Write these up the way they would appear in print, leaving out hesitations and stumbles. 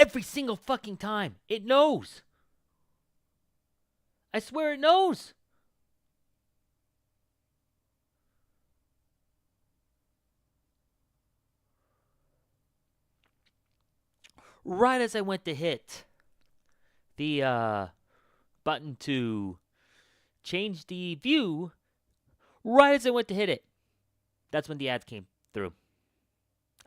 Every single fucking time. It knows. I swear it knows. Right as I went to hit the button to change the view, right as I went to hit it, that's when the ads came through.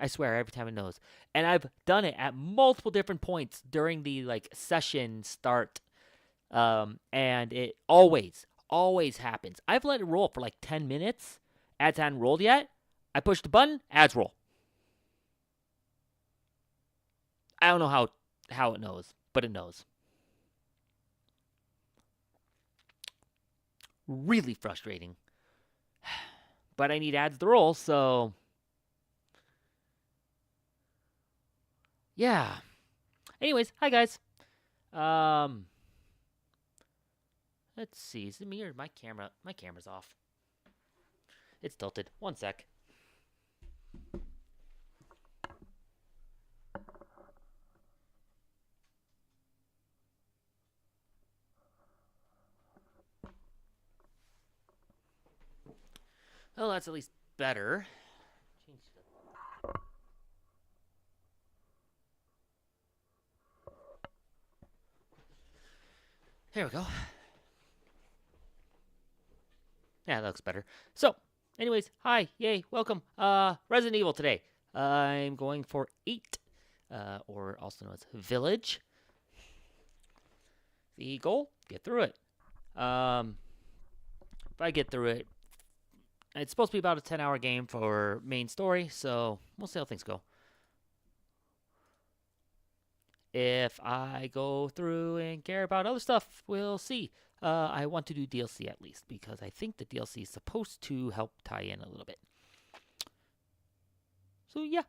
I swear, every time it knows. And I've done it at multiple different points during the session start. And it always happens. I've let it roll for 10 minutes. Ads hadn't rolled yet. I push the button, ads roll. I don't know how it knows, but it knows. Really frustrating. But I need ads to roll, so yeah. Anyways, hi guys. Let's see. Is it me or my camera? My camera's off. It's tilted. One sec. Well, that's at least better. There we go. Yeah, that looks better. So, anyways, hi, yay, welcome. Resident Evil today. I'm going for 8, or also known as Village. The goal, get through it. If I get through it, it's supposed to be about a 10-hour game for main story, so we'll see how things go. If I go through and care about other stuff, we'll see. I want to do DLC at least, because I think the DLC is supposed to help tie in a little bit. So, yeah.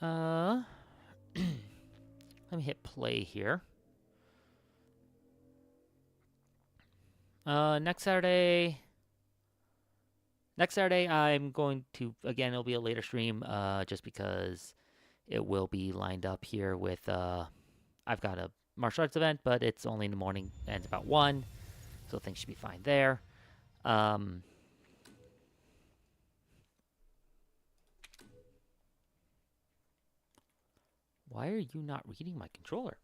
Let me hit play here. Next Saturday, I'm going to, again, it'll be a later stream, just because it will be lined up here with, I've got a martial arts event, but it's only in the morning, ends about 1, so things should be fine there. Why are you not reading my controller?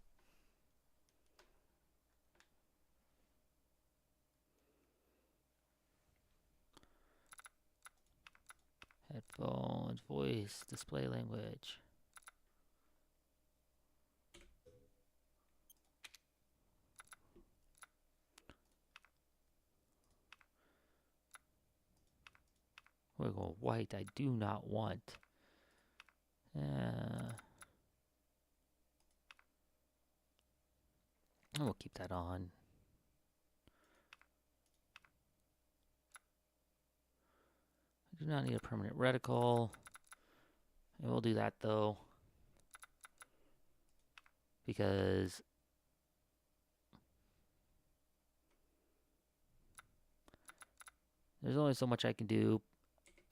Headphones, voice, display language. We're going white. I do not want. We'll keep that on. I do not need a permanent reticle. And we'll do that though, because there's only so much I can do.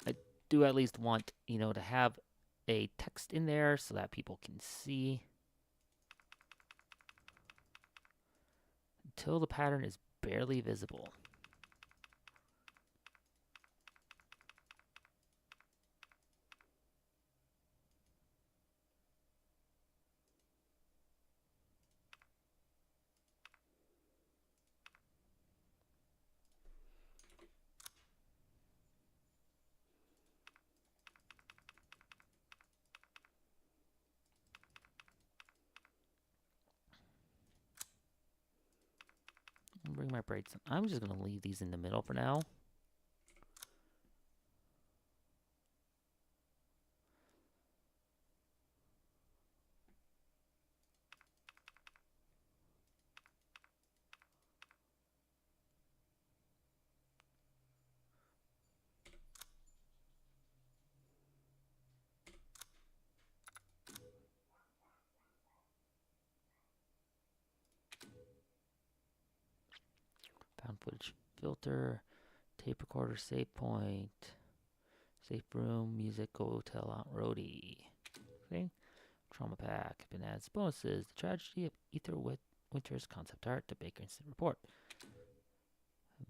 I do at least want, to have a text in there so that people can see. Until the pattern is barely visible. Bring my braids. I'm just going to leave these in the middle for now. Found footage filter, tape recorder, save point, safe room, music, hotel, out roadie. Okay. Trauma Pack. Been added as bonuses. The Tragedy of Ether Winter's concept art to Baker Instant Report.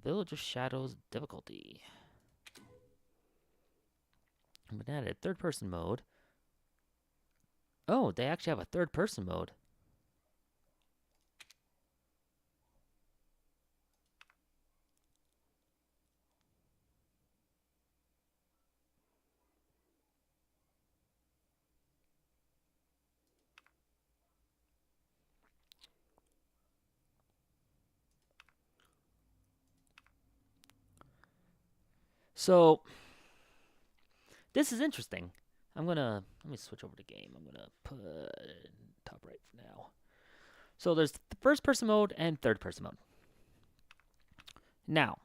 Village of Shadows difficulty. Been added third person mode. Oh, they actually have a third person mode. So, this is interesting. Let me switch over to game. I'm gonna put top right for now. So there's the first person mode and third person mode. Now,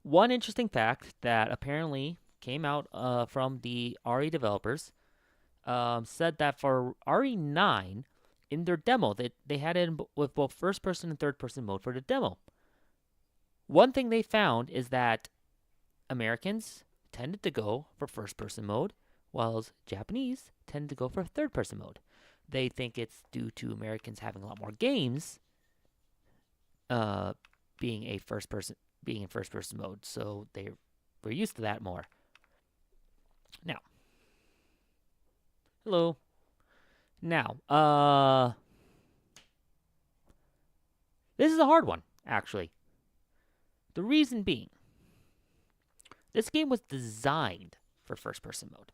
one interesting fact that apparently came out from the RE developers said that for RE9, in their demo, they had it with both first person and third person mode for the demo. One thing they found is that Americans tended to go for first person mode, while Japanese tended to go for third person mode. They think it's due to Americans having a lot more games being in first person mode, so they were used to that more. Now, hello. Now, this is a hard one, actually. The reason being, this game was designed for first person mode.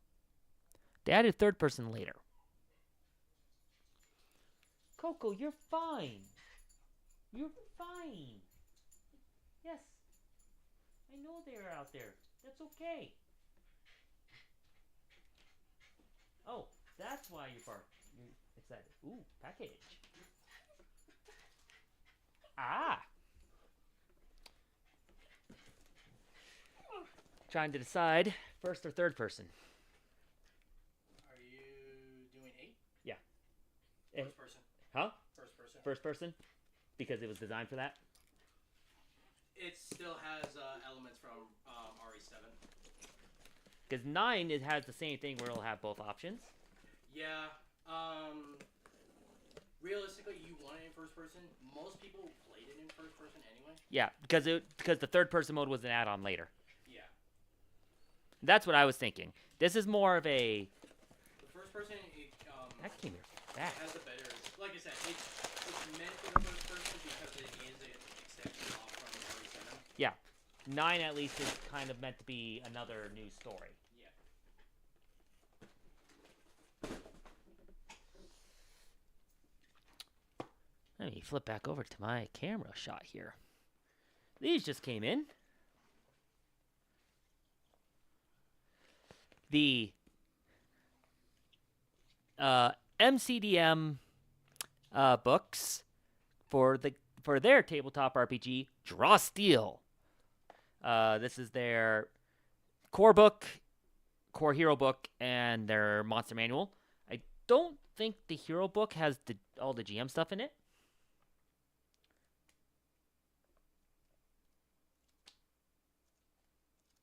They added third person later. Coco, you're fine. You're fine. Yes. I know they're out there. That's okay. Oh, that's why you're excited. Ooh, package. Ah. Trying to decide first or third person. Are you doing 8? Yeah. First person. Huh? First person. First person? Because it was designed for that? It still has elements from RE7. Because 9, it has the same thing where it'll have both options. Yeah. Realistically, you want it in first person. Most people played it in first person anyway. Yeah, because the third person mode was an add-on later. Yeah. That's what I was thinking. This is more of a... The first person, that came here fast. Has a better... Like I said, it's meant for the first person because it is an extension off from RE7. Yeah. 9 at least is kind of meant to be another new story. Yeah. Let me flip back over to my camera shot here. These just came in. The MCDM books for their tabletop RPG, Draw Steel. This is their core book, core hero book, and their monster manual. I don't think the hero book has all the GM stuff in it.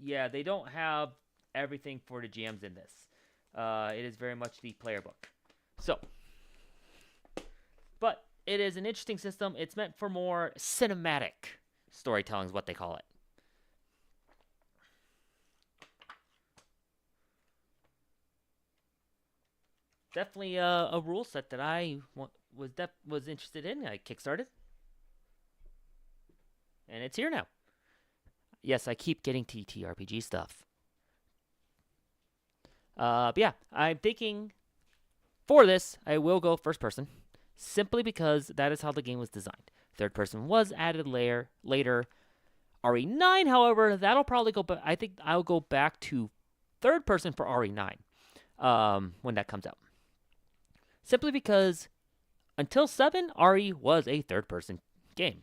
Yeah, they don't have everything for the GMs in this. It is very much the player book. So, but it is an interesting system. It's meant for more cinematic storytelling is what they call it. Definitely a rule set that I was interested in. I kickstarted. And it's here now. Yes, I keep getting TTRPG stuff. But yeah, I'm thinking for this, I will go first person, simply because that is how the game was designed. Third person was added later. RE9, however, that'll probably go back. I think I'll go back to third person for RE9 when that comes out. Simply because until 7, RE was a third person game.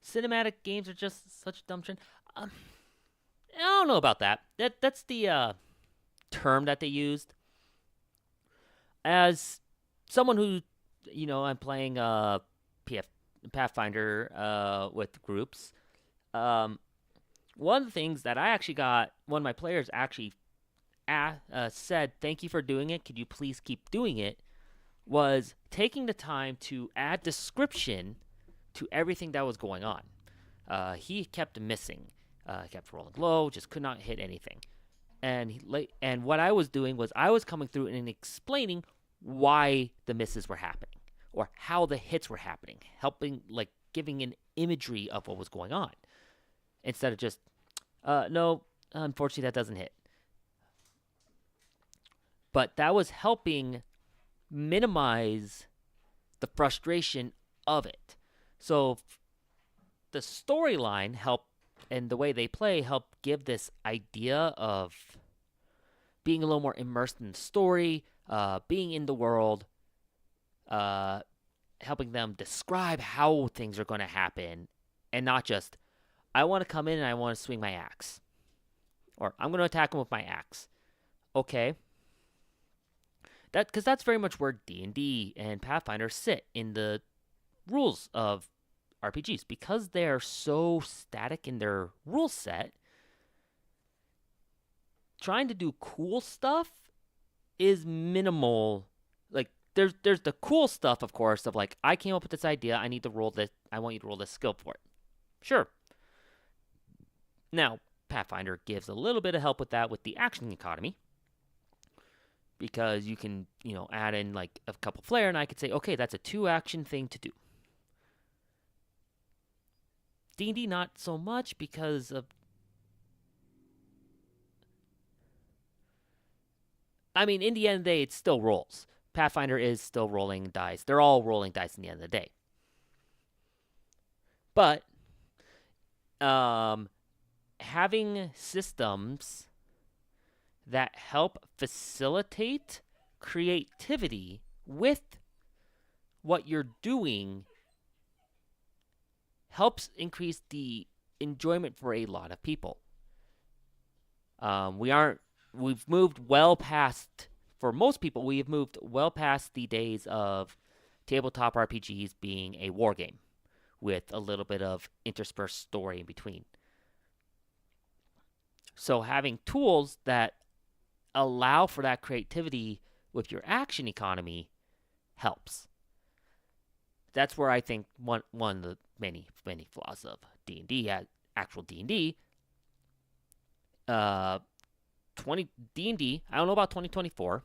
Cinematic games are just such a dumb trend. I don't know about that. That's the term that they used. As someone who I'm playing PF Pathfinder with groups. Um, One of the things that I actually got, one of my players actually said, "Thank you for doing it. Could you please keep doing it?" Was taking the time to add description to everything that was going on. He kept missing, kept rolling low, just could not hit anything. And what I was doing was I was coming through and explaining why the misses were happening or how the hits were happening, helping like giving an imagery of what was going on instead of just no, unfortunately that doesn't hit. But that was helping minimize the frustration of it. So the storyline helped and the way they play help give this idea of being a little more immersed in the story, being in the world, uh, helping them describe how things are going to happen, and not just, I want to come in and I want to swing my axe, or I'm going to attack them with my axe. Okay, because that's very much where D&D and Pathfinder sit in the rules of RPGs because they're so static in their rule set. Trying to do cool stuff is minimal. Like there's the cool stuff, of course, of like I came up with this idea. I need to roll this. I want you to roll this skill for it. Sure. Now Pathfinder gives a little bit of help with that with the action economy because you can add in like a couple flair, and I could say okay, that's a 2-action thing to do. D&D not so much because of. I mean, in the end of the day, it still rolls. Pathfinder is still rolling dice. They're all rolling dice in the end of the day. But having systems that help facilitate creativity with what you're doing helps increase the enjoyment for a lot of people. We've moved well past, for most people, we've moved well past the days of tabletop RPGs being a war game with a little bit of interspersed story in between. So having tools that allow for that creativity with your action economy helps. That's where I think one of the many flaws of D&D, actual D&D, 20 D&D. I don't know about 2024.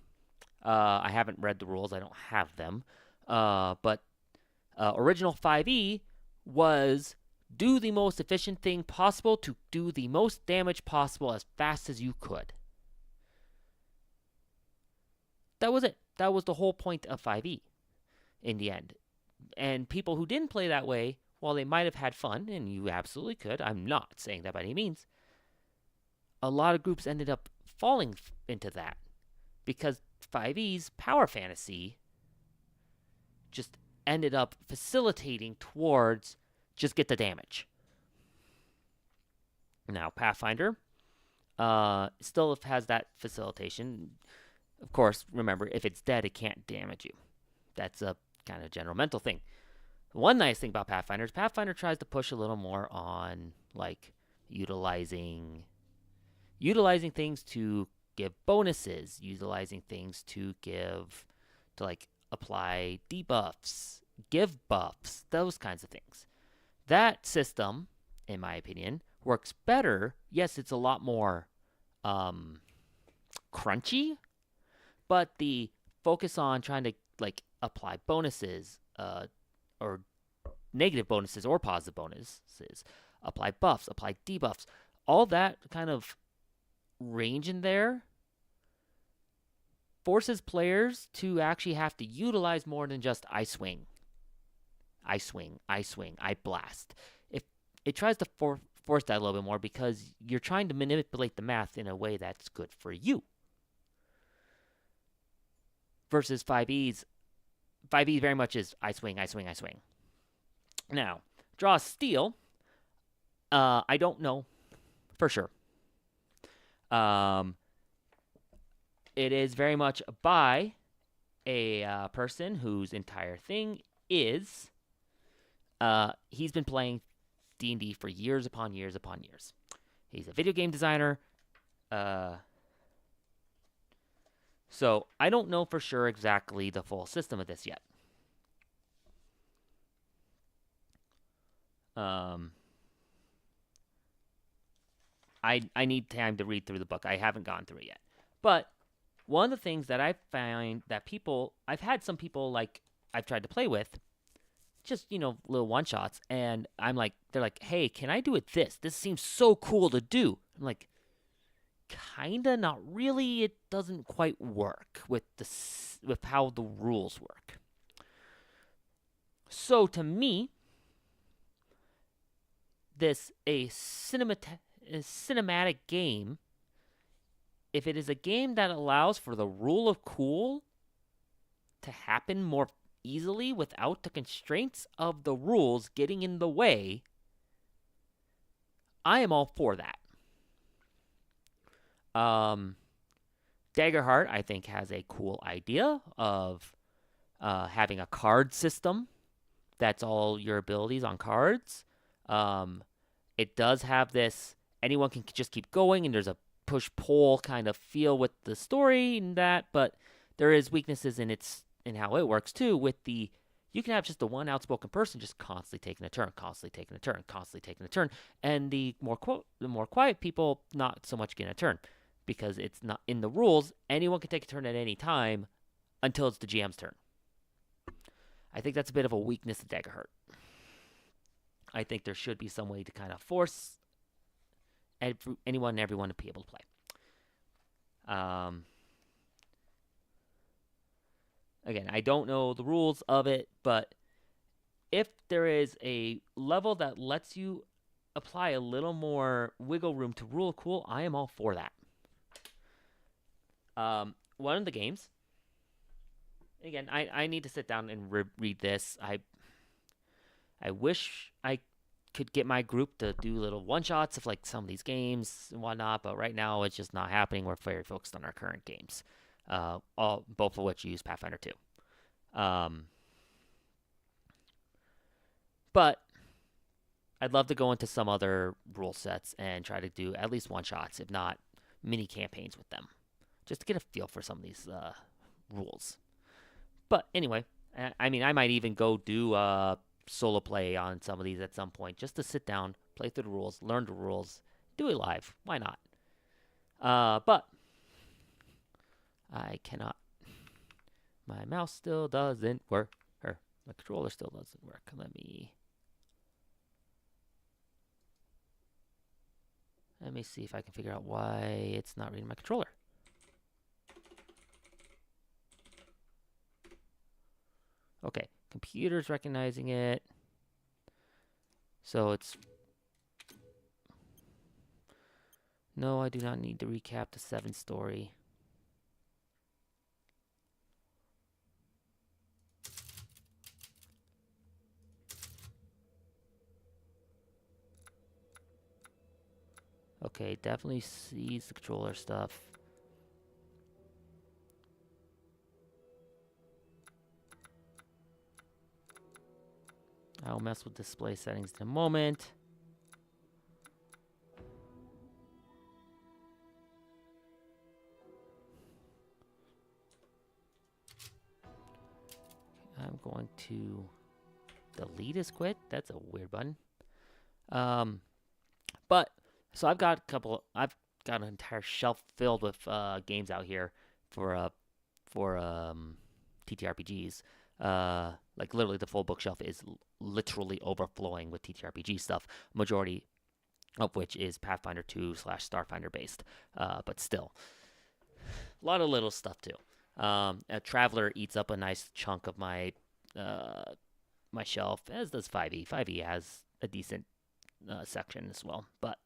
I haven't read the rules. I don't have them. But original 5e was do the most efficient thing possible to do the most damage possible as fast as you could. That was it. That was the whole point of 5e in the end. And people who didn't play that way, while they might have had fun, and you absolutely could, I'm not saying that by any means, a lot of groups ended up falling into that because 5e's power fantasy just ended up facilitating towards just get the damage. Now, Pathfinder still has that facilitation. Of course, remember, if it's dead, it can't damage you. That's a kind of general mental thing. One nice thing about Pathfinder is Pathfinder tries to push a little more on like utilizing things to give bonuses, utilizing things to like apply debuffs, give buffs, those kinds of things. That system, in my opinion, works better. Yes, it's a lot more crunchy, but the focus on trying to like apply bonuses or negative bonuses or positive bonuses, apply buffs, apply debuffs, all that kind of range in there forces players to actually have to utilize more than just I swing, I blast. If it tries to force that a little bit more because you're trying to manipulate the math in a way that's good for you. Versus 5e very much is I swing. Now, draw steel. I don't know for sure. It is very much by a person whose entire thing is he's been playing D&D for years upon years upon years. He's a video game designer. So I don't know for sure exactly the full system of this yet. I need time to read through the book. I haven't gone through it yet. But one of the things that I find that I've had some people like I've tried to play with, just, little one shots, and they're like, hey, can I do it this? This seems so cool to do. I'm like, kinda, not really. It doesn't quite work with how the rules work. So to me, a cinematic game, if it is a game that allows for the rule of cool to happen more easily without the constraints of the rules getting in the way, I am all for that. Daggerheart, I think, has a cool idea of having a card system that's all your abilities on cards. It does have this, anyone can just keep going, and there's a push-pull kind of feel with the story and that, but there is weaknesses in how it works too, with you can have just the one outspoken person just constantly taking a turn, and the more quiet people not so much getting a turn, because it's not in the rules. Anyone can take a turn at any time until it's the GM's turn. I think that's a bit of a weakness of Daggerheart. I think there should be some way to kind of force anyone and everyone to be able to play. Again, I don't know the rules of it, but if there is a level that lets you apply a little more wiggle room to rule cool, I am all for that. One of the games, again, I need to sit down and read this. I wish I could get my group to do little one-shots of like some of these games and whatnot, but right now it's just not happening. We're very focused on our current games, both of which use Pathfinder 2. But I'd love to go into some other rule sets and try to do at least one-shots, if not mini campaigns with them, just to get a feel for some of these rules. But anyway, I mean, I might even go do solo play on some of these at some point, just to sit down, play through the rules, learn the rules, do it live. Why not? But I cannot. My mouse still doesn't work. Or my controller still doesn't work. Let me see if I can figure out why it's not reading my controller. Okay, computer's recognizing it. So it's... No, I do not need to recap the 7 story. Okay, definitely sees the controller stuff. I'll mess with display settings in a moment. I'm going to delete is quit. That's a weird button. But so I've got an entire shelf filled with games out here for TTRPGs. Like literally the full bookshelf is literally overflowing with TTRPG stuff. Majority of which is Pathfinder 2 / Starfinder based. But still, a lot of little stuff too. A Traveler eats up a nice chunk of my my shelf, as does 5e. 5e has a decent section as well, but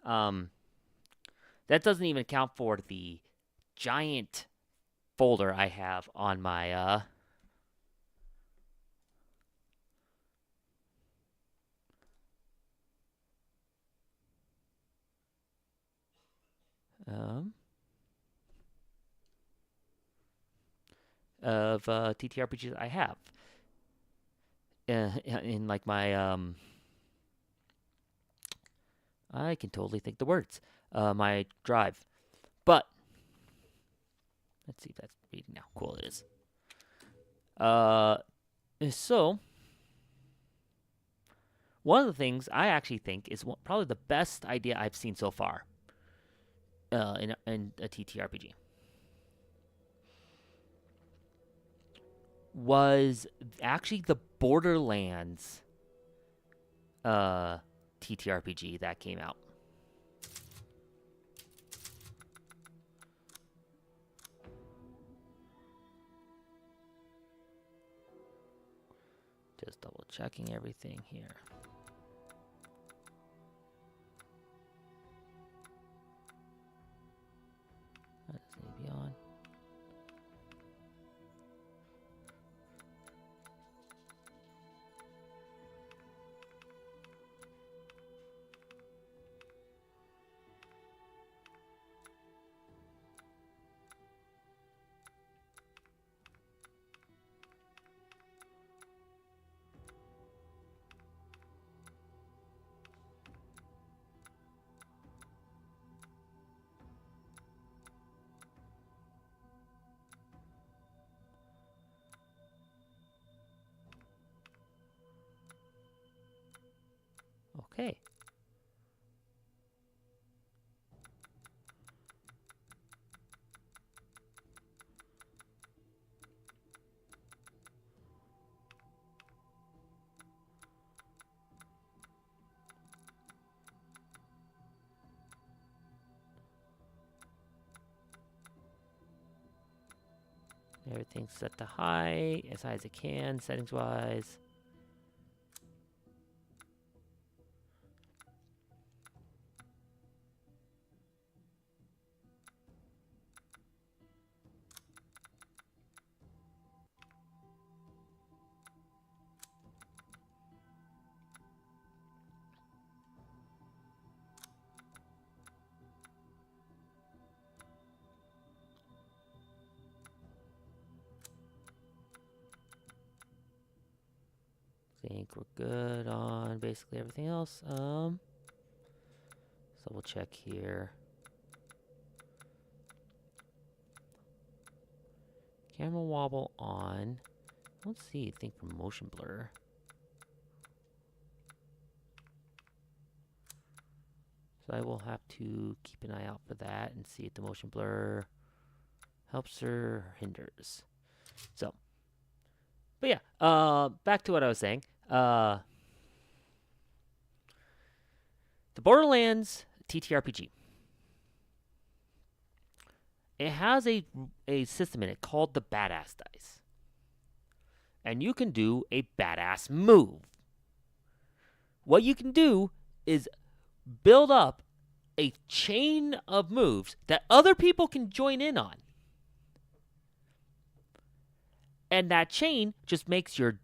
that doesn't even account for the giant folder I have on my of TTRPGs I have in like my I can totally think the words my drive. But let's see if that's reading now. Cool, it is. So one of the things I actually think is probably the best idea I've seen so far in a TTRPG was actually the Borderlands TTRPG that came out. Just double checking everything here. That doesn't need to be on. Okay. Everything's set to high as it can, settings wise. Think we're good on basically everything else. So we'll check here. Camera wobble on. Let's see, I think for motion blur. So I will have to keep an eye out for that and see if the motion blur helps or hinders. So, but yeah, back to what I was saying. The Borderlands TTRPG. It has a system in it called the Badass Dice. And you can do a badass move. What you can do is build up a chain of moves that other people can join in on. And that chain just makes your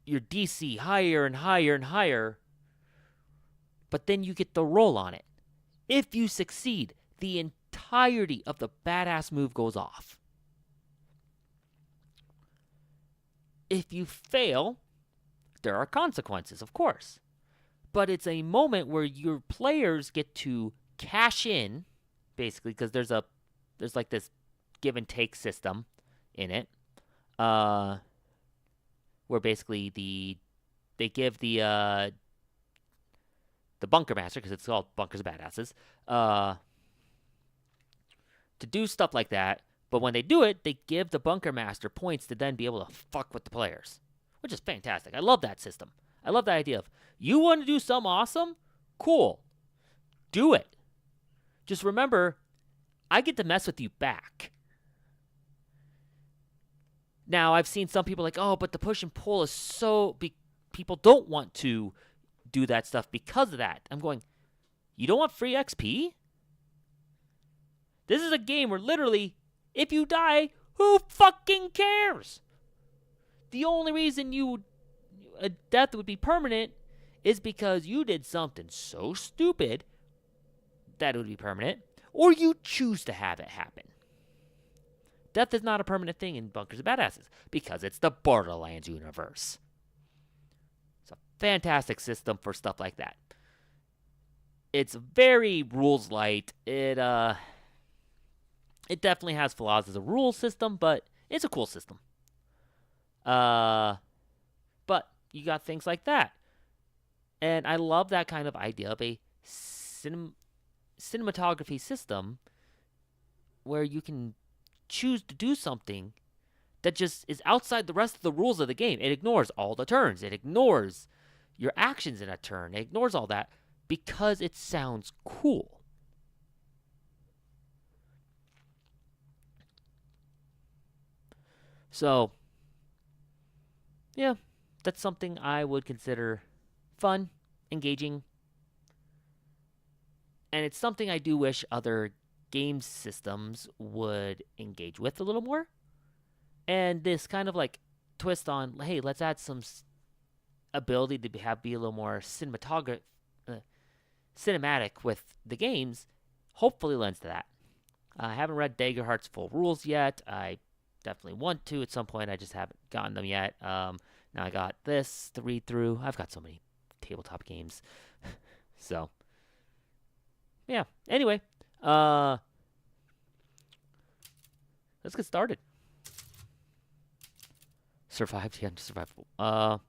DC higher and higher and higher. But then you get the roll on it. If you succeed, the entirety of the badass move goes off. If you fail, there are consequences, of course. But it's a moment where your players get to cash in, basically, because there's like this give and take system in it. Where basically they give the bunker master, because it's called Bunkers Badasses, to do stuff like that. But when they do it, they give the bunker master points to then be able to fuck with the players, which is fantastic. I love that system. I love that idea of, you want to do something awesome? Cool. Do it. Just remember, I get to mess with you back. Now, I've seen some people like, oh, but the push and pull is so... people don't want to do that stuff because of that. I'm going, you don't want free XP? This is a game where literally, if you die, who fucking cares? The only reason a death would be permanent is because you did something so stupid that it would be permanent, or you choose to have it happen. Death is not a permanent thing in Bunkers of Badasses because it's the Borderlands universe. It's a fantastic system for stuff like that. It's very rules light. It definitely has flaws as a rule system, but it's a cool system. But you got things like that. And I love that kind of idea of a cinematography system where you can choose to do something that just is outside the rest of the rules of the game. It ignores all the turns. It ignores your actions in a turn. It ignores all that because it sounds cool. So, yeah, that's something I would consider fun, engaging, and it's something I do wish other game systems would engage with a little more. And this kind of like twist on, hey, let's add some ability to be a little more cinematic with the games, hopefully lends to that. I haven't read Daggerheart's full rules yet. I definitely want to at some point. I just haven't gotten them yet. Now I got this to read through. I've got so many tabletop games. So, yeah. Anyway, let's get started. Survived, yeah, survivable. I'm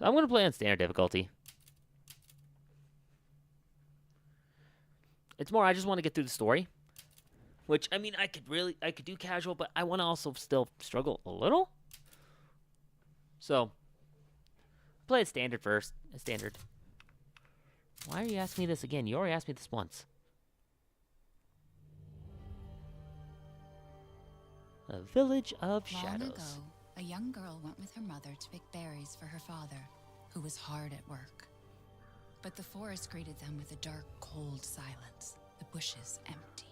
gonna play on standard difficulty. It's more I just want to get through the story. Which, I mean, I could do casual, but I want to also still struggle a little. So, play it standard first. Standard. Why are you asking me this again? You already asked me this once. A village of shadows. Long ago, a young girl went with her mother to pick berries for her father, who was hard at work. But the forest greeted them with a dark, cold silence, the bushes empty.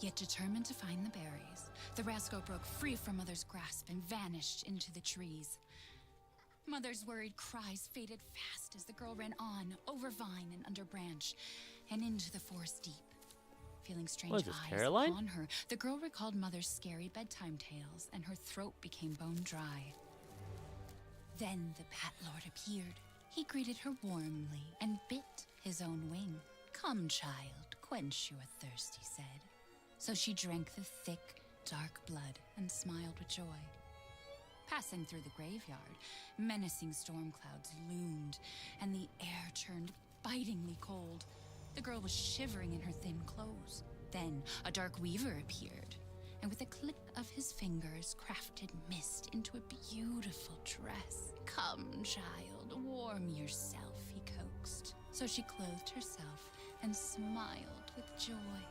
Yet determined to find the berries, the rascal broke free from Mother's grasp and vanished into the trees. Mother's worried cries faded fast as the girl ran on, over vine and under branch, and into the forest deep. Feeling strange What is this, eyes Caroline? upon her, the girl recalled Mother's scary bedtime tales, and her throat became bone dry. Then the Bat Lord appeared. He greeted her warmly and bit his own wing. "Come, child, quench your thirst," he said. So she drank the thick, dark blood and smiled with joy. Passing through the graveyard, menacing storm clouds loomed, and the air turned bitingly cold. The girl was shivering in her thin clothes. Then a dark weaver appeared, and with a click of his fingers, crafted mist into a beautiful dress. "Come, child, warm yourself," he coaxed. So she clothed herself and smiled with joy.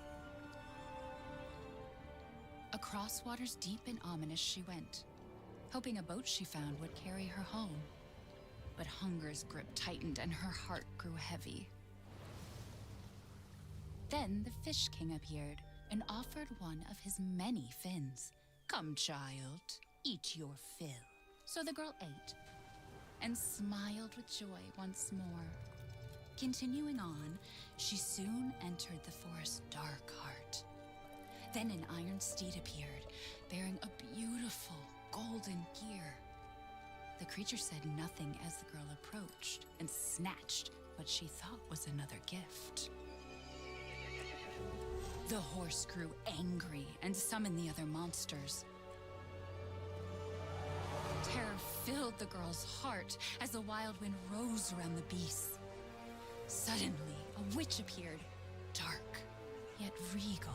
Across waters deep and ominous she went, hoping a boat she found would carry her home. But hunger's grip tightened and her heart grew heavy. Then the Fish King appeared and offered one of his many fins. "Come, child, eat your fill." So the girl ate and smiled with joy once more. Continuing on, she soon entered the forest's dark heart. Then an iron steed appeared, bearing a beautiful golden gear. The creature said nothing as the girl approached and snatched what she thought was another gift. The horse grew angry and summoned the other monsters. Terror filled the girl's heart as the wild wind rose around the beasts. Suddenly, a witch appeared, dark yet regal.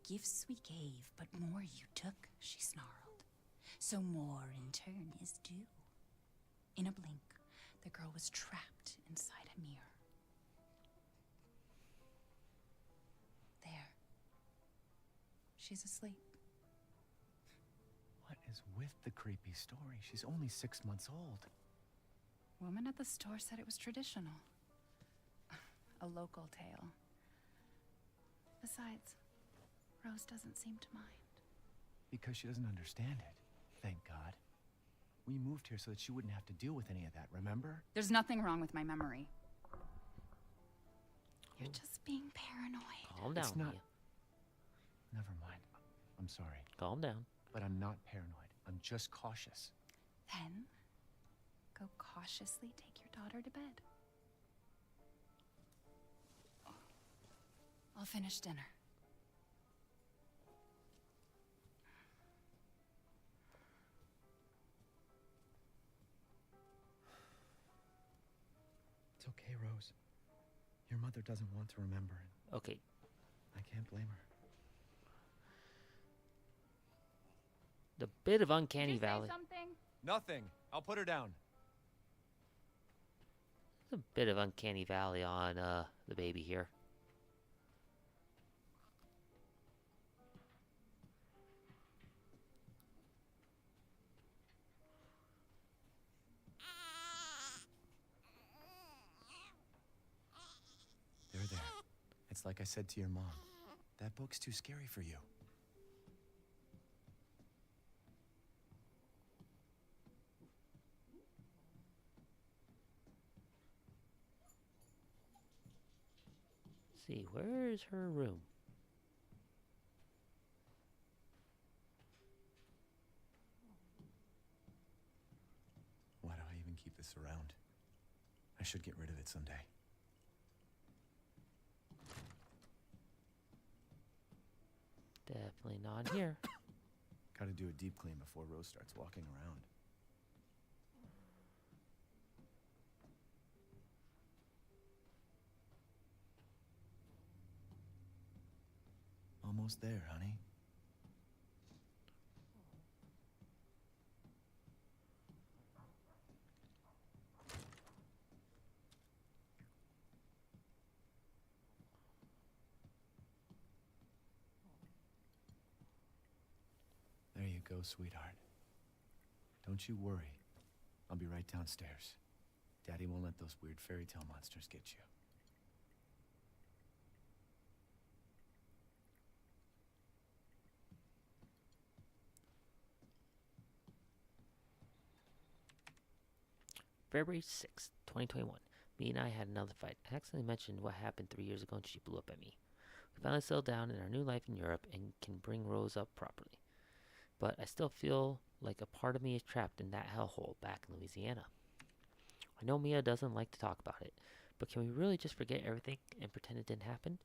"Gifts we gave, but more you took," she snarled. "So more in turn is due." In a blink, the girl was trapped inside a mirror. There. She's asleep. What is with the creepy story? She's only 6 months old. Woman at the store said it was traditional. A local tale. Besides, Rose doesn't seem to mind. Because she doesn't understand it. Thank God. We moved here so that she wouldn't have to deal with any of that, remember? There's nothing wrong with my memory. You're just being paranoid. Calm down, It's not- Mia. Never mind. I'm sorry. Calm down. But I'm not paranoid. I'm just cautious. Then, go cautiously take your daughter to bed. I'll finish dinner. It's okay, Rose. Your mother doesn't want to remember it. Okay. I can't blame her. The bit of Uncanny Did you say Valley. something? Nothing. I'll put her down. There's a bit of Uncanny Valley on the baby here. There. It's like I said to your mom. That book's too scary for you. Let's see, where is her room? Why do I even keep this around? I should get rid of it someday. Definitely not here. Gotta do a deep clean before Rose starts walking around. Almost there, honey. There you go, sweetheart. Don't you worry. I'll be right downstairs. Daddy won't let those weird fairy tale monsters get you. February 6th, 2021. Me and I had another fight. I accidentally mentioned what happened 3 years ago and she blew up at me. We finally settled down in our new life in Europe and can bring Rose up properly. But I still feel like a part of me is trapped in that hellhole back in Louisiana. I know Mia doesn't like to talk about it, but can we really just forget everything and pretend it didn't happen?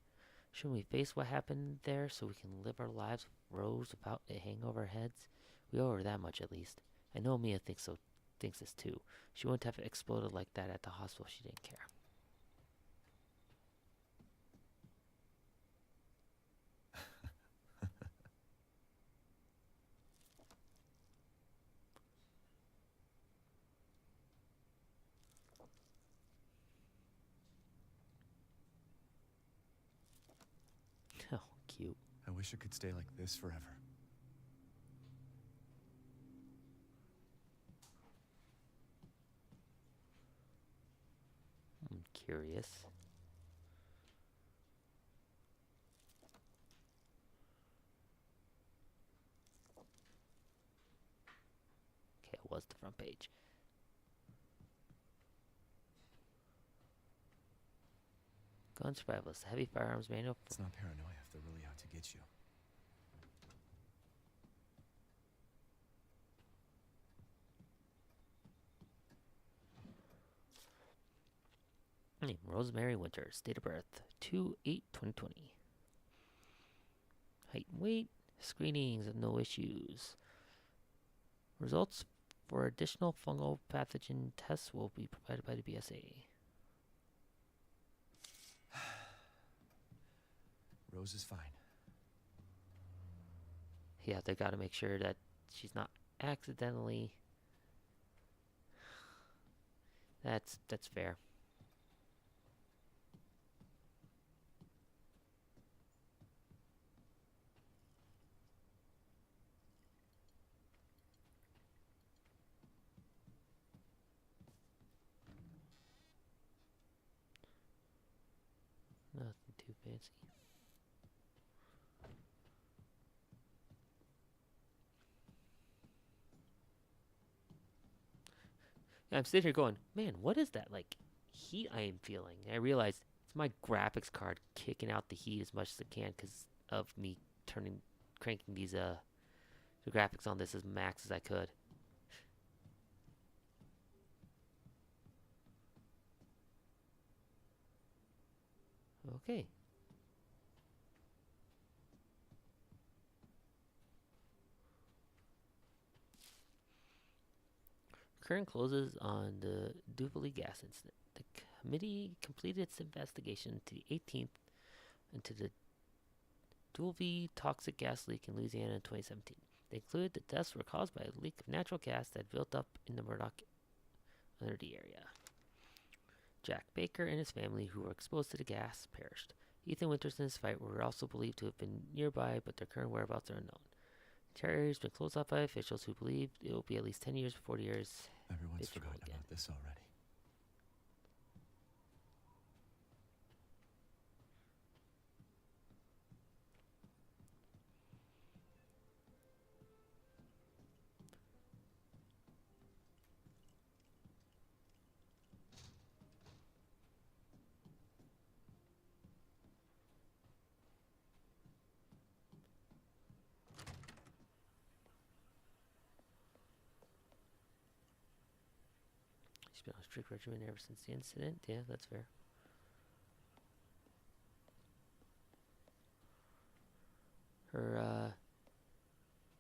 Shouldn't we face what happened there so we can live our lives with Rose without it hanging over our heads? We owe her that much at least. I know Mia thinks this too. She wouldn't have exploded like that at the hospital if she didn't care. Oh, cute. I wish it could stay like this forever. I'm curious. Okay, it was the front page. Gun Survivalist, heavy firearms manual. It's not paranoia if they're really out to get you. Name, Rosemary Winters. Date of birth, 2/8/2020. Height and weight. Screenings of no issues. Results for additional fungal pathogen tests will be provided by the BSA. Rose is fine. Yeah, they gotta make sure that she's not accidentally. That's fair. Nothing too fancy. I'm sitting here going, man, what is that like heat I am feeling? And I realized it's my graphics card kicking out the heat as much as it can because of me cranking these the graphics on this as max as I could. Okay. Current closes on the Duvalli gas incident. The committee completed its investigation to the 18th into the Duvalli toxic gas leak in Louisiana in 2017. They concluded the deaths were caused by a leak of natural gas that built up in the Murdoch under the area. Jack Baker and his family, who were exposed to the gas, perished. Ethan Winters and his fight were also believed to have been nearby, but their current whereabouts are unknown. The terror has been closed off by officials who believe it will be at least 10 years before the years. Everyone's forgotten about this already. She's been on a strict regimen ever since the incident. Yeah, that's fair.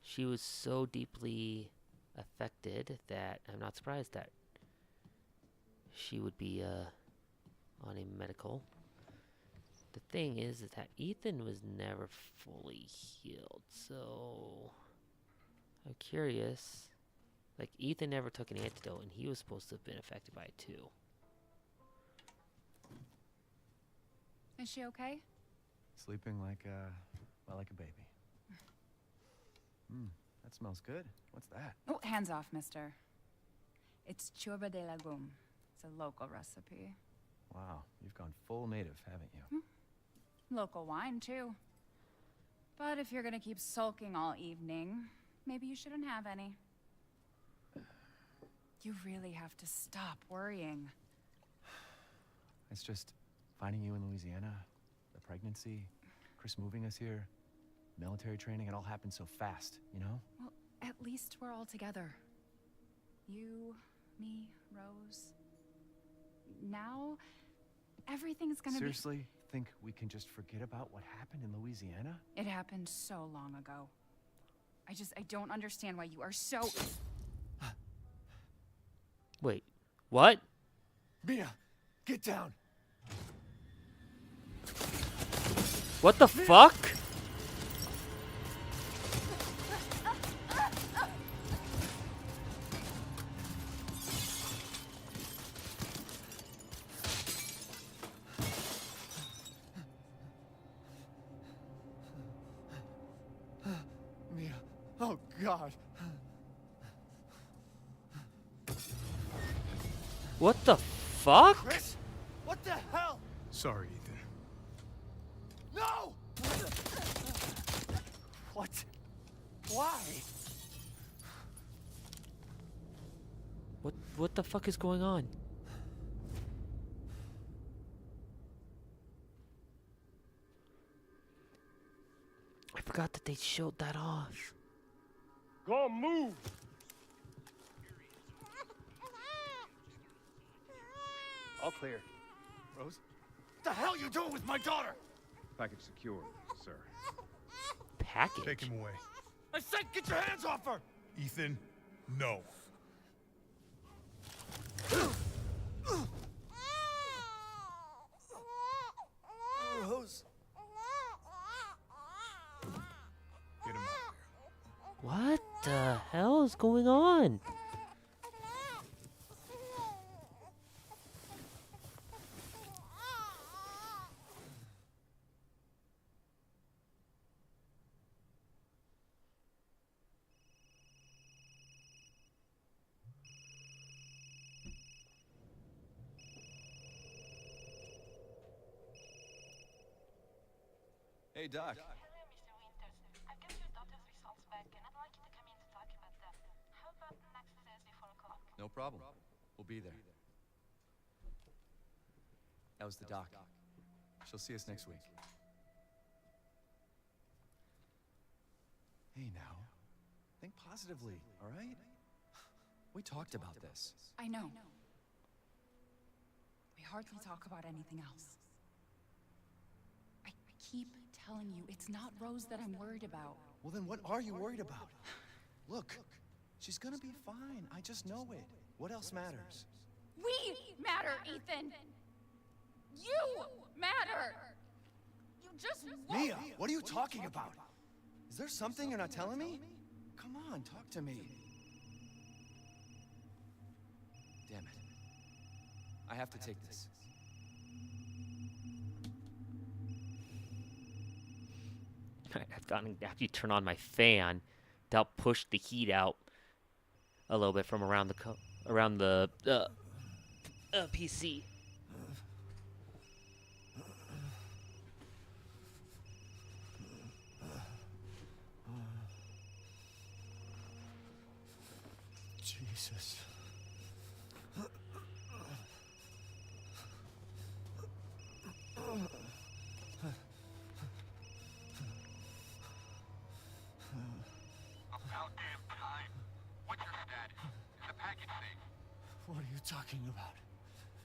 She was so deeply affected that I'm not surprised that she would be on a medical. The thing is that Ethan was never fully healed, so I'm curious. Like, Ethan never took an antidote, and he was supposed to have been affected by it too. Is she okay? Sleeping like a baby. That smells good. What's that? Oh, hands off, mister. It's churba de legume. It's a local recipe. Wow, you've gone full native, haven't you? Local wine, too. But if you're gonna keep sulking all evening, maybe you shouldn't have any. You really have to stop worrying. It's just finding you in Louisiana, the pregnancy, Chris moving us here, military training, it all happened so fast, you know? Well, at least we're all together. You, me, Rose. Now, everything's gonna Seriously, think we can just forget about what happened in Louisiana? It happened so long ago. I don't understand why you are so... Wait, what? Mia, get down! What the fuck? Mia, oh God! What the fuck? Chris, what the hell? Sorry, Ethan. No! What? Why? What the fuck is going on? I forgot that they showed that off. Go move! All clear. Rose? What the hell you doing with my daughter? Package secure, sir. Package? Take him away. I said get your hands off her! Ethan, no. Rose. Get him out of What the hell is going on? Hey, Doc. Hello, Mr. Winters. I've got your daughter's results back, and I'd like you to come in to talk about them. How about next Thursday, 4 o'clock? No problem. We'll be there. That was the doc. She'll see us next week. Hey now. Think positively, all right? We talked about this. I know. We hardly talk about anything else. I keep telling you, it's not Rose that I'm worried about. Well, then what are you worried about? Look, she's gonna be fine. I just know it. What else matters? We matter, Ethan! You matter! You just won't. Mia, what are you talking about? Is there something you're not telling me? Come on, talk to me. Damn it. I have to take this. I've gotten after you turn on my fan to help push the heat out a little bit from around the PC. Jesus. About damn time. What's your status? Is the package safe? What are you talking about?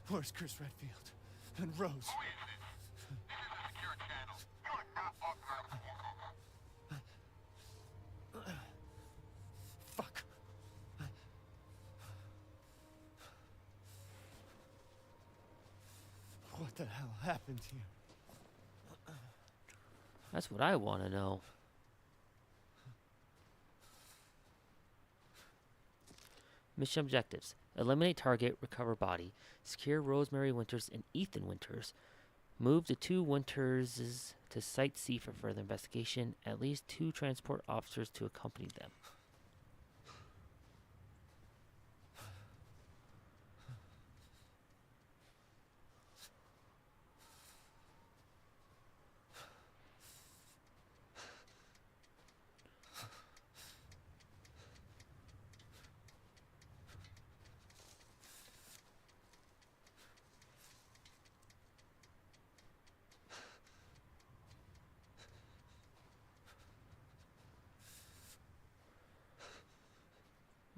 Where's Chris Redfield? And Rose? Who is this? This is a secure channel. You are not authorized to walk over. Fuck. What the hell happened here? That's what I want to know. Mission objectives: eliminate target, recover body, secure Rosemary Winters and Ethan Winters, move the two Winters to Site C for further investigation, at least 2 transport officers to accompany them.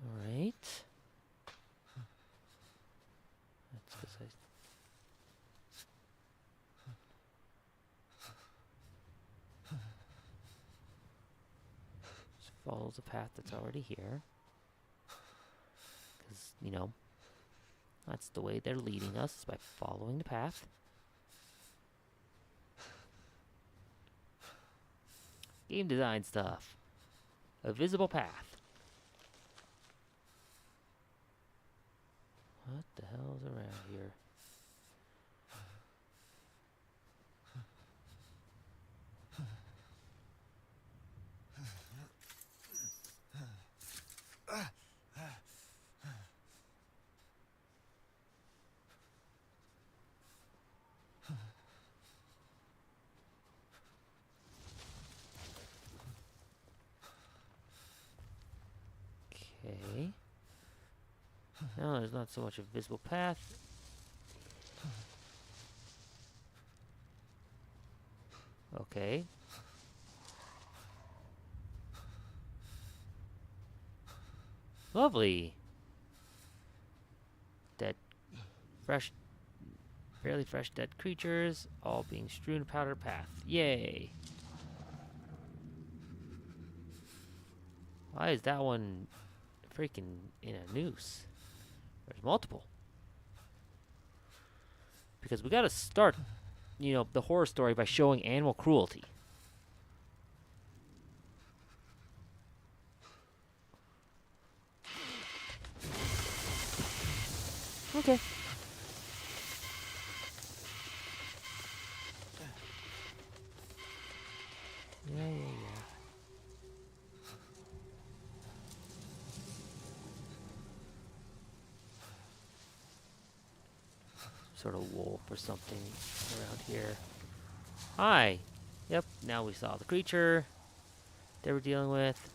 Alright. That's 'cause just follow the path that's already here. Because, you know, that's the way they're leading us, is by following the path. Game design stuff. A visible path. What the hell's around here? Okay. No, there's not so much a visible path. Okay. Lovely. Dead, fresh, fairly fresh dead creatures, all being strewn a powder path. Yay. Why is that one freaking in a noose? There's multiple. Because we gotta start, you know, the horror story by showing animal cruelty. Okay. Yeah. Sort of wolf or something around here. Hi. Yep, now we saw the creature they were dealing with.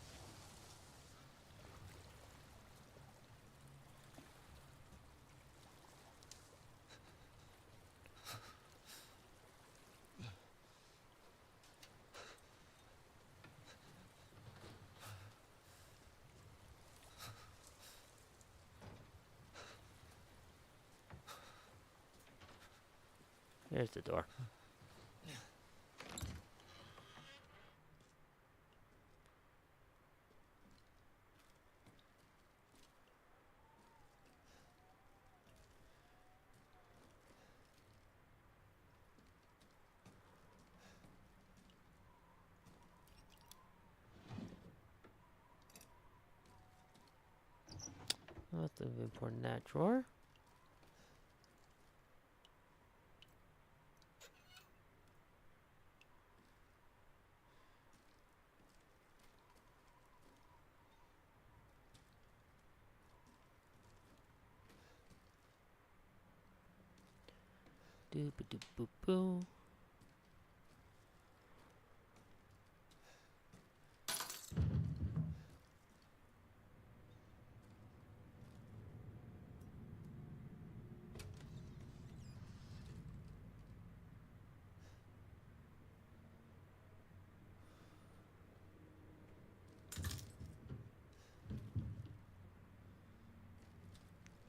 There's the door. That's important in that drawer. Doop doop boop boo.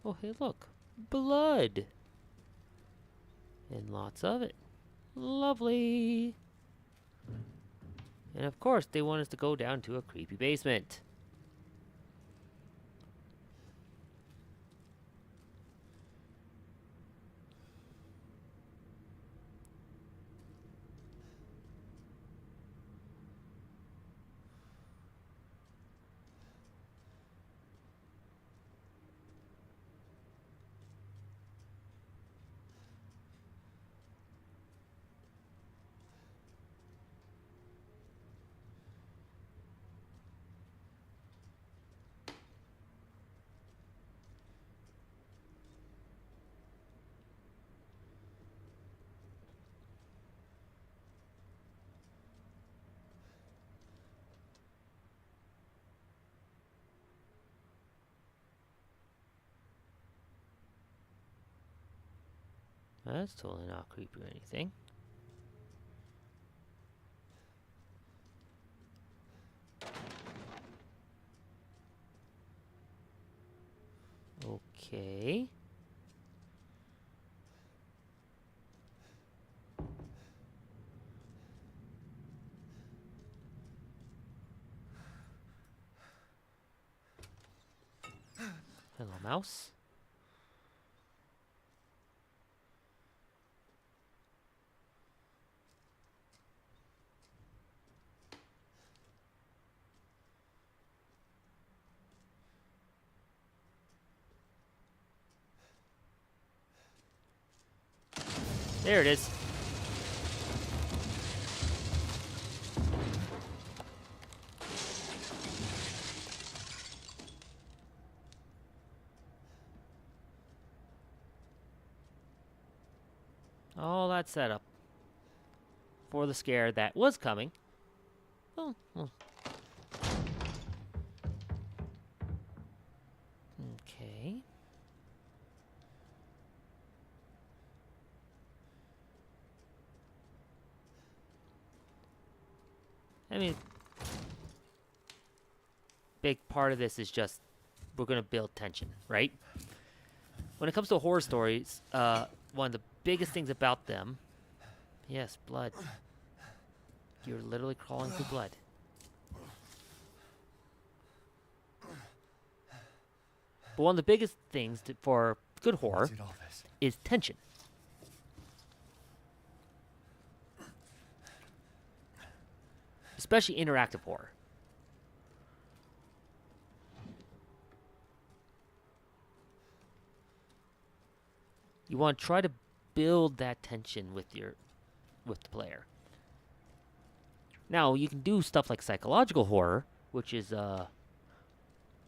Oh, hey, look. Blood. And lots of it. Lovely. And of course, they want us to go down to a creepy basement. That's totally not creepy or anything. Okay. Hello, mouse. There it is. All that setup for the scare that was coming. Oh, well. Okay. I mean, big part of this is just we're gonna build tension, right? When it comes to horror stories, one of the biggest things about them, yes, blood. You're literally crawling through blood. But one of the biggest things for good horror Did all this. is tension. Especially interactive horror. You want to try to build that tension with the player. Now, you can do stuff like psychological horror, which is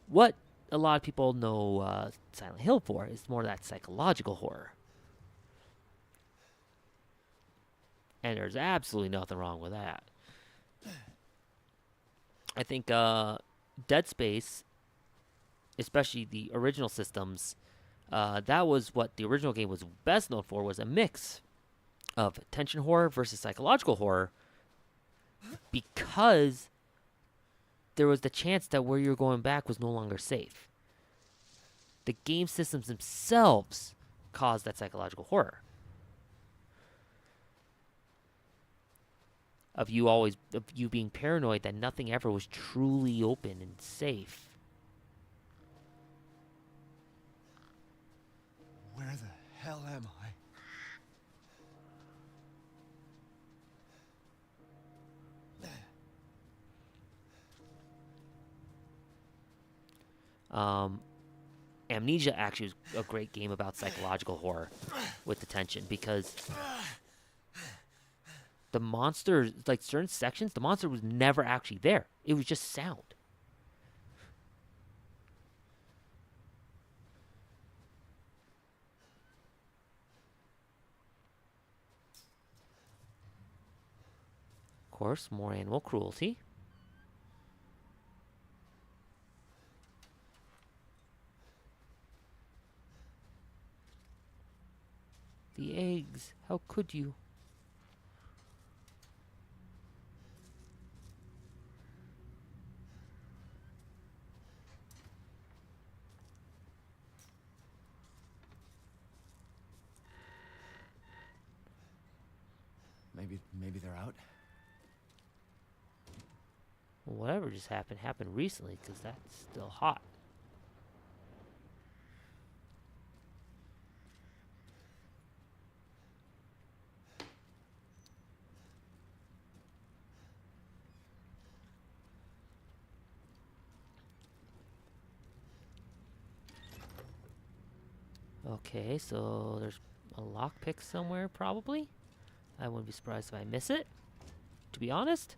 what a lot of people know Silent Hill for. Is more that psychological horror. And there's absolutely nothing wrong with that. I think Dead Space, especially the original systems, that was what the original game was best known for, was a mix of tension horror versus psychological horror, because there was the chance that where you're going back was no longer safe. The game systems themselves caused that psychological horror. of you being paranoid that nothing ever was truly open and safe. Where the hell am I? Amnesia actually is a great game about psychological horror with the tension, because the monster, like certain sections, the monster was never actually there. It was just sound. Of course, more animal cruelty. The eggs, how could you? Maybe they're out. Well, whatever just happened recently, because that's still hot. Okay, so there's a lockpick somewhere, probably. I wouldn't be surprised if I miss it, to be honest.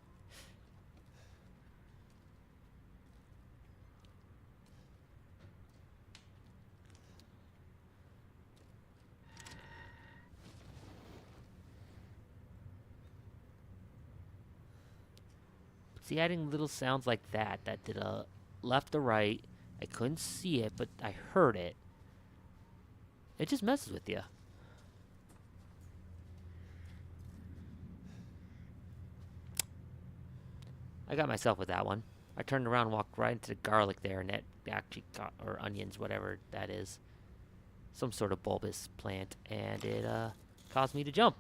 See, adding little sounds like that did a left or right. I couldn't see it, but I heard it. It just messes with you. I got myself with that one. I turned around and walked right into the garlic there, and that actually got, or onions, whatever that is. Some sort of bulbous plant, and it caused me to jump.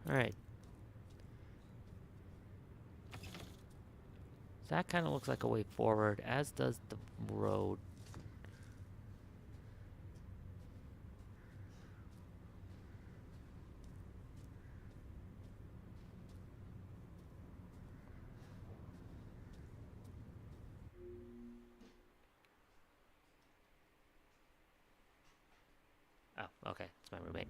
Alright. That kind of looks like a way forward, as does the road. Oh, okay. It's my roommate.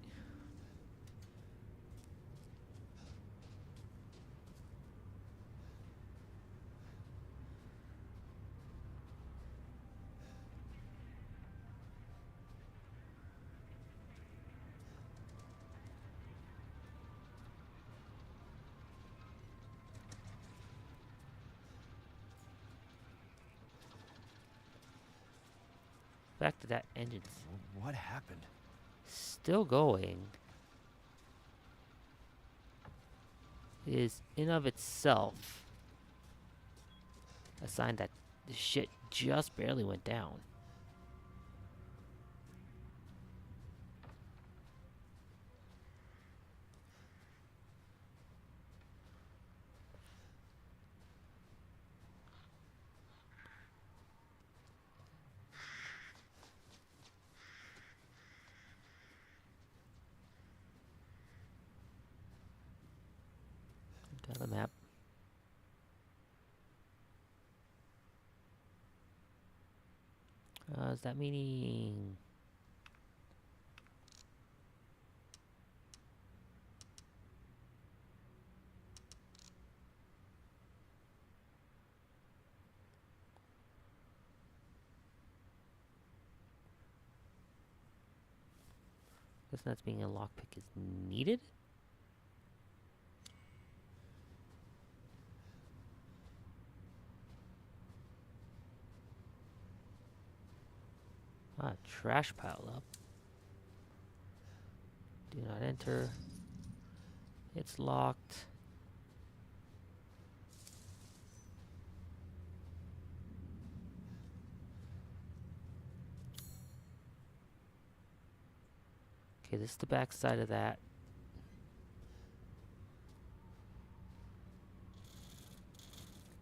Back to that engine's What happened? still going. Is in of itself a sign that the shit just barely went down. Got the map. Is that meaning? Guess that's being a lockpick is needed. Ah, trash piled up. Do not enter. It's locked. Okay, this is the back side of that.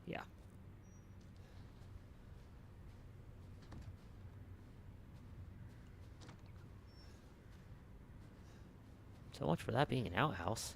Yeah. So much for that being an outhouse.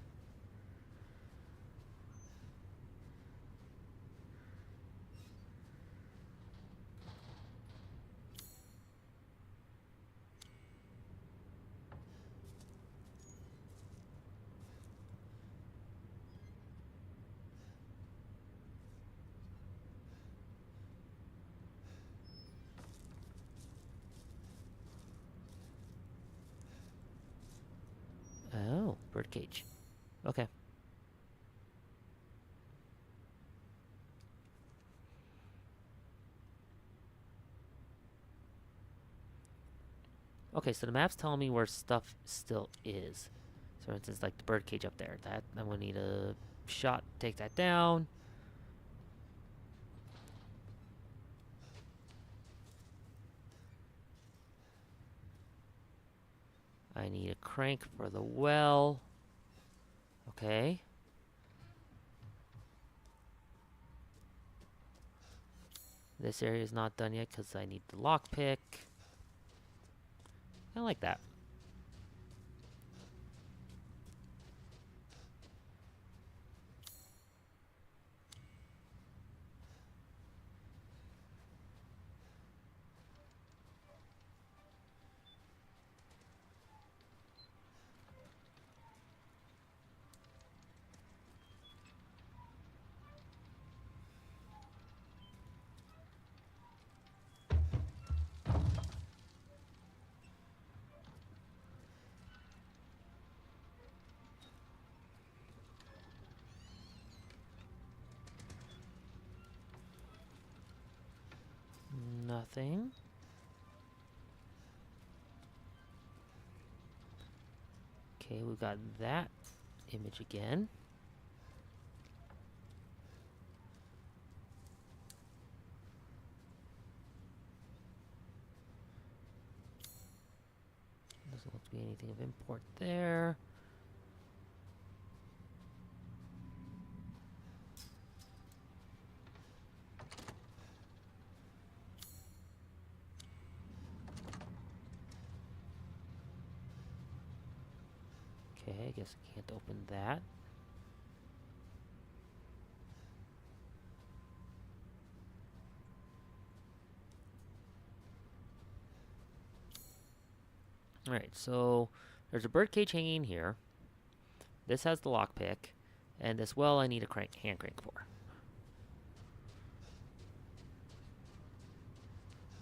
Oh, birdcage. Okay. Okay, so the map's telling me where stuff still is. So for instance, like the birdcage up there. That I'm gonna need a shot to take that down. I need a crank for the well. Okay. This area is not done yet because I need the lockpick. I like that. Nothing. Okay, we got that image again. Doesn't look to be anything of import there. Okay, I guess I can't open that. Alright, so there's a birdcage hanging here. This has the lockpick. And this well I need a hand crank for.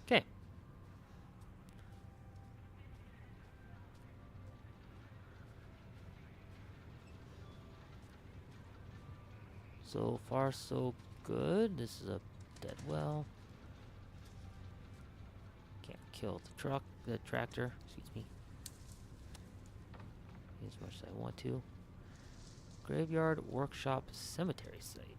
Okay. So far, so good. This is a dead well. Can't kill the tractor, excuse me. As much as I want to. Graveyard, workshop, cemetery site.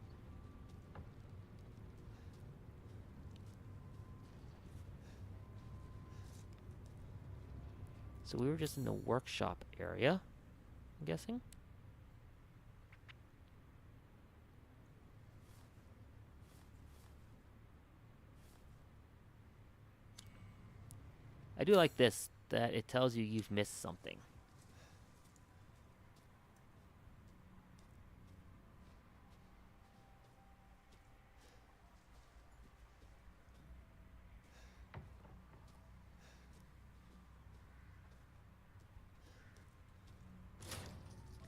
So we were just in the workshop area, I'm guessing. I do like this, that it tells you you've missed something.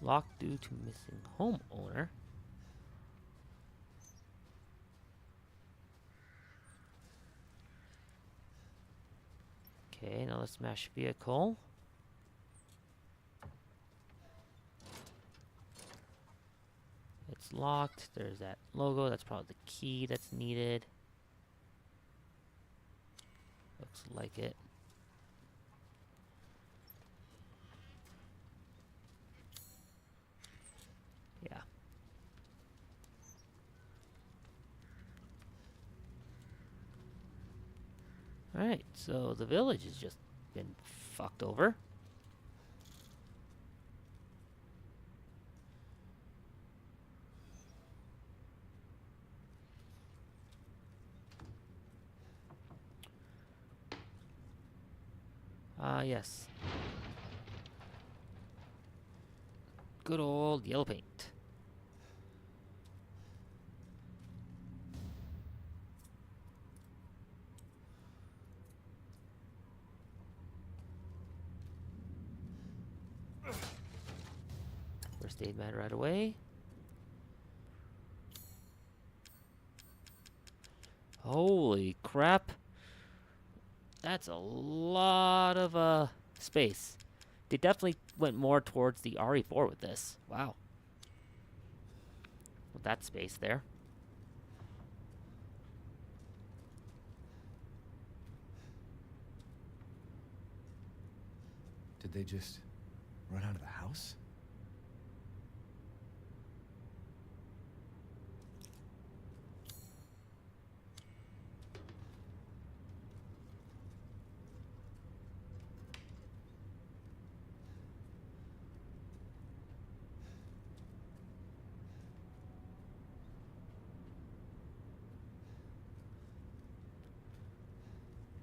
Locked due to missing homeowner. Okay, now let's smash vehicle. It's locked. There's that logo. That's probably the key that's needed. Looks like it. Alright, so the village has just been fucked over. Ah, yes. Good old yellow paint. First aid mat right away. Holy crap. That's a lot of space. They definitely went more towards the RE4 with this. Wow. With that space there. Did they just run out of the house?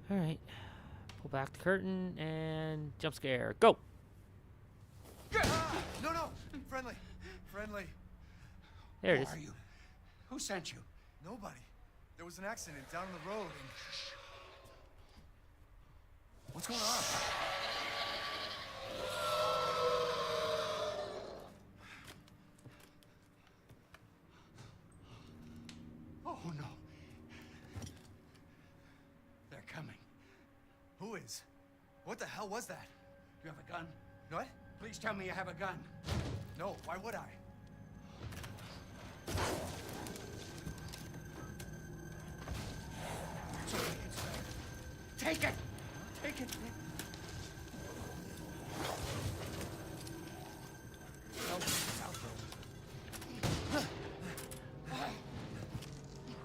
Alright. Pull back the curtain and jump scare. Go! No, no! Friendly! Friendly! There it Who is. are you? Who sent you? Nobody. There was an accident down the road and... What's going on? Oh, no. They're coming. Who is? What the hell was that? You have a gun? What? Please tell me you have a gun. No, why would I? It's okay, it's okay. Take it! Take it!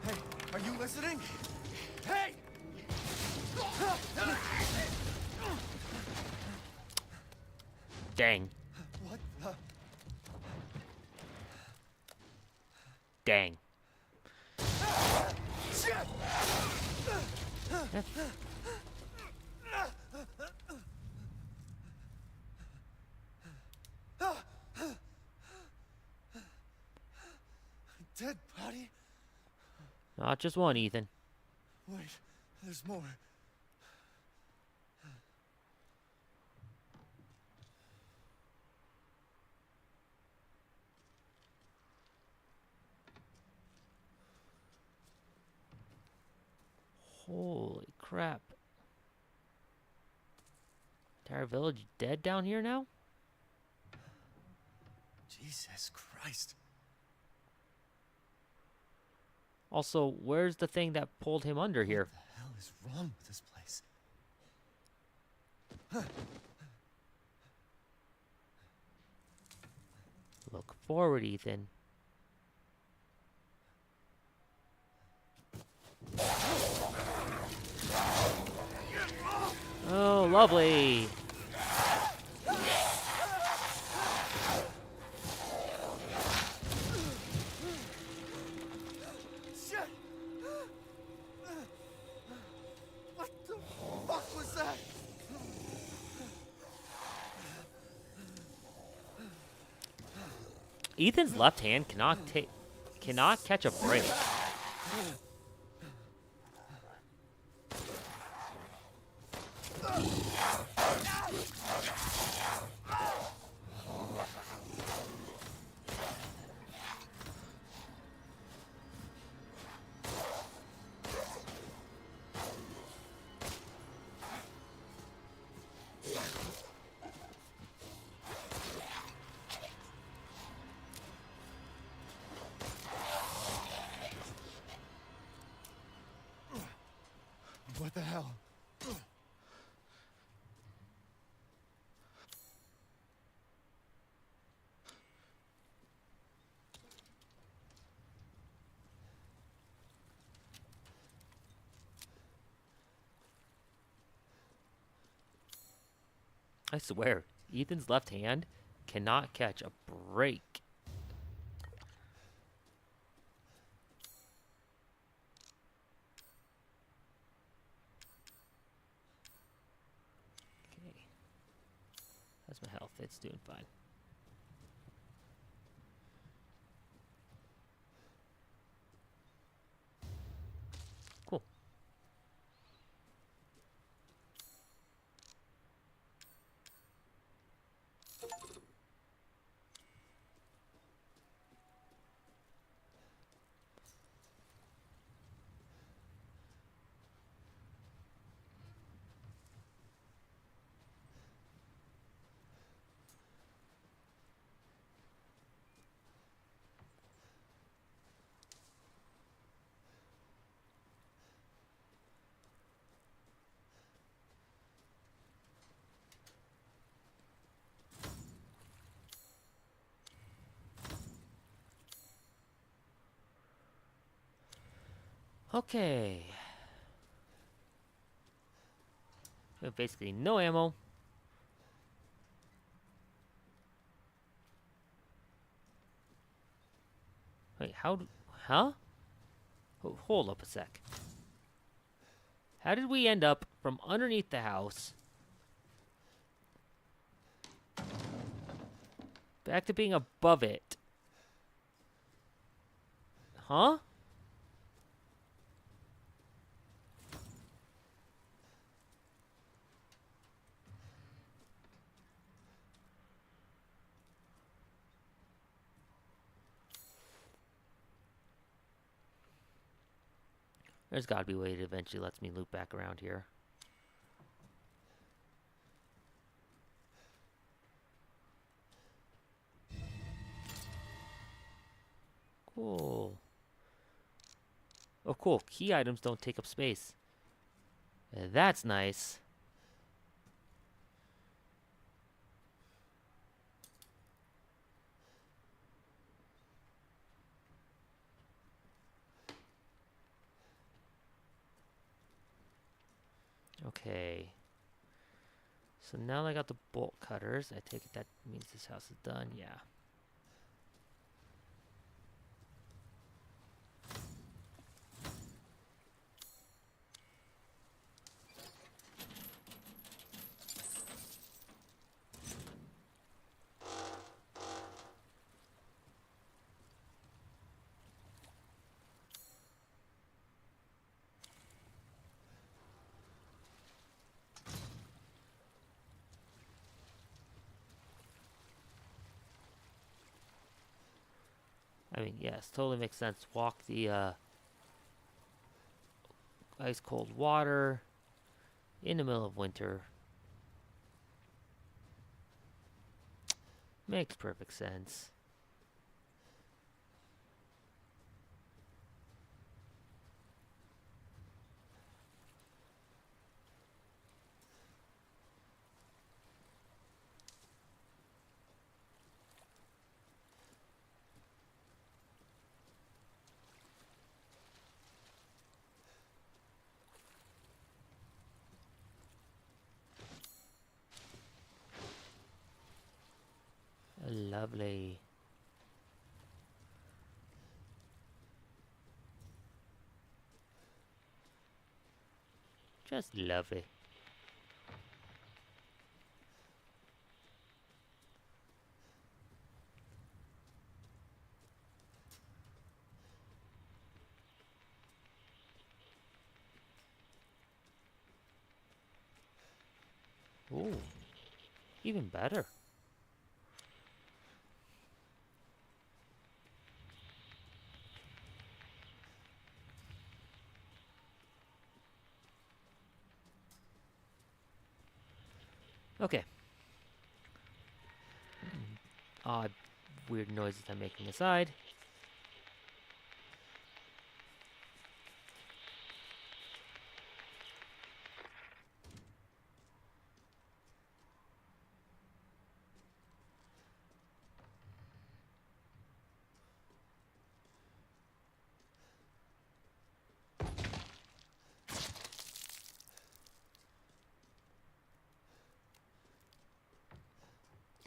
Hey, are you listening? Hey! Dang. What the... Dang. Shit! Dead body? Not just one, Ethan. Wait, there's more. Holy crap. Entire village dead down here now? Jesus Christ. Also, where's the thing that pulled him under here? What the hell is wrong with this place? Look forward, Ethan. Oh, lovely. Shit! What the fuck was that? Ethan's left hand cannot catch a break. What the hell? I swear, Ethan's left hand cannot catch a break. Okay. How's my health? It's doing fine. Cool. Okay. We have basically no ammo. Wait, huh? Hold up a sec. How did we end up from underneath the house back to being above it? Huh? There's gotta be a way that eventually lets me loop back around here. Cool. Oh, cool. Key items don't take up space. That's nice. Okay. So now that I got the bolt cutters, I take it that means this house is done. Yeah. I mean, yes, totally makes sense. Walk the ice cold water in the middle of winter. Makes perfect sense. Lovely. Just lovely. Ooh, even better. Okay. Odd, weird noises I'm making aside.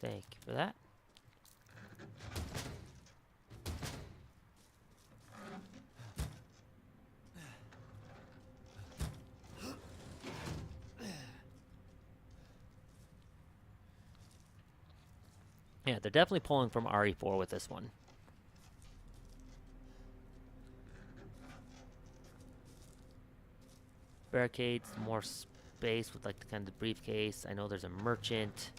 Thank you for that. Yeah, they're definitely pulling from RE4 with this one. Barricades, more space with like the kind of briefcase. I know there's a merchant.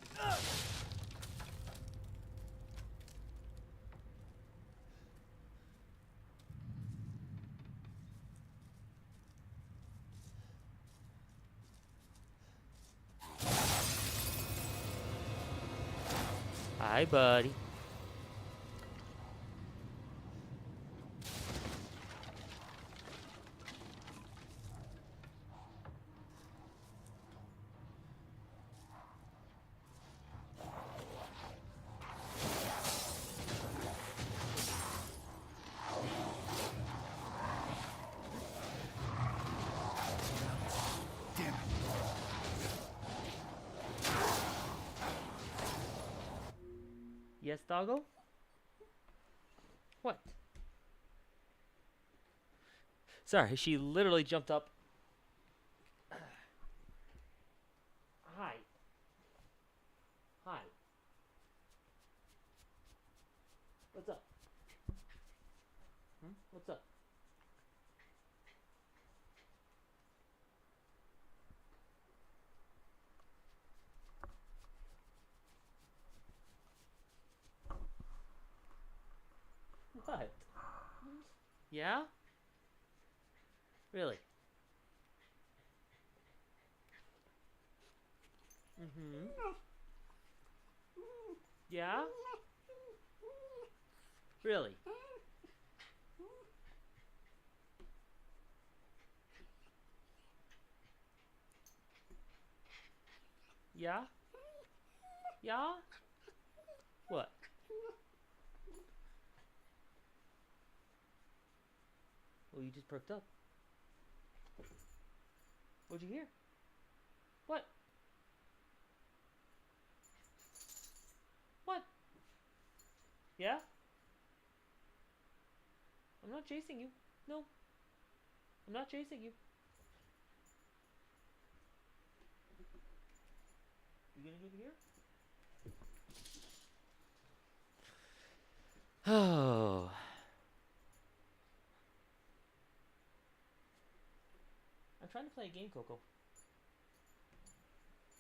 Hi, buddy. Damn it. Yes, doggo? What? Sorry, she literally jumped up. Hi. Hi. What's up? What's up? What? Yeah? Really? Mm-hmm. Yeah? Really? Yeah? Yeah? What? Well, you just perked up. What'd you hear? What? What? Yeah? I'm not chasing you. No. I'm not chasing you. You gonna give here? Oh. I'm trying to play a game, Coco.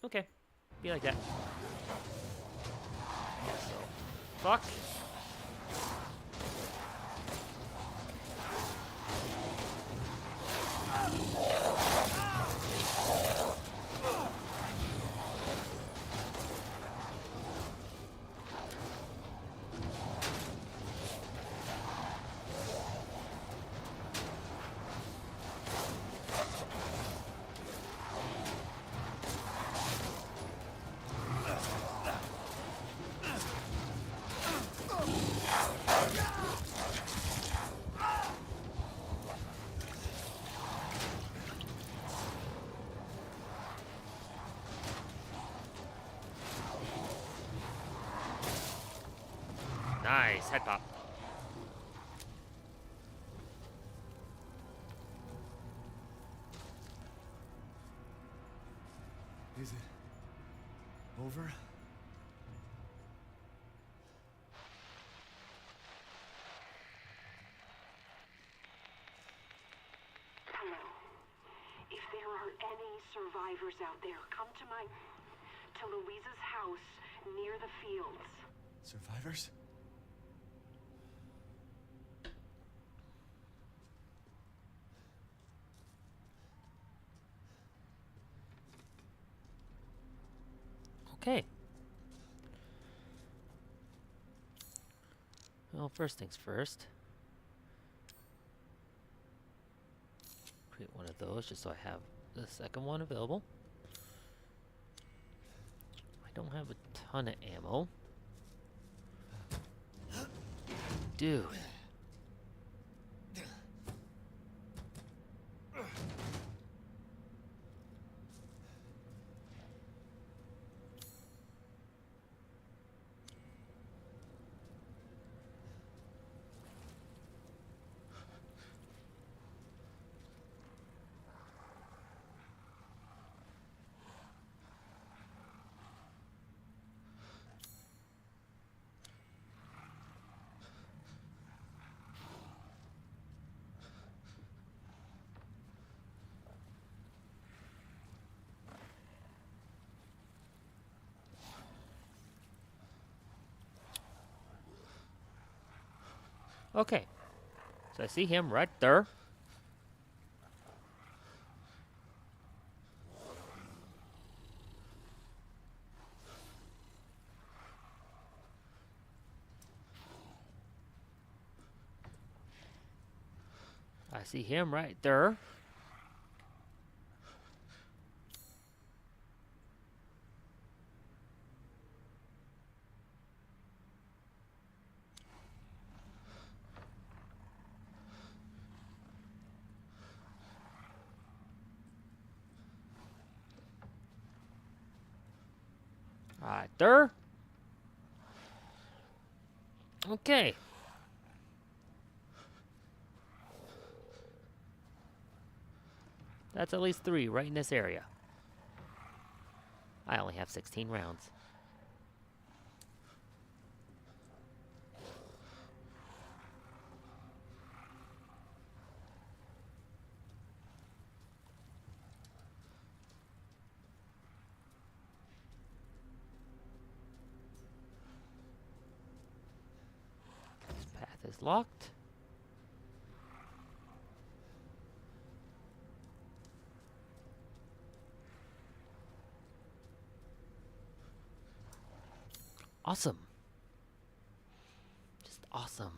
Okay. Be like that. So. Fuck. Nice. Head pop. Is it over? Hello. If there are any survivors out there, come to Louisa's house near the fields. Survivors? Okay. Well, first things first. Create one of those just so I have the second one available. I don't have a ton of ammo. Dude. Okay. So I see him right there. I see him right there. Right there. Okay. That's at least 3 right in this area. I only have 16 rounds. This path is locked. Awesome. Just awesome.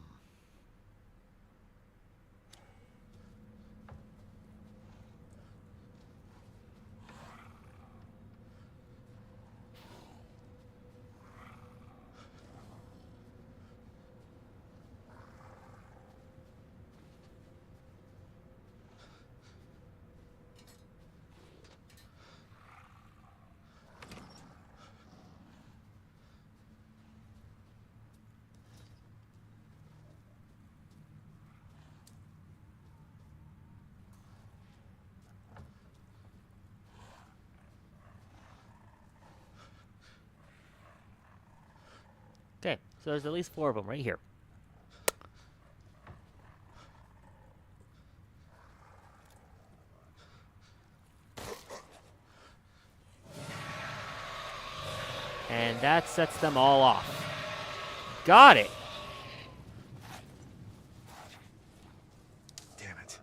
Okay, so there's at least 4 of them right here. And that sets them all off. Got it. Damn it.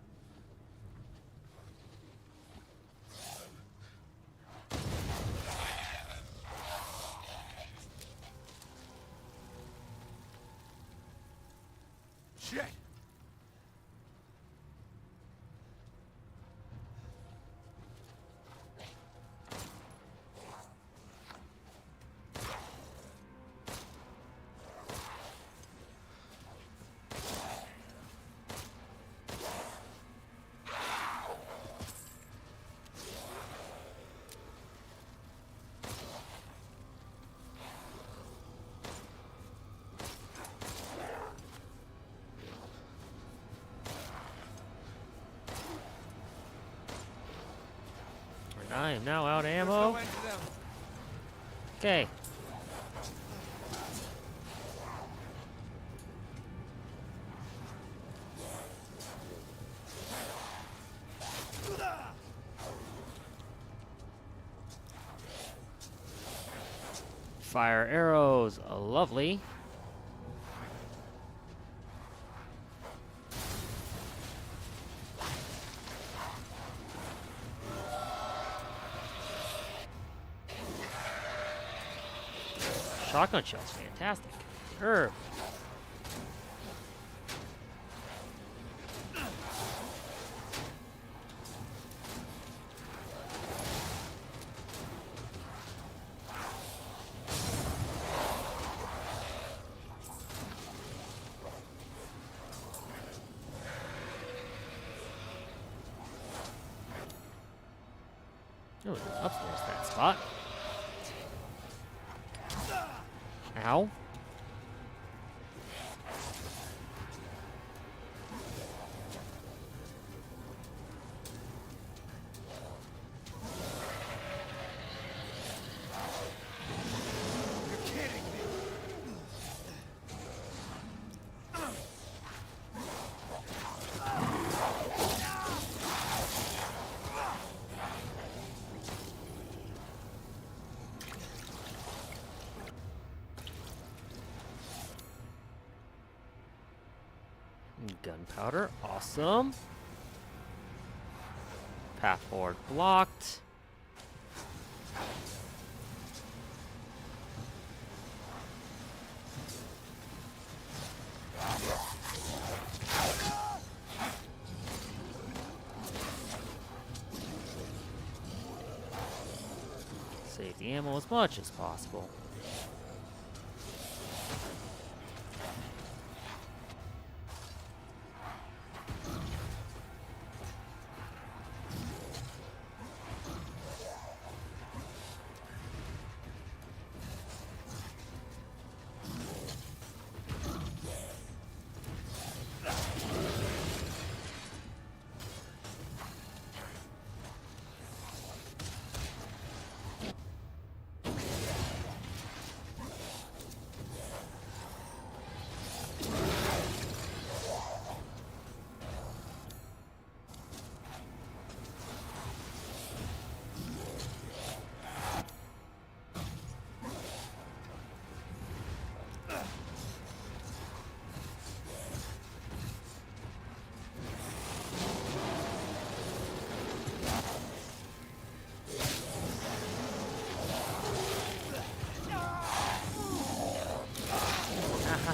Shit. I am now out of ammo. Okay. Fire arrows, lovely. Shotgun shells, fantastic. Herb. Oh, upstairs that spot. Ow. gunpowder. Awesome. Path forward blocked. Save the ammo as much as possible.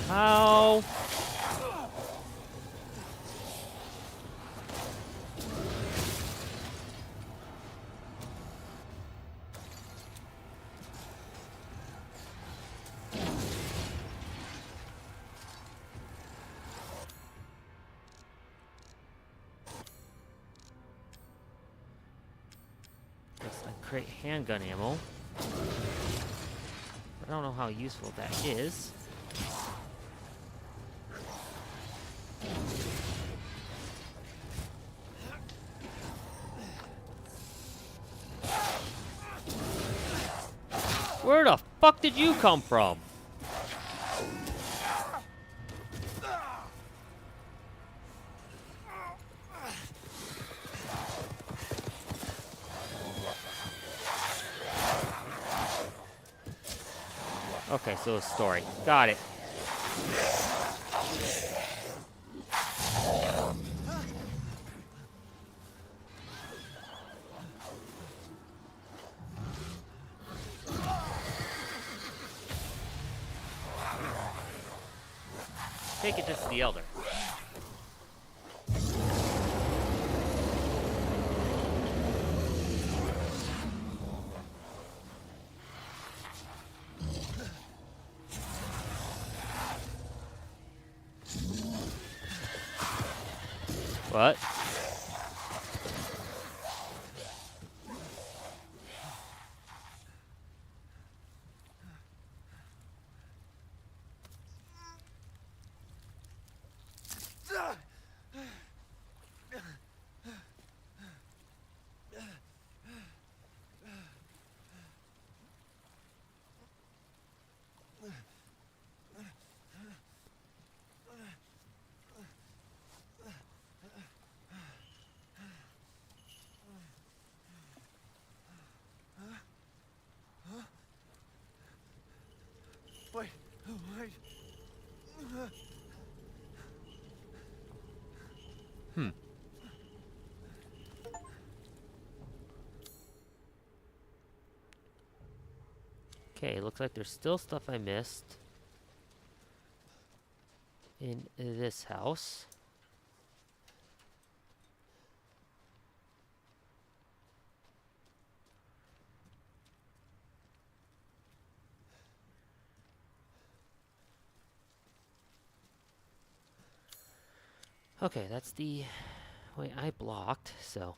How? Guess I create handgun ammo. I don't know how useful that is. Where the fuck did you come from? Okay, so a story. Got it. Take it to the Elder. What? Wait, wait. Okay, looks like there's still stuff I missed in this house. Okay, that's the way I blocked, so.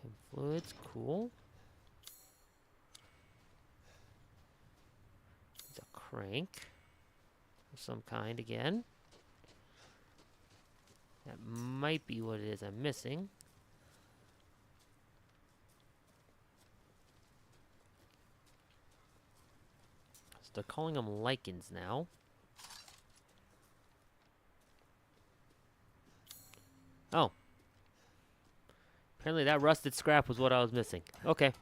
Chem fluids, cool. It's a crank of some kind again. That might be what it is I'm missing. So they're calling them lichens now. Oh. Apparently that rusted scrap was what I was missing. Okay.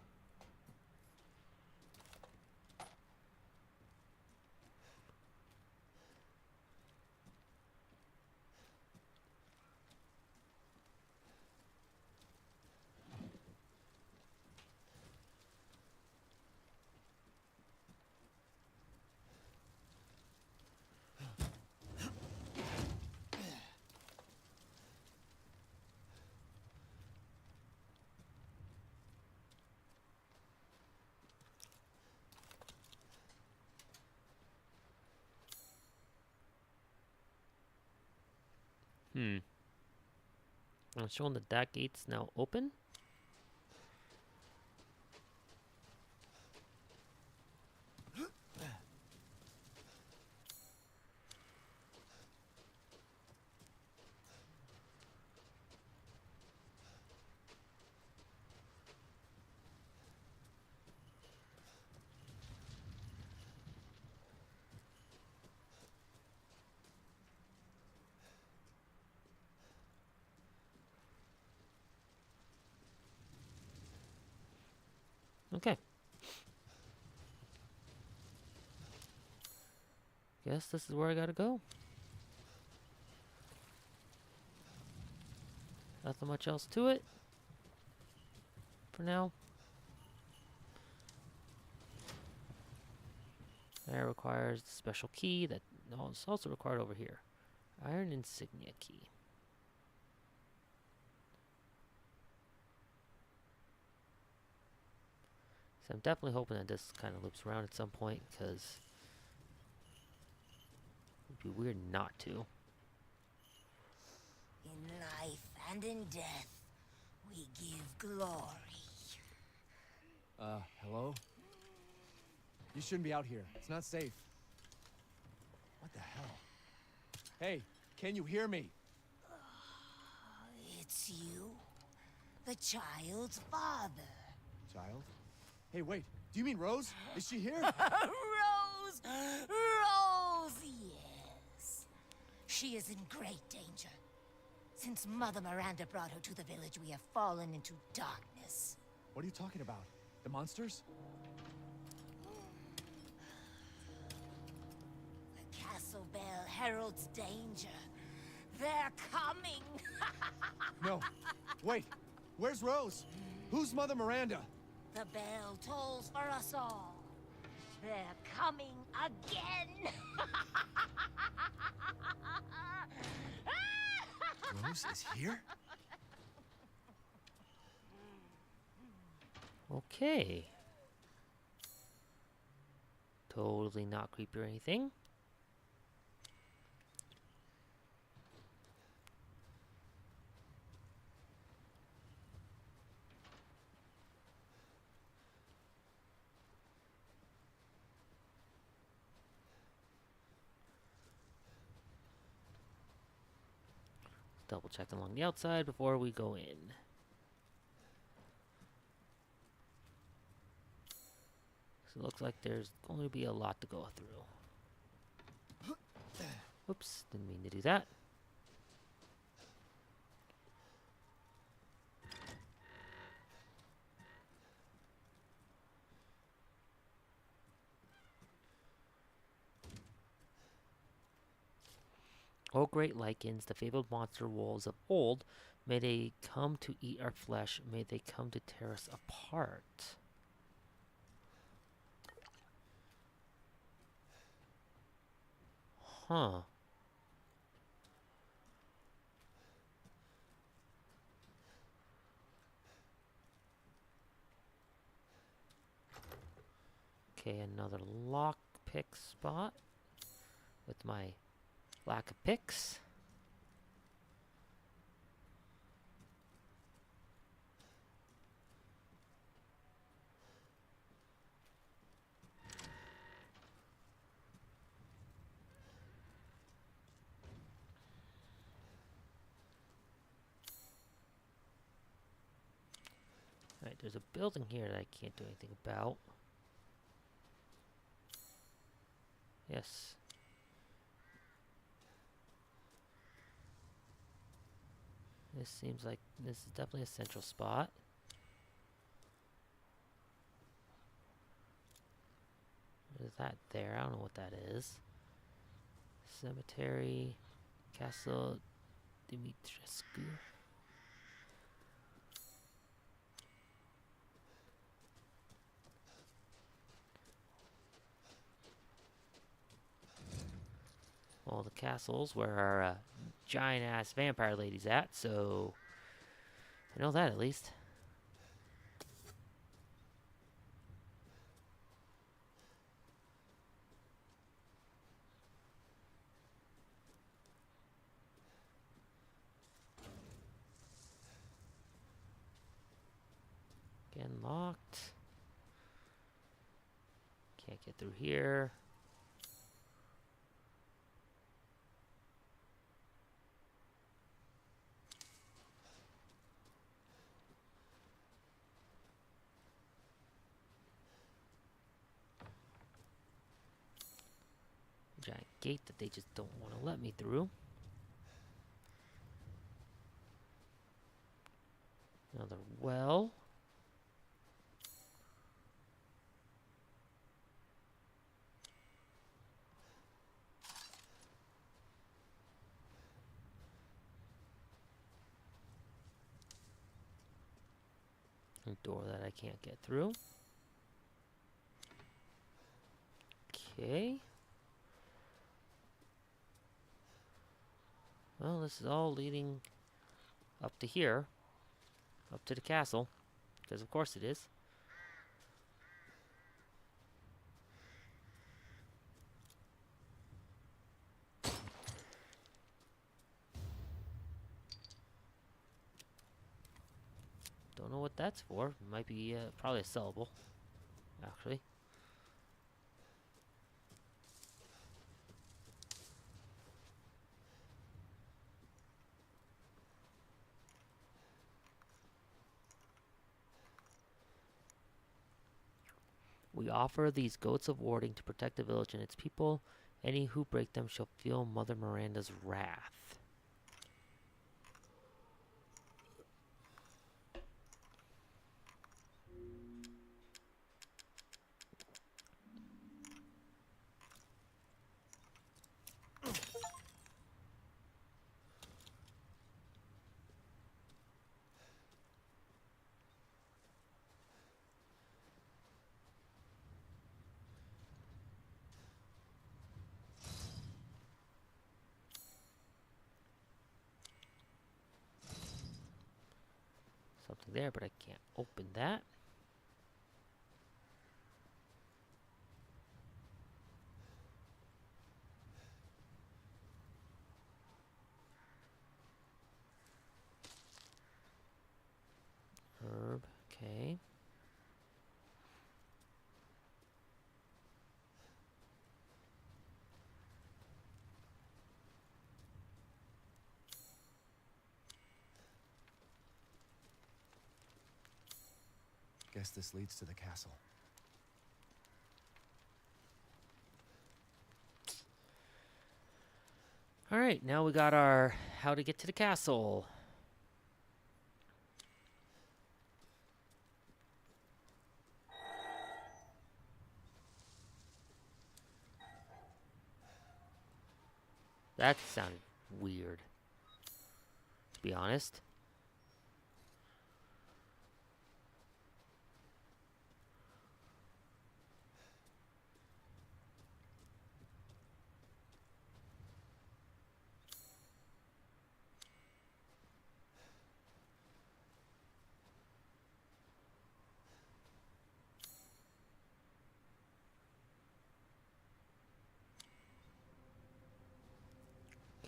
I'm showing that gate's now open. Okay. Guess this is where I gotta go. Nothing much else to it. For now. That requires a special key that is also required over here. Iron insignia key. So I'm definitely hoping that this kind of loops around at some point, because it'd be weird not to. In life and in death, we give glory. Hello? You shouldn't be out here. It's not safe. What the hell? Hey, can you hear me? It's you, the child's father. Child? Hey, wait. Do you mean Rose? Is she here? Rose! Rose, yes. She is in great danger. Since Mother Miranda brought her to the village, we have fallen into darkness. What are you talking about? The monsters? The castle bell heralds danger. They're coming. No. Wait. Where's Rose? Who's Mother Miranda? The bell tolls for us all. They're coming again. Rose is here? Okay. Totally not creepy or anything. Double check along the outside before we go in. So it looks like there's going to be a lot to go through. Oops, didn't mean to do that. O great lichens, the fabled monster wolves of old, may they come to eat our flesh, may they come to tear us apart. Huh. Okay, another lockpick spot with my lack of picks. Alright, there's a building here that I can't do anything about. Yes. This seems like this is definitely a central spot. What is that there? I don't know what that is. Cemetery, Castle Dimitrescu. Well, the castle's where our giant ass vampire lady's at, so I know that at least. Again, locked. Can't get through here. Giant gate that they just don't want to let me through. Another well. A door that I can't get through. Okay. Well, this is all leading up to here. Up to the castle. Because of course it is. Don't know what that's for. Might be probably a sellable, actually. We offer these goats of warding to protect the village and its people. Any who break them shall feel Mother Miranda's wrath. Something there, but I can't open that. Herb, okay. Guess this leads to the castle. Alright, now we got our how to get to the castle. That sounded weird, to be honest.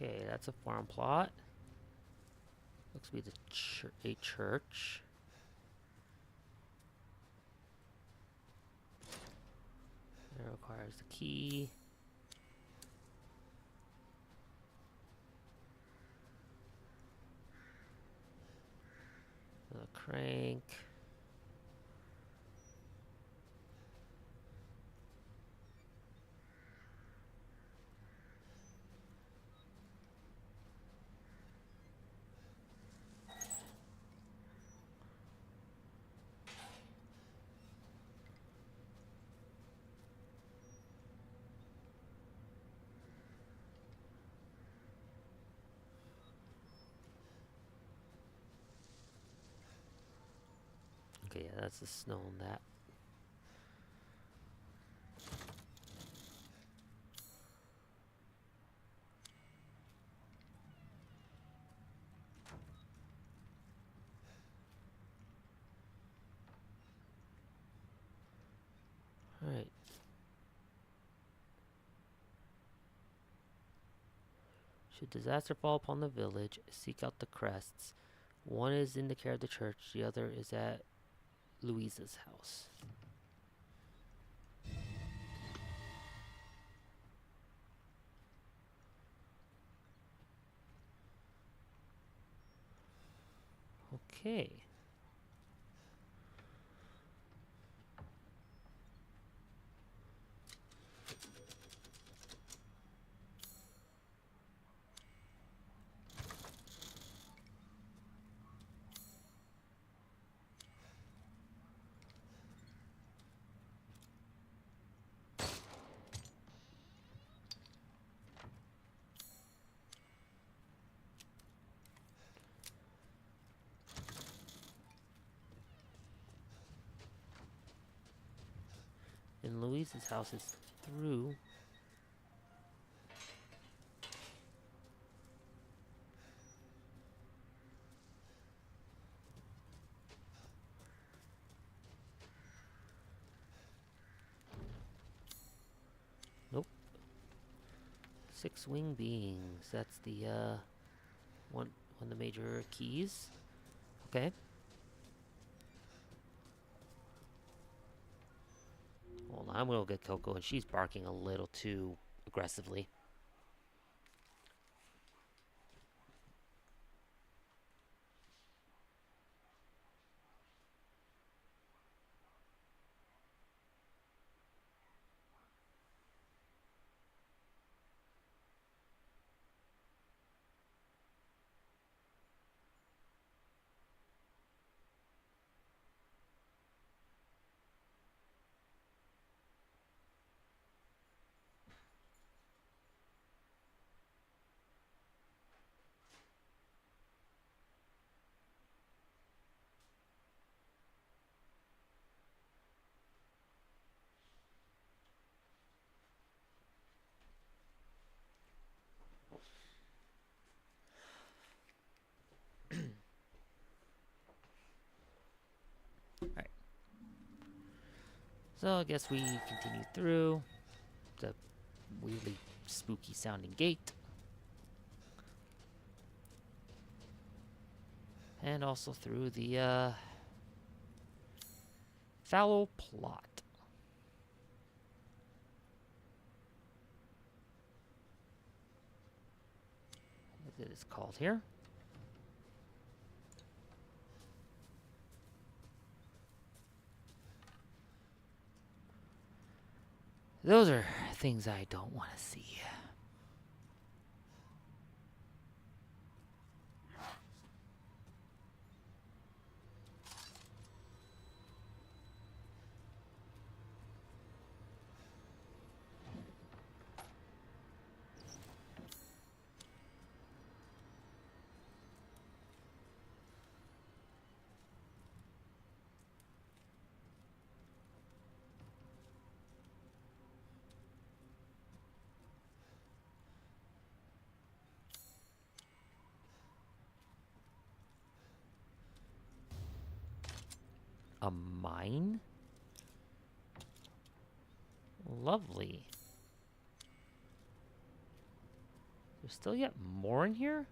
Okay, that's a farm plot. Looks to be a church. It requires the key. The crank. yeah, that's the snow on that. Alright. Should disaster fall upon the village, seek out the crests. One is in the care of the church, the other is at Louisa's house. Okay. And Louisa's house is through. Nope. 6 wing beings. That's the one of the major keys. Okay. Hold on, I'm gonna get Coco, and she's barking a little too aggressively. Alright. So I guess we continue through the weirdly spooky sounding gate. And also through the fallow plot. As it is called here. Those are things I don't want to see. A mine? Lovely. There's still yet more in here?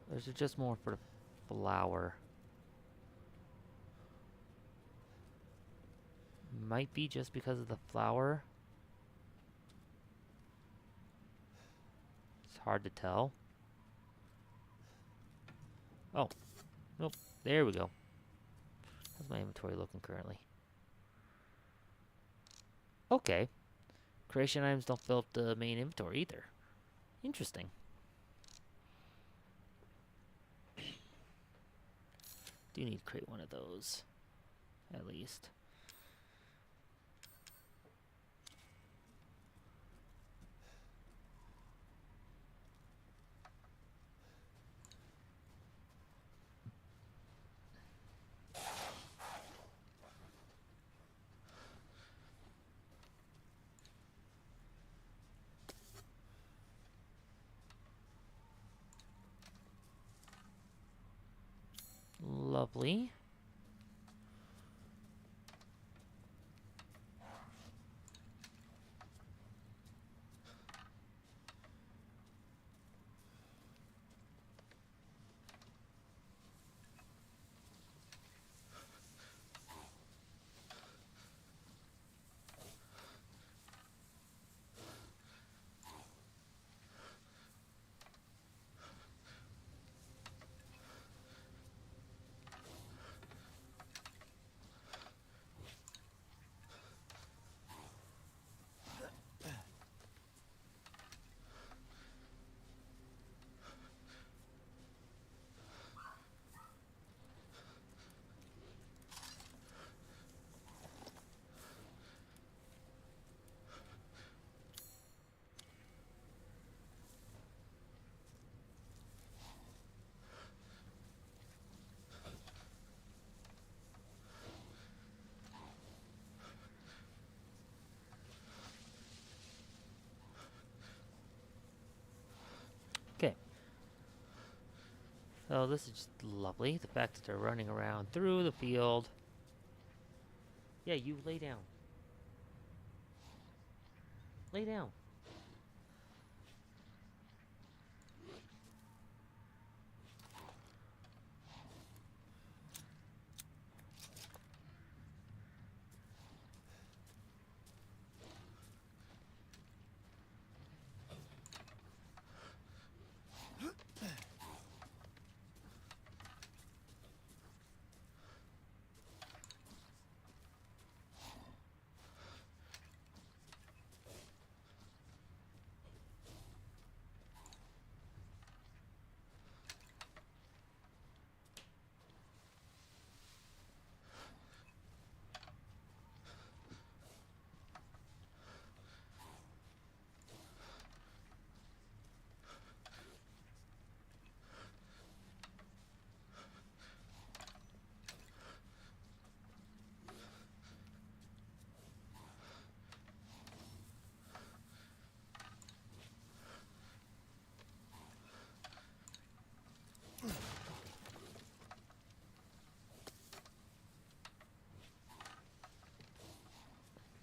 Or is it just more for the flower? Might be just because of the flower. It's hard to tell. Oh, nope. There we go. How's my inventory looking currently? Okay. Creation items don't fill up the main inventory either. Interesting. Do need to create one of those, at least. Lovely. Okay. So this is just lovely. The fact that they're running around through the field. Yeah, you lay down. Lay down.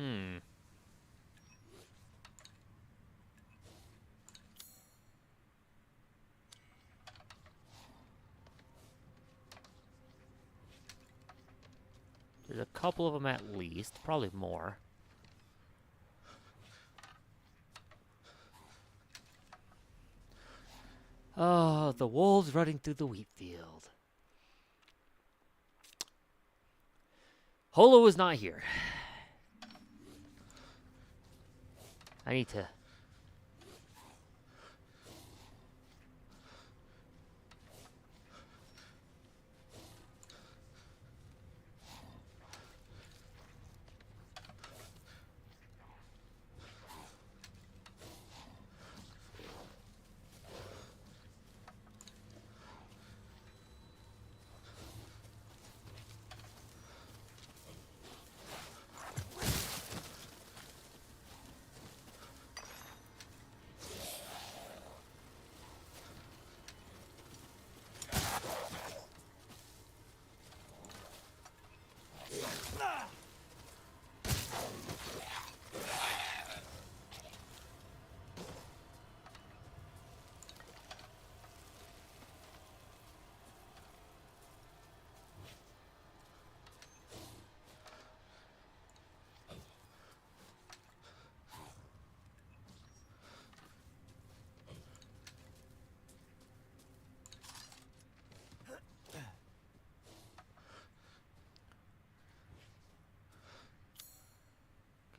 Hmm. There's a couple of them at least, probably more. Oh, the wolves running through the wheat field. Holo is not here. I need to...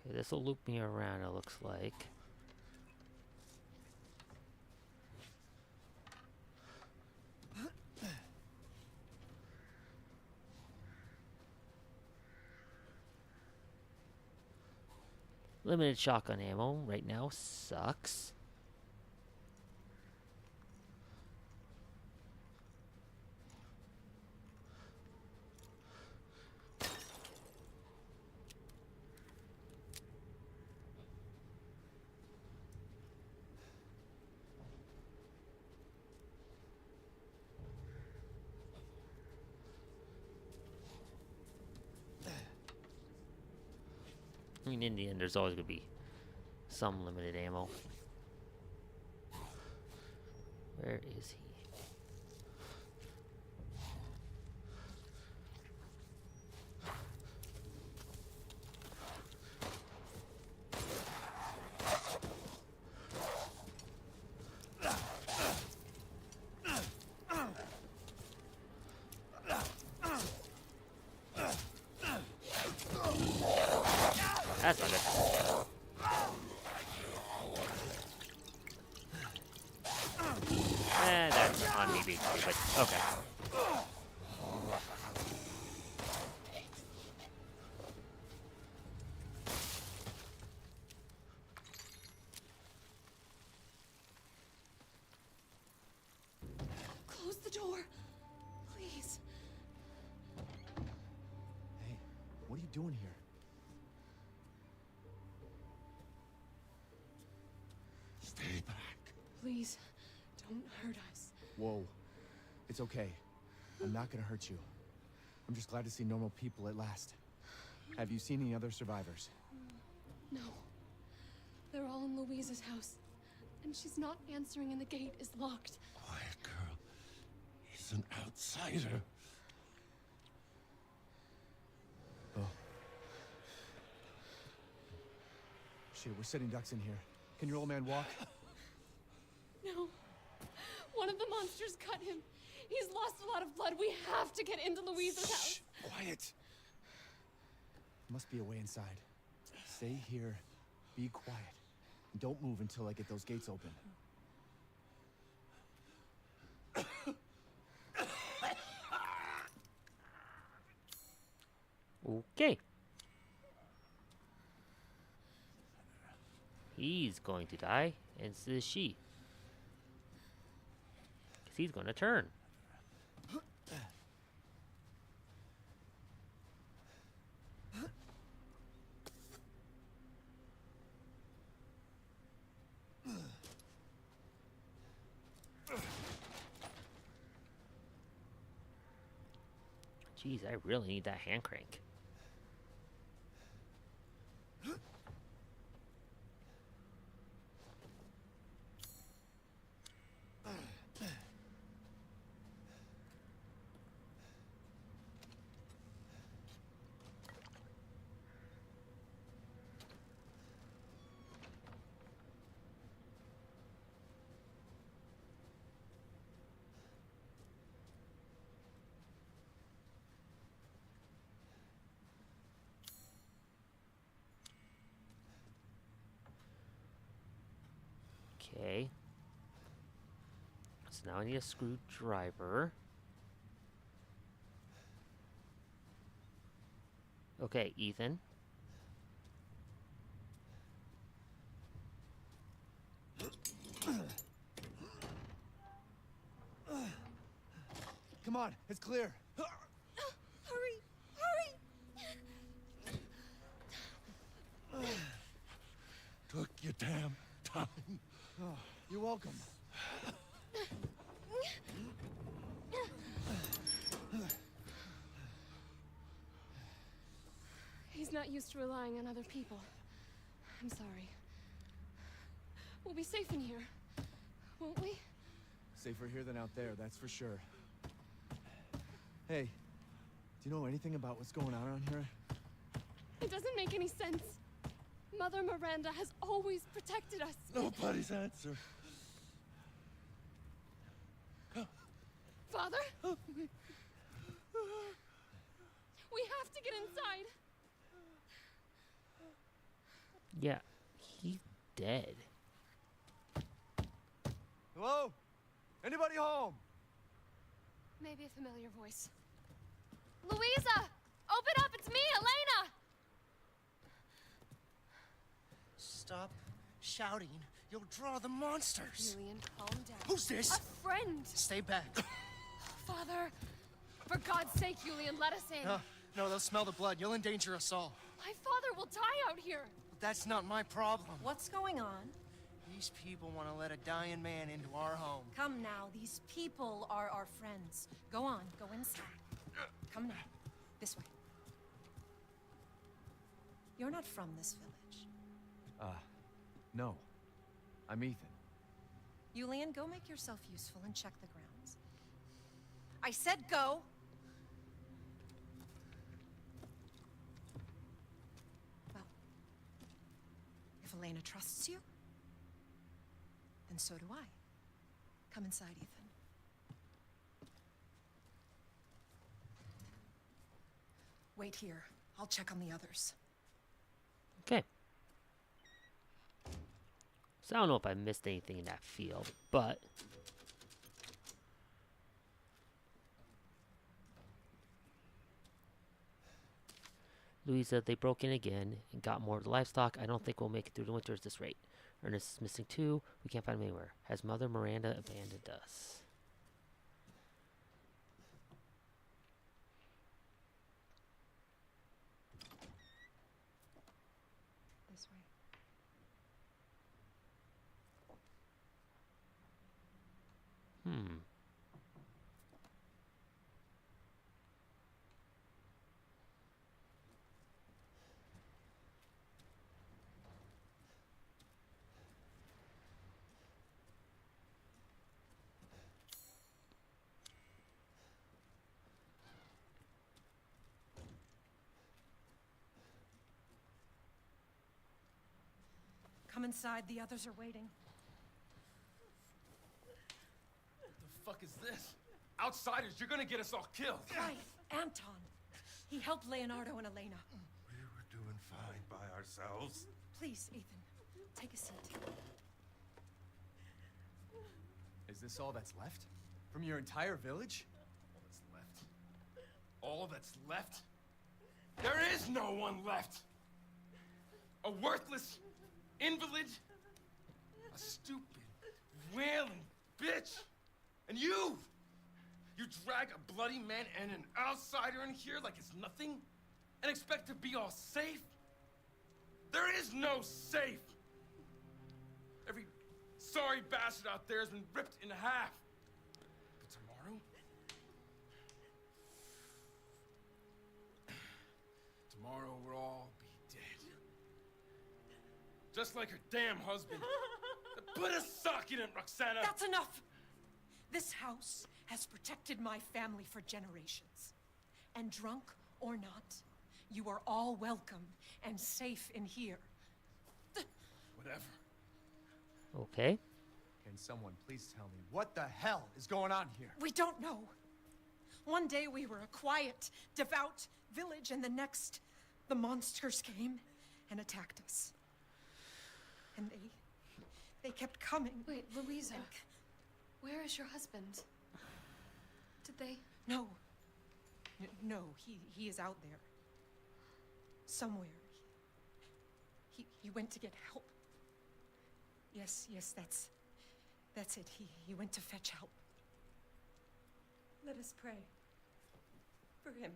Okay, this will loop me around, it looks like. Limited shotgun ammo right now sucks. I mean, in the end, there's always going to be some limited ammo. Where is he? That's not good. That's on me being stupid. Okay. Close the door. Please. Hey, what are you doing here? Stay back. Please, don't hurt us. Whoa. It's okay. I'm not gonna hurt you. I'm just glad to see normal people at last. Have you seen any other survivors? No. They're all in Louisa's house. And she's not answering and the gate is locked. Quiet girl. He's an outsider. Oh. Shit, we're sitting ducks in here. Can your old man walk? No. One of the monsters cut him. He's lost a lot of blood. We have to get into Louisa's house. Shh, quiet. Must be a way inside. Stay here. Be quiet. And don't move until I get those gates open. Okay. He's going to die, and so is she. Because he's going to turn. Jeez, I really need that hand crank. Okay. So now I need a screwdriver. Okay, Ethan. Come on, it's clear. Hurry! Hurry! Took your damn time. Oh, you're welcome. He's not used to relying on other people. I'm sorry. We'll be safe in here, won't we? Safer here than out there, that's for sure. Hey, do you know anything about what's going on around here? It doesn't make any sense. Mother Miranda has always protected us. Nobody's answer. Father? We have to get inside. Yeah, he's dead. Hello? Anybody home? Maybe a familiar voice. Louisa! Open up! It's me, Elena! Stop shouting. You'll draw the monsters. Julian, calm down. Who's this? A friend! Stay back. Father! For God's sake, Julian, let us in. No, they'll smell the blood. You'll endanger us all. My father will die out here. That's not my problem. What's going on? These people want to let a dying man into our home. Come now, these people are our friends. Go on, go inside. Come now, this way. You're not from this village. No. I'm Ethan. Julian, go make yourself useful and check the grounds. I said go! Well, if Elena trusts you, then so do I. Come inside, Ethan. Wait here. I'll check on the others. Okay. So I don't know if I missed anything in that field, but Louisa, they broke in again and got more of the livestock. I don't think we'll make it through the winter at this rate. Ernest is missing too. We can't find him anywhere. Has Mother Miranda abandoned us? This way. Come inside, the others are waiting. What the fuck is this? Outsiders, you're gonna get us all killed. Quiet, Anton. He helped Leonardo and Elena. We were doing fine by ourselves. Please, Ethan, take a seat. Is this all that's left? From your entire village? All that's left? There is no one left! A worthless invalid? A stupid, wailing bitch? And you! You drag a bloody man and an outsider in here like it's nothing? And expect to be all safe? There is no safe! Every sorry bastard out there has been ripped in half. But tomorrow? Tomorrow we'll all be dead. Just like her damn husband. Put a sock in it, Roxana! That's enough! This house has protected my family for generations. And drunk or not, you are all welcome and safe in here. Whatever. Okay. Can someone please tell me what the hell is going on here? We don't know. One day we were a quiet, devout village, and the next, the monsters came and attacked us. And they kept coming. Wait, Louisa. Where is your husband? Did they? No. No, he is out there. Somewhere. He went to get help. Yes, that's it. He went to fetch help. Let us pray. For him.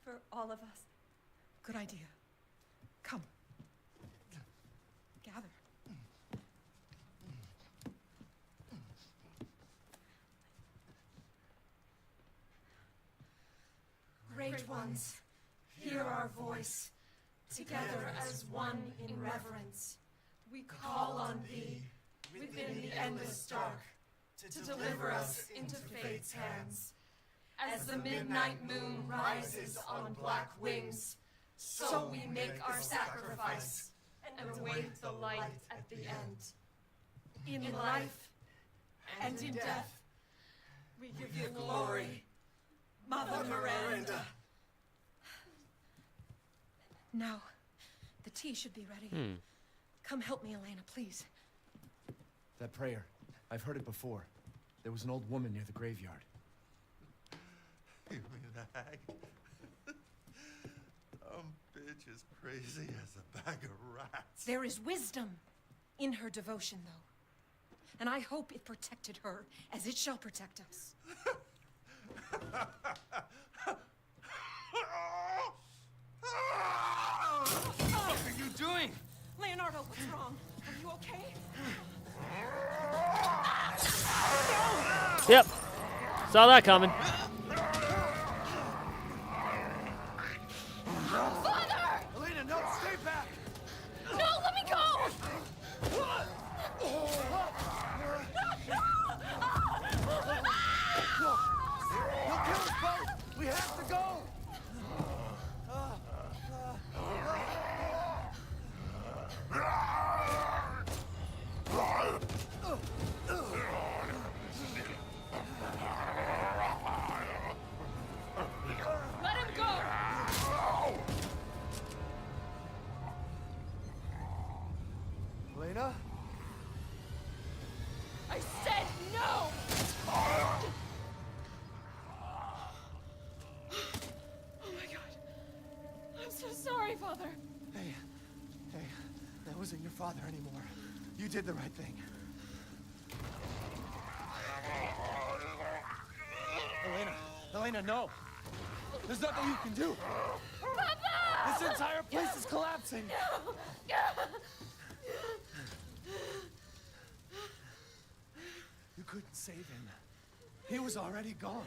For all of us. Good idea. Come. Gather. Great ones, hear our voice. Together as one in reverence, we call on thee within the endless dark to deliver us into fate's hands. As the midnight moon rises on black wings, so we make our sacrifice and await the light at the end. In life and in death, we give you glory, Mother Miranda. Now, the tea should be ready. Come help me, Elena, please. That prayer, I've heard it before. There was an old woman near the graveyard. You mean the hag? Bitch. bitch is crazy as a bag of rats. There is wisdom in her devotion, though. And I hope it protected her as it shall protect us. What are you doing? Leonardo, what's wrong? Are you okay? Yep. Saw that coming. Father! Elena, no, stay back! No, let me go! You'll kill us both! We have to go! Let him go! Elena? I said no! Oh my god. I'm so sorry, Father. Hey, that wasn't your father anymore. You did the right thing. Elena, no! There's nothing you can do! Papa! This entire place is collapsing! You couldn't save him. He was already gone.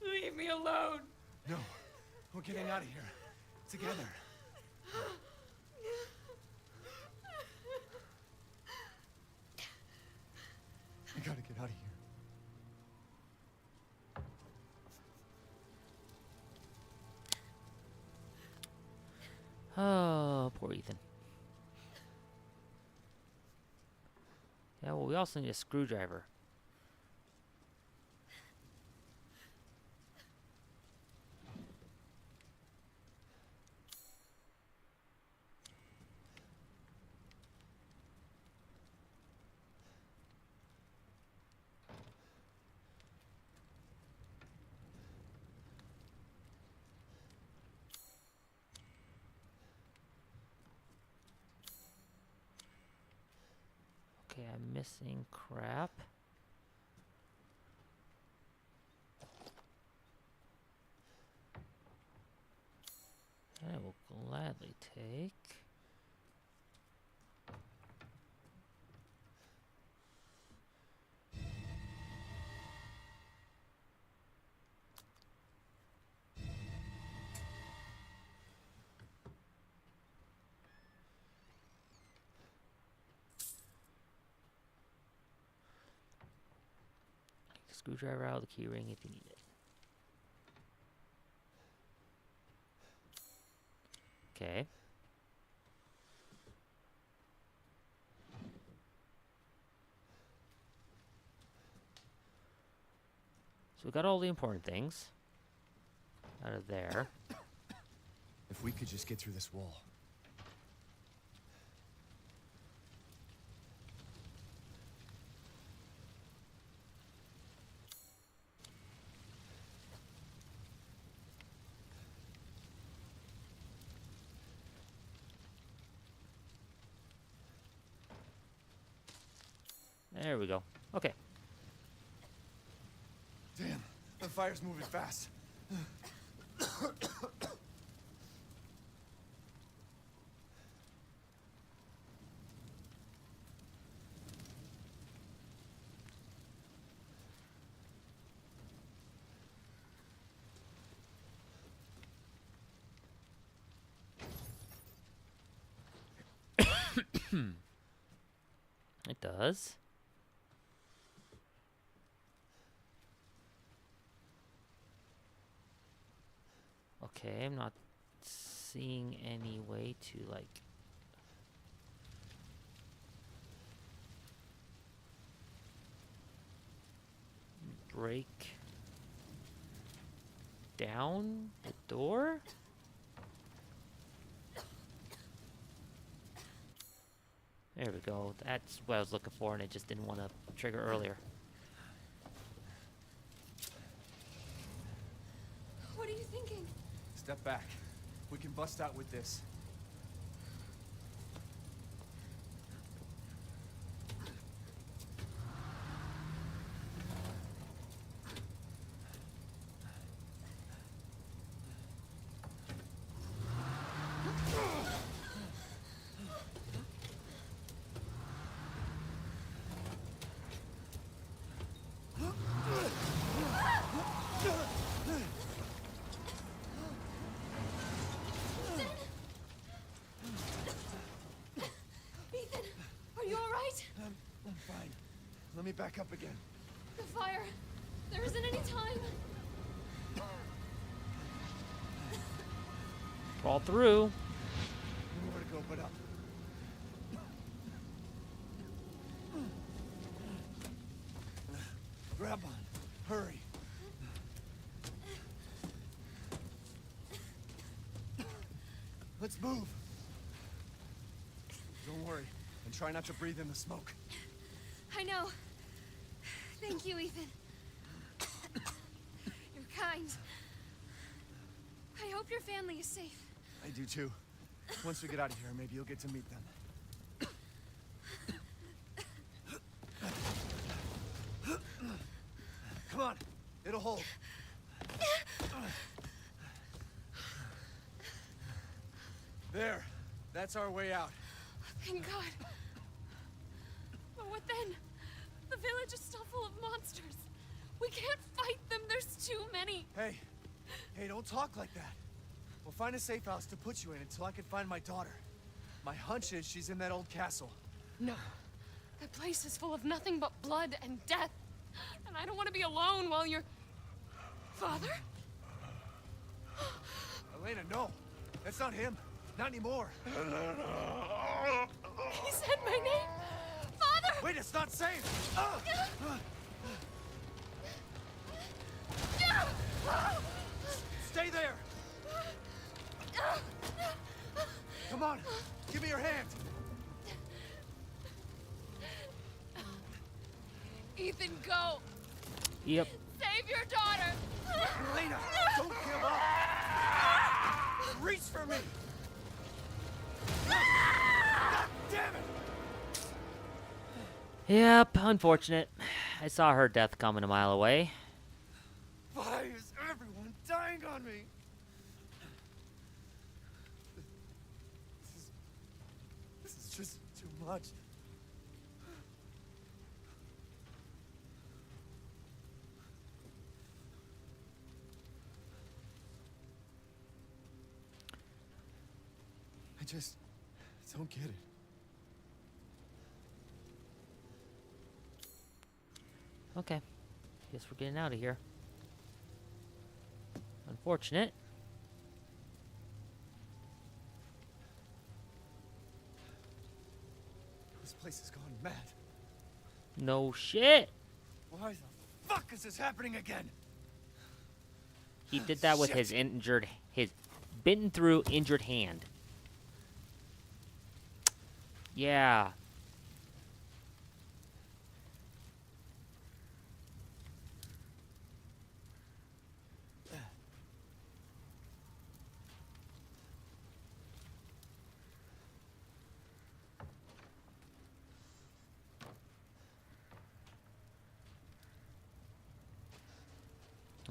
Leave me alone. No, we're getting out of here. Together. We gotta get out of here. Oh, poor Ethan. Yeah, well, we also need a screwdriver. Okay, I'm missing crap. I will gladly take. Screwdriver out, the key ring if you need it. Okay. So we got all the important things out of there. If we could just get through this wall. There we go. Okay. Damn, the fire's moving fast. It does. Okay, I'm not seeing any way to like break down the door. There we go. That's what I was looking for, and it just didn't want to trigger earlier. What are you thinking? Step back. We can bust out with this. Ethan, are you all right? I'm fine. Let me back up again. The fire. There isn't any time. Crawl through. Nowhere to go but up. Grab on. Hurry. Let's move. Don't worry, and try not to breathe in the smoke. I know. Thank you, Ethan. You're kind. I hope your family is safe. I do too. Once we get out of here, maybe you'll get to meet them. Come on, it'll hold. There, that's our way out. Thank God. But what then? The village is still full of monsters. We can't fight them. There's too many. Hey, don't talk like that. We'll find a safe house to put you in until I can find my daughter. My hunch is she's in that old castle. No. That place is full of nothing but blood and death. And I don't want to be alone while you're... Father? Elena, no. That's not him. Not anymore. He said my name. Father! Wait, it's not safe. Stay there. Come on. Give me your hand. Ethan, go. Yep. Save your daughter. Elena, don't give up. Reach for me. God damn it. Yep, unfortunate. I saw her death coming a mile away. Why is everyone dying on me? This is just too much. I just don't get it. Okay. Guess we're getting out of here. Unfortunate. This place has gone mad. No shit. Why the fuck is this happening again? He did that with his bitten through injured hand. Yeah.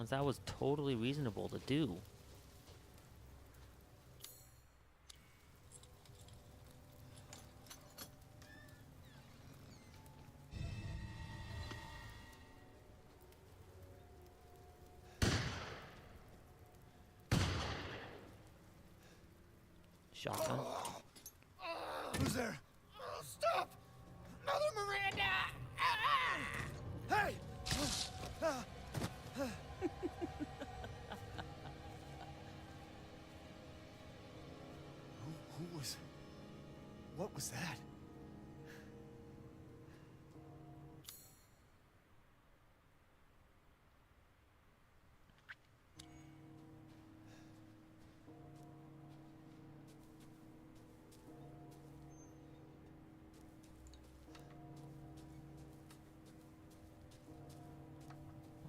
That was totally reasonable to do. Shotgun. Who's there? Stop! Mother Miranda! Hey! Who was... What was that?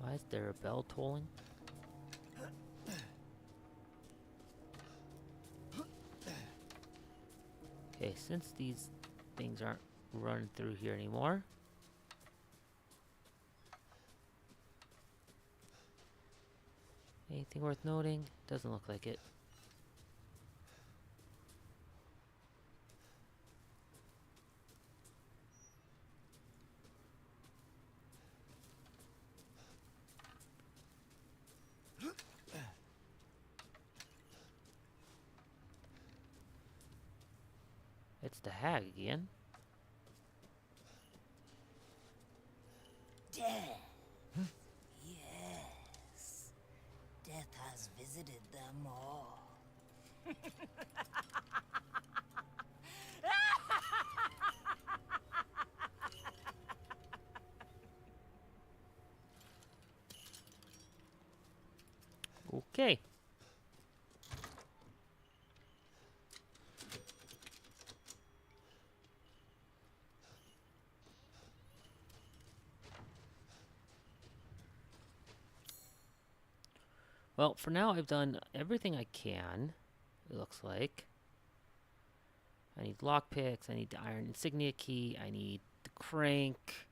Why is there a bell tolling? Okay, since these things aren't running through here anymore. Anything worth noting? Doesn't look like it. It's the hag again. Death. Yes. Death has visited them all. Okay. Well, for now I've done everything I can, it looks like. I need lockpicks, I need the iron insignia key, I need the crank.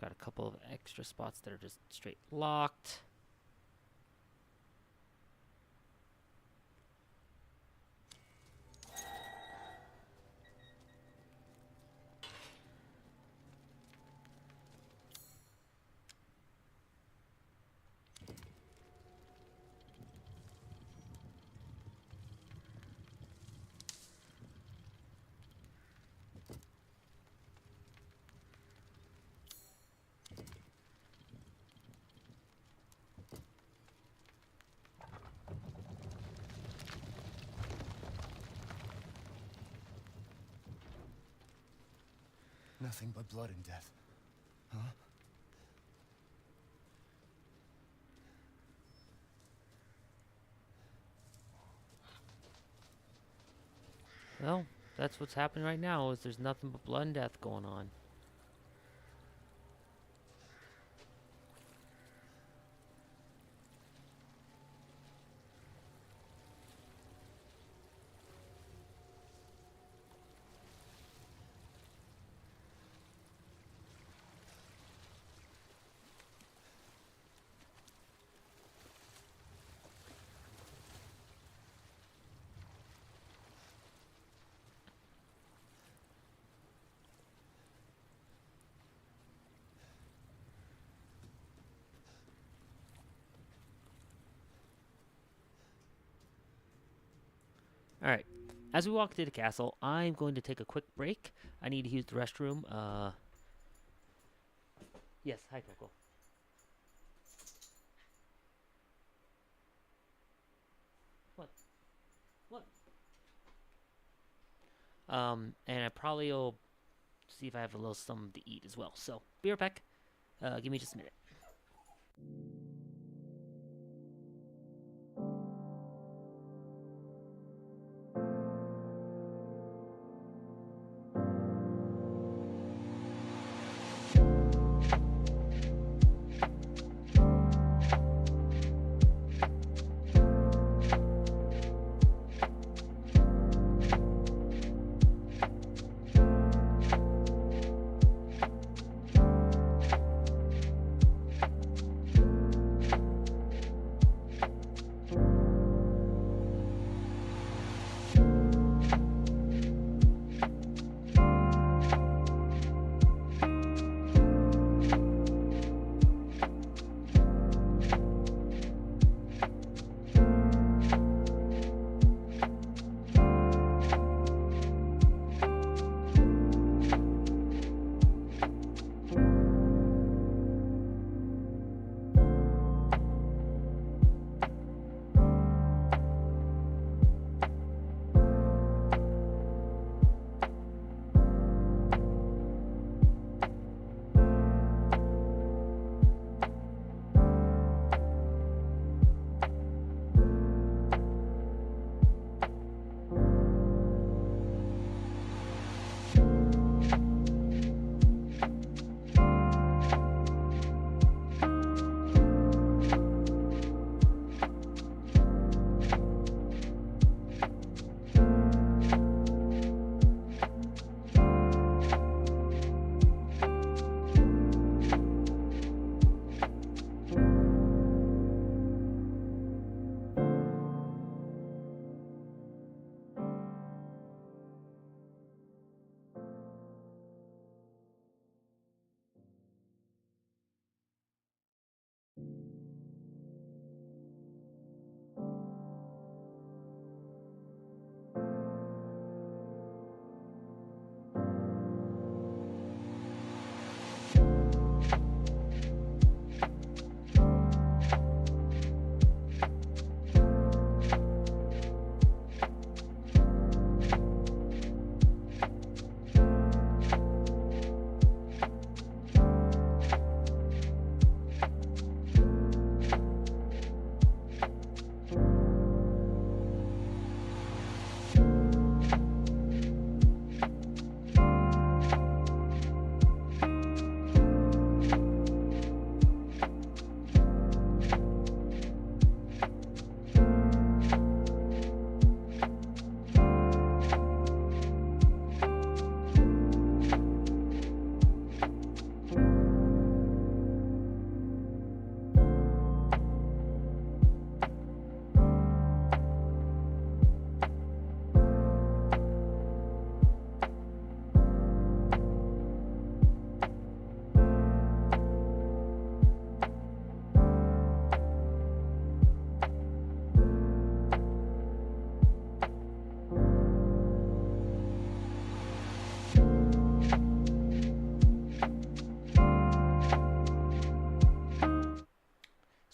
Got a couple of extra spots that are just straight locked. Nothing but blood and death. Huh? Well, that's what's happening right now, is there's nothing but blood and death going on. Alright, as we walk to the castle, I'm going to take a quick break. I need to use the restroom. Yes, hi Coco. What? What? And I probably will see if I have a little something to eat as well. So, be right back. Give me just a minute.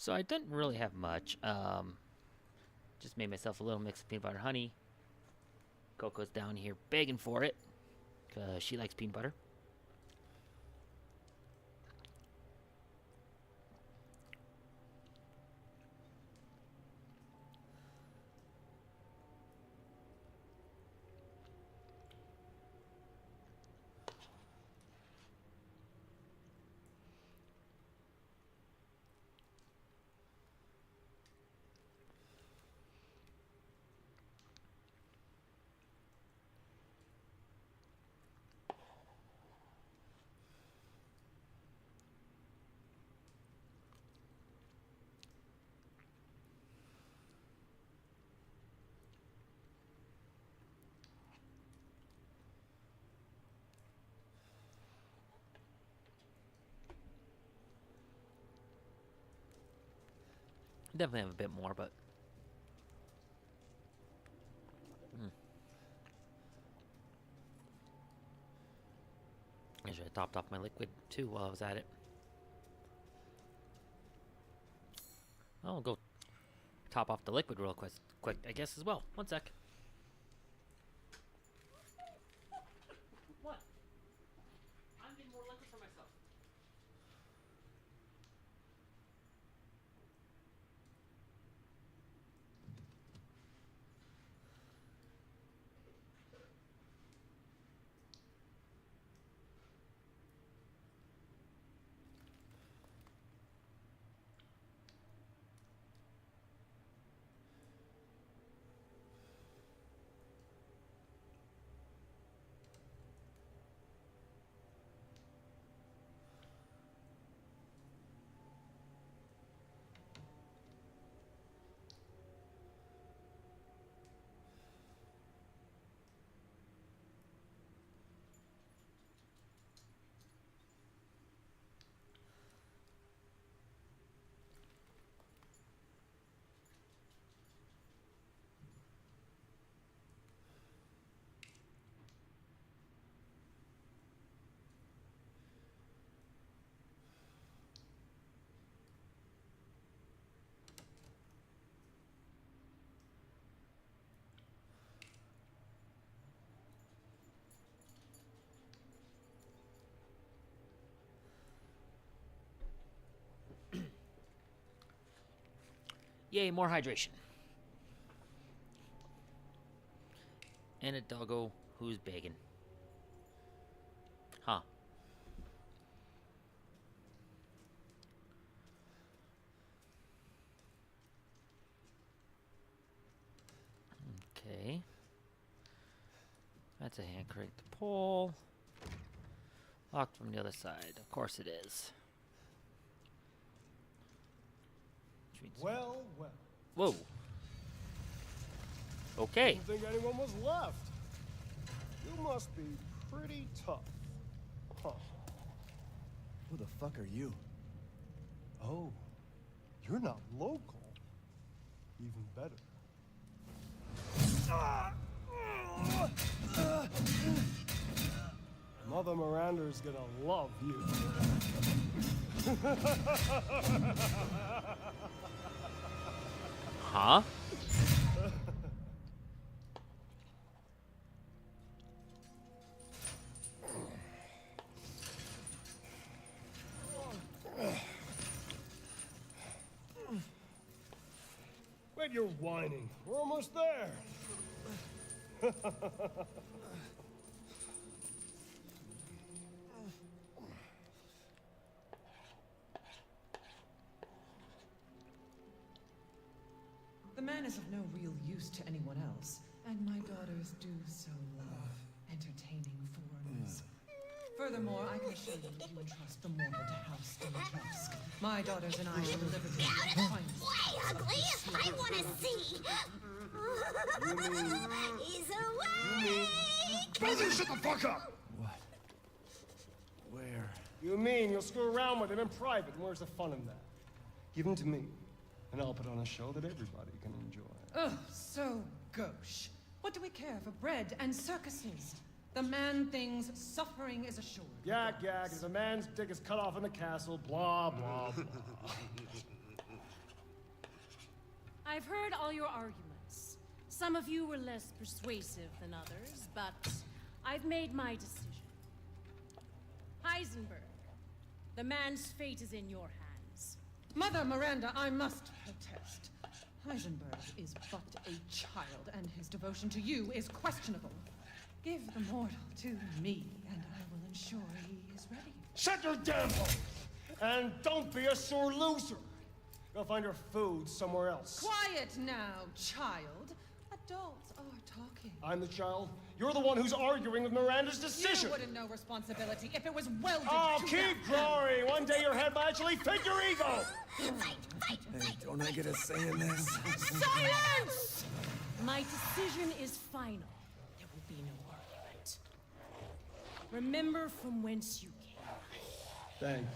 So I didn't really have much. Just made myself a little mix of peanut butter and honey. Coco's down here begging for it, because she likes peanut butter. Definitely have a bit more, but I should have topped off my liquid too while I was at it. I'll go top off the liquid real quick, I guess, as well. One sec. What? I'm getting more liquid for myself. Yay, more hydration. And a doggo who's begging. Huh. Okay. That's a hand crank to pull. Locked from the other side. Of course it is. Well, well. Whoa. Okay. Didn't think anyone was left. You must be pretty tough. Huh. Who the fuck are you? Oh, you're not local. Even better. Mother Miranda's gonna love you. Huh? Wait, you're whining. We're almost there. The man is of no real use to anyone else, and my daughters do so love entertaining foreigners. Furthermore, I can assure you that you entrust the mortal to House Dimitrescu. My daughters and I shall deliver to you the finest. Way ugly! I want to see! He's awake! Both of you shut the fuck up! What? Where? You mean you'll screw around with him in private, and where's the fun in that? Give him to me, and I'll put on a show that everybody can enjoy. Ugh, so gauche. What do we care for bread and circuses? The man thinks suffering is assured. Yak, yak, as a man's dick is cut off in the castle, blah, blah, blah. I've heard all your arguments. Some of you were less persuasive than others, but I've made my decision. Heisenberg, the man's fate is in your hands. Mother Miranda, I must protest. Heisenberg is but a child, and his devotion to you is questionable. Give the mortal to me, and I will ensure he is ready. Shut your damn hole! And don't be a sore loser! Go find your food somewhere else. Quiet now, child. Adults are talking. I'm the child. You're the one who's arguing with Miranda's decision. You wouldn't know responsibility if it was welded Oh, to keep that. glory! One day your head might actually fit your ego! Fight! Hey, don't I get a say in this? Silence! My decision is final. There will be no argument. Remember from whence you came. Thank you.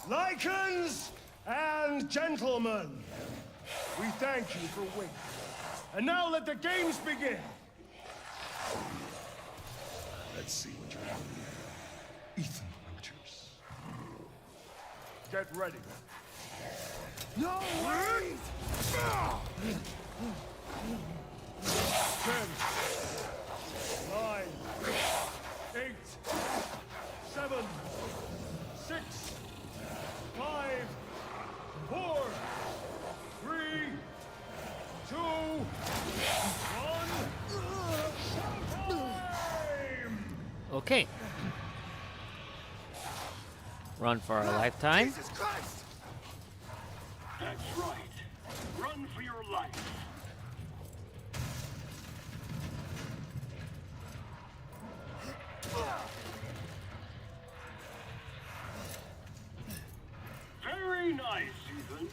Lycans and gentlemen, we thank you for waiting. And now let the games begin. Let's see what you're doing. Ethan Winters. Get ready. No way! 10, 9, 8, 7, 6, 5, 4, 3, 2, 1. Showtime! Okay. Run for our lifetime. Jesus Christ! That's right. Run for your life. Very nice, Ethan.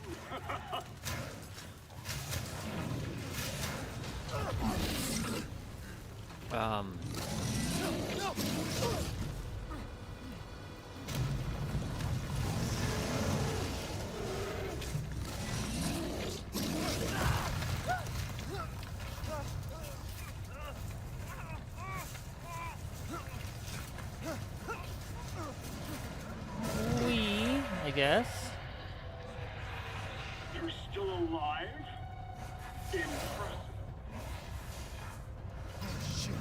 I guess. You're still alive? Impressive. Shit.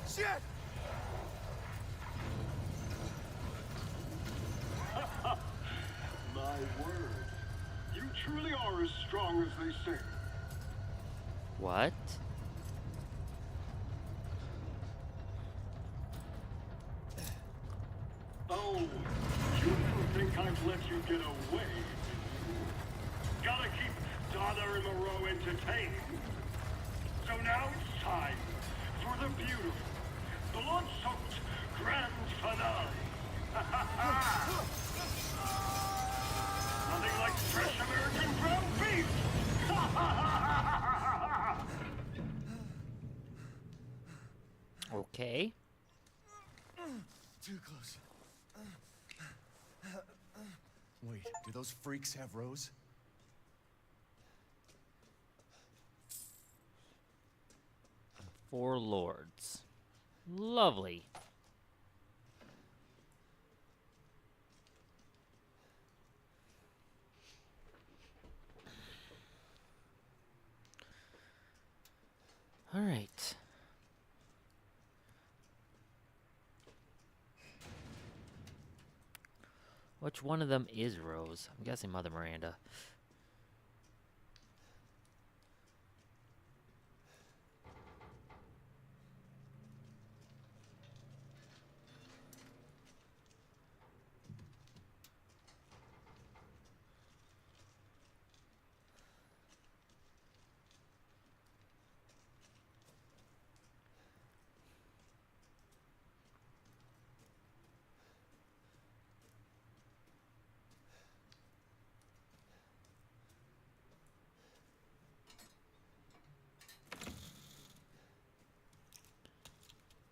Shit! My word. You truly are as strong as they say. What? Oh, you didn't think I'd let you get away. Gotta keep Donna and Moreau entertained. So now it's time for the beautiful, blood-soaked grand finale. Nothing like fresh American ground beef! Okay. Too close. Wait, do those freaks have Rose? Four lords. Lovely. All right. Which one of them is Rose? I'm guessing Mother Miranda.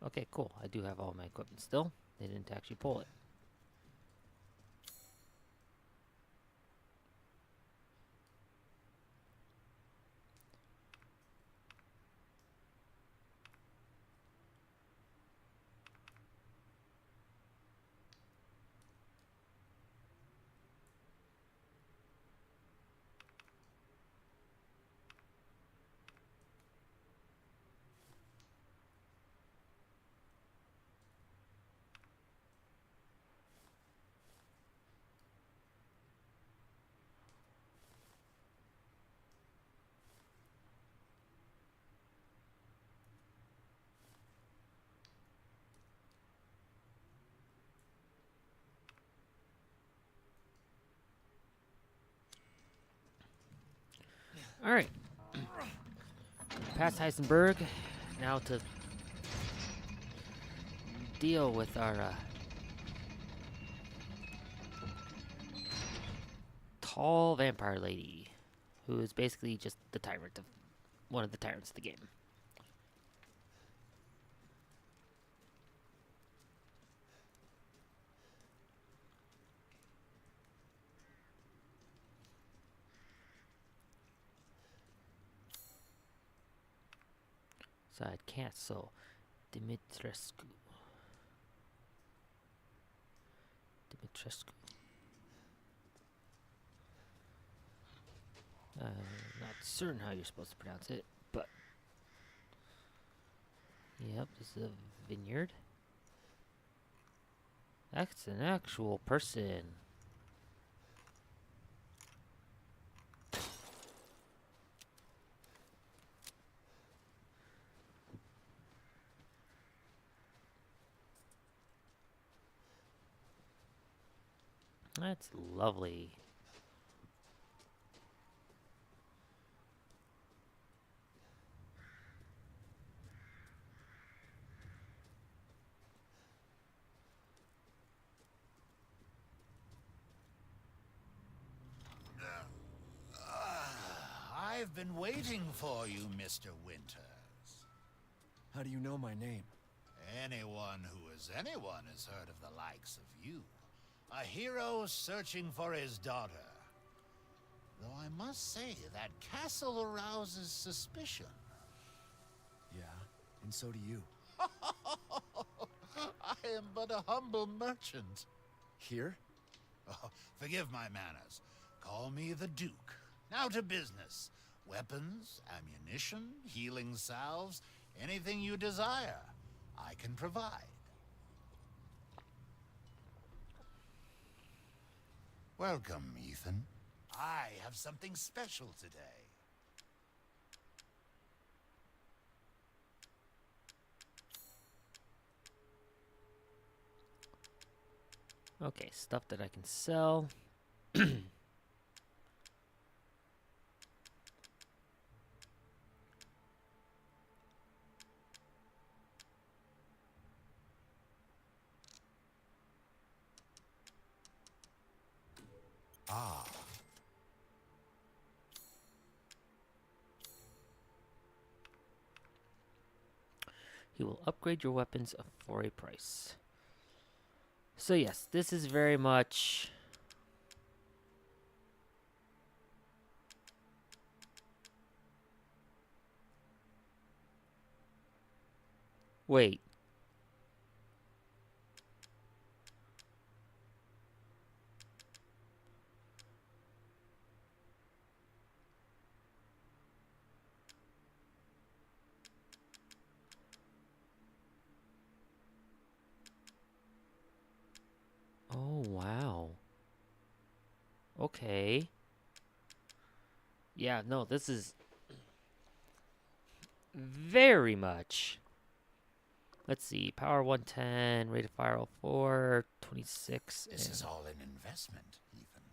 Okay, cool. I do have all my equipment still. They didn't actually pull it. Alright. Past Heisenberg. Now to deal with our tall vampire lady, who is basically just the tyrant of one of the tyrants of the game. Side Castle, Dimitrescu. Not certain how you're supposed to pronounce it, but yep, this is a vineyard. That's an actual person. That's lovely. I've been waiting for you, Mr. Winters. How do you know my name? Anyone who is anyone has heard of the likes of you. A hero searching for his daughter. Though I must say, that castle arouses suspicion. Yeah, and so do you. I am but a humble merchant. Here? Oh, forgive my manners. Call me the Duke. Now to business. Weapons, ammunition, healing salves, anything you desire, I can provide. Welcome, Ethan. I have something special today. Okay, stuff that I can sell. Ah. He will upgrade your weapons for a price. So yes, this is very much... Wait. Oh, wow. Okay. Yeah, no, this is very much. Let's see, power 110, rate of fire 04, 26. This is all an investment, Ethan.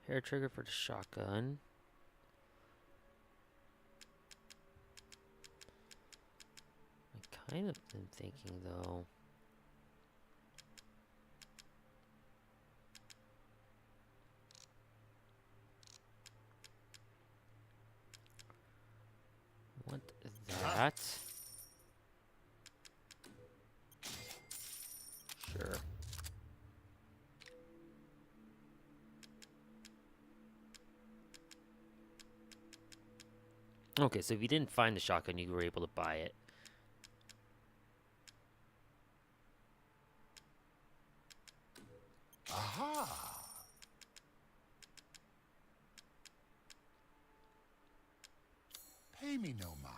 Hair trigger for the shotgun. I kind of am thinking though. Want that? Sure. Okay, so if you didn't find the shotgun, you were able to buy it. Aha! Pay me no mind.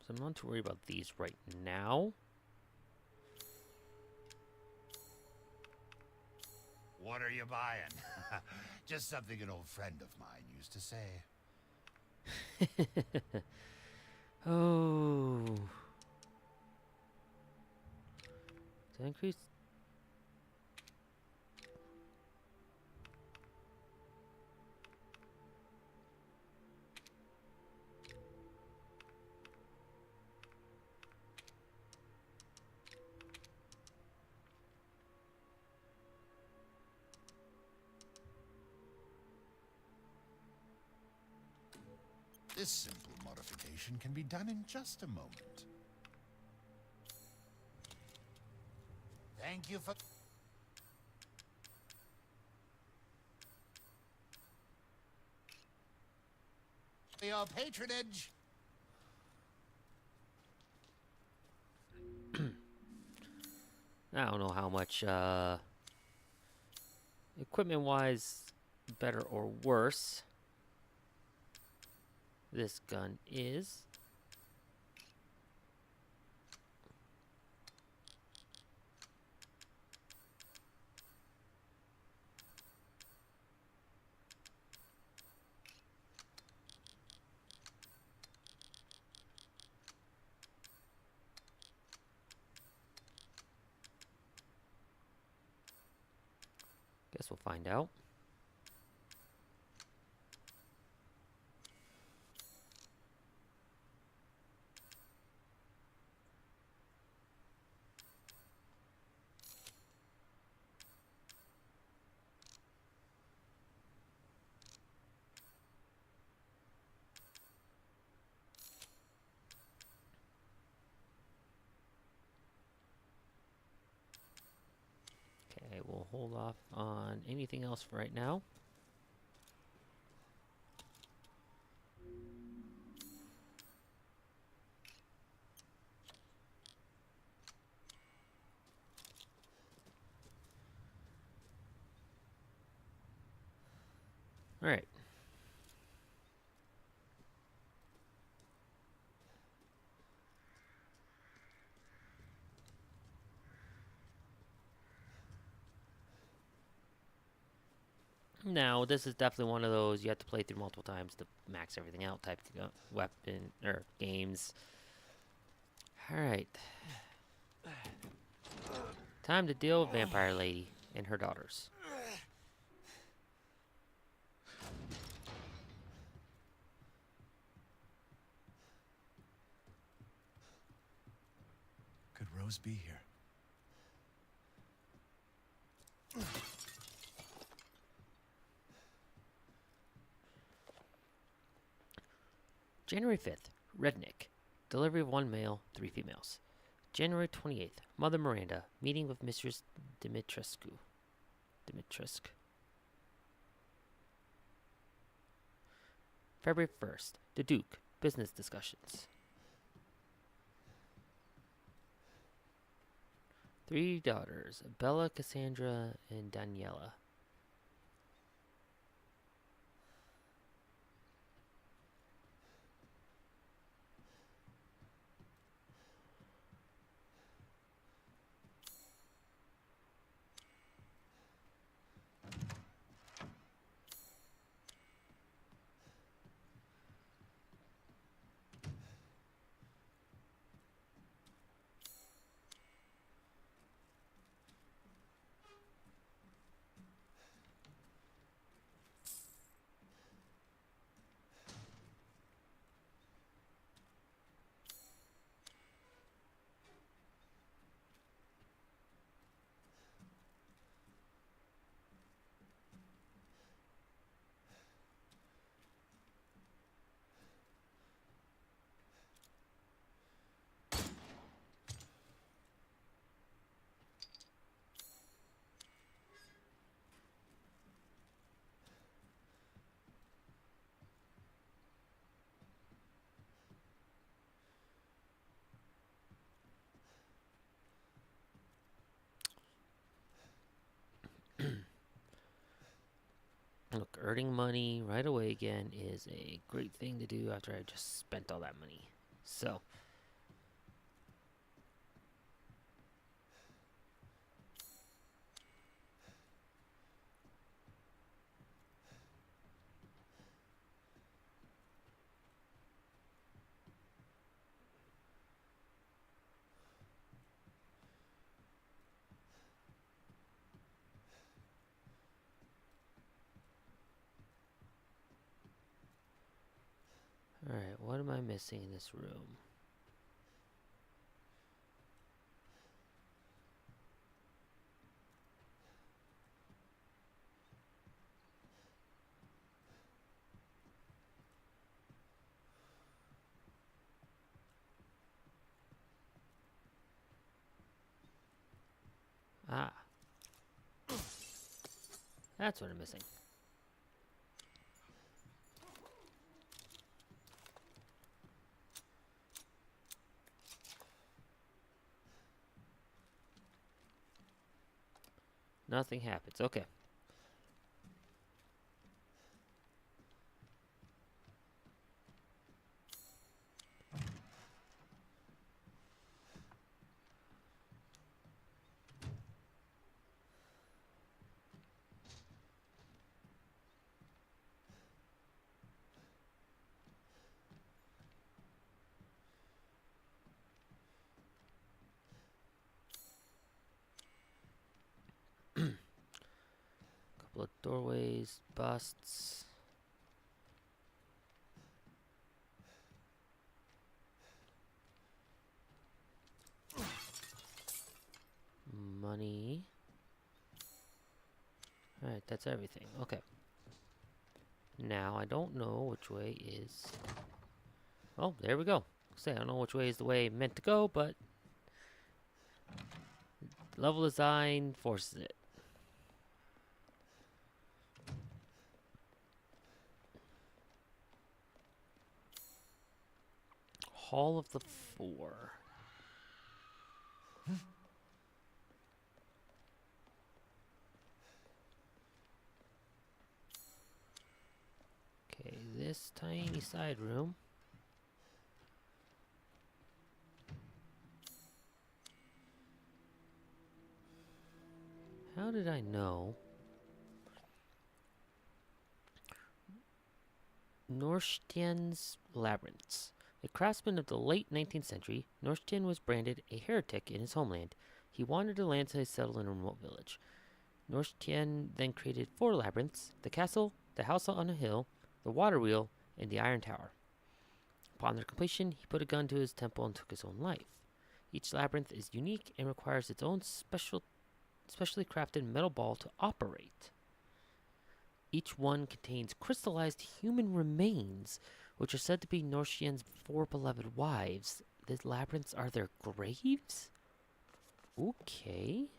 So I'm not too worried about these right now. What are you buying? Just something an old friend of mine used to say. Oh. Does that increase? This simple modification can be done in just a moment. Thank you for your patronage. I don't know how much equipment-wise better or worse this gun is. Guess we'll find out. Okay, we'll hold off on anything else for right now. All right. Now, this is definitely one of those you have to play through multiple times to max everything out type of weapon or games. All right. Time to deal with Vampire Lady and her daughters. Could Rose be here? January 5th, Redneck. Delivery of 1 male, 3 females. January 28th, Mother Miranda. Meeting with Mistress Dimitrescu. February 1st, The Duke. Business discussions. 3 daughters, Bella, Cassandra, and Daniela. earning money right away again is a great thing to do after I just spent all that money. So, alright, what am I missing in this room? Ah, that's what I'm missing. Nothing happens. Okay. Couple of doorways, busts. Money. Alright, that's everything. Okay. Now, I don't know which way is... Oh, there we go. Say, I don't know which way is the way meant to go, but... level design forces it. Hall of the Four. Okay, this tiny side room. How did I know? Norstien's Labyrinths. A craftsman of the late 19th century, Norstien was branded a heretic in his homeland. He wandered the land till he settled in a remote village. Norstien then created 4 labyrinths: the castle, the house on a hill, the water wheel, and the iron tower. Upon their completion, he put a gun to his temple and took his own life. Each labyrinth is unique and requires its own specially crafted metal ball to operate. Each one contains crystallized human remains, which are said to be Norstien's 4 beloved wives. The labyrinths are their graves? Okay.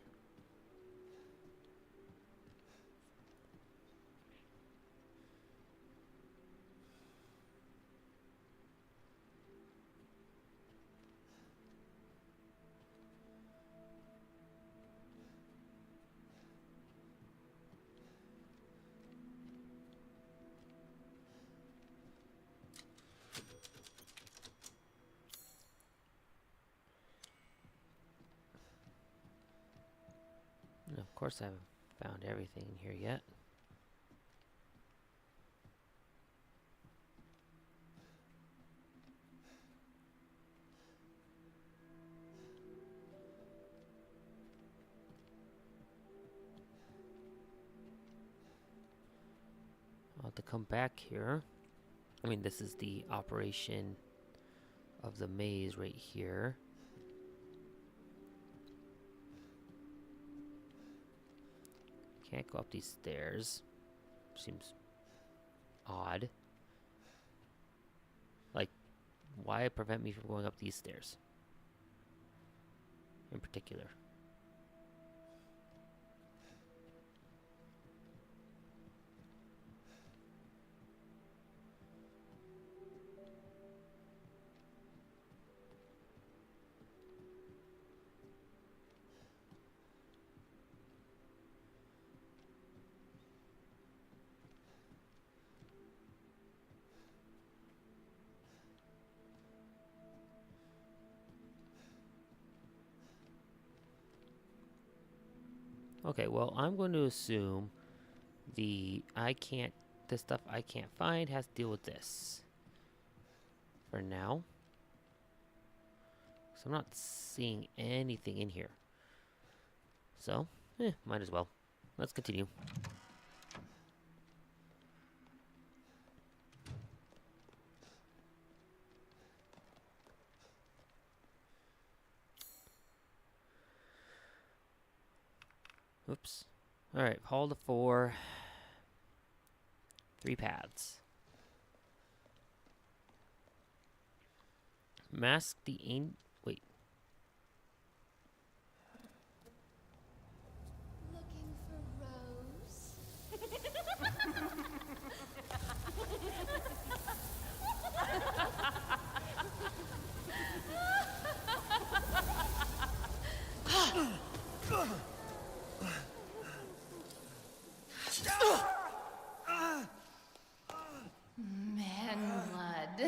And of course, I haven't found everything in here yet. I'll have to come back here. I mean, this is the operation of the maze right here. Can't go up these stairs. Seems odd. Like, why prevent me from going up these stairs? In particular. Okay, well, I'm going to assume the stuff I can't find has to deal with this. For now. So I'm not seeing anything in here. So, might as well. Let's continue. Oops. Alright, hall to 4. 3 paths. Mask the wait. Looking for Rose? Man blood.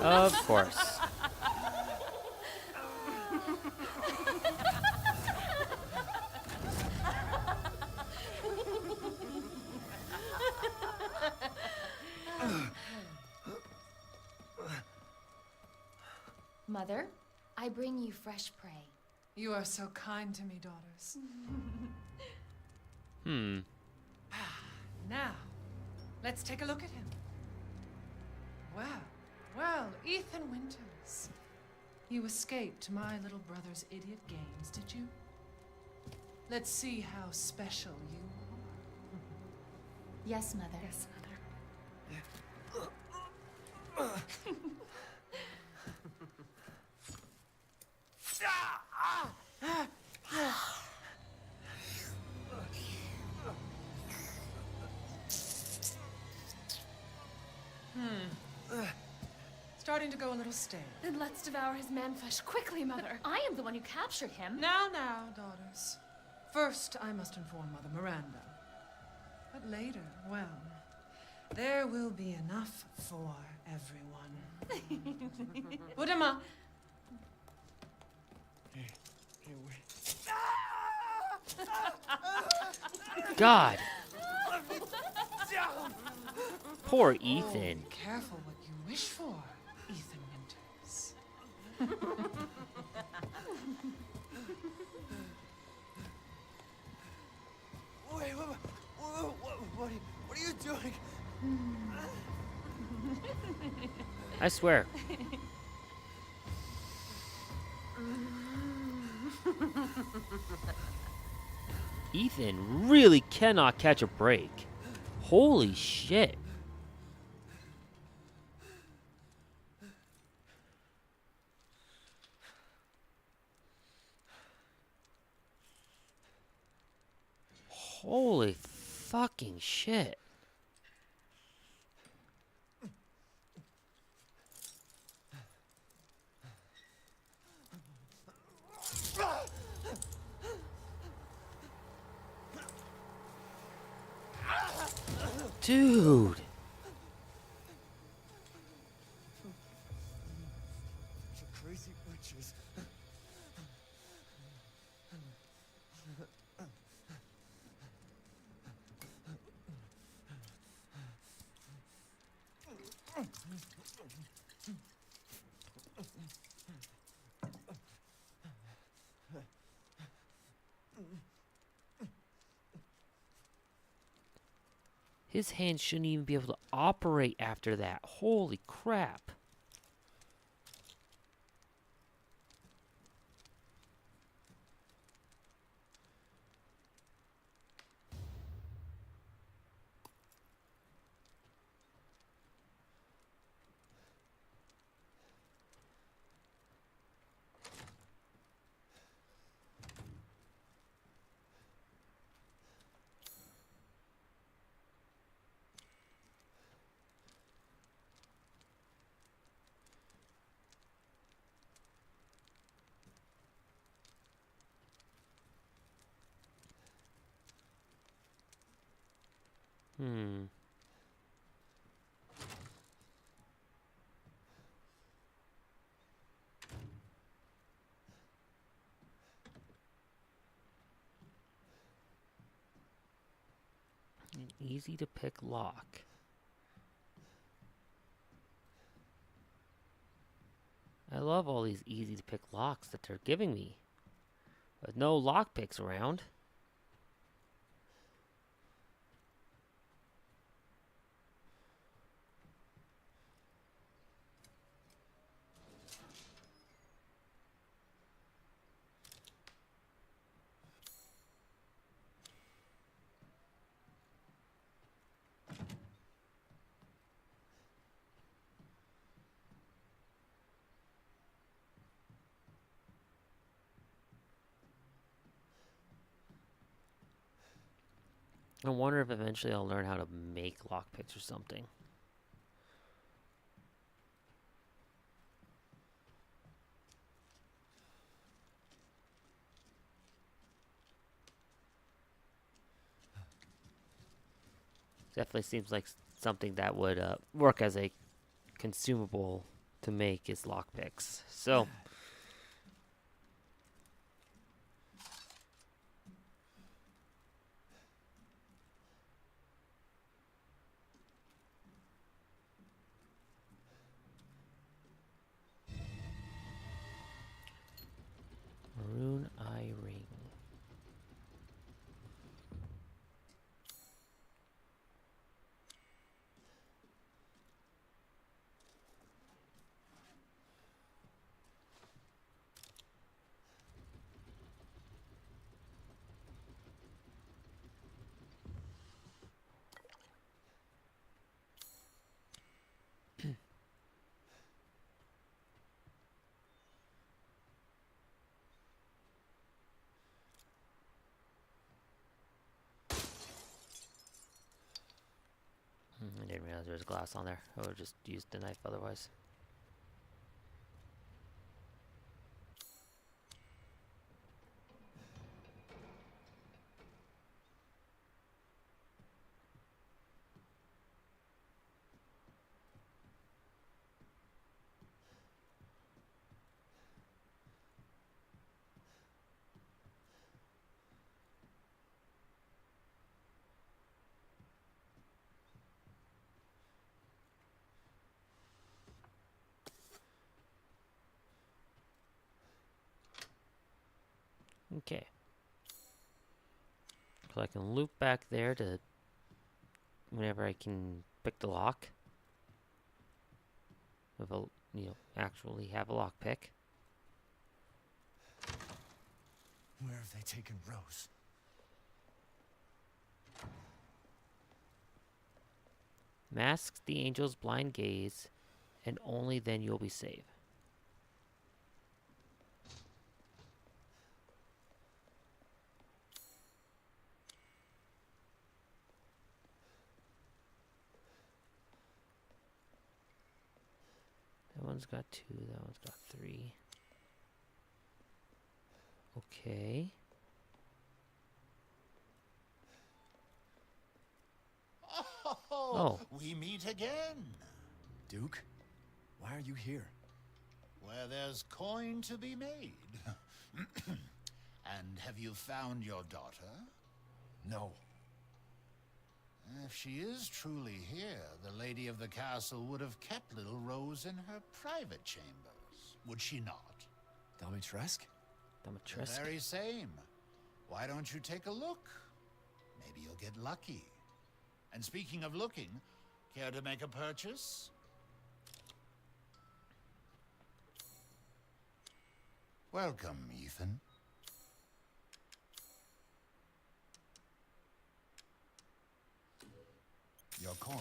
Of course. Mother, I bring you fresh prey. You are so kind to me, daughters. Now, let's take a look at him. Well, Ethan Winters. You escaped my little brother's idiot games, did you? Let's see how special you are. Yes, Mother. Yes, Mother. Starting to go a little stale. Then let's devour his man flesh quickly, Mother. I am the one who captured him. Now, daughters. First, I must inform Mother Miranda. But later, well, there will be enough for everyone. Put him up. God. Poor Ethan. Oh, careful what you wish for, Ethan Winters. Wait, what are you doing? I swear. Ethan really cannot catch a break. Holy shit. Holy fucking shit. Dude. Crazy witches. His hands shouldn't even be able to operate after that. Holy crap. An easy to pick lock. I love all these easy to pick locks that they're giving me. But no lock picks around. I wonder if eventually I'll learn how to make lockpicks or something. Definitely seems like something that would work as a consumable to make is lockpicks. So. Maroon eye ring. I didn't realize there was glass on there. I would have just used the knife otherwise. Okay. So I can loop back there to whenever I can pick the lock. If I'll, actually have a lock pick. Where have they taken Rose? Masks the angel's blind gaze, and only then you'll be safe. That one's got 2, that one's got 3. Okay. Oh, we meet again. Duke, why are you here? Where there's coin to be made. And have you found your daughter? No. If she is truly here, the lady of the castle would have kept little Rose in her private chambers, would she not? Domitresk? The very same. Why don't you take a look? Maybe you'll get lucky. And speaking of looking, care to make a purchase? Welcome, Ethan. Your coin.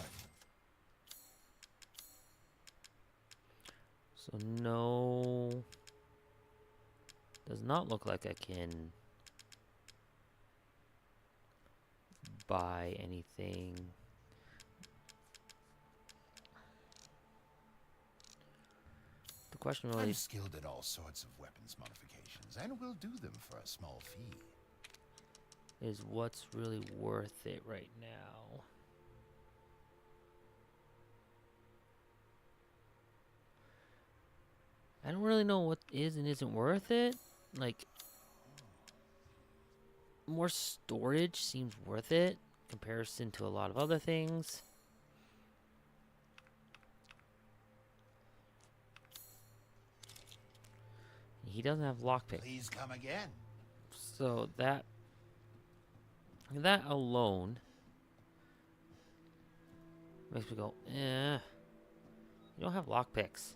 So no, does not look like I can buy anything. The question really I'm skilled at all sorts of weapons modifications, and will do them for a small fee. Is what's really worth it right now. I don't really know what is and isn't worth it. Like, more storage seems worth it comparison to a lot of other things. He doesn't have lockpick. Please come again. So that alone makes me go, eh. You don't have lockpicks.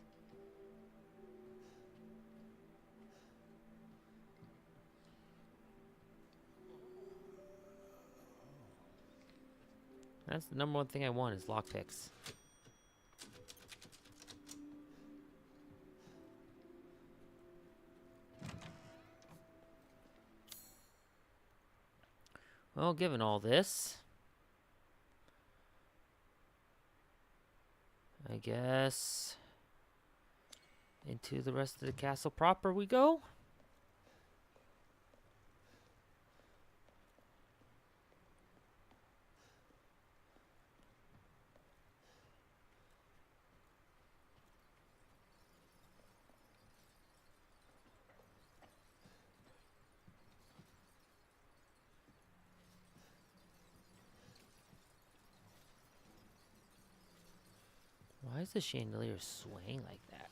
That's the number one thing I want is lockpicks. Well, given all this, I guess into the rest of the castle proper we go. Why is the chandelier swaying like that?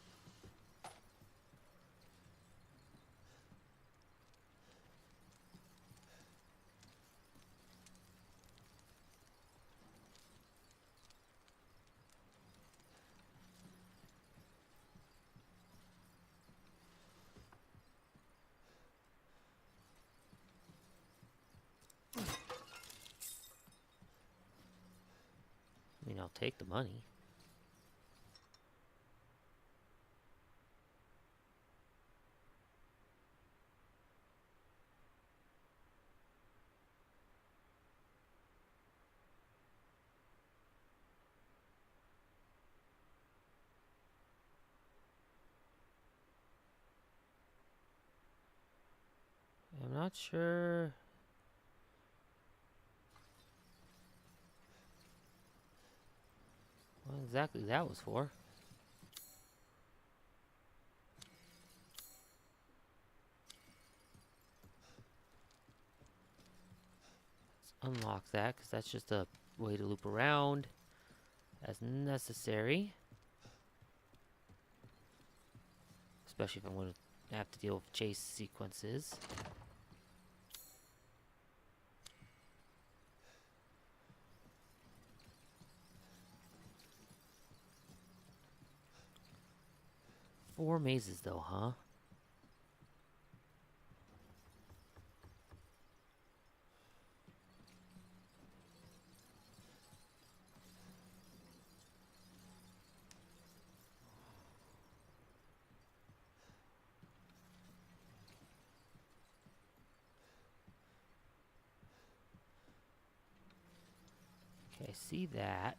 I mean, I'll take the money. I'm not sure. What exactly that was for. Let's unlock that, because that's just a way to loop around as necessary. Especially if I'm going to have to deal with chase sequences. Four mazes though, huh? Okay, I see that.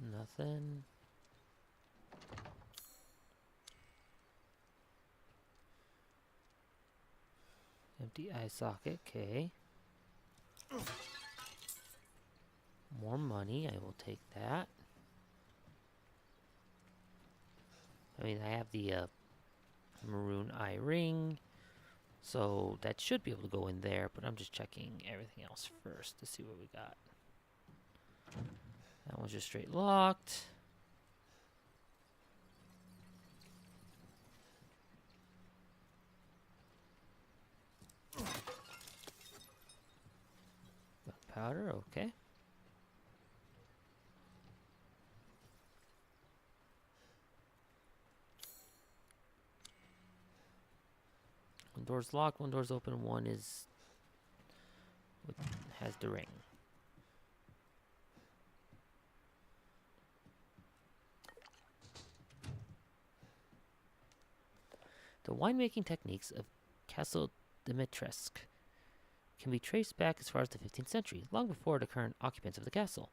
Nothing. Empty eye socket, okay. More money, I will take that. I mean, I have the maroon eye ring, so that should be able to go in there, but I'm just checking everything else first to see what we got. That one's just straight locked. Gunpowder, okay. One door's locked, one door's open, one is has the ring. The winemaking techniques of Castle Dimitrescu can be traced back as far as the 15th century, long before the current occupants of the castle.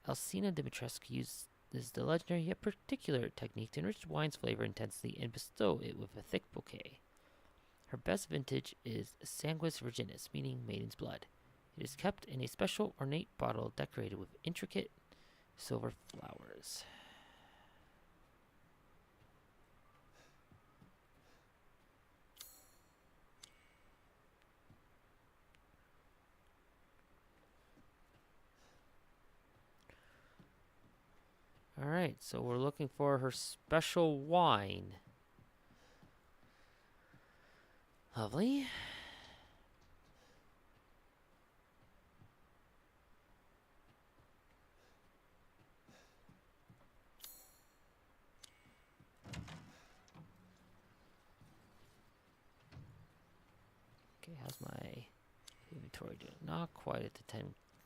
Alcina Dimitrescu uses the legendary yet particular technique to enrich wine's flavor intensity and bestow it with a thick bouquet. Her best vintage is Sanguis Virginis, meaning maiden's blood. It is kept in a special ornate bottle decorated with intricate silver flowers. Alright, so we're looking for her special wine. Lovely. Okay, how's my inventory doing? Not quite at the 10k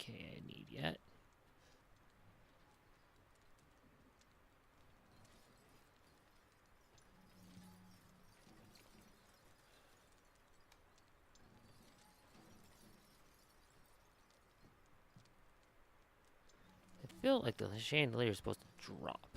I need yet. I feel like the chandelier is supposed to drop.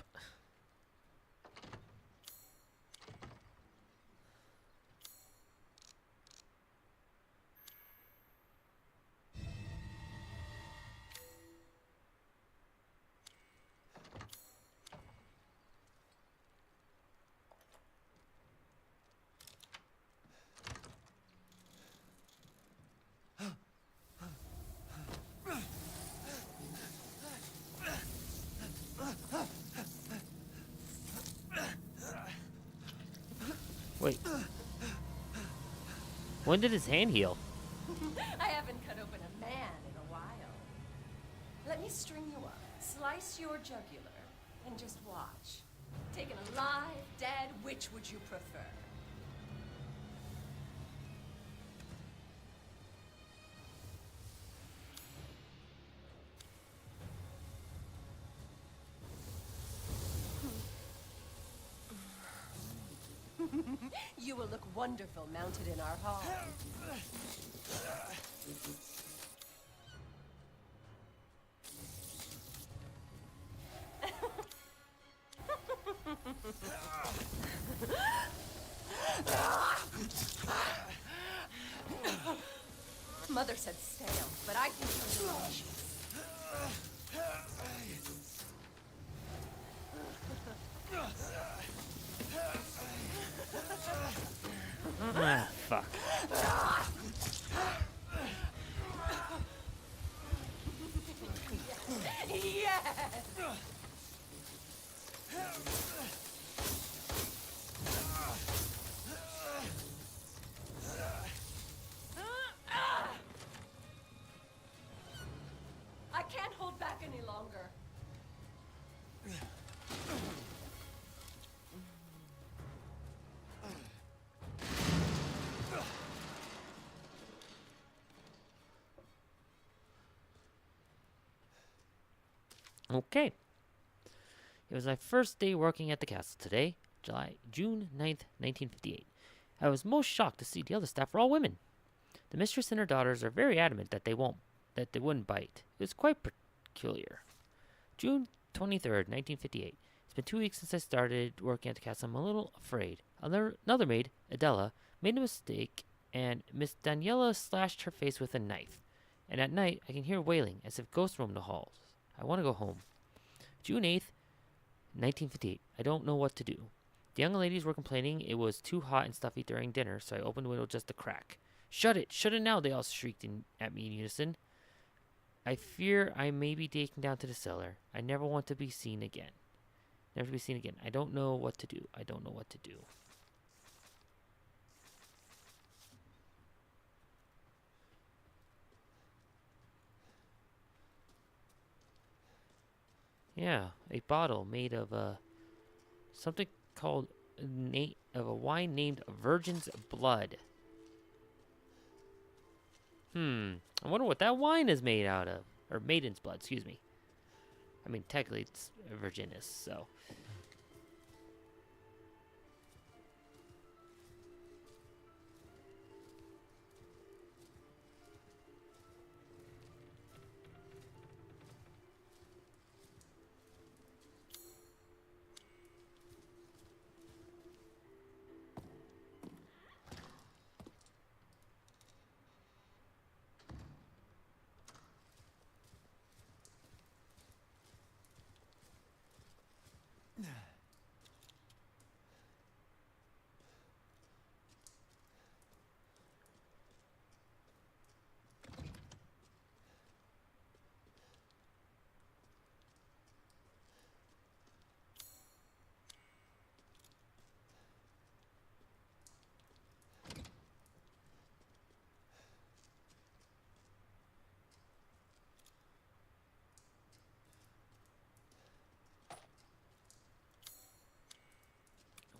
Wait. When did his hand heal? I haven't cut open a man in a while. Let me string you up, slice your jugular, and just watch. Taken alive, dead, which would you prefer? You will look wonderful mounted in our hall. Mother said stale, but I think you're delicious. Ah, fuck. Yes! I can't hold back any longer. Okay. It was my first day working at the castle today, June 9th, 1958. I was most shocked to see the other staff were all women. The mistress and her daughters are very adamant that they wouldn't bite. It was quite peculiar. June 23rd, 1958. It's been 2 weeks since I started working at the castle. I'm a little afraid. Another maid, Adela, made a mistake, and Miss Daniela slashed her face with a knife. And at night, I can hear wailing as if ghosts roam the halls. I want to go home. June 8th, 1958. I don't know what to do. The young ladies were complaining it was too hot and stuffy during dinner, so I opened the window just a crack. Shut it! Shut it now! They all shrieked at me in unison. I fear I may be taken down to the cellar. I never want to be seen again. Never to be seen again. I don't know what to do. I don't know what to do. Yeah, a bottle made of something called of a wine named Virgin's Blood. I wonder what that wine is made out of, or Maiden's Blood. Excuse me. I mean, technically it's Virginis, so.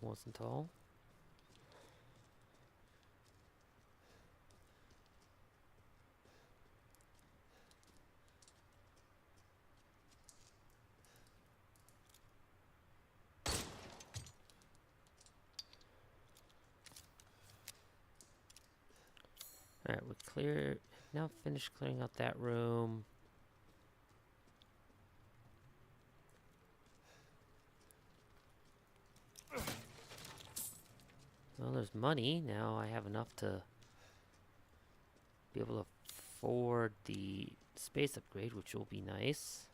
wasn't all. Alright, we now finished clearing out that room. Well, there's money. Now I have enough to be able to afford the space upgrade, which will be nice.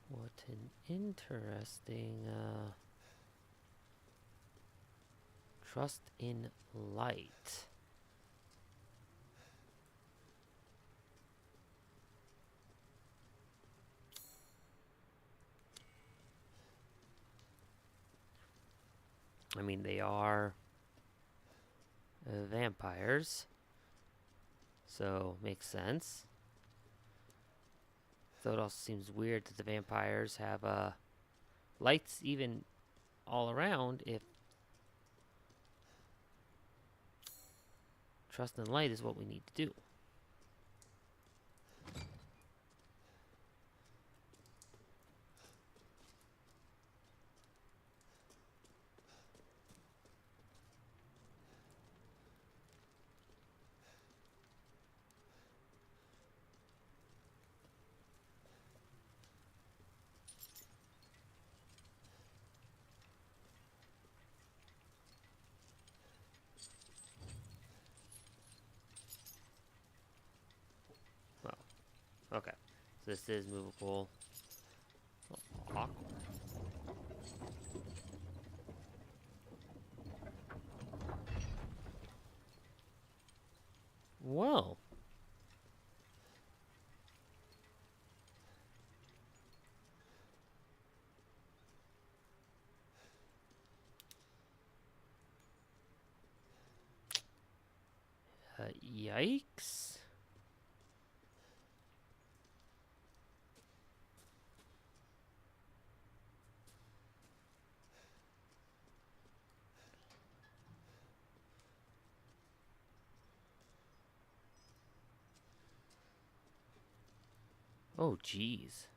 What an interesting trust in light. I mean, they are vampires, so makes sense. Though it also seems weird that the vampires have lights even all around if trust in light is what we need to do. Okay, so this is movable. Oh, awkward. Well. Yikes. Oh, geez.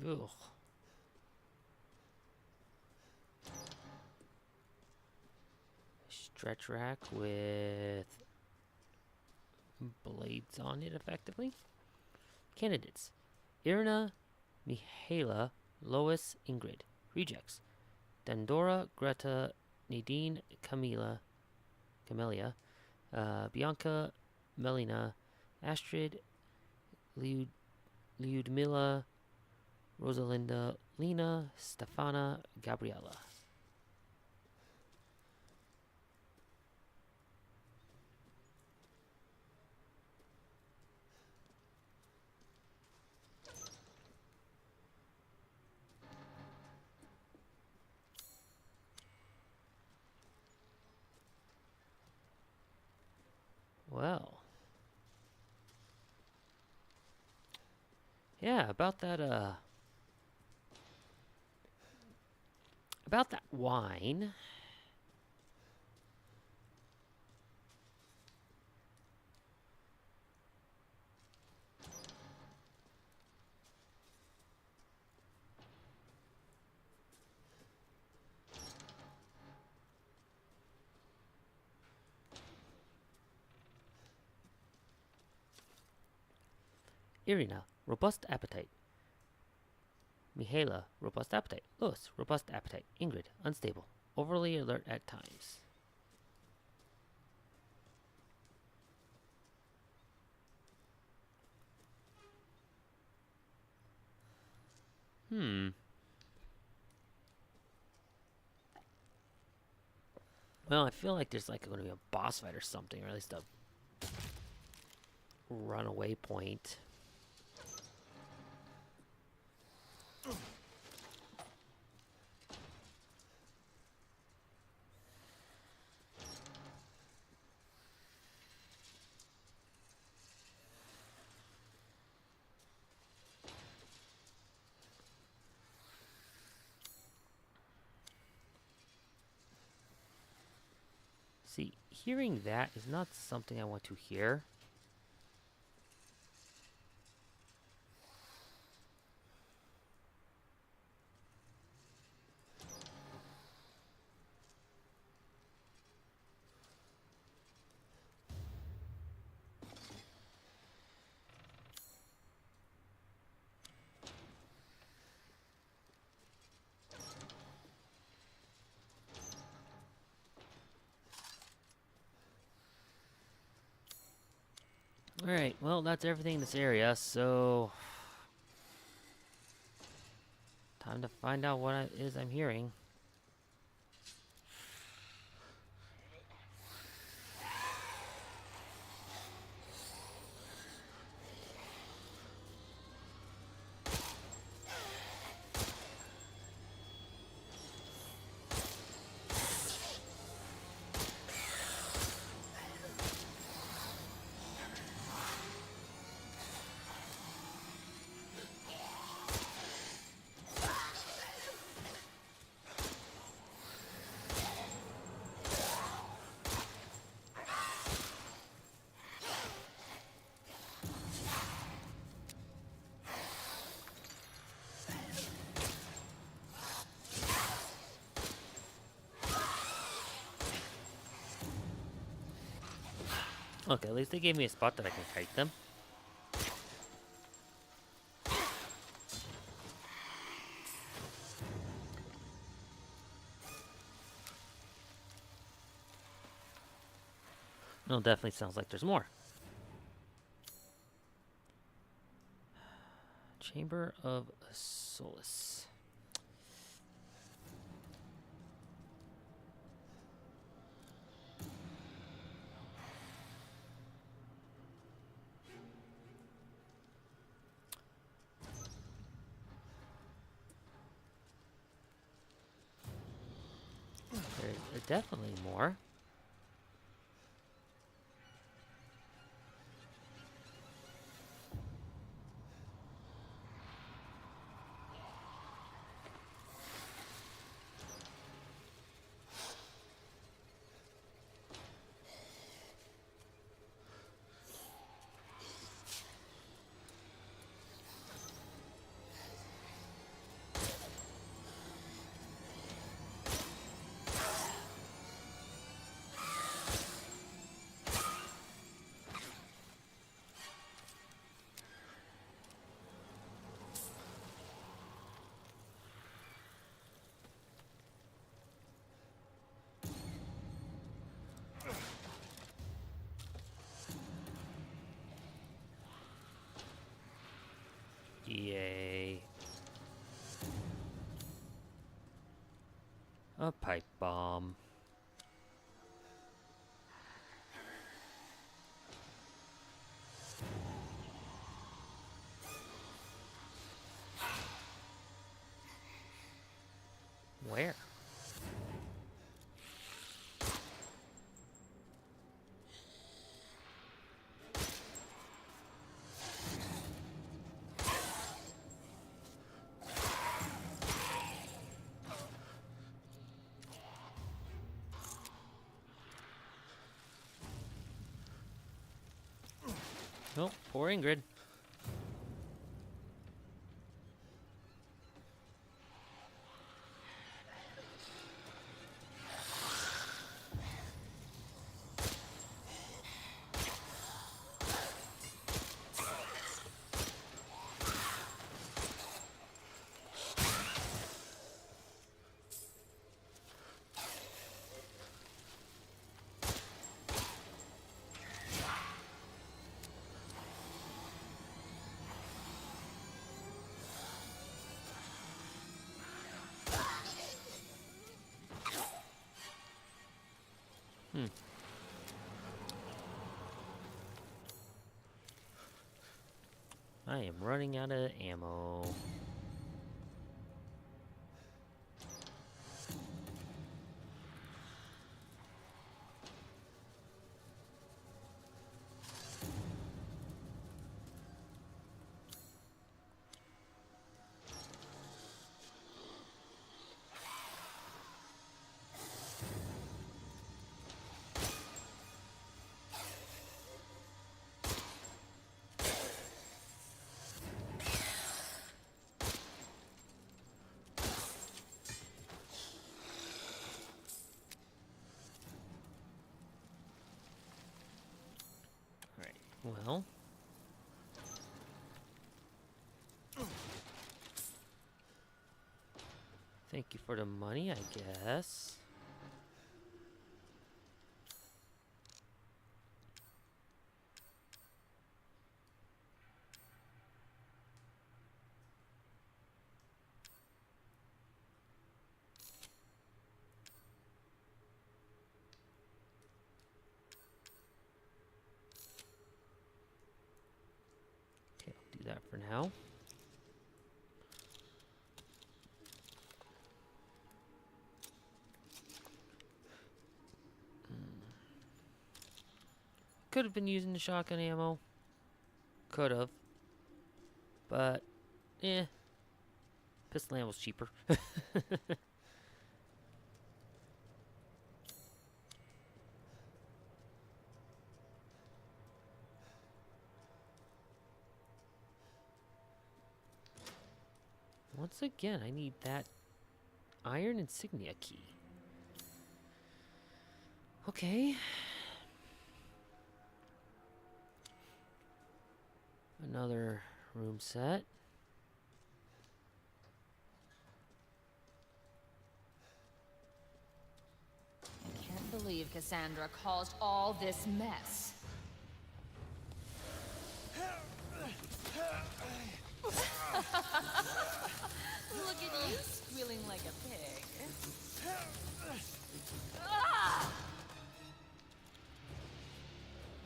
Ugh. Stretch rack with blades on it, effectively. Candidates: Irina, Mihaela, Lois, Ingrid. Rejects: Dandora, Greta, Nadine, Camelia, Bianca, Melina, Astrid, Lyudmila, Rosalinda, Lena, Stefana, Gabriella. Well. Yeah, about that wine. Irina, robust appetite. Mihaela, robust appetite. Louis, robust appetite. Ingrid, unstable. Overly alert at times. Well, I feel like there's like going to be a boss fight or something, or at least a runaway point. See, hearing that is not something I want to hear. Alright, well, that's everything in this area, so... time to find out what it is I'm hearing. Okay, at least they gave me a spot that I can kite them. No, definitely sounds like there's more. Chamber of Solace. There's definitely more. Yay. A pipe bomb. Where? Oh, poor Ingrid. I am running out of ammo. Well, thank you for the money, I guess. Okay, I'll do that for now. Could have been using the shotgun ammo. Could have. But, pistol ammo's cheaper. Once again, I need that iron insignia key. Okay. Another room set. I can't believe Cassandra caused all this mess. Look at you squealing like a pig. Ah!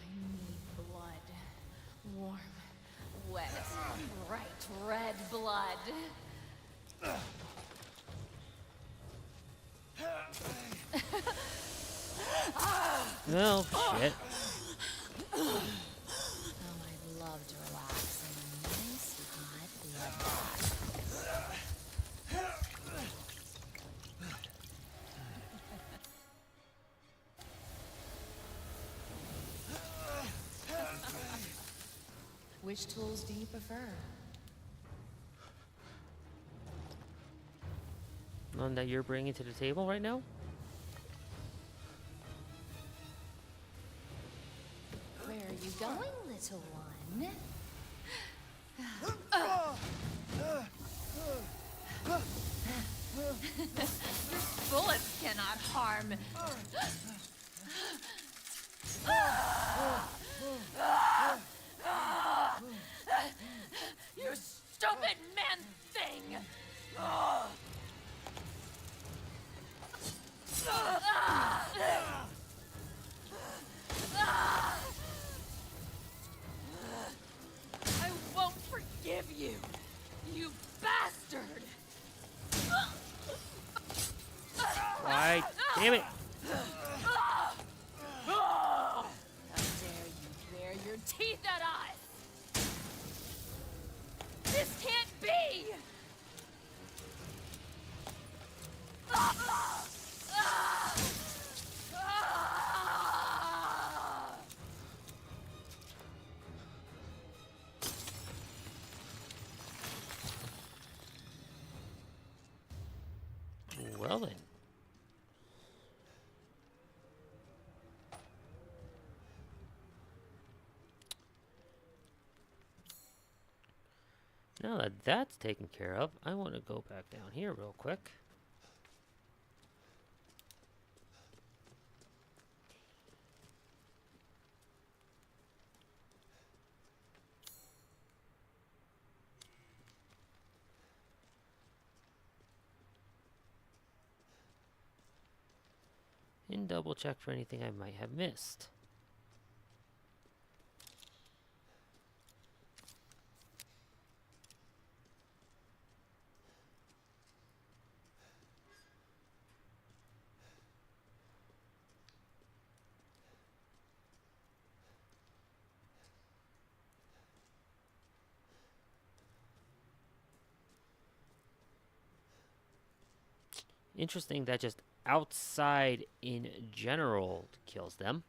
I need blood. Warm, wet, bright red blood. Well, shit. Oh, I'd love to relax in a nice hot blood bath. Which tools do you prefer? None that you're bringing to the table right now? Where are you going, little one? Bullets cannot harm. You stupid man thing! I won't forgive you, you bastard! Right. Damn it. How dare you bare your teeth at us! This can't be! Well then. Now that that's taken care of, I want to go back down here real quick. and double check for anything I might have missed. Interesting that just outside in general kills them.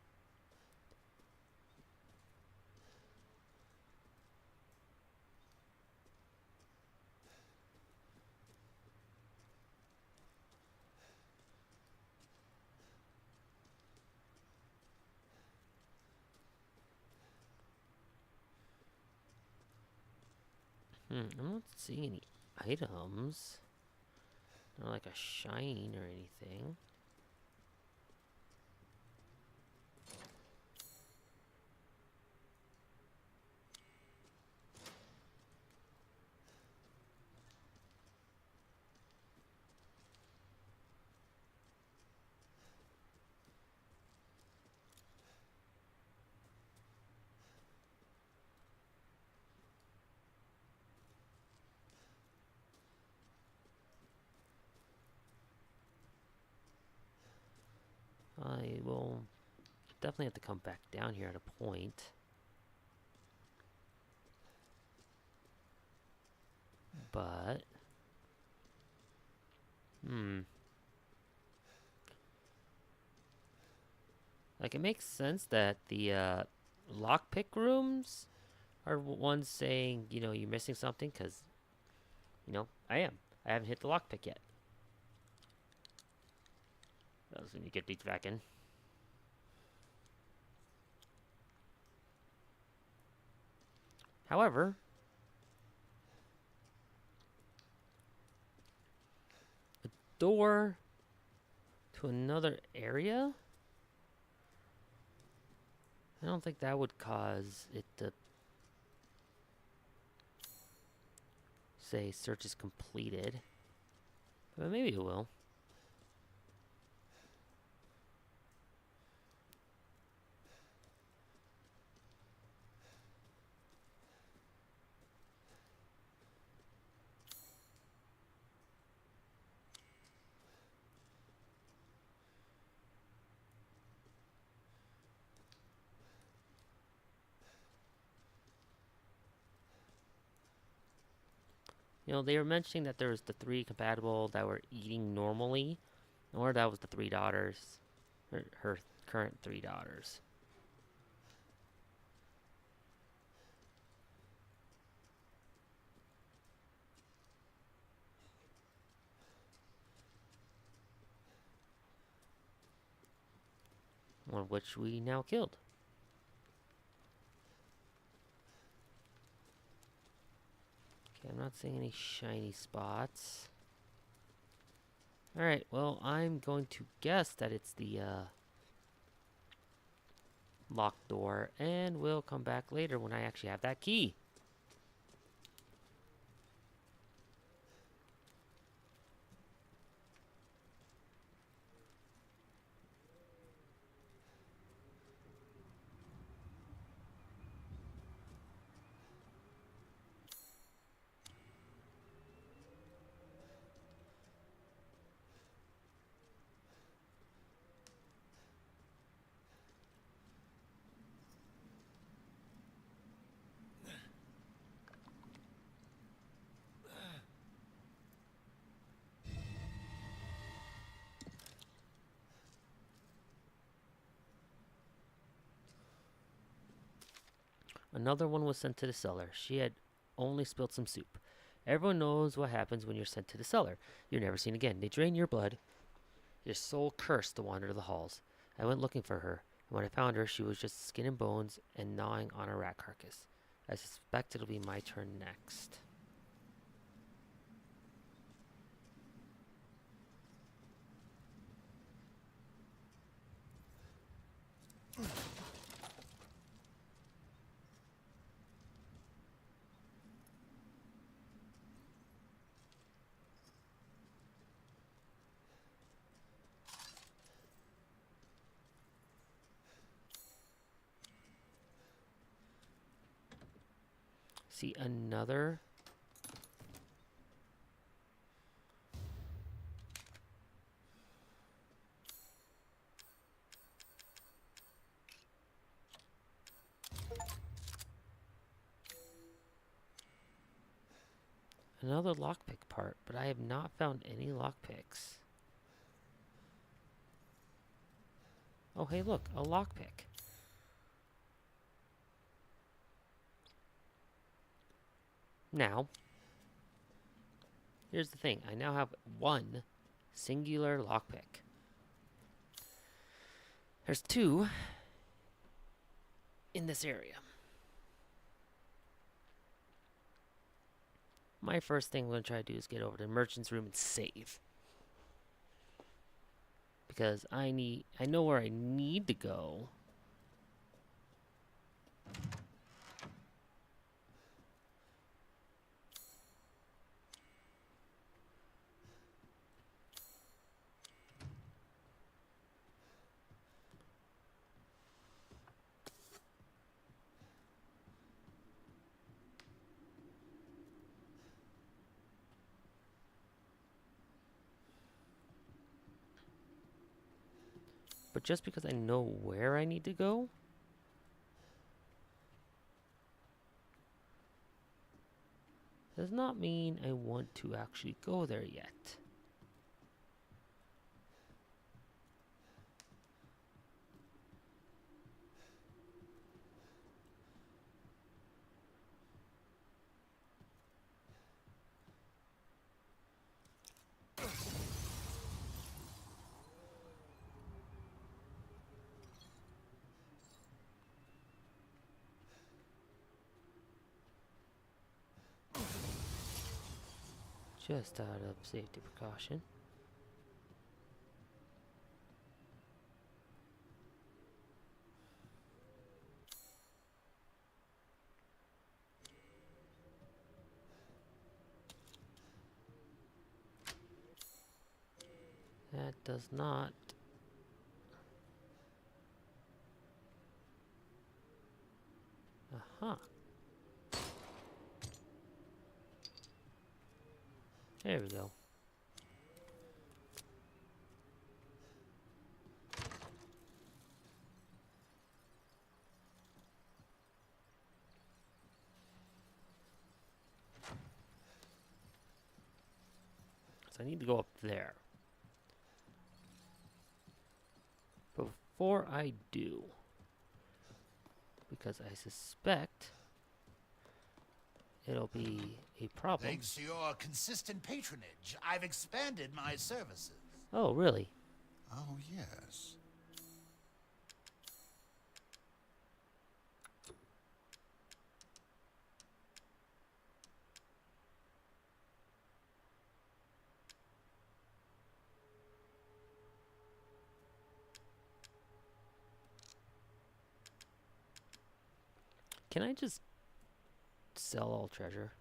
I'm not seeing any items. Not like a shine or anything. I will definitely have to come back down here at a point. But, like, it makes sense that the lockpick rooms are ones saying, you know, you're missing something, because, you know, I am. I haven't hit the lockpick yet. That was when you get these back in. However, a door to another area? I don't think that would cause it to say search is completed. But maybe it will. You know, they were mentioning that there was the 3 compatible that were eating normally, or that was the 3 daughters, her current 3 daughters. One of which we now killed. Okay, I'm not seeing any shiny spots. Alright, well, I'm going to guess that it's the locked door, and we'll come back later when I actually have that key. Another one was sent to the cellar. She had only spilled some soup. Everyone knows what happens when you're sent to the cellar. You're never seen again. They drain your blood. Your soul cursed to wander the halls. I went looking for her, and when I found her, she was just skin and bones and gnawing on a rat carcass. I suspect it'll be my turn next. see another. Another lockpick part, but I have not found any lockpicks. Oh, hey, look, a lockpick. Now, here's the thing. I now have one singular lockpick. There's two in this area. My first thing I'm going to try to do is get over to the merchant's room and save. Because I know where I need to go. But just because I know where I need to go, does not mean I want to actually go there yet. Just out of safety precaution. That does not. Aha. There we go. So I need to go up there. Before I do, because I suspect it'll be a problem. Thanks to your consistent patronage, I've expanded my services. Oh, really? Oh, yes. Can I just sell all treasure?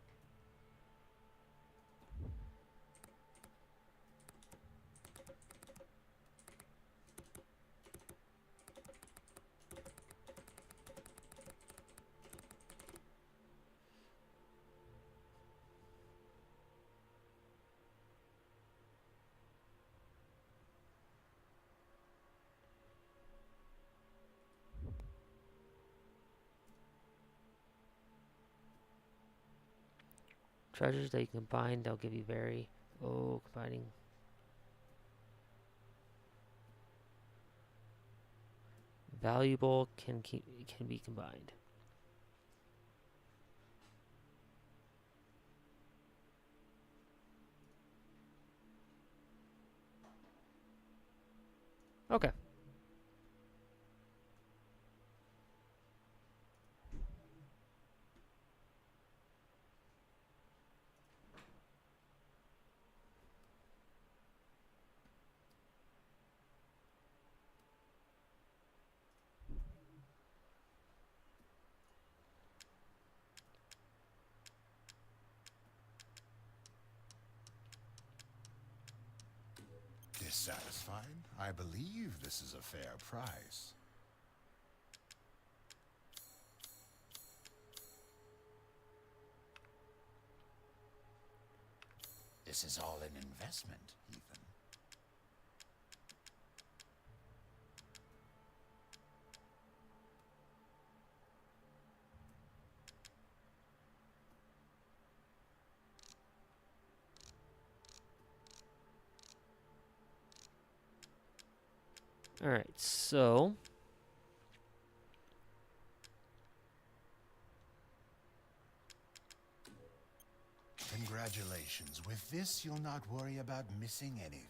Treasures that you combine, they'll give you very... Oh, combining... Valuable can be combined. Okay. Dissatisfied? I believe this is a fair price. This is all an investment, Ethan. Alright, so... Congratulations. With this, you'll not worry about missing anything.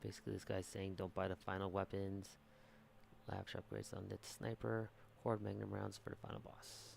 Basically, this guy's saying don't buy the final weapons. Lavish upgrades on the sniper. Horde magnum rounds for the final boss.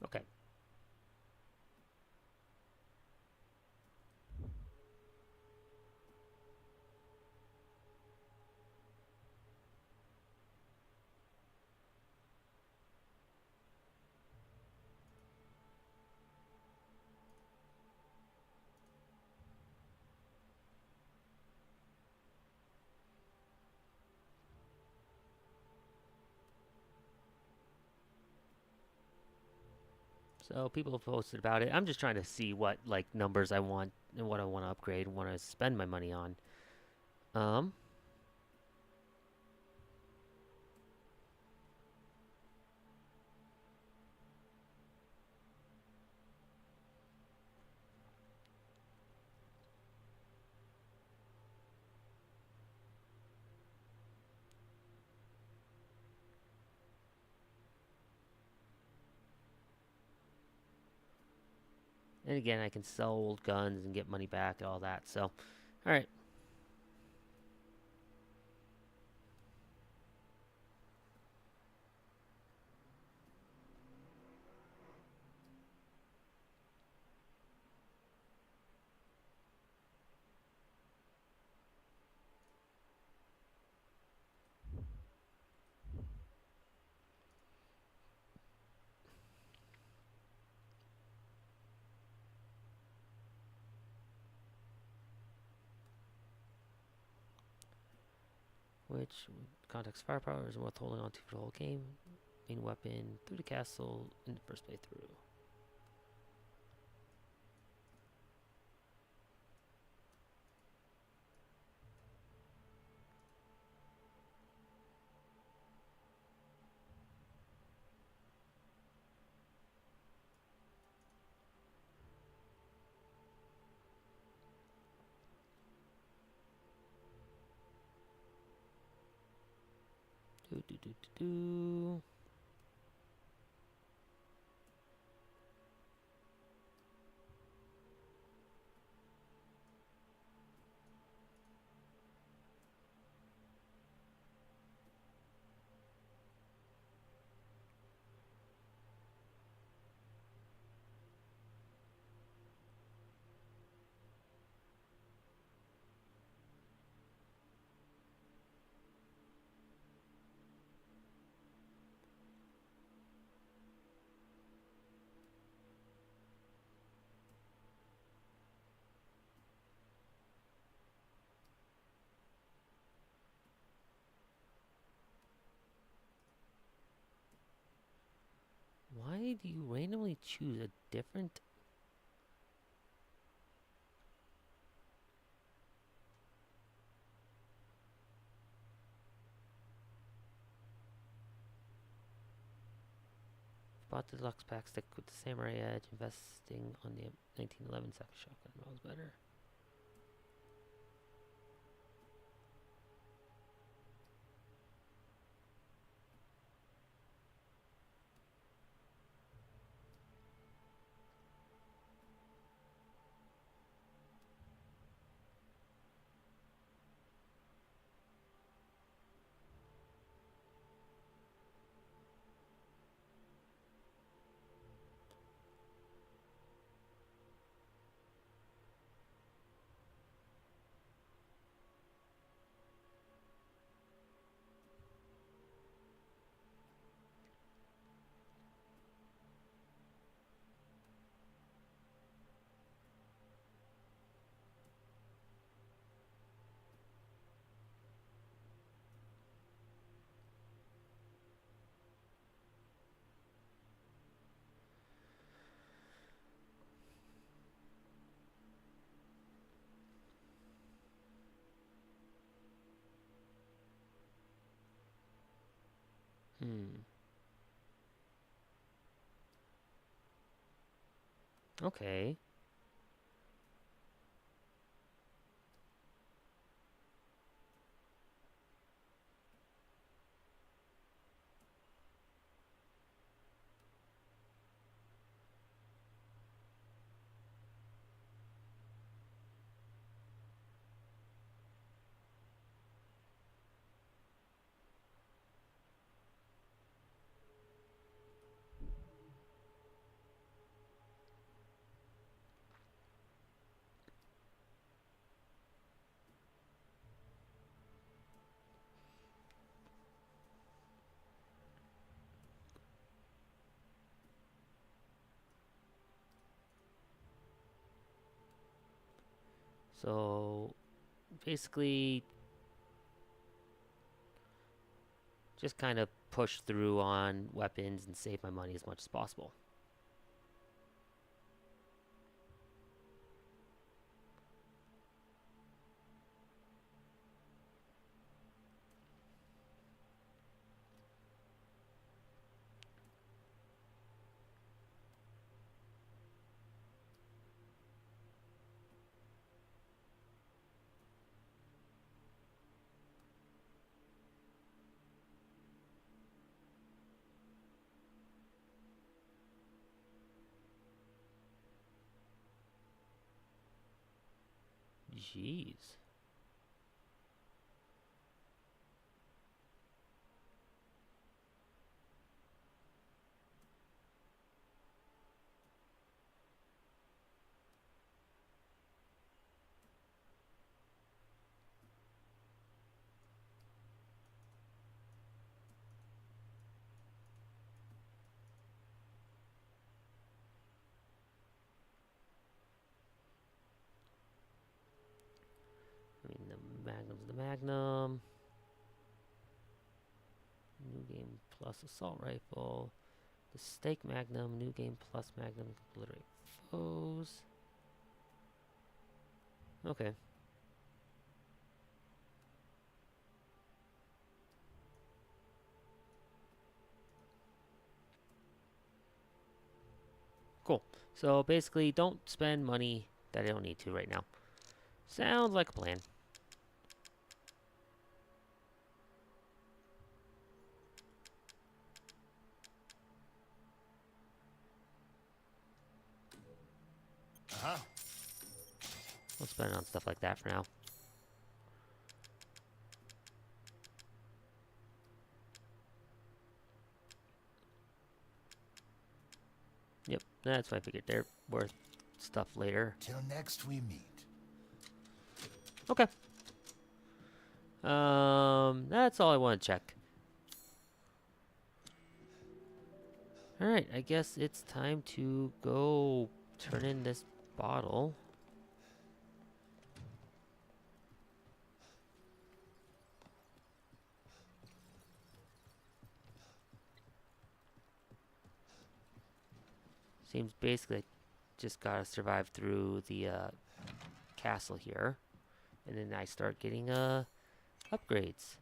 Okay. So people have posted about it. I'm just trying to see what like numbers I want and what I want to upgrade and want to spend my money on. Um. And again, I can sell old guns and get money back and all that. So, all right. Which context firepower is worth holding on to for the whole game. Main weapon through the castle in the first playthrough. do. Why do you randomly choose a different... Bought the deluxe pack stick with the Samurai Edge, investing on the 1911 second shotgun. That was better. Okay. So, basically, just kind of push through on weapons and save my money as much as possible. Jeez. I mean, the Magnum's the Magnum. New game plus assault rifle. The Stake Magnum. New game plus Magnum. Obliterate foes. Okay. Cool. So basically, don't spend money that I don't need to right now. Sounds like a plan. huh? We'll spend it on stuff like that for now. Yep, that's what I figured. They're worth stuff later. Till next we meet. Okay. That's all I want to check. Alright, I guess it's time to go turn in this bottle. Seems basically just gotta survive through the castle here. And then I start getting upgrades.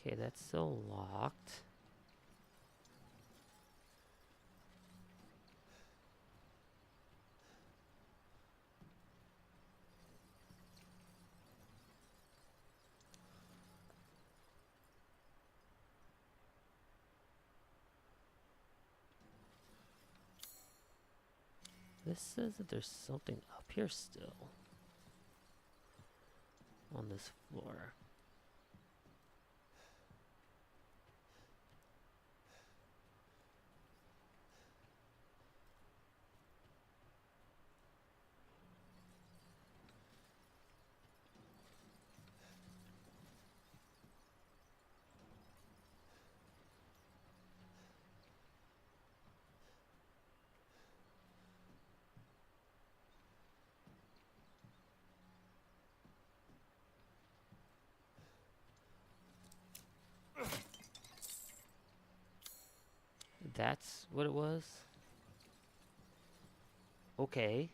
Okay, that's still locked. This says that there's something up here still on this floor. That's what it was? Okay.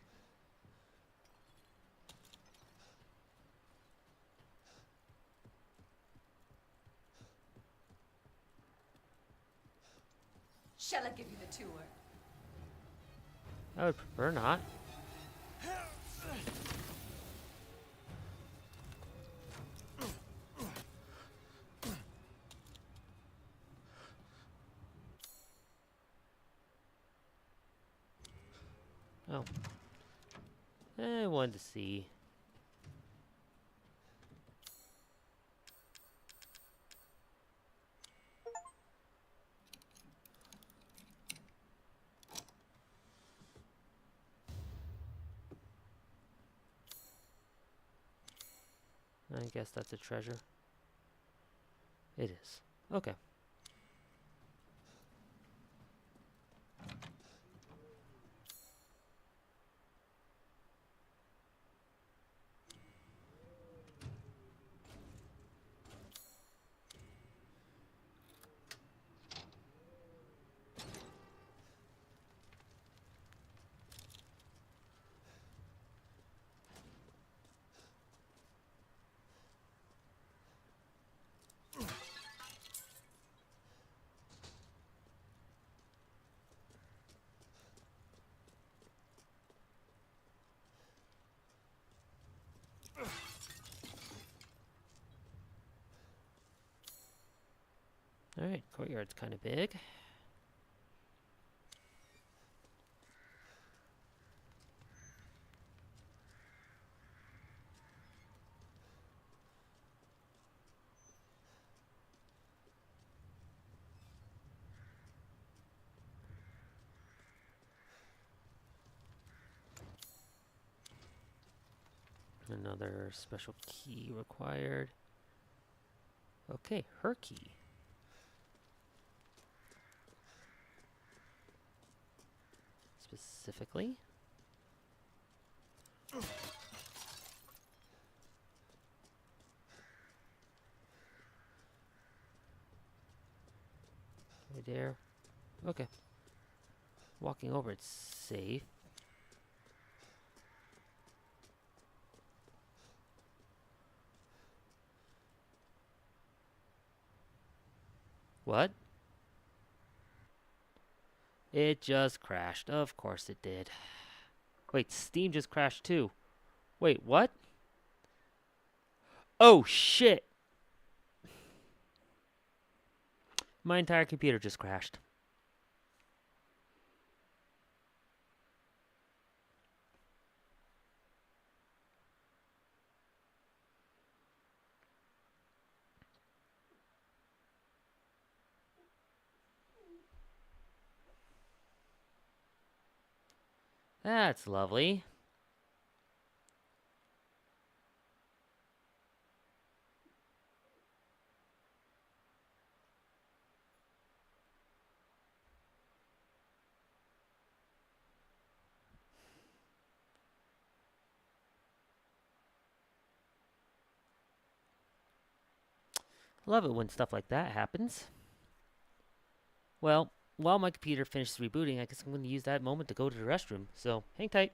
Shall I give you the tour? I would prefer not. Oh. I wanted to see. I guess that's a treasure. It is. Okay. Alright, courtyard's kind of big. Another special key required. Okay, her key. Specifically. I dare. Okay. Walking over, it's safe. What? It just crashed. Of course it did. Wait, Steam just crashed too. Wait, what? Oh, shit. My entire computer just crashed. That's lovely. Love it when stuff like that happens. Well, while my computer finishes rebooting, I guess I'm going to use that moment to go to the restroom. So, hang tight.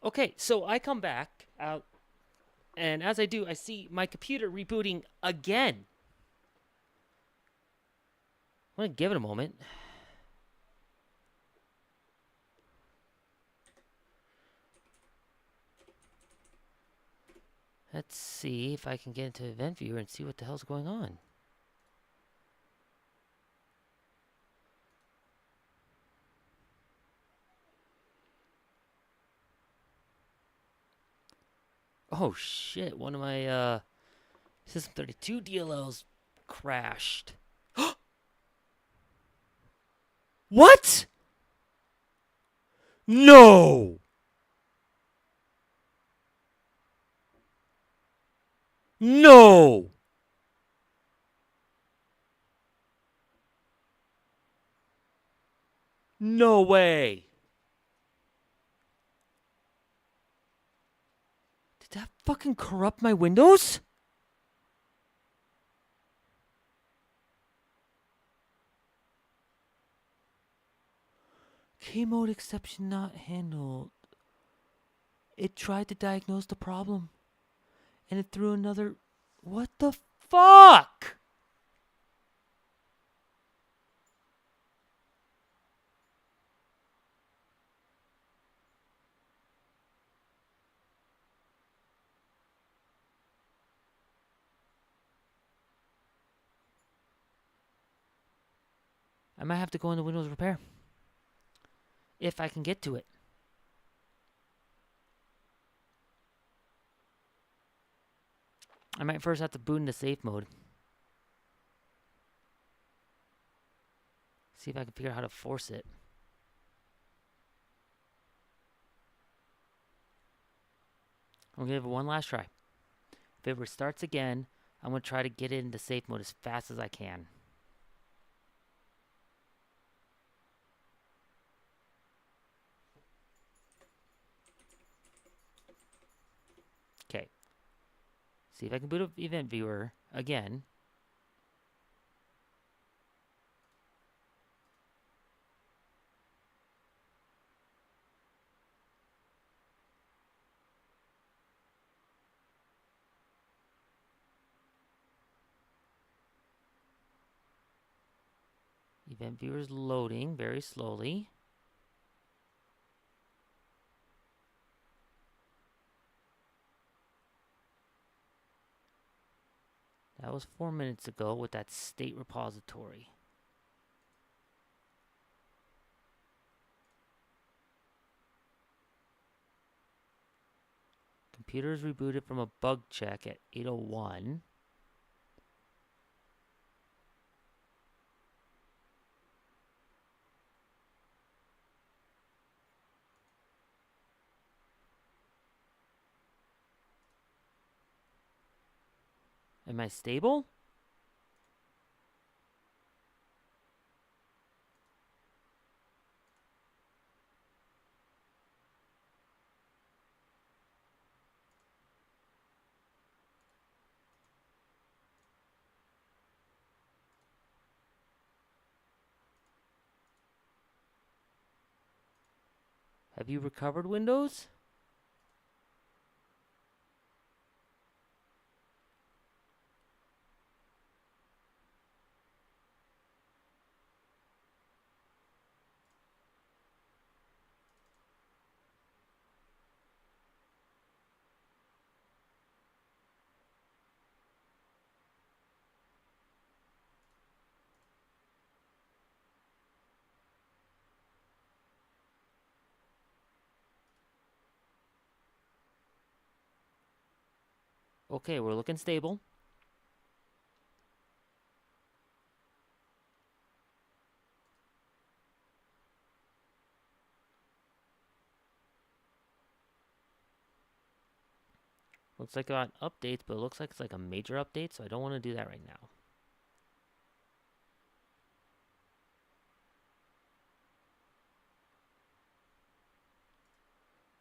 Okay, so I come back out, and as I do, I see my computer rebooting again. I'm going to give it a moment. Let's see if I can get into Event Viewer and see what the hell's going on. Oh shit, one of my System 32 DLLs crashed. What? No! No! No way! Did that fucking corrupt my Windows? Key mode exception not handled. It tried to diagnose the problem. And it threw another... What the fuck? I might have to go into Windows Repair. If I can get to it. I might first have to boot into safe mode. See if I can figure out how to force it. I'm gonna give it one last try. If it restarts again, I'm gonna try to get it into safe mode as fast as I can. Okay. See if I can boot up Event Viewer again. Event Viewer is loading very slowly. That was 4 minutes ago with that state repository. Computer is rebooted from a bug check at 8:01. Am I stable? Have you recovered Windows? Okay, we're looking stable. Looks like I got updates, but it looks like it's like a major update, so I don't want to do that right now.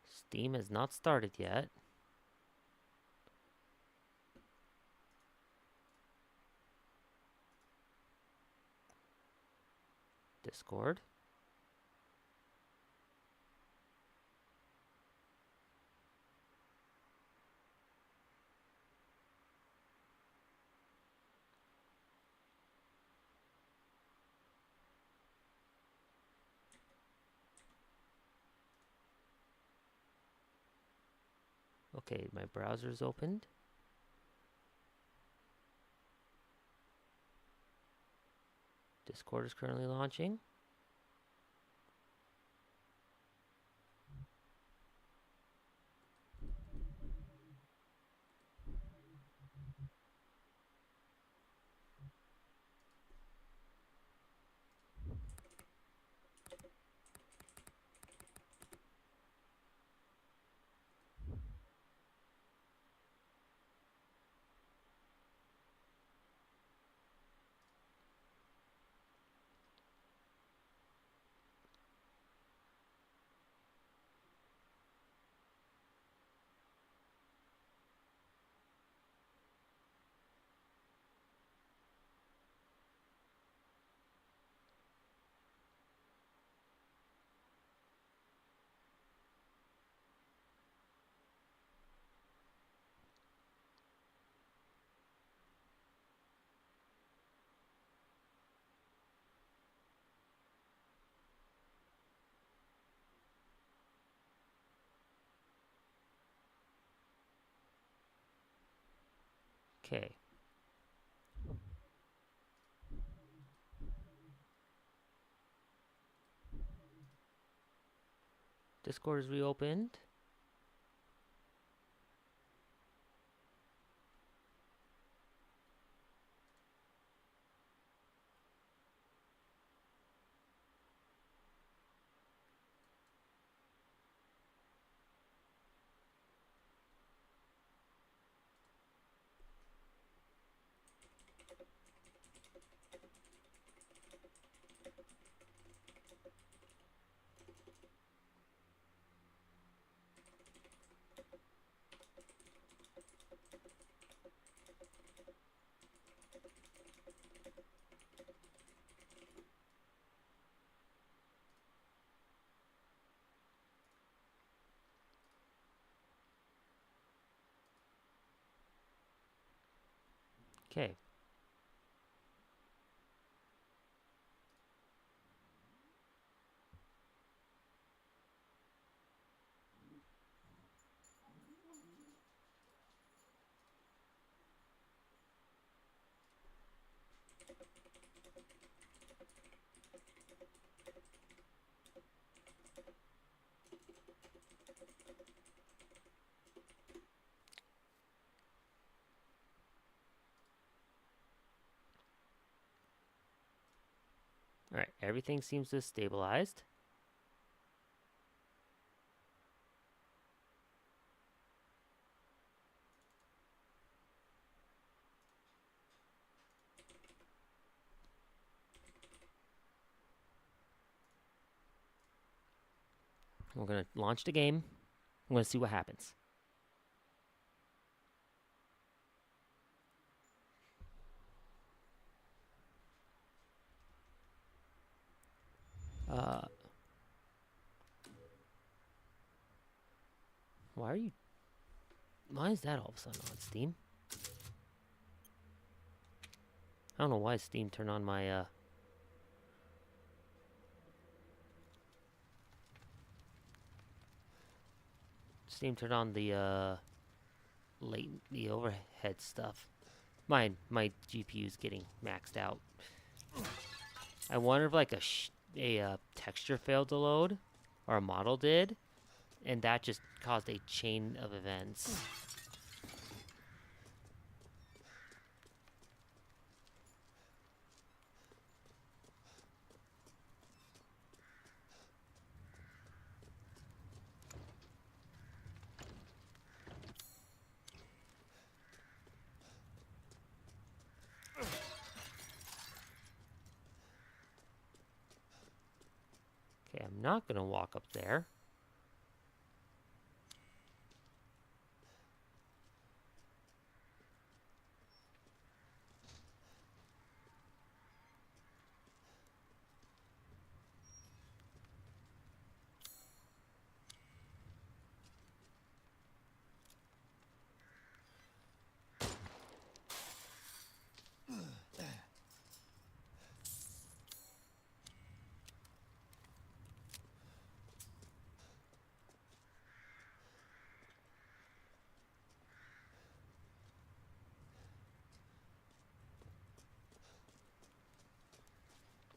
Steam has not started yet. Discord. Okay, my browser's opened. Discord is currently launching. Okay. Discord is reopened. Okay. Alright, everything seems to have stabilized. We're going to launch the game. I'm going to see what happens. Why is that all of a sudden on Steam? I don't know why Steam turned on my, Steam turned on the, the overhead stuff. My GPU's getting maxed out. I wonder if like a texture failed to load, or a model did, and that just caused a chain of events. Okay, I'm not gonna walk up there.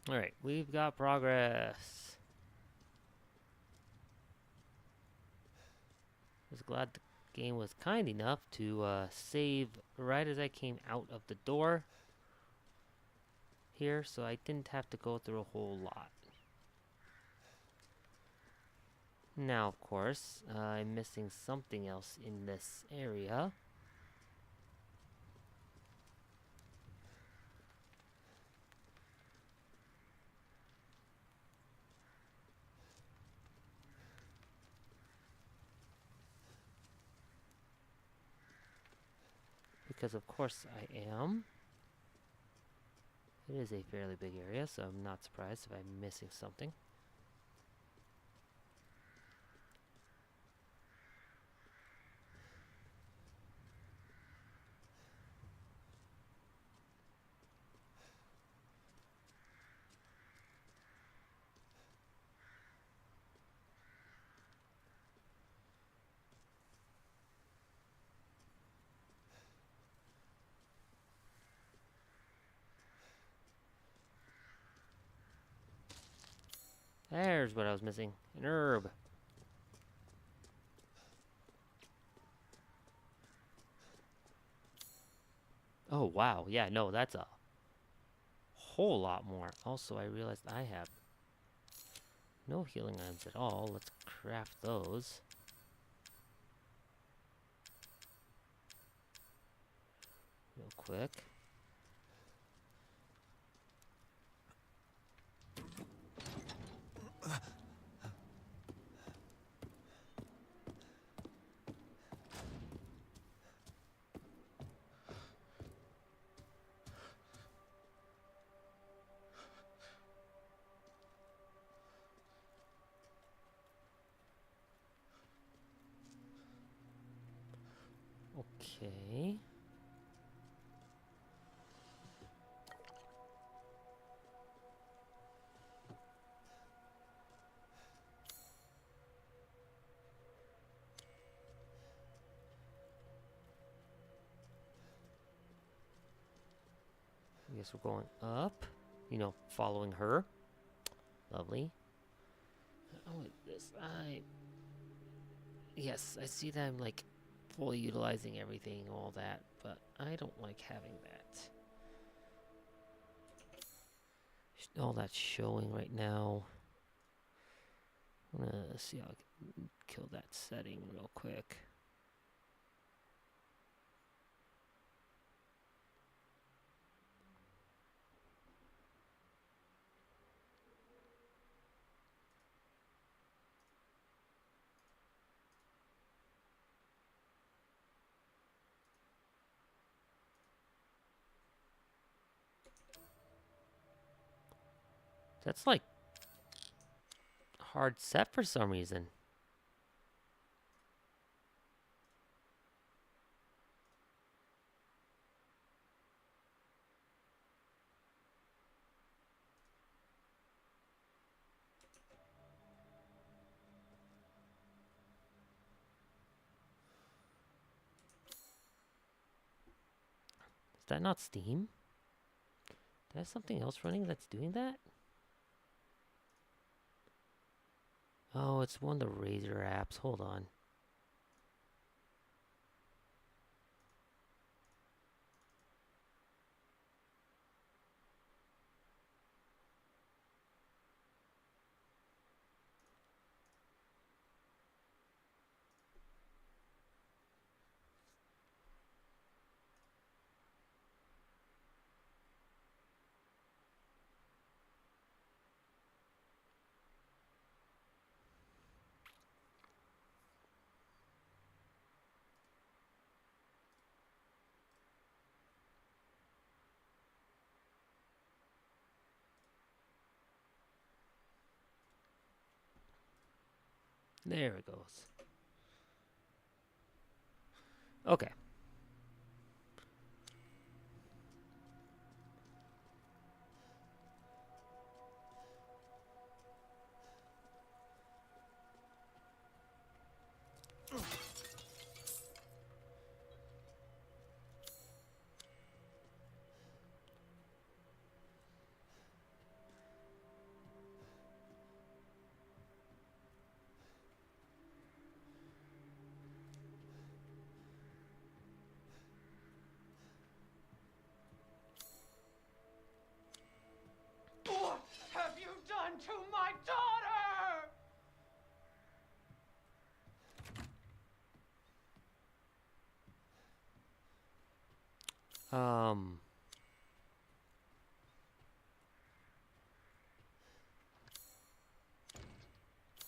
Alright, we've got progress. I was glad the game was kind enough to save right as I came out of the door here, so I didn't have to go through a whole lot. Now, of course, I'm missing something else in this area. Because of course I am. It is a fairly big area, so I'm not surprised if I'm missing something. There's what I was missing. An herb. Oh, wow. Yeah, no, that's a whole lot more. Also, I realized I have no healing items at all. Let's craft those. Real quick. Okay. I guess we're going up. You know, following her. Lovely. Oh, this yes, I see them like fully utilizing everything, all that, but I don't like having that. All that showing right now. I'm gonna see how I can kill that setting real quick. That's like hard set for some reason. Is that not Steam? There's something else running that's doing that? Oh, it's one of the Razer apps. Hold on. There it goes. Okay. What have you done to my daughter?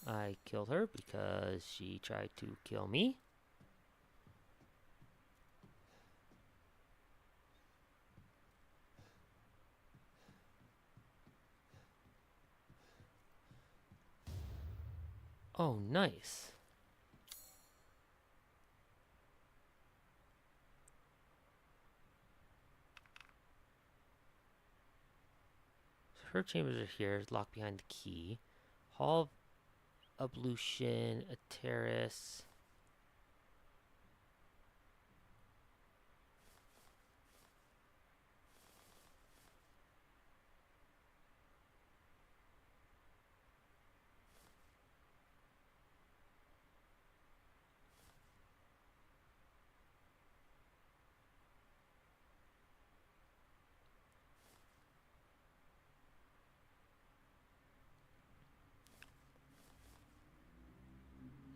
I killed her because she tried to kill me. Oh, nice. Her chambers are here, locked behind the key. Hall of Ablution, a terrace.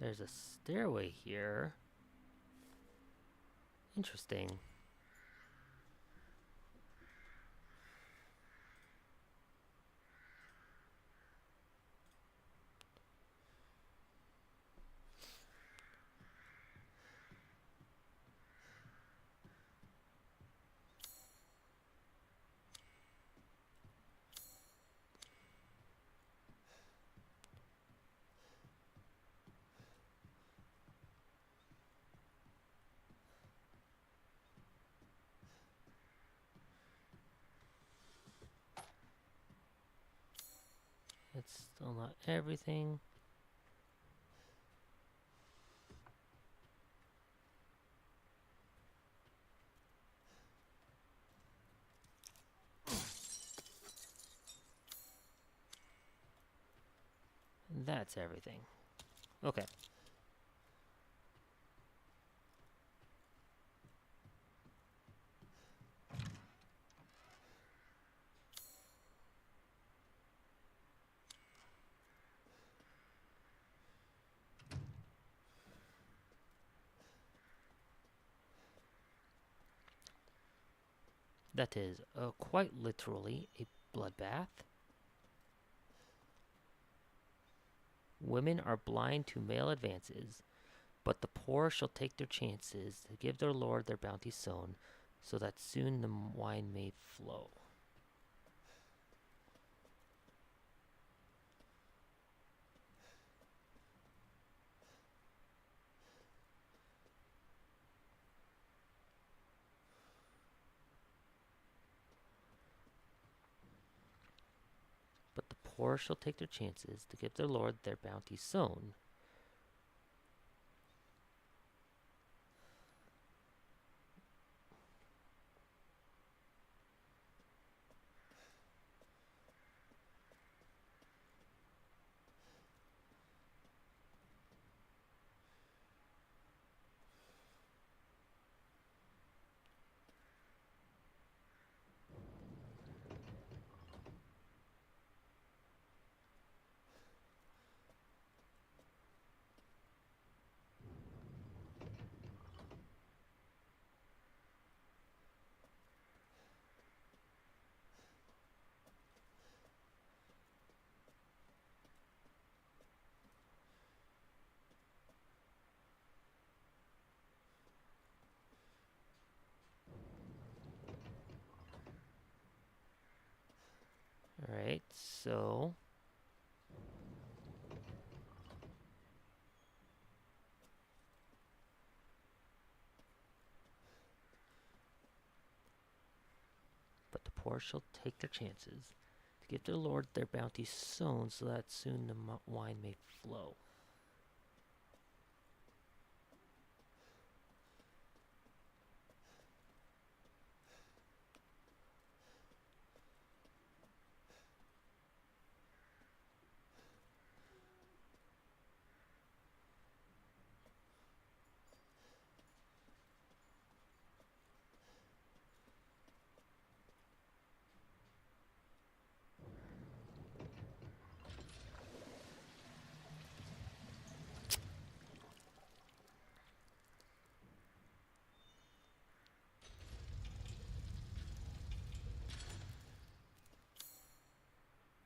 There's a stairway here. Interesting. It's still not everything. That's everything. Okay. That is quite literally a bloodbath. Women are blind to male advances, but the poor shall take their chances to give their lord their bounty sown, so that soon the wine may flow. But the poor shall take their chances to give their lord their bounty sown. Alright, so but the poor shall take their chances to give their lord their bounty sown, so that soon the wine may flow.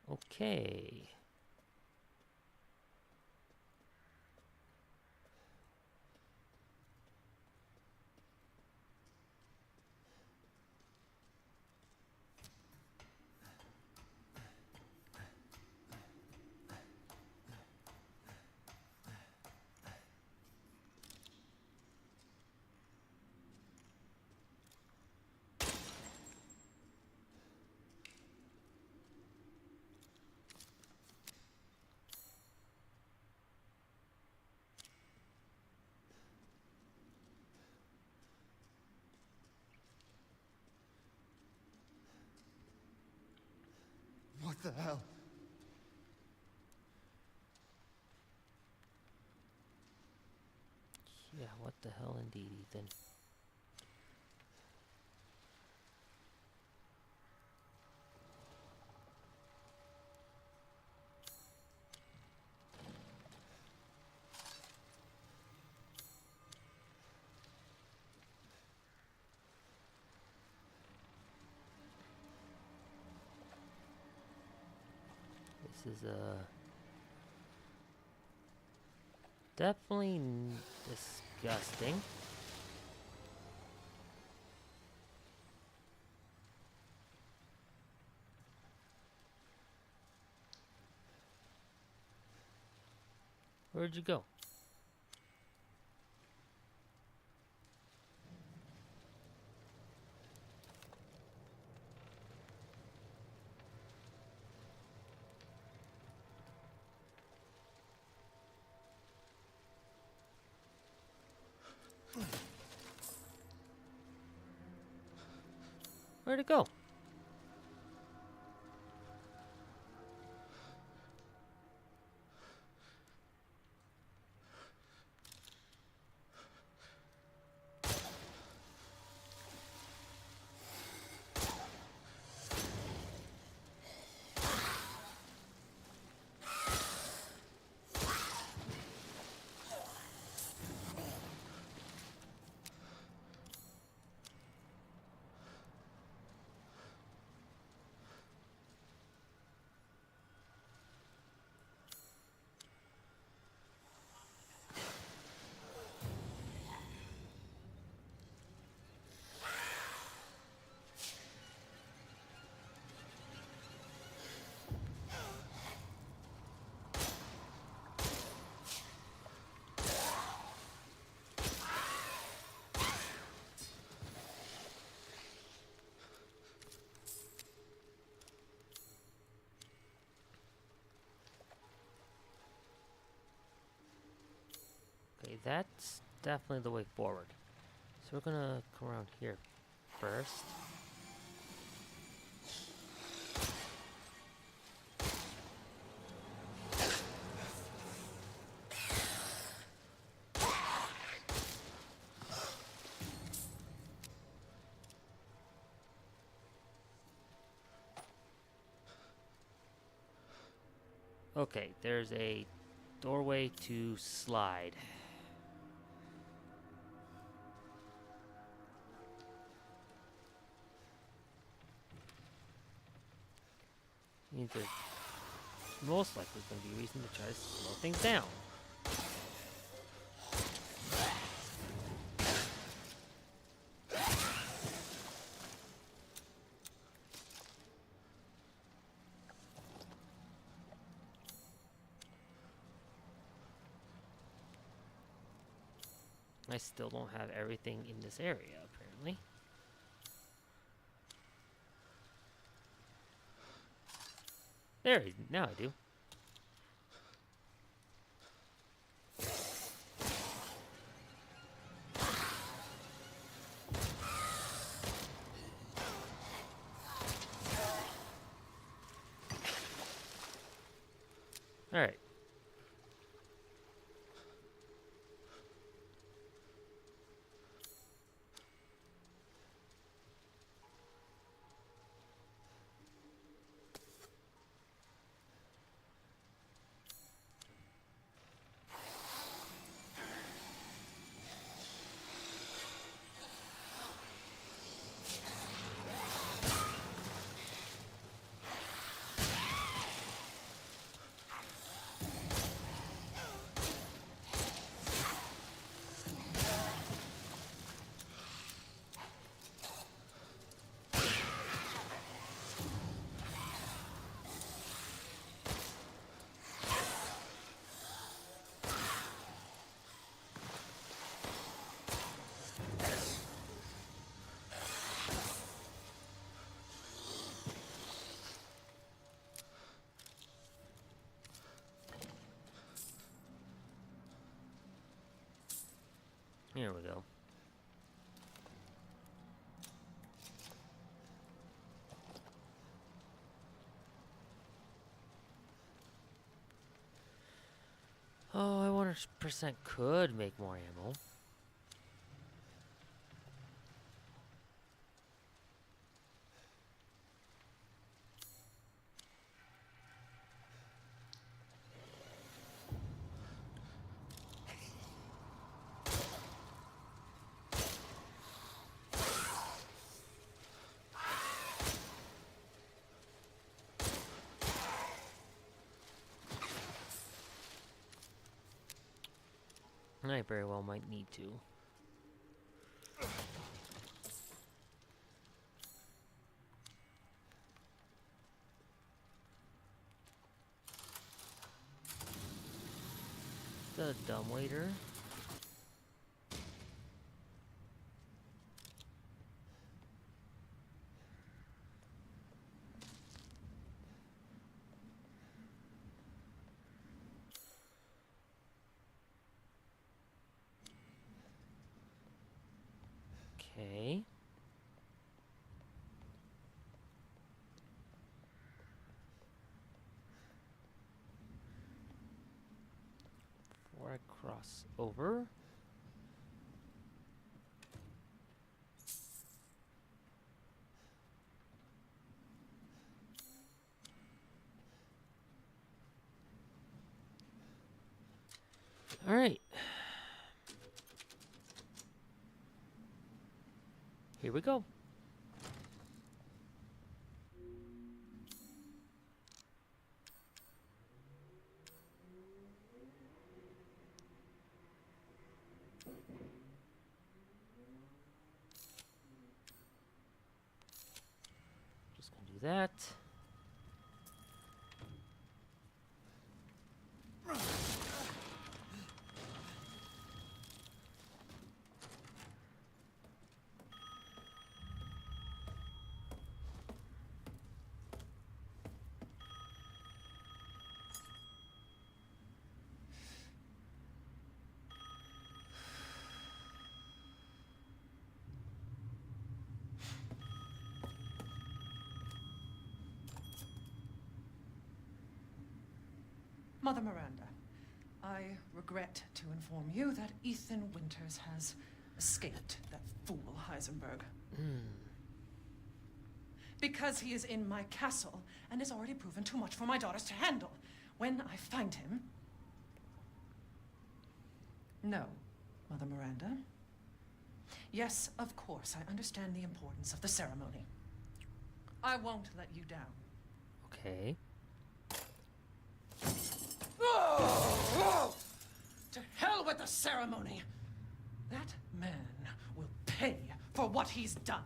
Okay. What the hell? Yeah, what the hell indeed, Ethan. This is definitely disgusting. Where'd you go? Where'd it go? that's definitely the way forward. So we're gonna come around here first. Okay, there's a doorway to slide. Means there's most likely going to be a reason to try to slow things down. I still don't have everything in this area, apparently. There, now I do. All right. Here we go. Oh, I 100% could make more ammo. I very well might need to. The dumbwaiter. Okay. Before I cross over. All right. Here we go. Just gonna do that. Mother Miranda, I regret to inform you that Ethan Winters has escaped that fool Heisenberg. Because he is in my castle and has already proven too much for my daughters to handle. When I find him... No, Mother Miranda. Yes, of course, I understand the importance of the ceremony. I won't let you down. Okay. To hell with the ceremony! That man will pay for what he's done.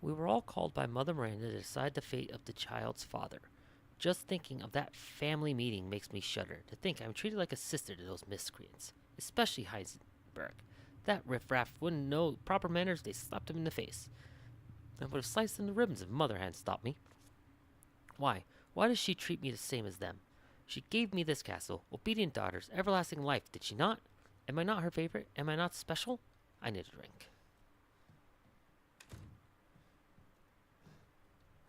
We were all called by Mother Miranda to decide the fate of the child's father. Just thinking of that family meeting makes me shudder. To think I'm treated like a sister to those miscreants. Especially Heisenberg. That riffraff wouldn't know proper manners, they slapped him in the face. I would have sliced him to ribbons if Mother hadn't stopped me. Why? Why does she treat me the same as them? She gave me this castle, obedient daughters, everlasting life, did she not? Am I not her favorite? Am I not special? I need a drink.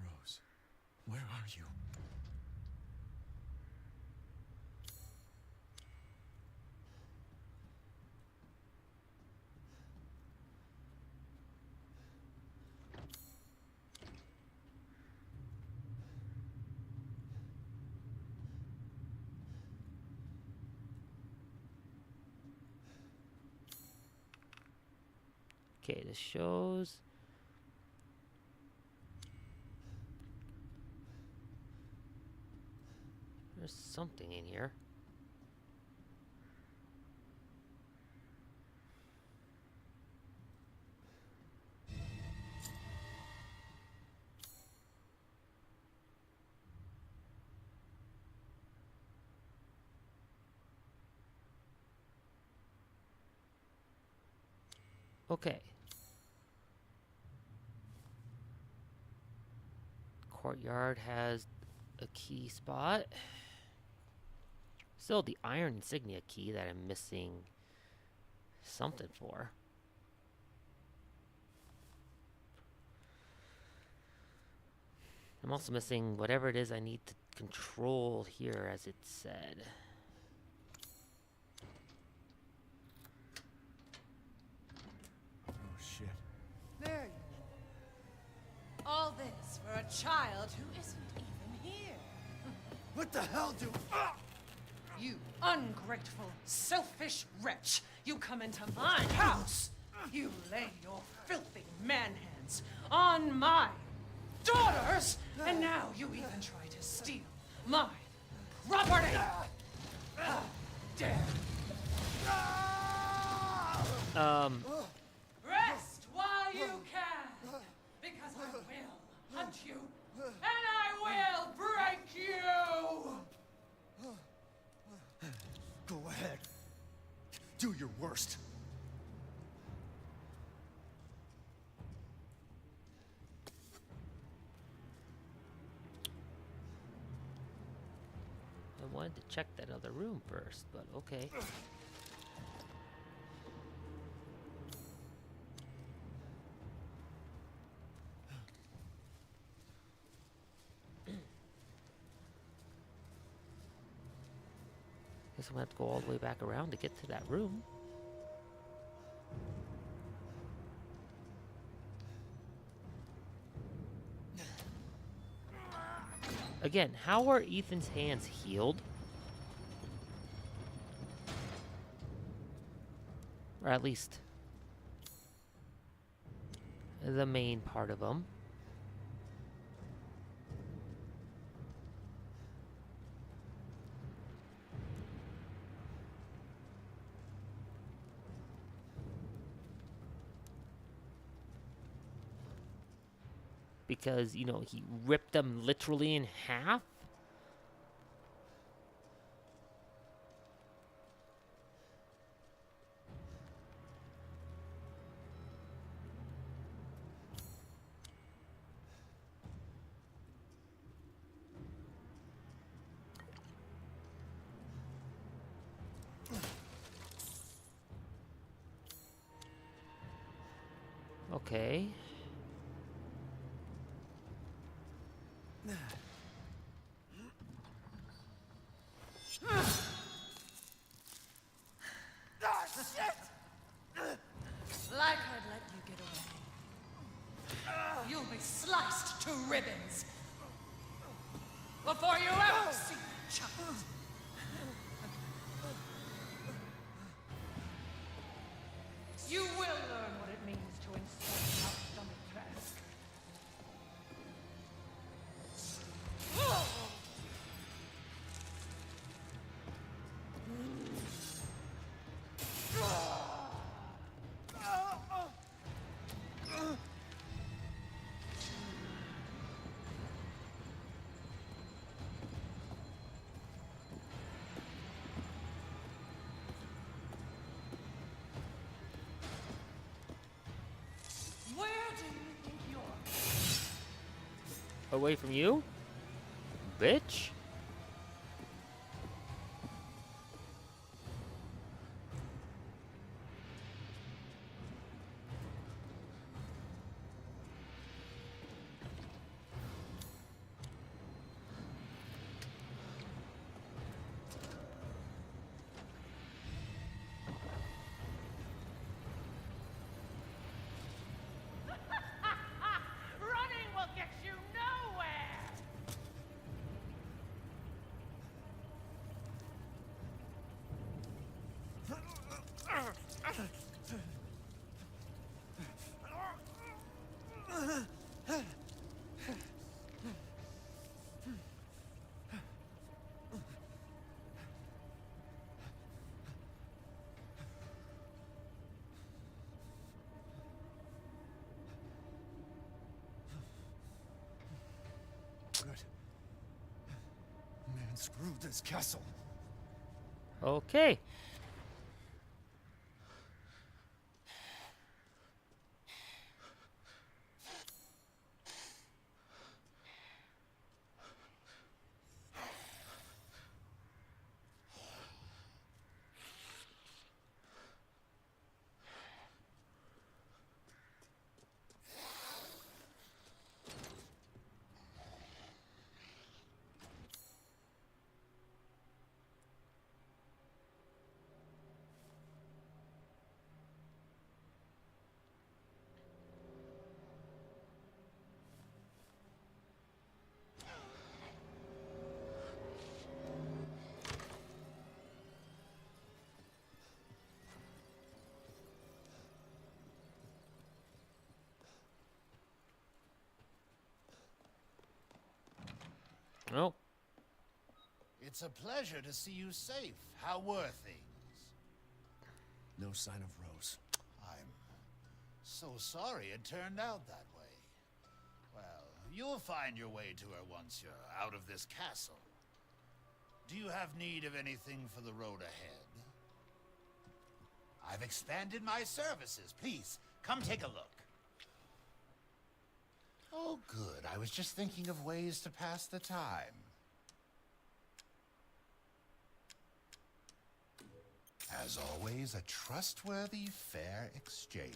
Rose, where are you? Okay, this shows... There's something in here. Okay. Courtyard has a key spot. Still the iron insignia key that I'm missing something for. I'm also missing whatever it is I need to control here, as it said. Oh, shit. There you are. All this for a child who isn't even here. What the hell do... You ungrateful, selfish wretch! You come into my house! You lay your filthy man-hands on my daughters! And now you even try to steal my property! How dare! Rest while you can! Because I will hunt you! And I will break you! Go ahead. Do your worst. I wanted to check that other room first, but okay. Guess I'm gonna have to go all the way back around to get to that room. Again, how are Ethan's hands healed? Or at least the main part of them. Because, you know, he ripped them literally in half. Okay. Ah, shit! Like I'd let you get away. You'll be sliced to ribbons before you ever see a child. You will learn what it means to insult an stomach trash. Where do you think you're? Away from you? Bitch? Running will get you nowhere! Good. Man, screw this castle. Okay. Well, It's a pleasure to see you safe. How were things? No sign of Rose. I'm so sorry it turned out that way. Well, you'll find your way to her once you're out of this castle. Do you have need of anything for the road ahead? I've expanded my services. Please, come take a look. Oh, good. I was just thinking of ways to pass the time. As always, a trustworthy, fair exchange.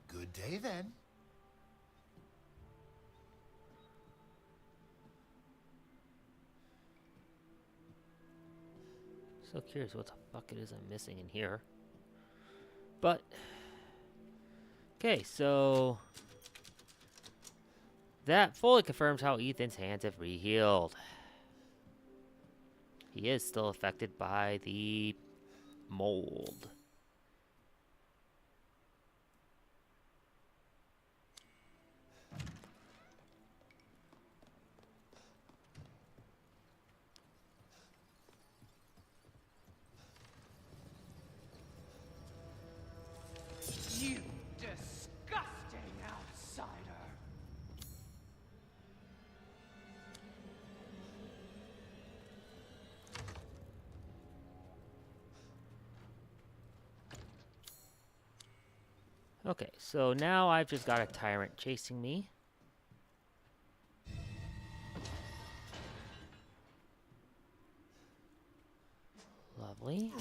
Good day, then. so curious what the fuck it is I'm missing in here. But, okay, so that fully confirms how Ethan's hands have re-healed. He is still affected by the mold. You disgusting outsider! Okay, so now I've just got a tyrant chasing me. Lovely.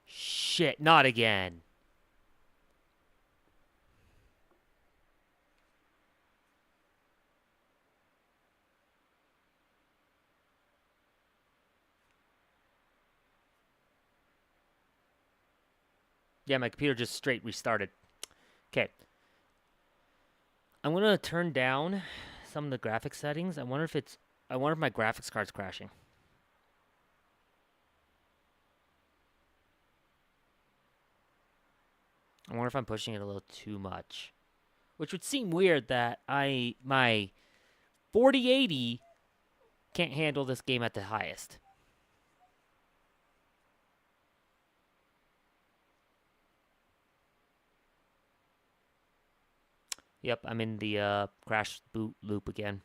Shit, not again. Yeah, my computer just straight restarted. Okay. I'm gonna turn down some of the graphics settings. I wonder if my graphics card's crashing. I wonder if I'm pushing it a little too much. Which would seem weird that my 4080 can't handle this game at the highest. Yep, I'm in the crash boot loop again.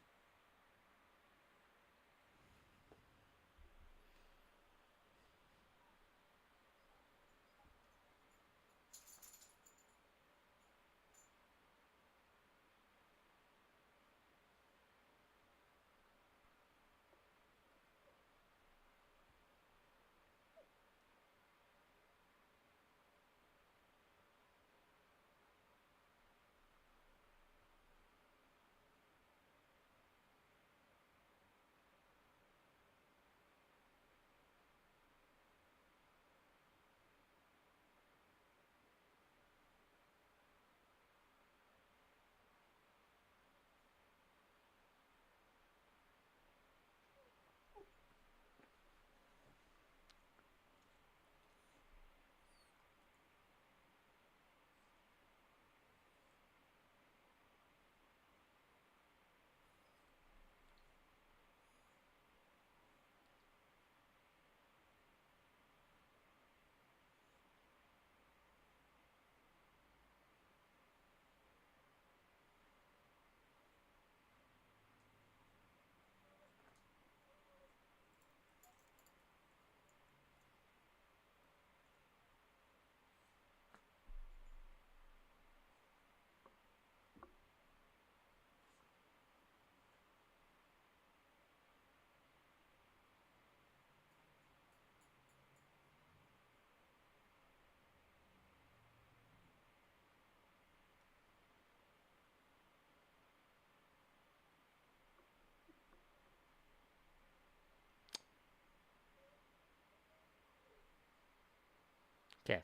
Okay.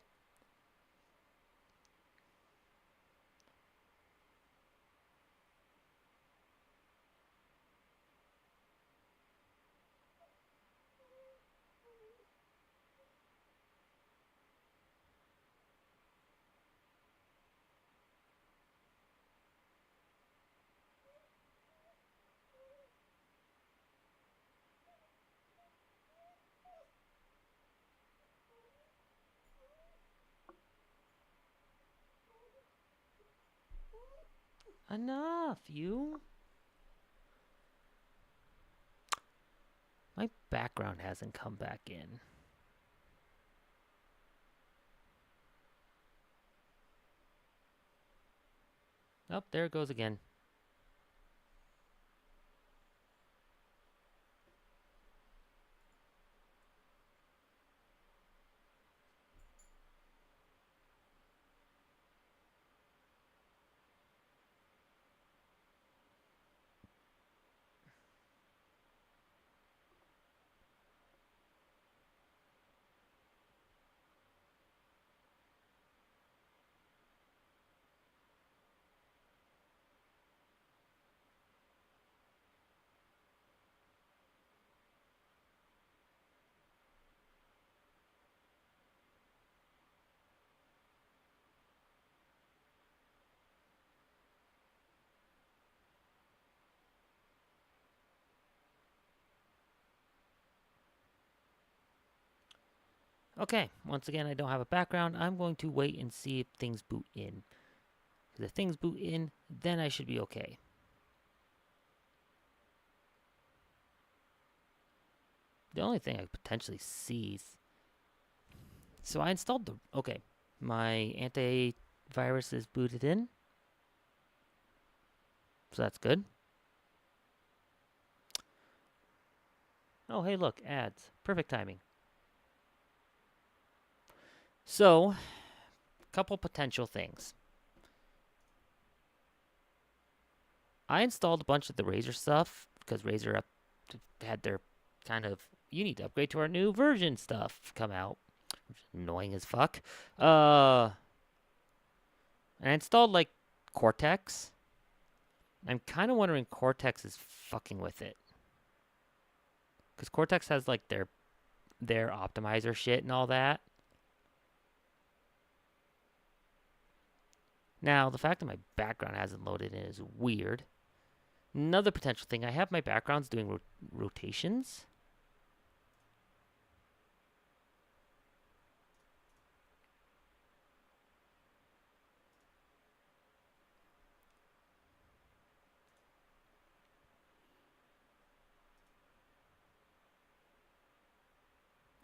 Enough, you. My background hasn't come back in. Oh, there it goes again. Okay, once again, I don't have a background. I'm going to wait and see if things boot in. Because if things boot in, then I should be okay. The only thing I could potentially see is... So I installed the... Okay, my antivirus is booted in. So that's good. Oh, hey, look, ads. Perfect timing. So, couple potential things. I installed a bunch of the Razer stuff because Razer had their kind of, you need to upgrade to our new version stuff come out. Which is annoying as fuck. And I installed like Cortex. I'm kind of wondering Cortex is fucking with it. Because Cortex has like their optimizer shit and all that. Now, the fact that my background hasn't loaded in is weird. Another potential thing, I have my backgrounds doing rotations.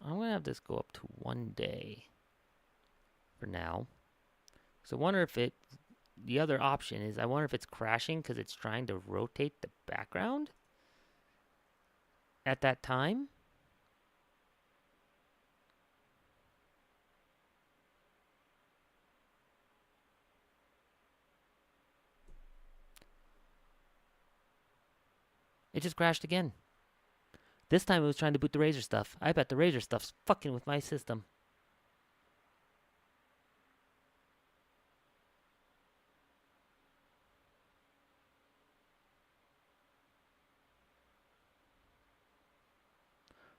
I'm going to have this go up to 1 day for now. So I wonder if the other option is, I wonder if it's crashing because it's trying to rotate the background at that time. It just crashed again. This time it was trying to boot the Razer stuff. I bet the Razer stuff's fucking with my system.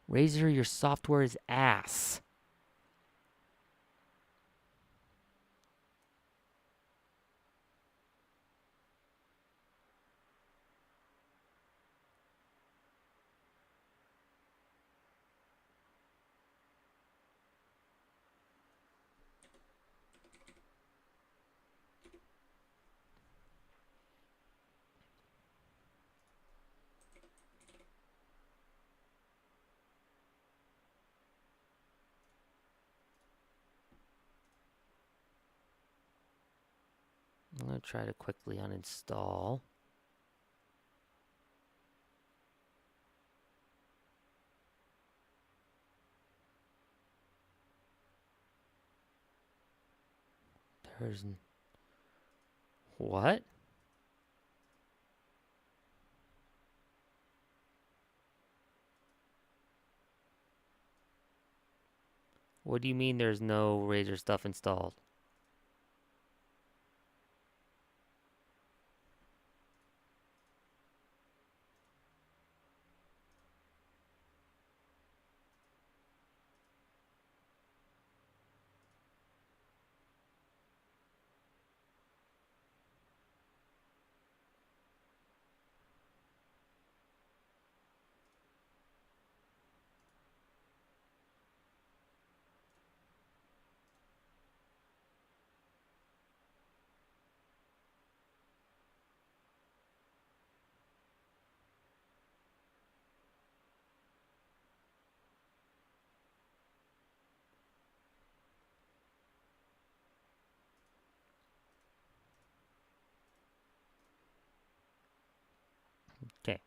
Razer, your software is ass. I'm going to try to quickly uninstall. There's... What? What do you mean there's no Razer stuff installed? Okay.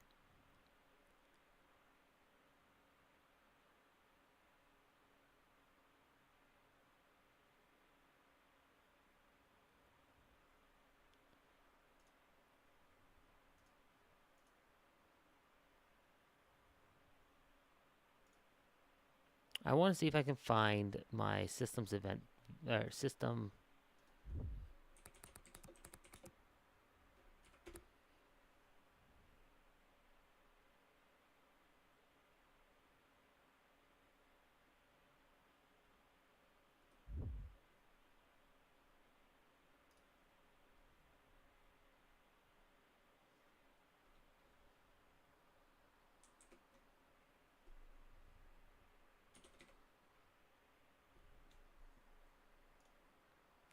I want to see if I can find my systems event, system.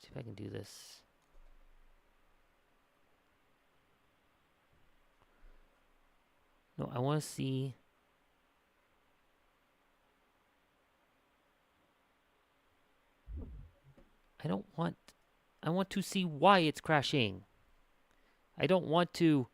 See if I can do this. No, I want to see. I want to see why it's crashing. I don't want to.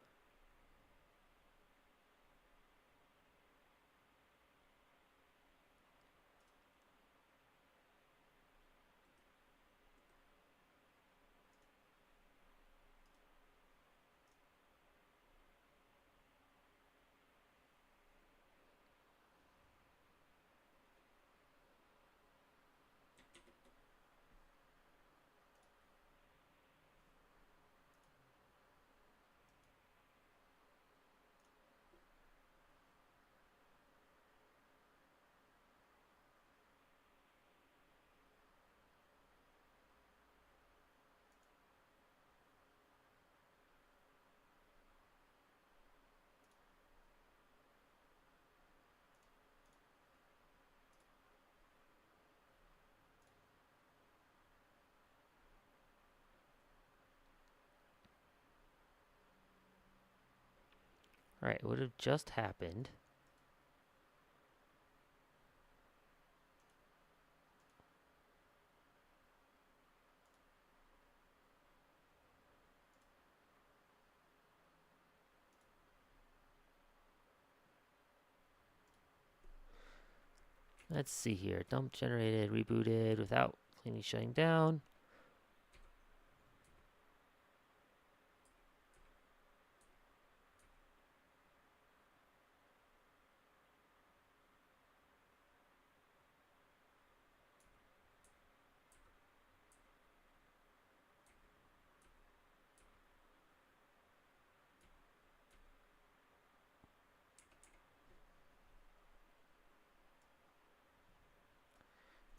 Alright, what have just happened? Let's see here. Dump generated, rebooted without cleanly shutting down.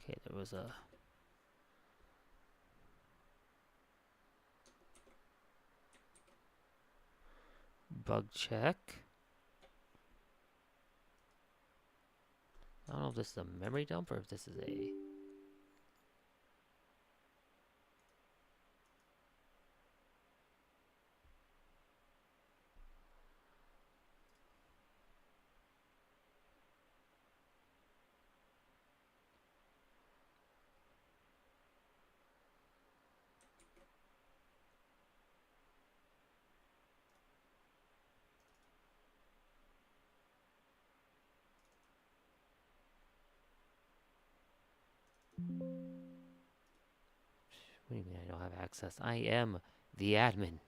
Okay, there was a bug check. I don't know if this is a memory dump or if this is a... What do you mean I don't have access? I am the admin.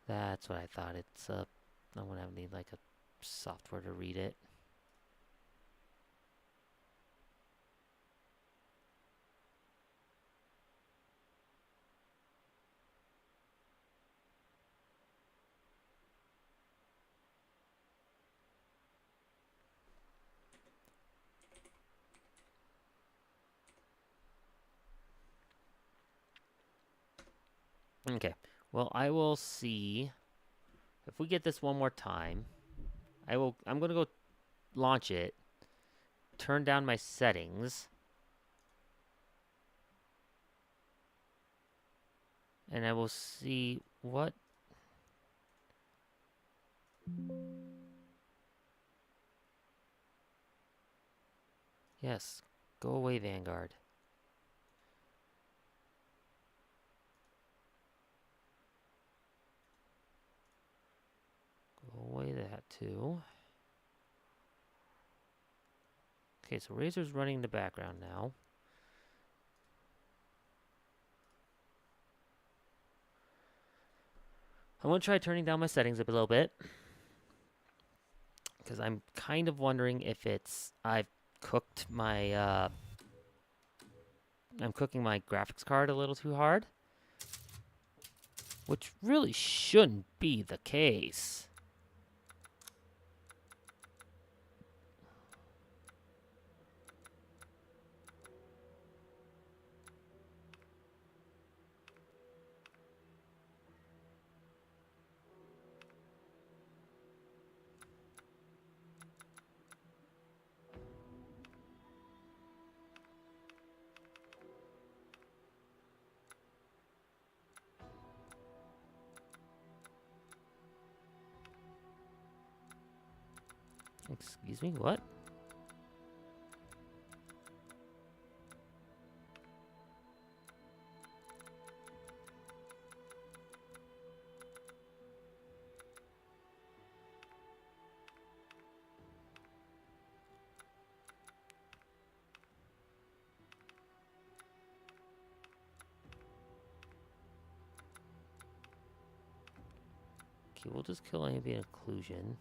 That's what I thought. It's I want to need like a software to read it. Okay. Well, I will see if we get this one more time. I'm going to go launch it. Turn down my settings. And I will see what... Yes. Go away, Vanguard. Go away that too. Okay, so Razor's running in the background now. I'm going to try turning down my settings a little bit. Because I'm kind of wondering if it's... I've cooked my... I'm cooking my graphics card a little too hard. Which really shouldn't be the case. Excuse me, what? Okay, we'll just kill ambient occlusion.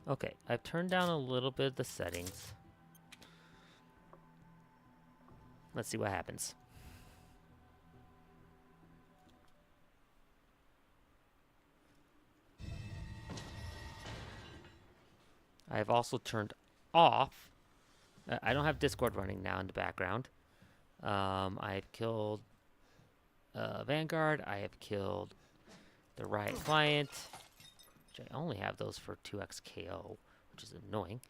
Okay, I've turned down a little bit of the settings. Let's see what happens. I've also turned off. I don't have Discord running now in the background. I've killed Vanguard. I have killed the Riot client, which I only have those for 2x KO, which is annoying.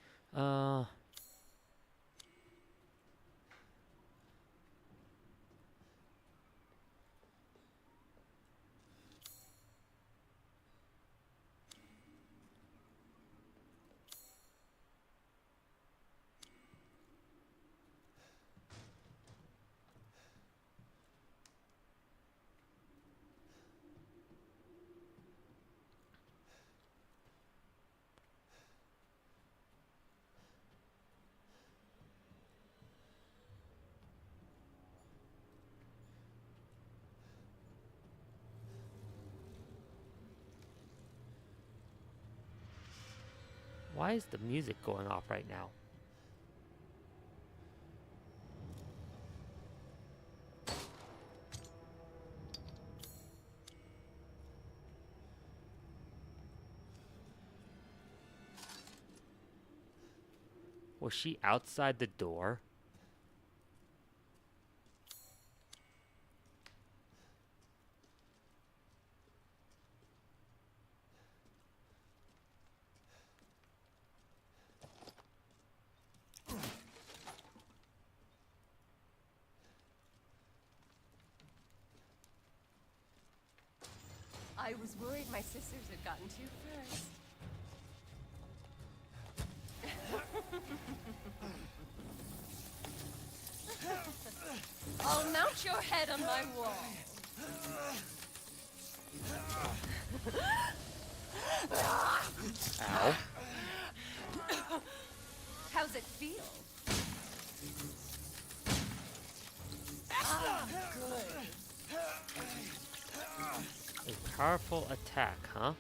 Why is the music going off right now? Was she outside the door? I was worried my sisters had gotten too first. I'll mount your head on my wall. Ow. How's it feel? Good. A powerful attack, huh?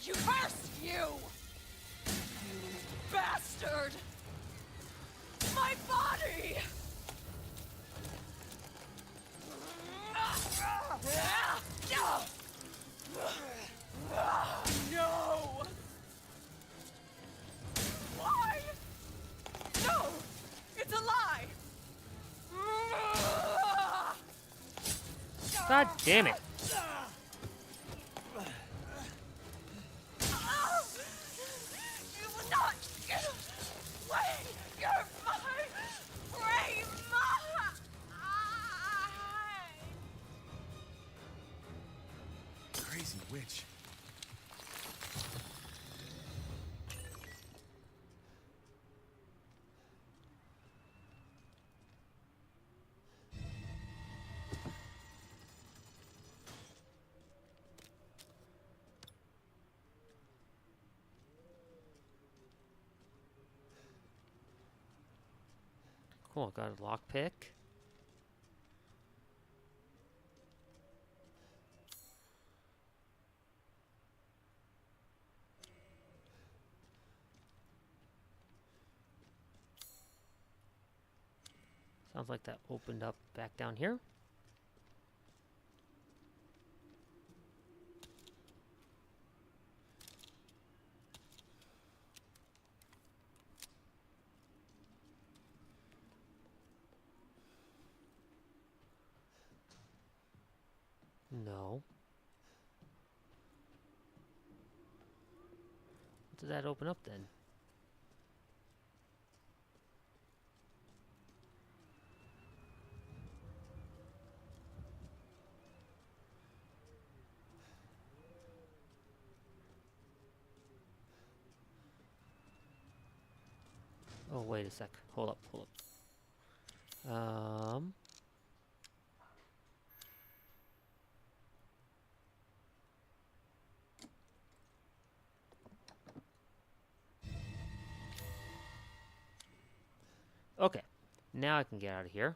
You first, you! You bastard! My body! No! Why? No! It's a lie! God damn it. You will not get away! You're my prey! Crazy witch. Cool, got a lockpick. Sounds like that opened up back down here. No. What did that open up then? Oh, wait a sec. Hold up, hold up. Okay. Now I can get out of here.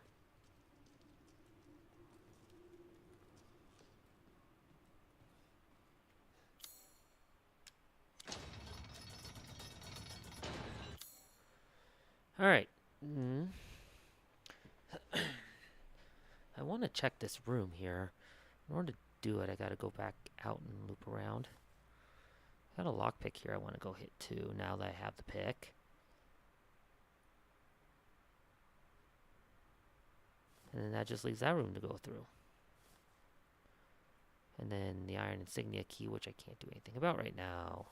Alright. I want to check this room here. In order to do it, I gotta go back out and loop around. Got a lockpick here I want to go hit too, now that I have the pick. And then that just leaves that room to go through. And then the iron insignia key, which I can't do anything about right now.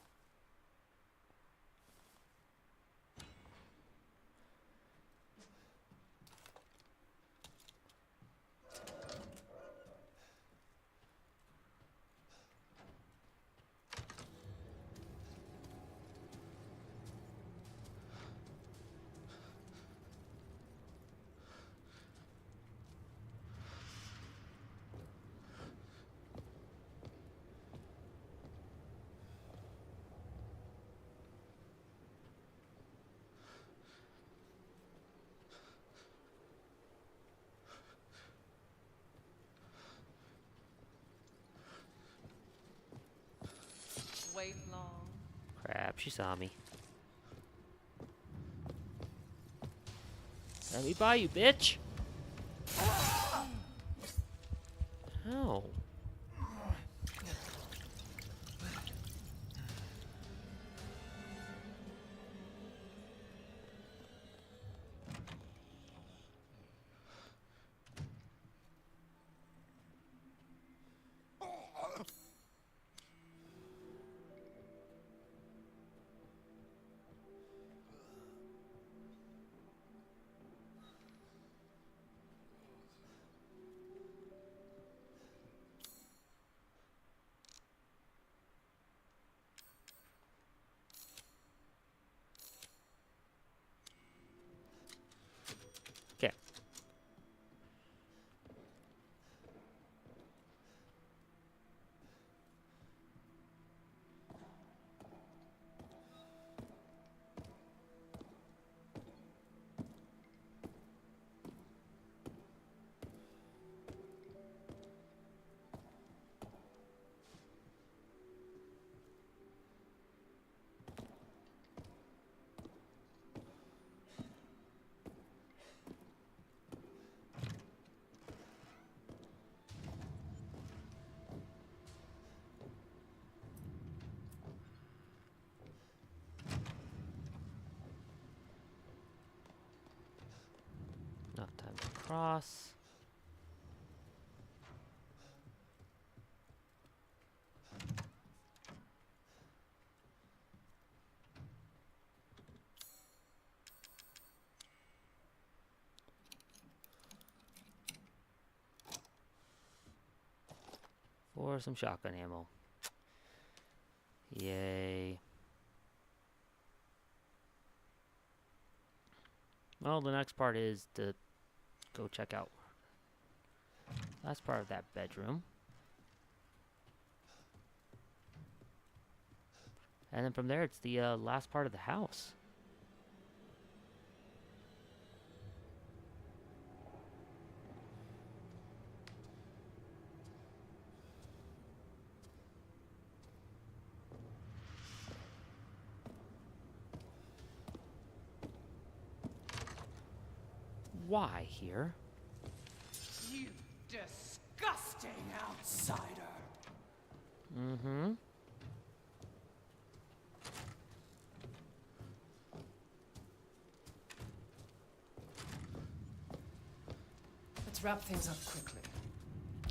Wait long. Crap, she saw me. Let me buy you, bitch! Ow. Okay. Enough time to cross. For some shotgun ammo. Yay. Well, the next part is to go check out. That's part of that bedroom. And then from there, it's the last part of the house. why here. You disgusting outsider. Mm-hmm. Let's wrap things up quickly.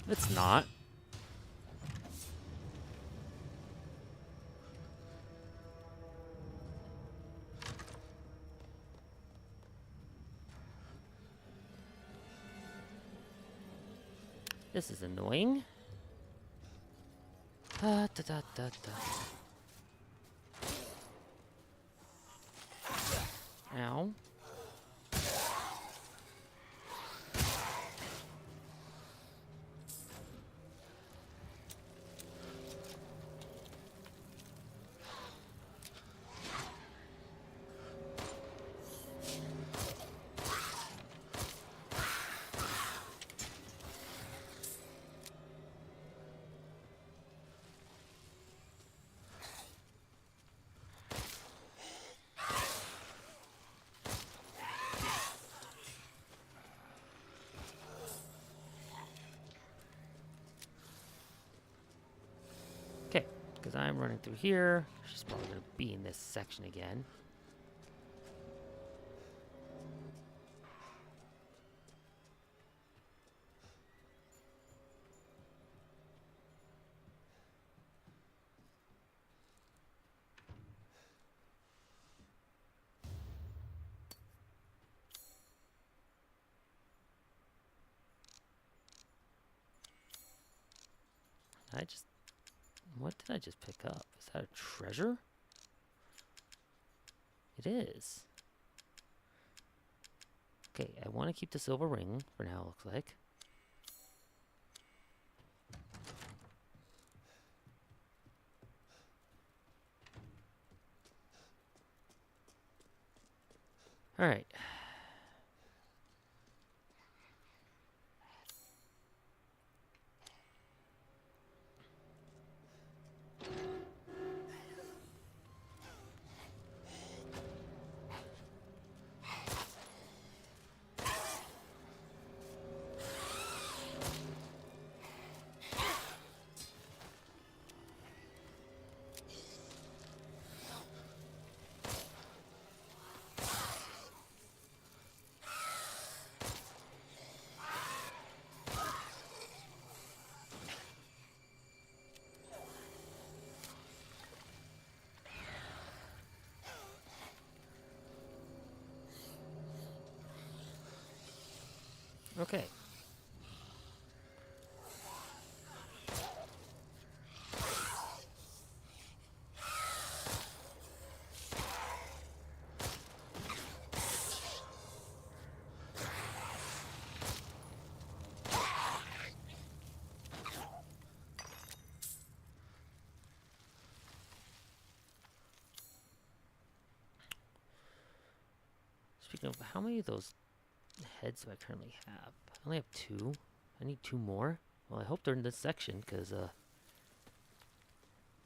It's not. This is annoying. Da, da, da, da. Ow. Okay, because I'm running through here. She's probably going to be in this section again. What did I just pick up? Is that a treasure? It is. Okay, I want to keep the silver ring for now, it looks like. All right. Okay. Speaking of, how many of those heads do I currently have? I only have 2. I need 2 more. Well, I hope they're in this section, because,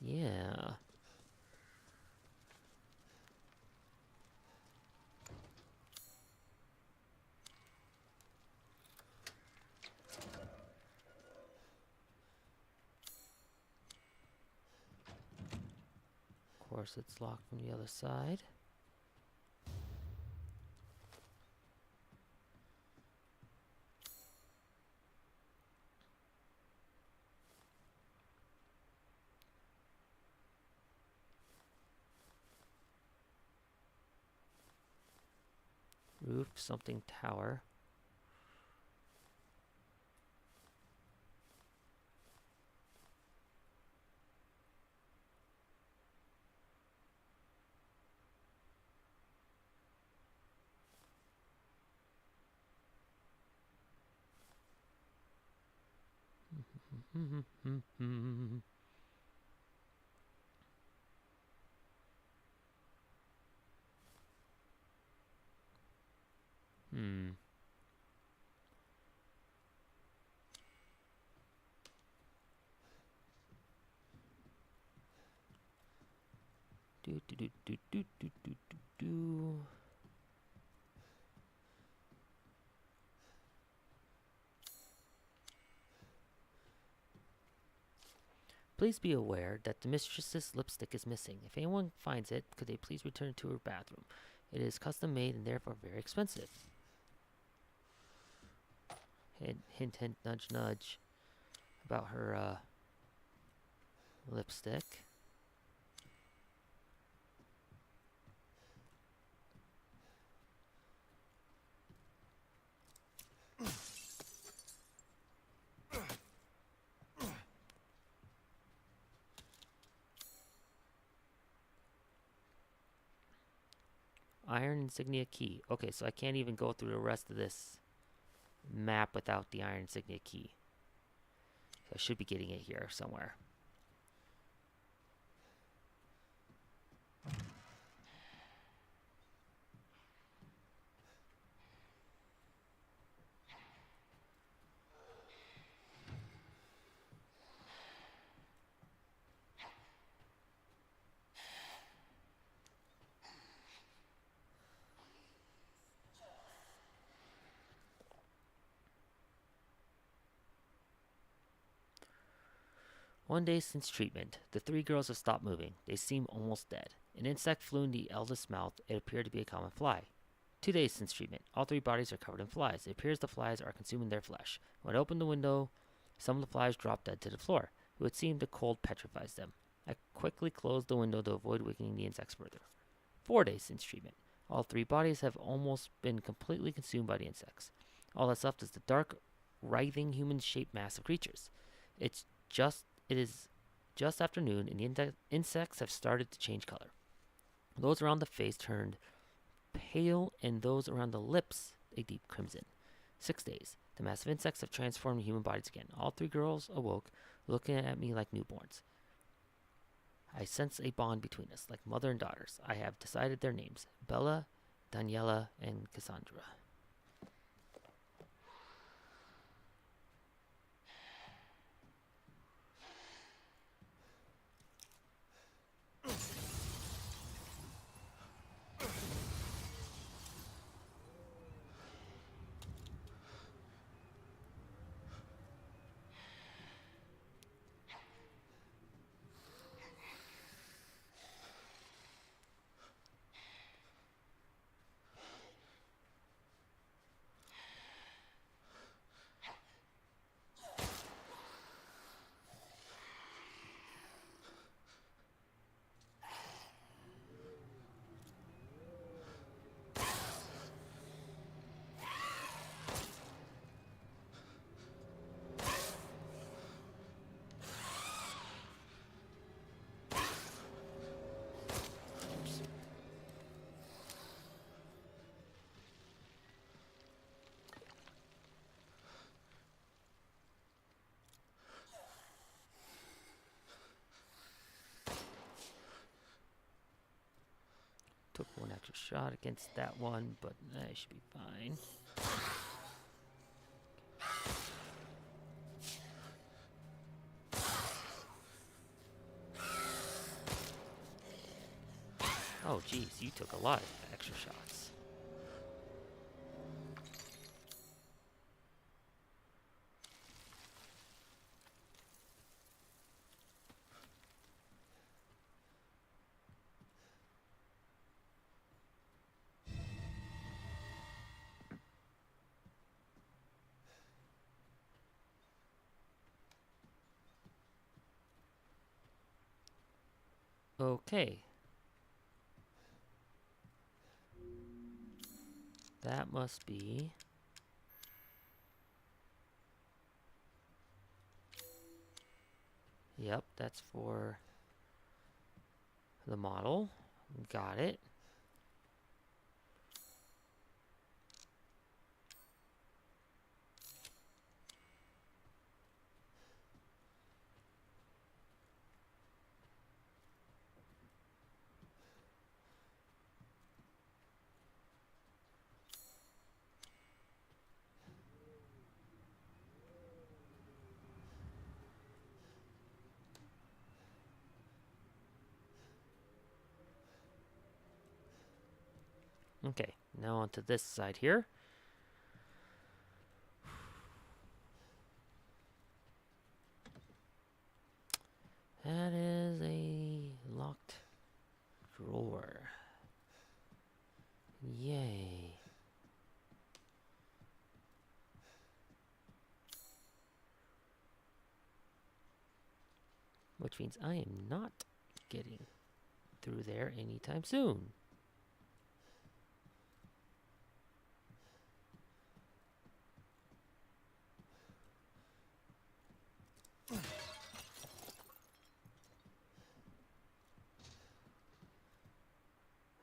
yeah. Of course, it's locked from the other side. Roof, something tower. Hmm. Do do do do do do do do do. Please be aware that the mistress's lipstick is missing. If anyone finds it, could they please return it to her bathroom? It is custom made and therefore very expensive. Hint, hint, hint, nudge, nudge about her lipstick. Iron insignia key. Okay, so I can't even go through the rest of this map without the iron insignia key. So I should be getting it here somewhere. One day since treatment, the three girls have stopped moving. They seem almost dead. An insect flew in the eldest's mouth. It appeared to be a common fly. 2 days since treatment. All three bodies are covered in flies. It appears the flies are consuming their flesh. When I opened the window, some of the flies dropped dead to the floor. It would seem the cold petrifies them. I quickly closed the window to avoid wakening the insects further. 4 days since treatment. All three bodies have almost been completely consumed by the insects. All that's left is the dark, writhing, human-shaped mass of creatures. It is just afternoon, and the insects have started to change color. Those around the face turned pale, and those around the lips a deep crimson. 6 days. The massive insects have transformed human bodies again. All three girls awoke, looking at me like newborns. I sense a bond between us, like mother and daughters. I have decided their names: Bella, Daniela, and Cassandra. Took one extra shot against that one, but I should be fine. Oh, geez, you took a lot of extra shots. Okay. That must be... Yep, that's for the model. Got it. Okay, now onto this side here. door. Yay. Which means I am not getting through there anytime soon.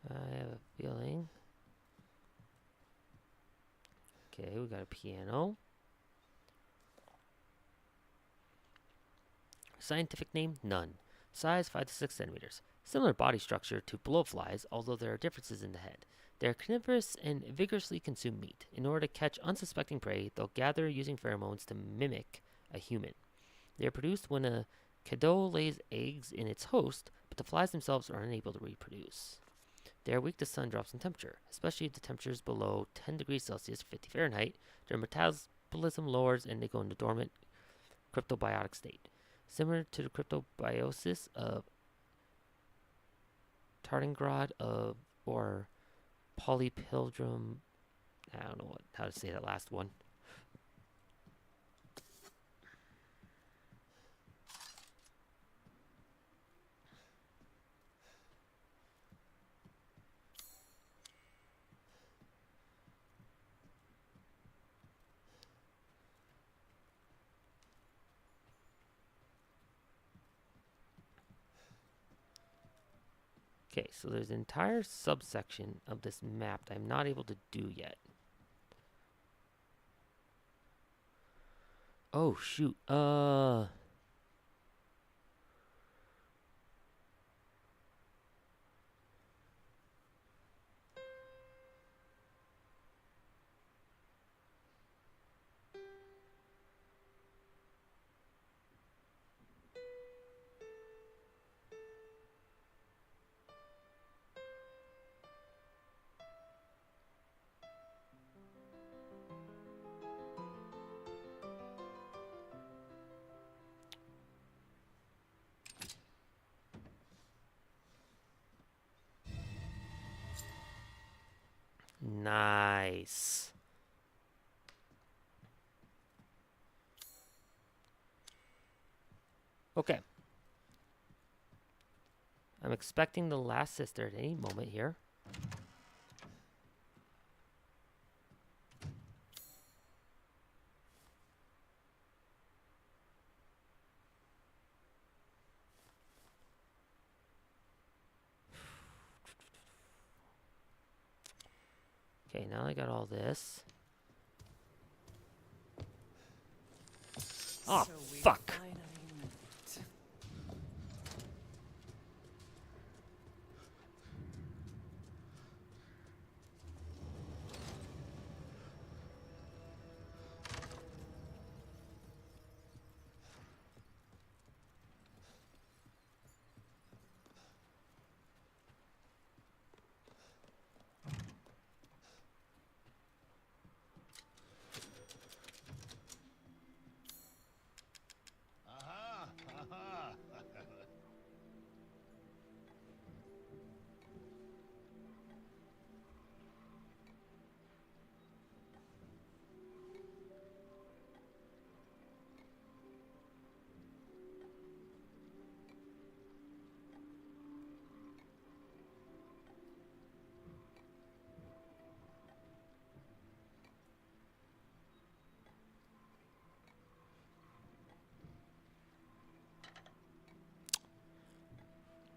I have a feeling. Okay, we got a piano. Scientific name? None. Size 5 to 6 centimeters. Similar body structure to blowflies, although there are differences in the head. They are carnivorous and vigorously consume meat. In order to catch unsuspecting prey, they'll gather using pheromones to mimic a human. They are produced when a caddo lays eggs in its host, but the flies themselves are unable to reproduce. They are weak to sun drops in temperature, especially if the temperature is below 10 degrees Celsius, 50 Fahrenheit. Their metabolism lowers and they go into dormant cryptobiotic state. Similar to the cryptobiosis of tardigrade or polypildrum. I don't know how to say that last one. Okay, so there's an entire subsection of this map that I'm not able to do yet. Oh, shoot. Nice. Okay. I'm expecting the last sister at any moment here. Okay, now I got all this. Oh, fuck.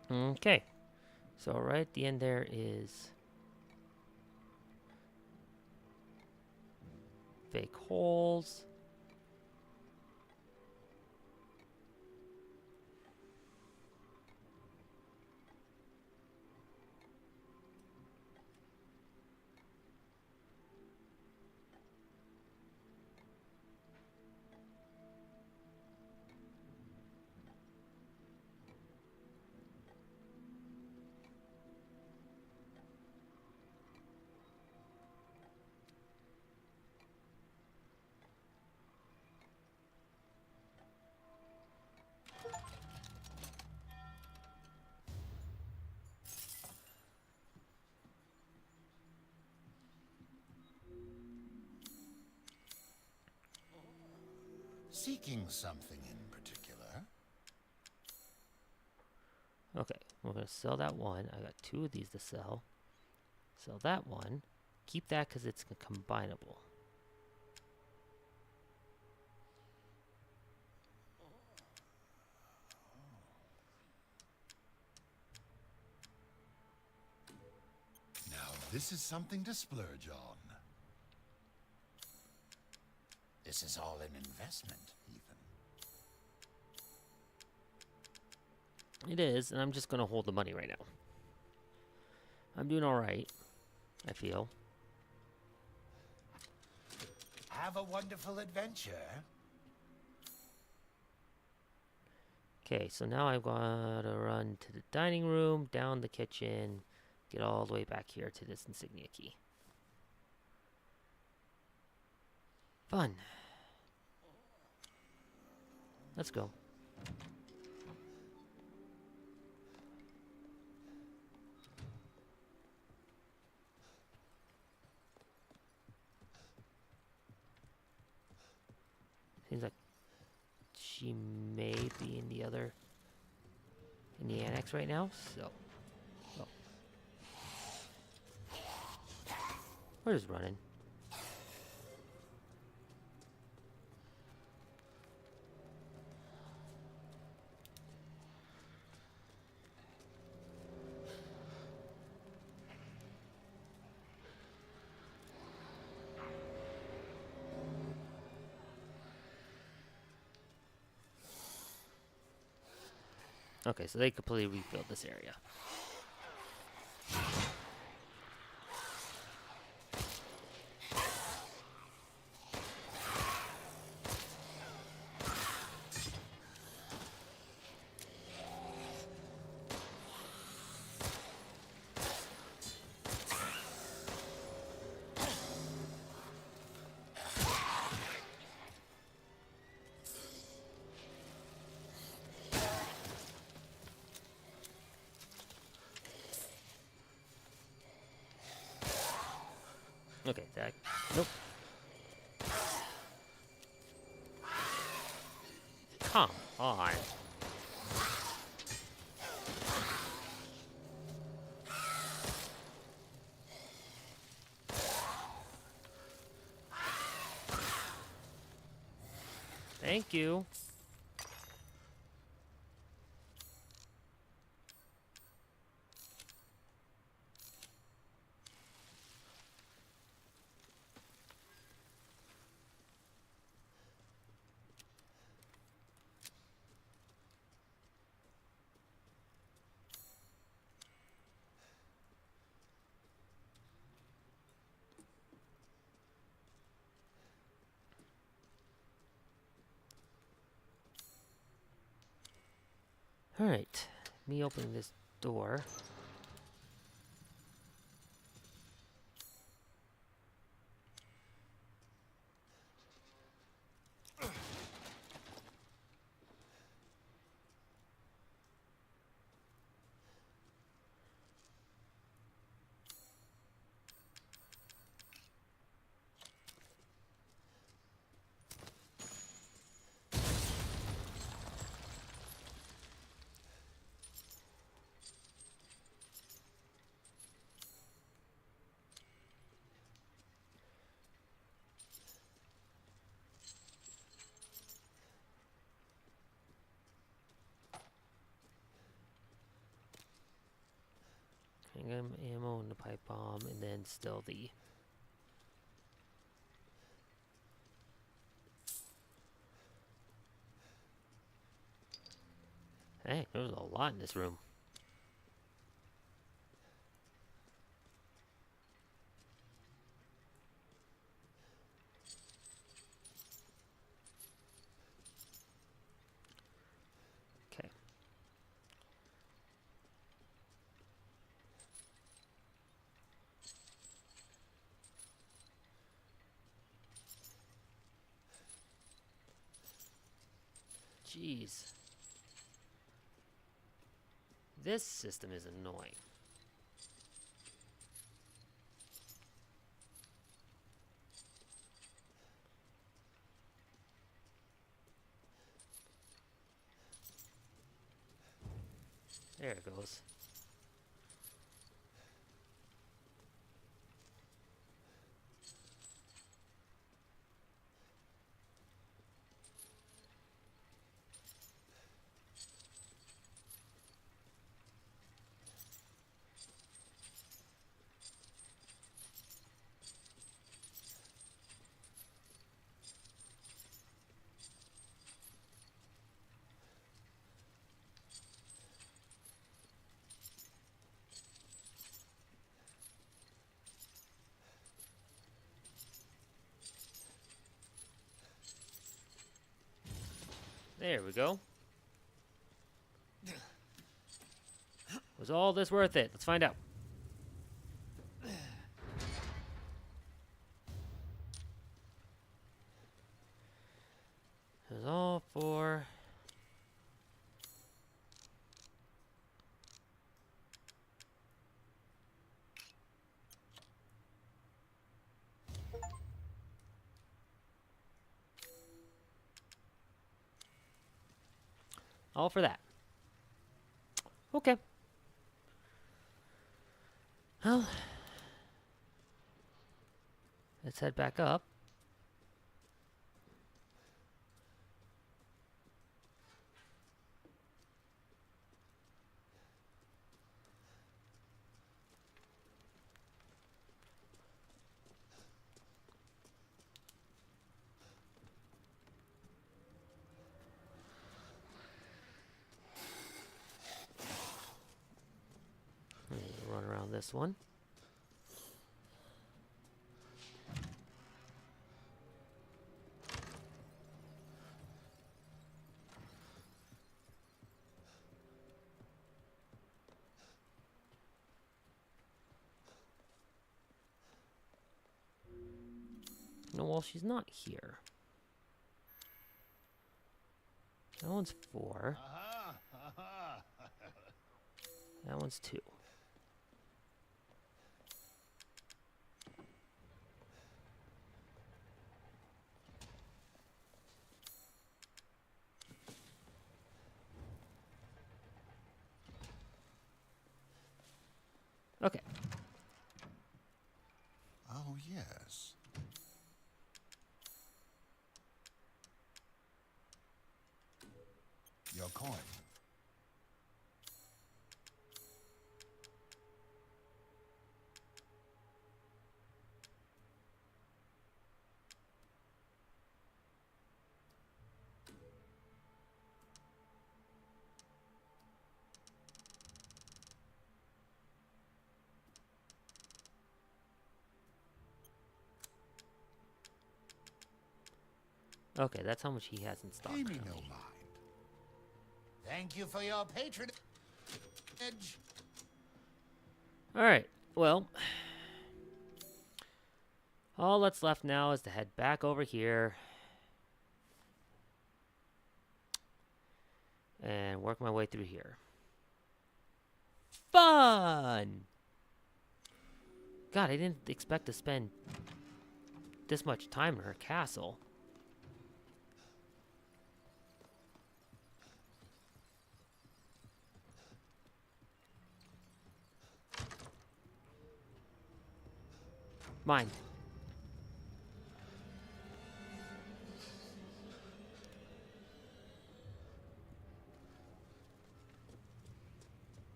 Okay. So right at the end there is fake holes. seeking something in particular? Okay, we're gonna sell that one. I got 2 of these to sell. Sell that one. Keep that because it's combinable. Now this is something to splurge on. This is all an investment, Ethan. It is, and I'm just gonna hold the money right now. I'm doing alright, I feel. Have a wonderful adventure. Okay, so now I've got to run to the dining room, down the kitchen, get all the way back here to this insignia key. Fun. Let's go. Seems like she may be in the annex right now, so. Oh. We're just running. Okay, so they completely refilled this area. Okay, that. Nope. Come on. Thank you. Alright, me opening this door. Handgun ammo and the pipe bomb, and then still the. Hey, there's a lot in this room. Okay. Jeez. This system is annoying. There it goes. There we go. Was all this worth it? Let's find out. It was all for... all for that. Okay. Well, let's head back up. Run around this one. No, well, she's not here. That one's 4. That one's 2. Okay. Oh, yes. Your coin. Okay, that's how much he has in stock. Pay me no mind. Thank you for your patronage. Alright, well. All that's left now is to head back over here. And work my way through here. Fun! God, I didn't expect to spend this much time in her castle. Mine.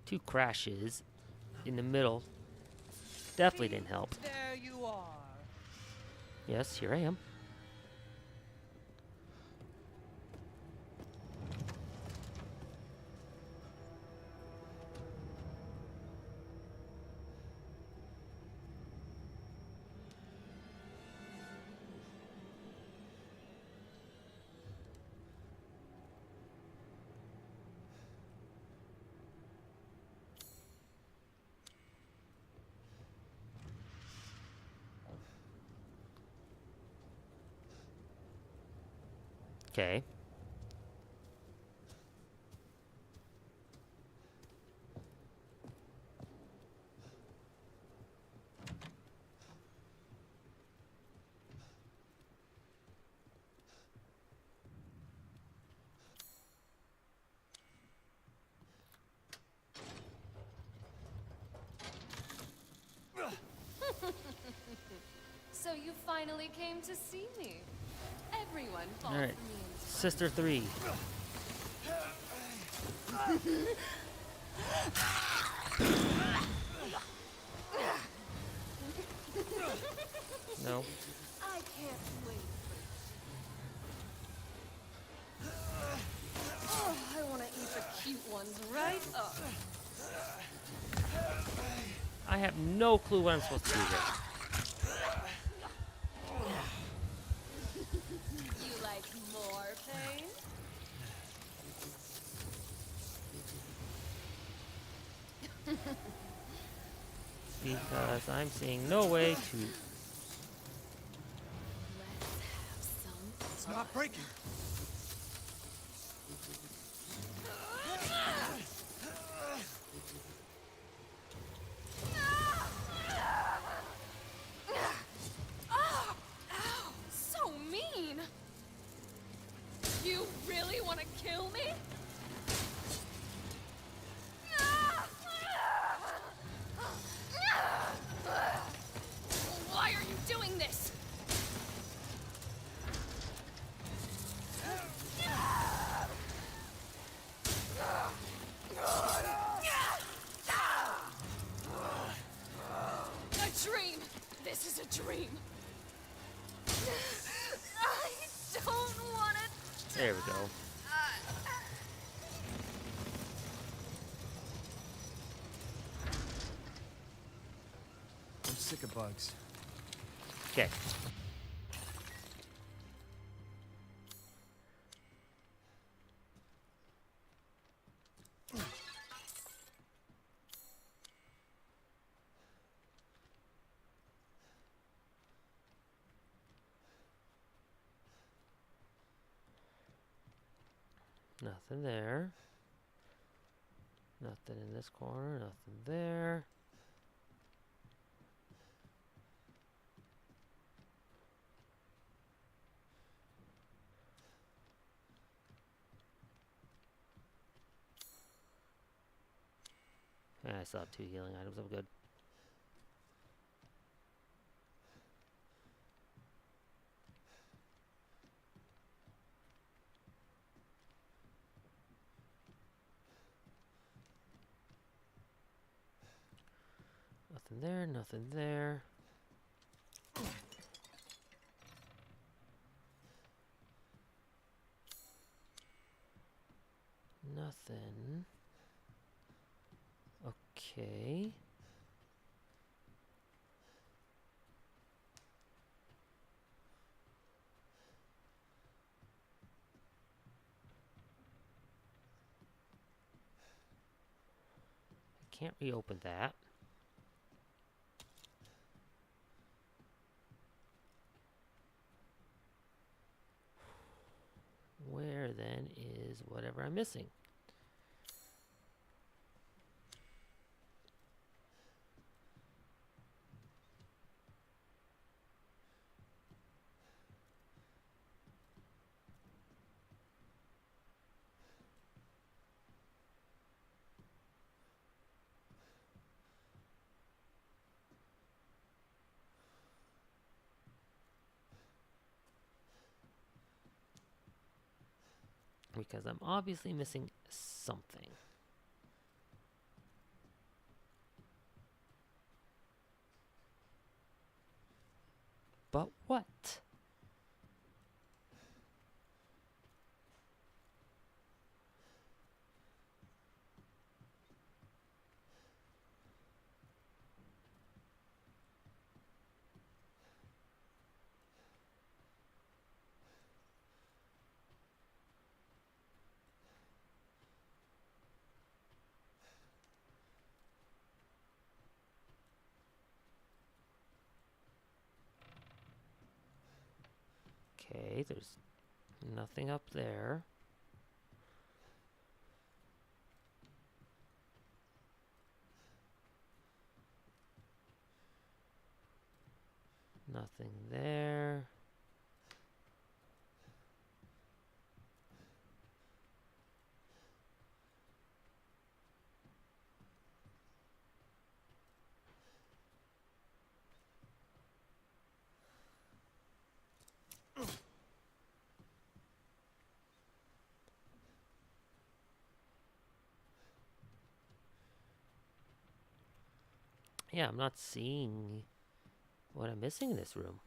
Two crashes in the middle. Definitely didn't help. There you are. Yes, here I am. Okay. So you finally came to see me. Everyone falls All right, for me in this Sister 3. No. I can't wait for Oh, I want to eat the cute ones right up. I have no clue what I'm supposed to do here. You like more pain? Because I'm seeing no way to. It's not breaking. Oh, ow, so mean. You really want to kill me? Why are you doing this? A dream. This is a dream. I don't want it. There we go. I'm sick of bugs. Okay. Nothing there. Nothing in this corner. Nothing there. I still have 2 healing items. I'm good. Nothing there. Nothing there. Nothing. Okay. I can't reopen that. Where then is whatever I'm missing? Because I'm obviously missing something. But what? Okay, there's nothing up there. Nothing there. Yeah, I'm not seeing what I'm missing in this room.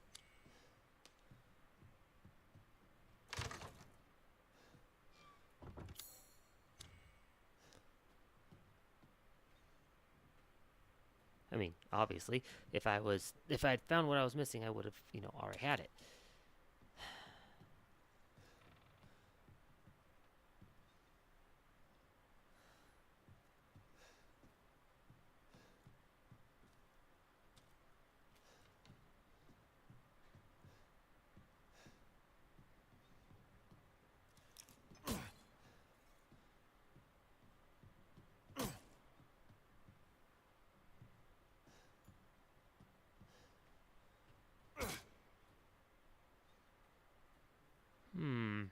I mean, obviously, if I had found what I was missing, I would have, already had it. Hmm.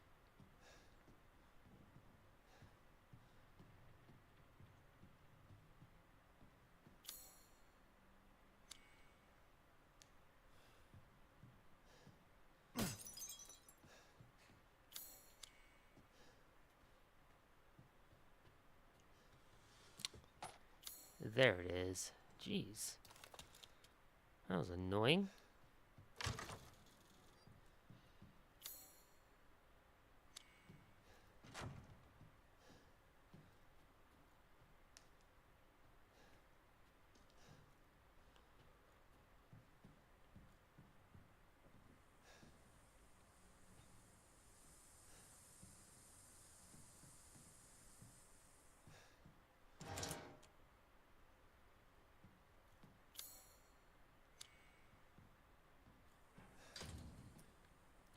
There it is. Jeez. That was annoying.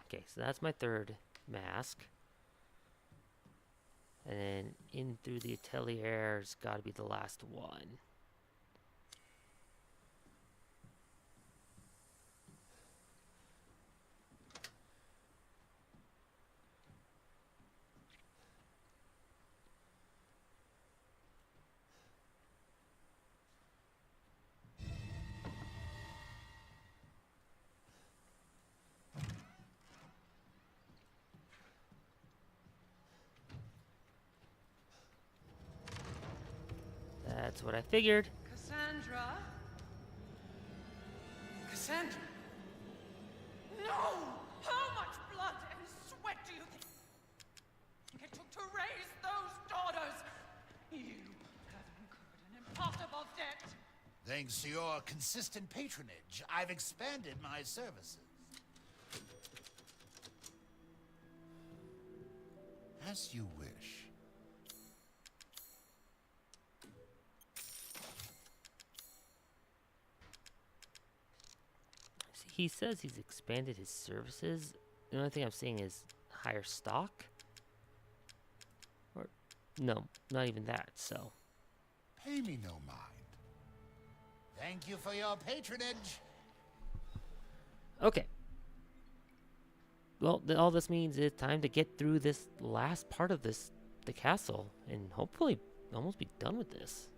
Okay, so that's my third mask. And then in through the atelier's got to be the last one. That's what I figured. Cassandra? Cassandra? No! How much blood and sweat do you think it took to raise those daughters? You have incurred an impossible debt. Thanks to your consistent patronage, I've expanded my services. As you wish. He says he's expanded his services. The only thing I'm seeing is higher stock. Or, no, not even that, so. Pay me no mind. Thank you for your patronage. Okay. Well, all this means is time to get through this last part of the castle, and hopefully almost be done with this.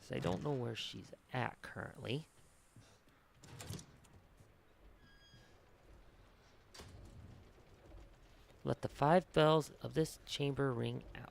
So I don't know where she's at currently. Let the 5 bells of this chamber ring out.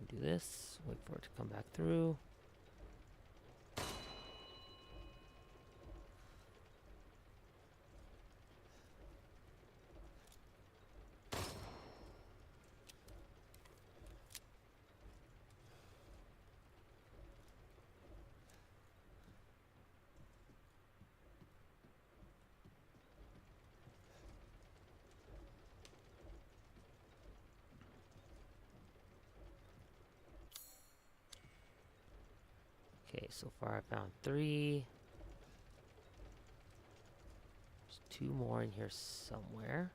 Do this, wait for it to come back through. Okay, so far I found 3. There's 2 more in here somewhere.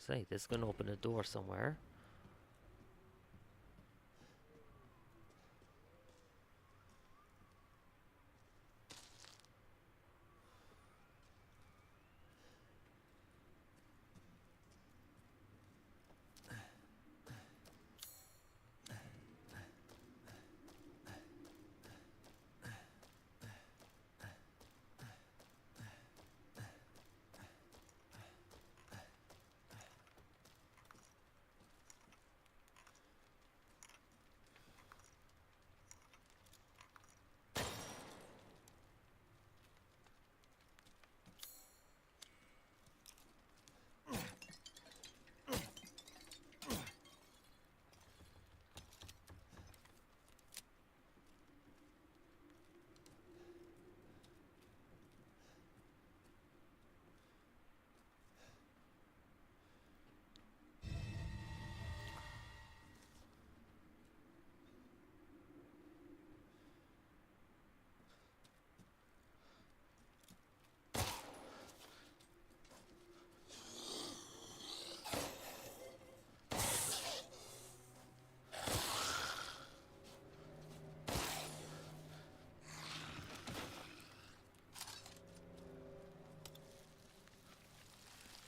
Say this is gonna open a door somewhere.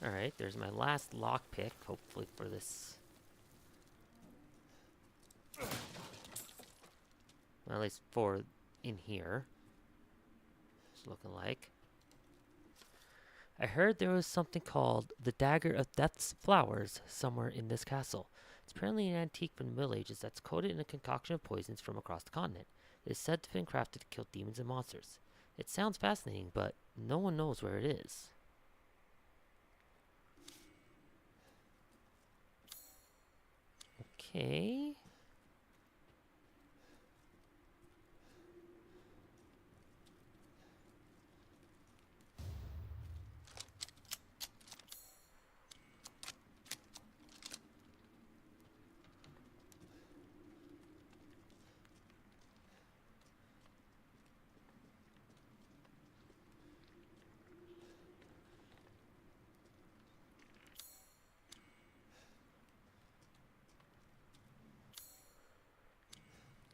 Alright, there's my last lockpick, hopefully for this. Well, at least for in here. It's looking like. I heard there was something called the Dagger of Death's Flowers somewhere in this castle. It's apparently an antique from the Middle Ages that's coated in a concoction of poisons from across the continent. It is said to have been crafted to kill demons and monsters. It sounds fascinating, but no one knows where it is. Okay.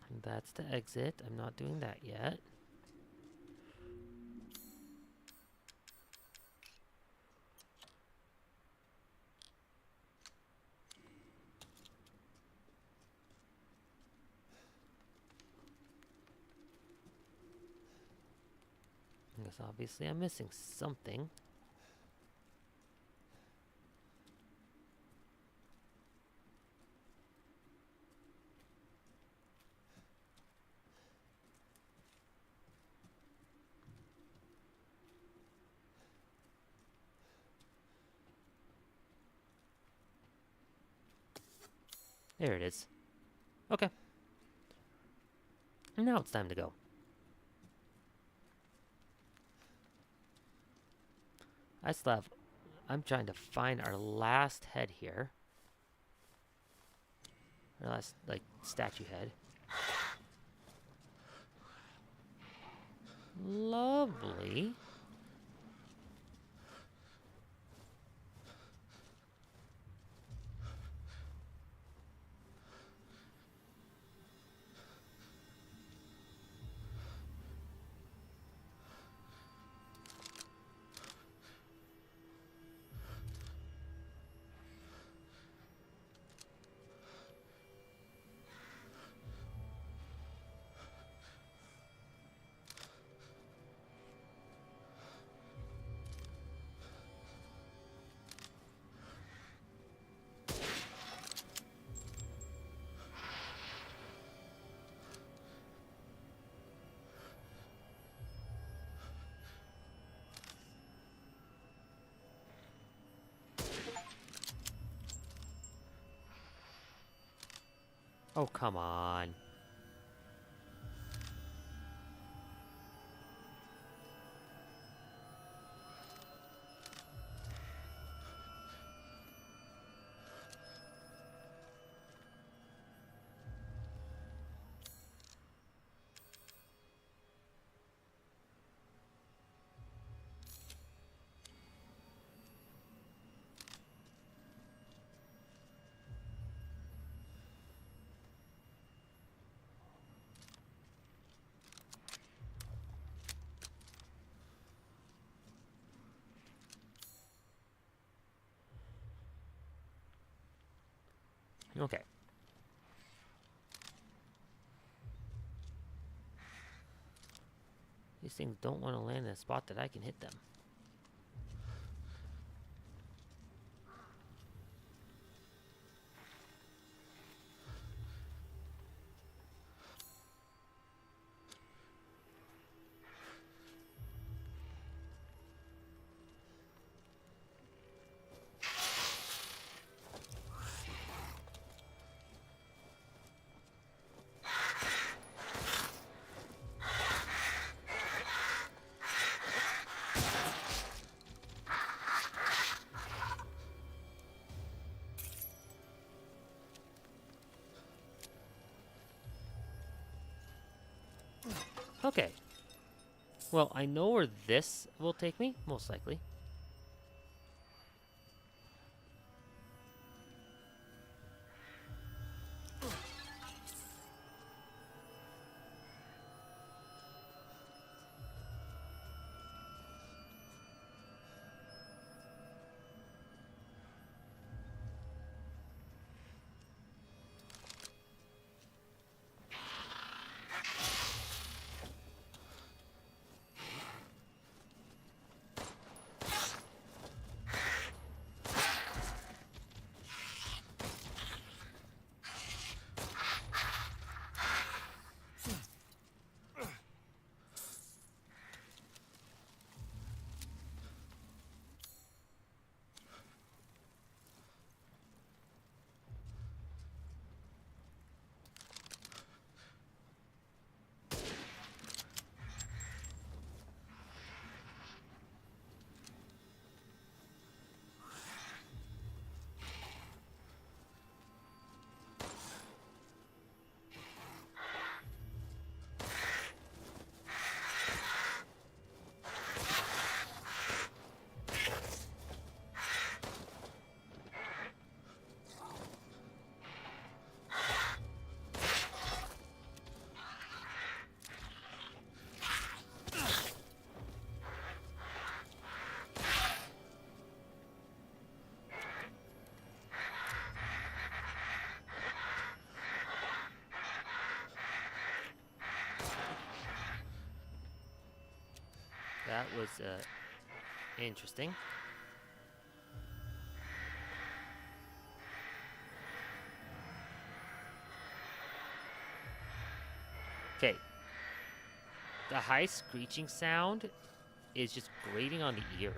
And that's the exit. I'm not doing that yet. Because obviously I'm missing something. There it is. Okay. And now it's time to go. I still have... I'm trying to find our last head here. Our last, like, statue head. Lovely. Oh, come on. Okay. These things don't want to land in a spot that I can hit them. Okay. Well, I know where this will take me, most likely. That was interesting. Okay. The high screeching sound is just grating on the ears.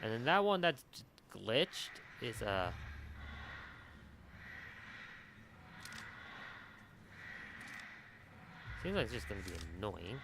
And then that one that's glitched is seems like it's just gonna be annoying.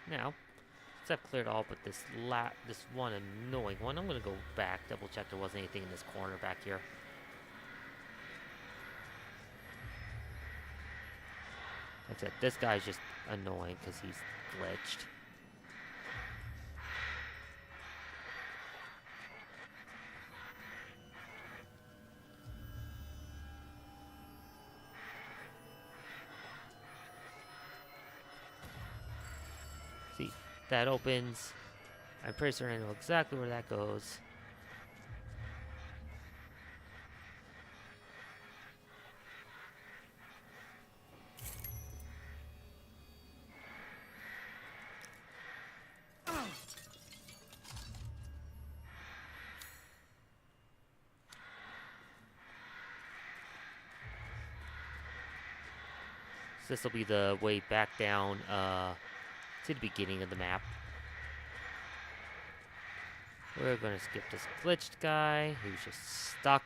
Now, since I've cleared all but this one annoying one, I'm gonna go back, double check there wasn't anything in this corner back here. Like I said, this guy's just annoying because he's glitched. That opens. I'm pretty certain I know exactly where that goes. So this will be the way back down to the beginning of the map. We're gonna skip this glitched guy who's just stuck.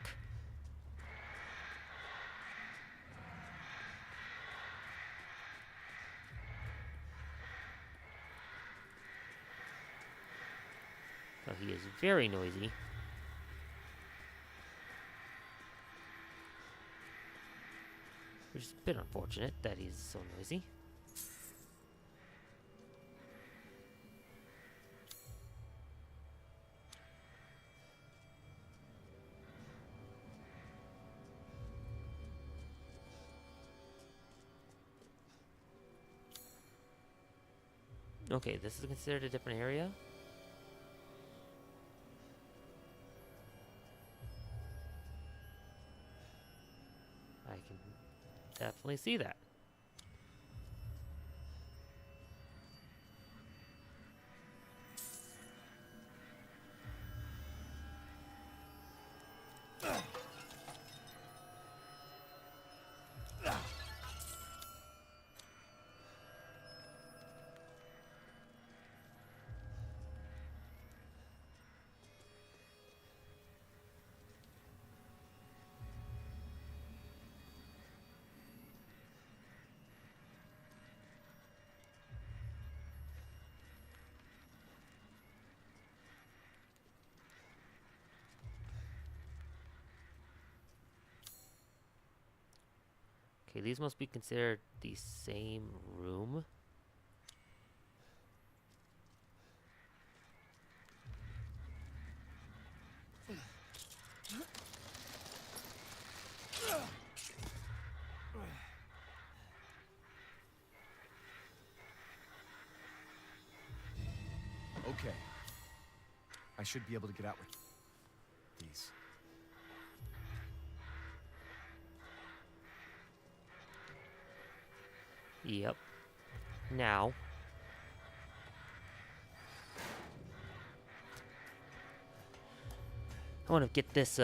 So he is very noisy. Which is a bit unfortunate that he's so noisy. Okay, this is considered a different area. I can definitely see that. Okay, these must be considered the same room. Okay. I should be able to get out with these. Yep. Now. I want to get this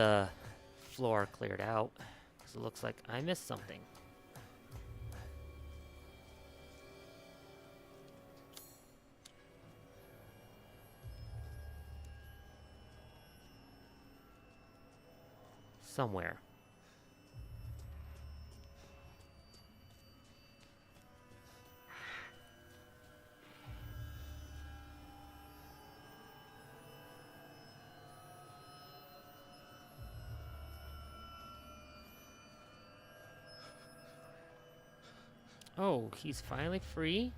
floor cleared out because it looks like I missed something. Somewhere. Oh, he's finally free?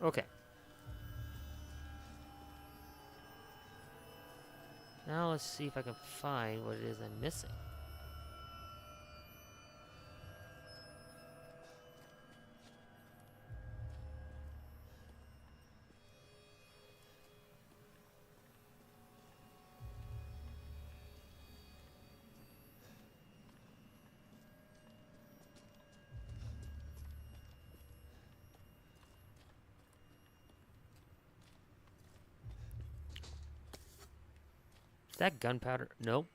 Okay. Now now let's see if I can find what it is I'm missing. Is that gunpowder? Nope.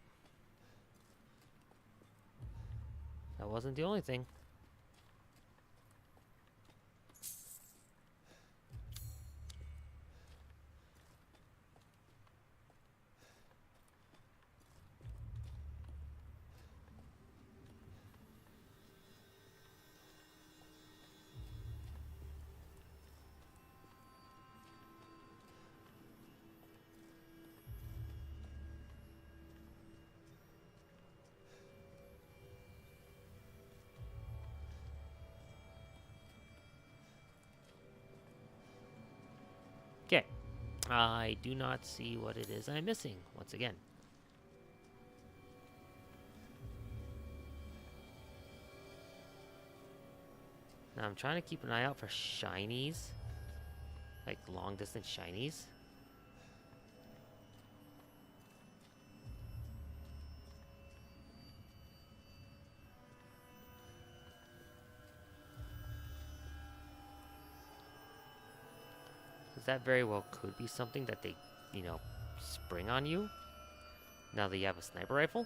That wasn't the only thing. Okay. I do not see what it is I'm missing once again. Now I'm trying to keep an eye out for shinies. Like long distance shinies. That very well could be something that they, you know, spring on you now that you have a sniper rifle.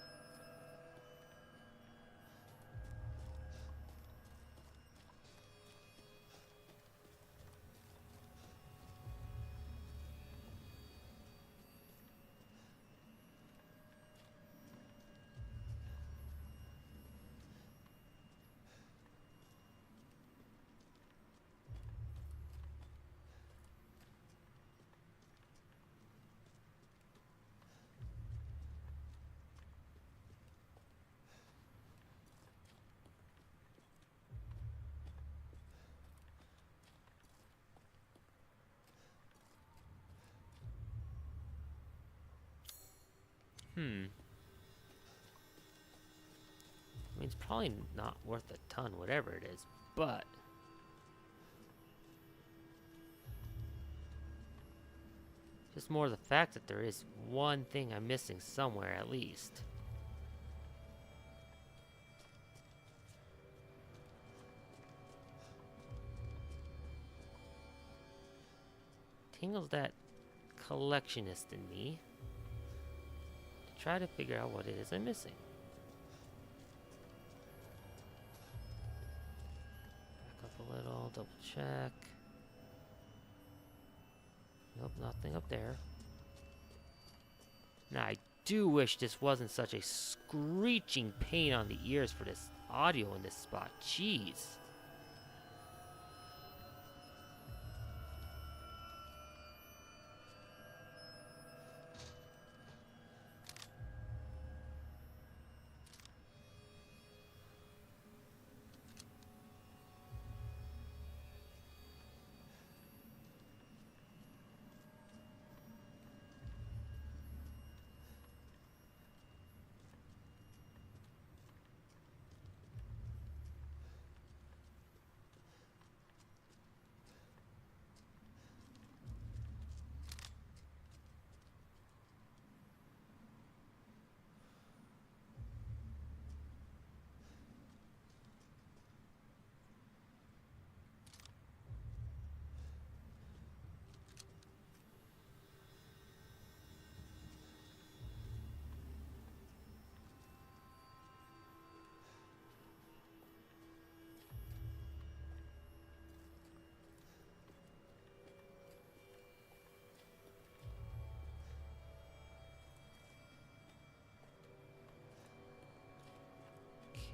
I mean, it's probably not worth a ton, whatever it is, but just more the fact that there is one thing I'm missing somewhere at least. Tingles that collectionist in me to try to figure out what it is I'm missing. Back up a little, double check. Nope, nothing up there. Now, I do wish this wasn't such a screeching pain on the ears for this audio in this spot. Jeez.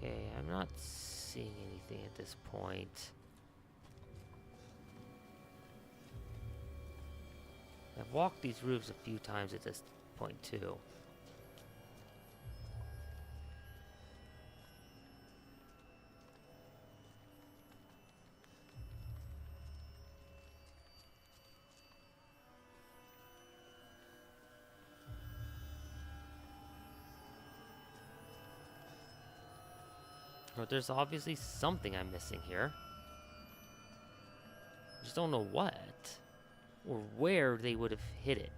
Okay, I'm not seeing anything at this point. I've walked these roofs a few times at this point too. But there's obviously something I'm missing here. I just don't know what. Or where they would have hid it.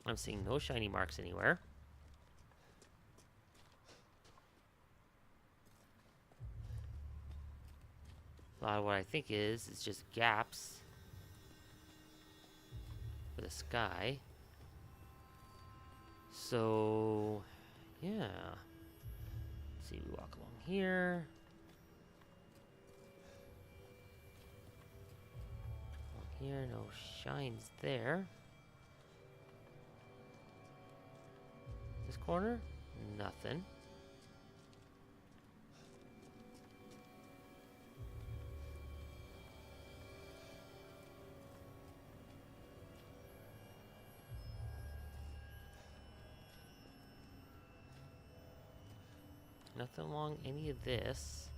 I'm seeing no shiny marks anywhere. A lot of what I think is just gaps for the sky. So, yeah. Let's see, we walk along here. Along here, no shines there. This corner, nothing. Nothing along any of this.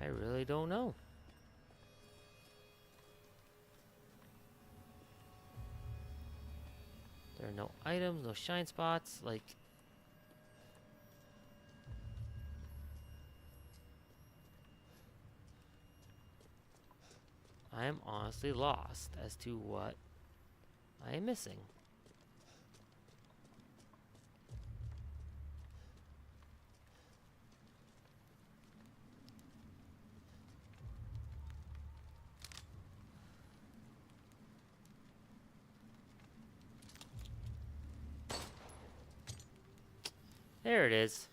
I really don't know. There are no items, no shine spots, like... I am honestly lost as to what I am missing. There it is.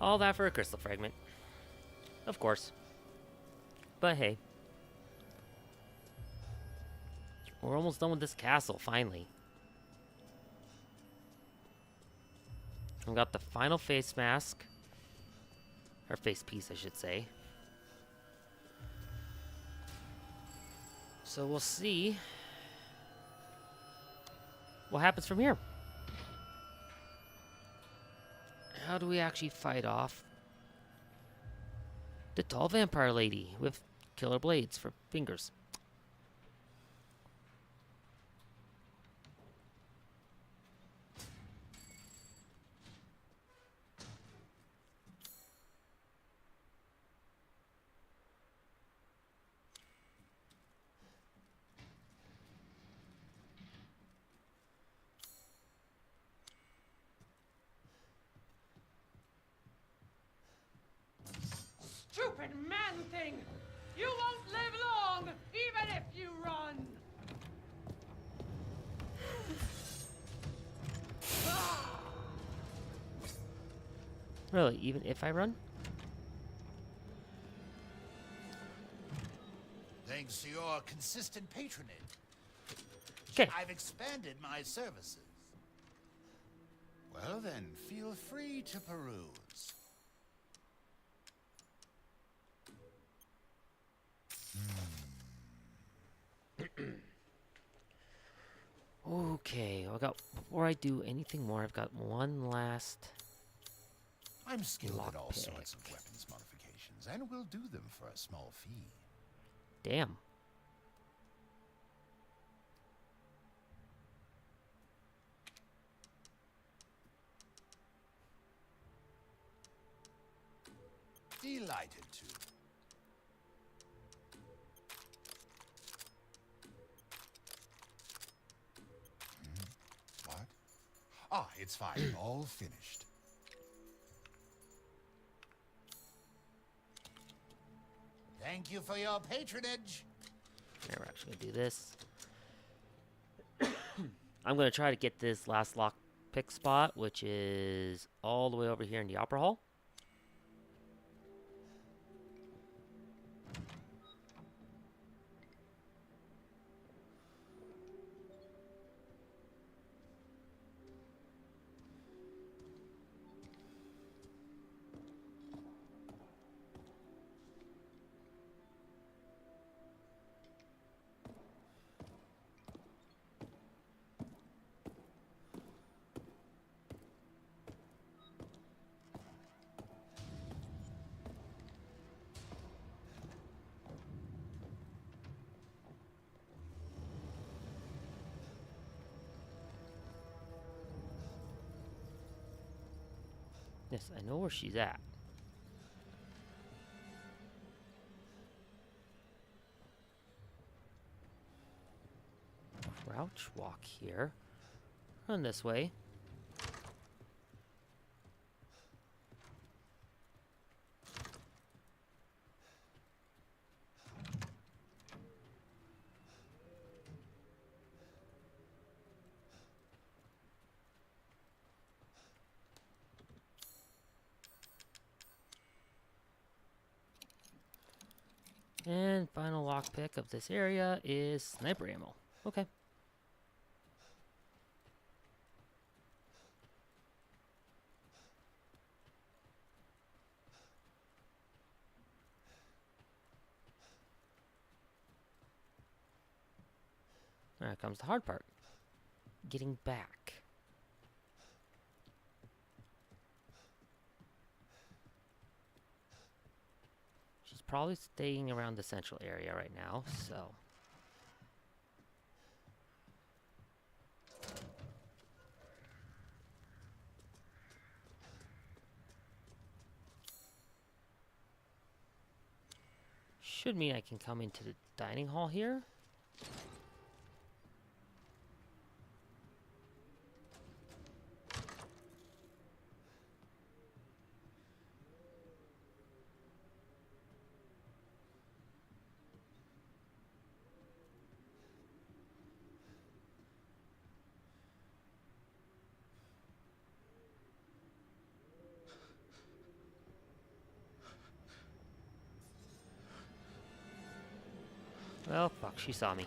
All that for a crystal fragment. Of course. But hey. We're almost done with this castle, finally. I've got the final face mask. Or face piece, I should say. So we'll see what happens from here. How do we actually fight off the tall vampire lady with killer blades for fingers? Stupid man thing! You won't live long, even if you run! Really, even if I run? Thanks to your consistent patronage, okay, I've expanded my services. Well then, feel free to peruse. Okay, before I do anything more, I've got one last... I'm skilled at all lockpick. sorts of weapons modifications, and will do them for a small fee. Damn. Delighted to. What? Ah, it's fine. All finished. Thank you for your patronage. Okay, we're actually gonna do this. I'm gonna try to get this last lock pick spot, which is all the way over here in the Opera Hall. Yes, I know where she's at. Crouch walk here. Run this way. And final lockpick of this area is sniper ammo. Okay. There comes the hard part. Getting back. She's probably staying around the central area right now, so... should mean I can come into the dining hall here. Well, fuck, she saw me.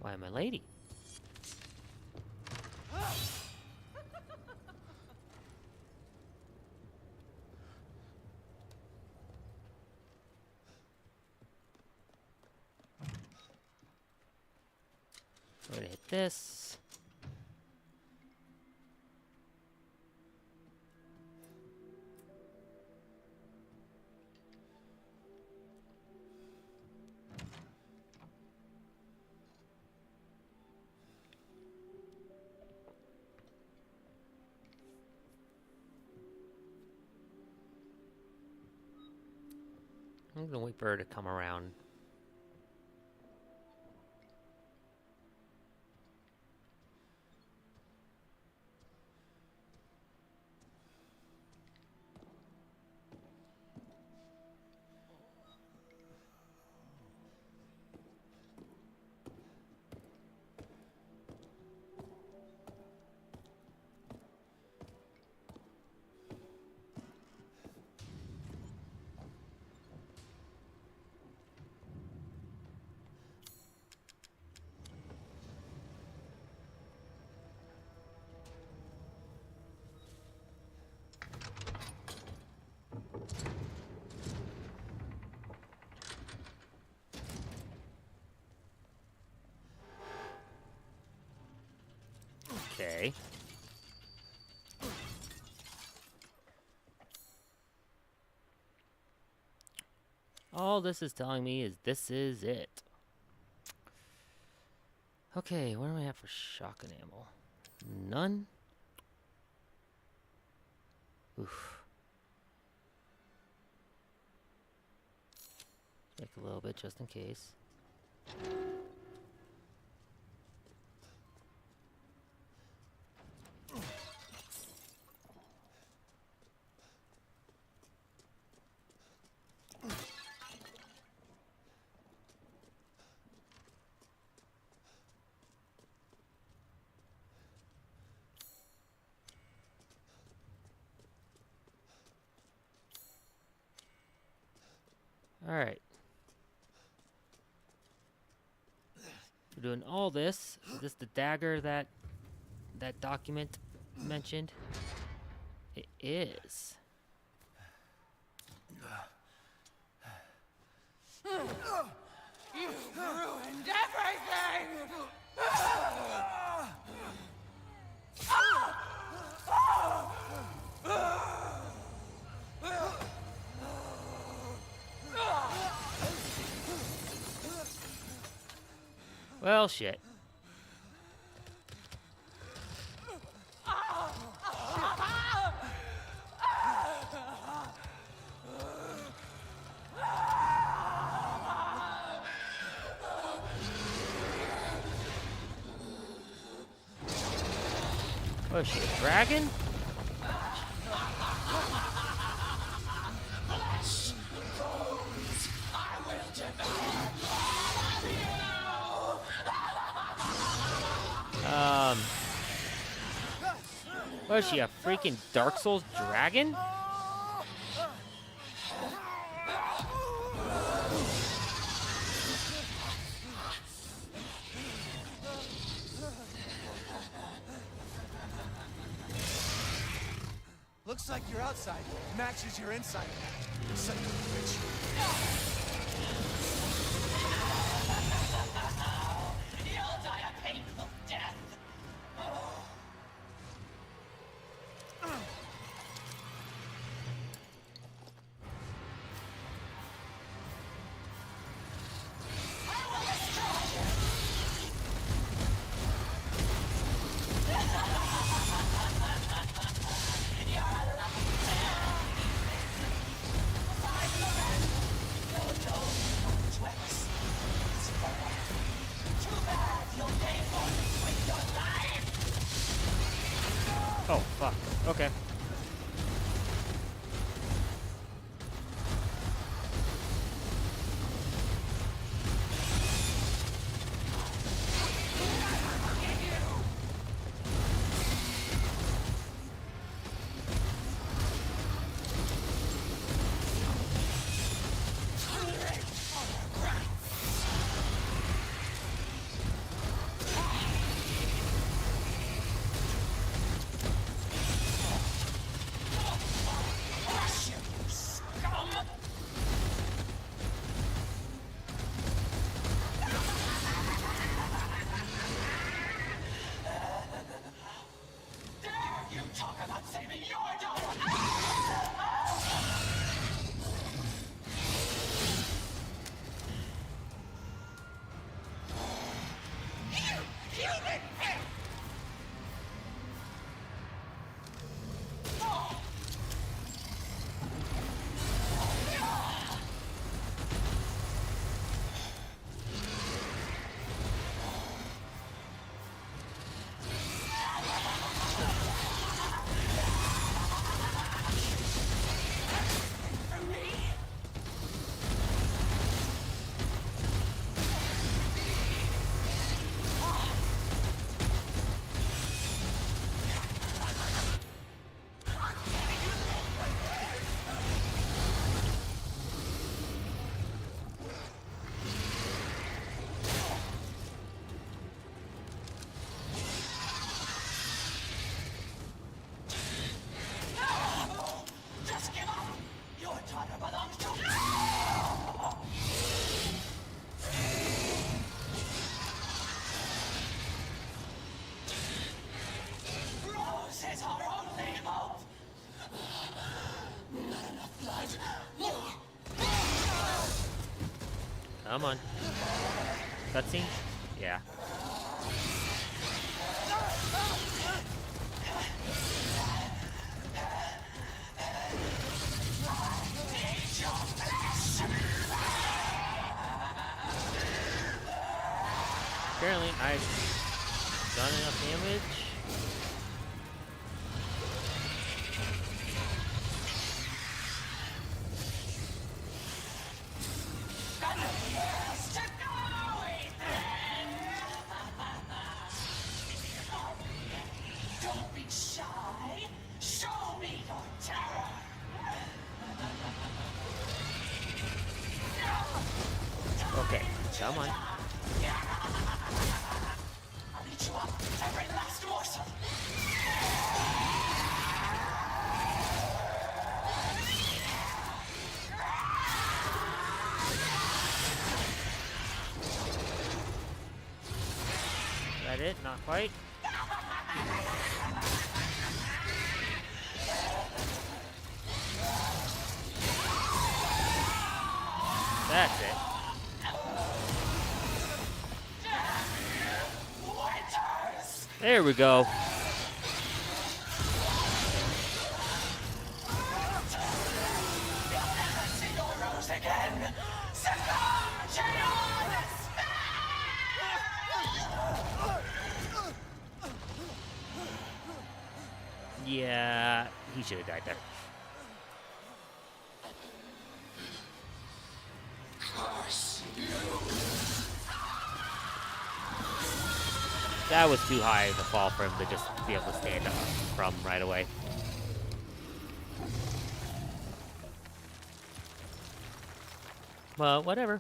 Why, my lady? I'm gonna hit this. I'm gonna wait for her to come around. Okay. All this is telling me is this is it. Okay, what do we have for shotgun ammo? None? Oof. Make a little bit just in case. Alright. We're doing all this. Is this the dagger that document mentioned? It is. You've ruined everything! Well, shit. Oh, is she a dragon? What is she, a freaking Dark Souls dragon? Looks like your outside matches your inside. Son of a bitch. You'll die a painful death. Oh, fuck. Okay. Come on. Cutscene? Yeah. Nice. Done enough damage. Don't be shy. Show me your terror. Okay, come on. I'll eat you up, every last morsel. Is that it? Not quite. That's it. There we go. Again. Succumb to your despair! Yeah, he should have died there. That was too high of a fall for him to just be able to stand up from right away. Well, whatever.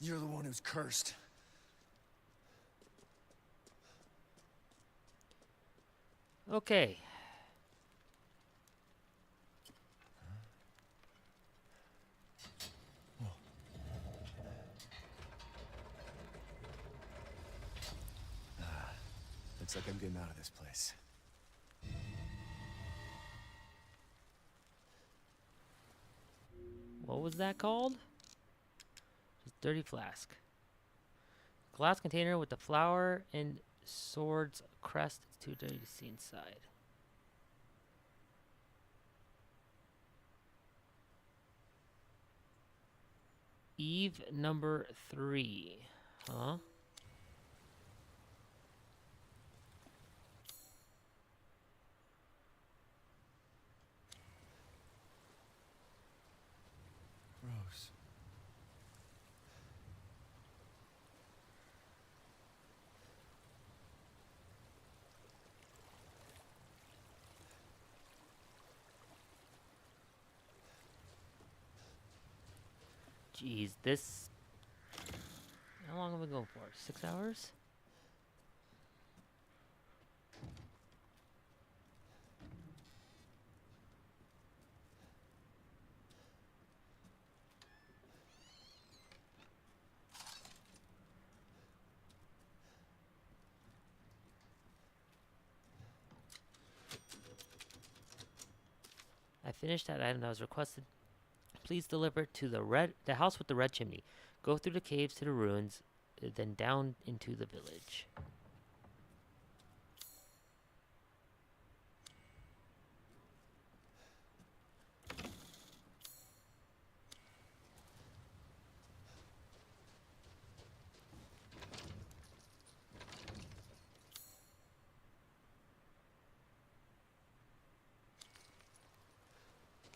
You're the one who's cursed. Okay. Looks like I'm getting out of this place. What was that called? Just dirty flask. Glass container with the flower and sword's crest. It's too dirty to see inside. Eve number 3. Huh? Rose. Jeez, this... How long have we going for? 6 hours? I finished that item that was requested. Please deliver it to the house with the red chimney. Go through the caves to the ruins, then down into the village.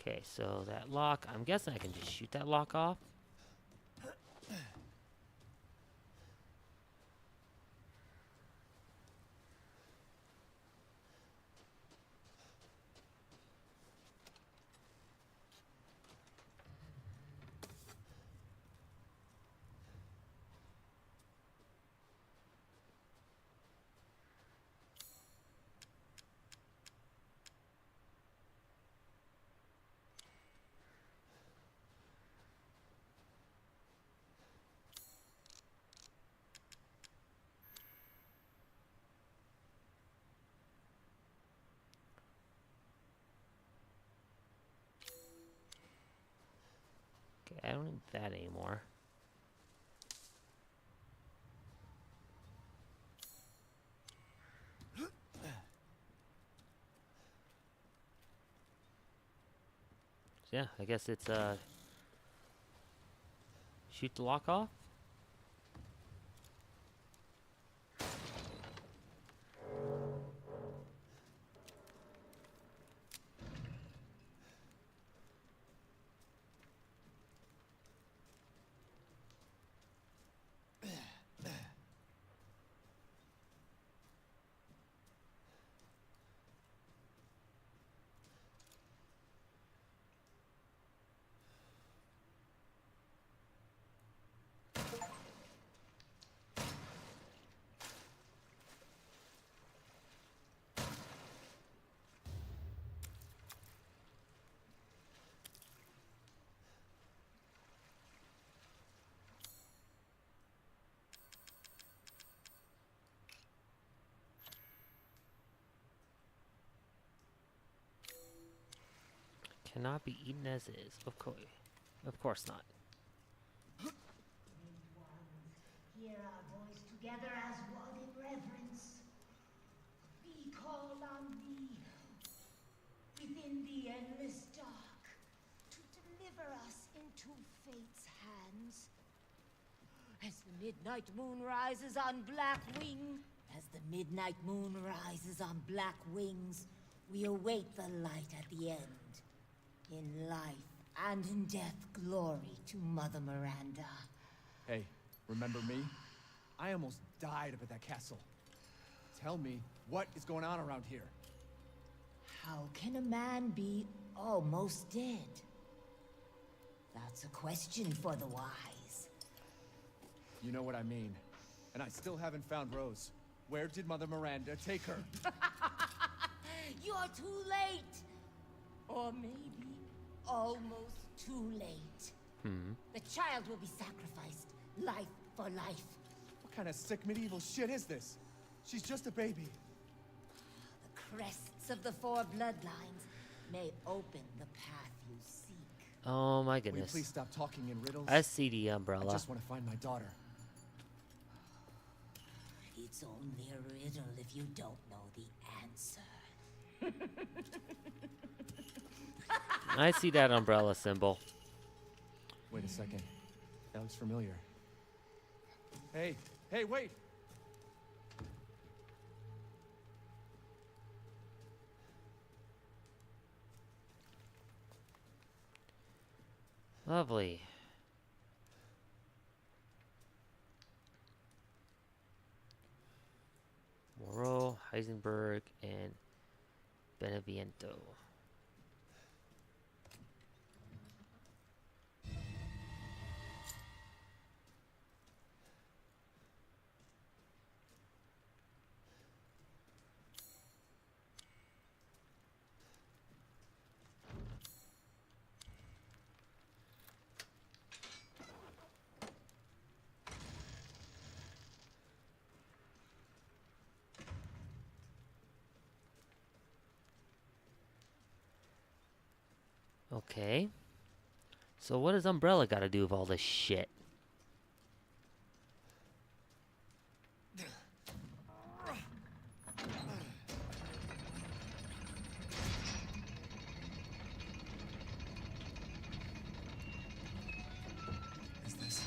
Okay, so that lock, I'm guessing I can just shoot that lock off. Okay, I don't need that anymore. yeah, I guess it's shoot the lock off. Cannot be eaten as is. Of course not. Hear our voice together as one in reverence. We call on thee within the endless dark to deliver us into fate's hands. As the midnight moon rises on black wing, as the midnight moon rises on black wings, we await the light at the end. In life and in death, glory to Mother Miranda. Hey, remember me? I almost died up at that castle. Tell me, what is going on around here? How can a man be almost dead? That's a question for the wise. You know what I mean. And I still haven't found Rose. Where did Mother Miranda take her? You're too late! Or maybe almost too late. The child will be sacrificed, life for life. What kind of sick medieval shit is this? She's just a baby. The crests of the four bloodlines may open the path you seek. Oh my Will you goodness. please stop talking in riddles? I see the umbrella. I just want to find my daughter. It's only a riddle if you don't know the answer. I see that umbrella symbol. Wait a second. That looks familiar. Hey, wait! Lovely. Moreau, Heisenberg, and Beneviento. Okay. So what does Umbrella got to do with all this shit? Is this?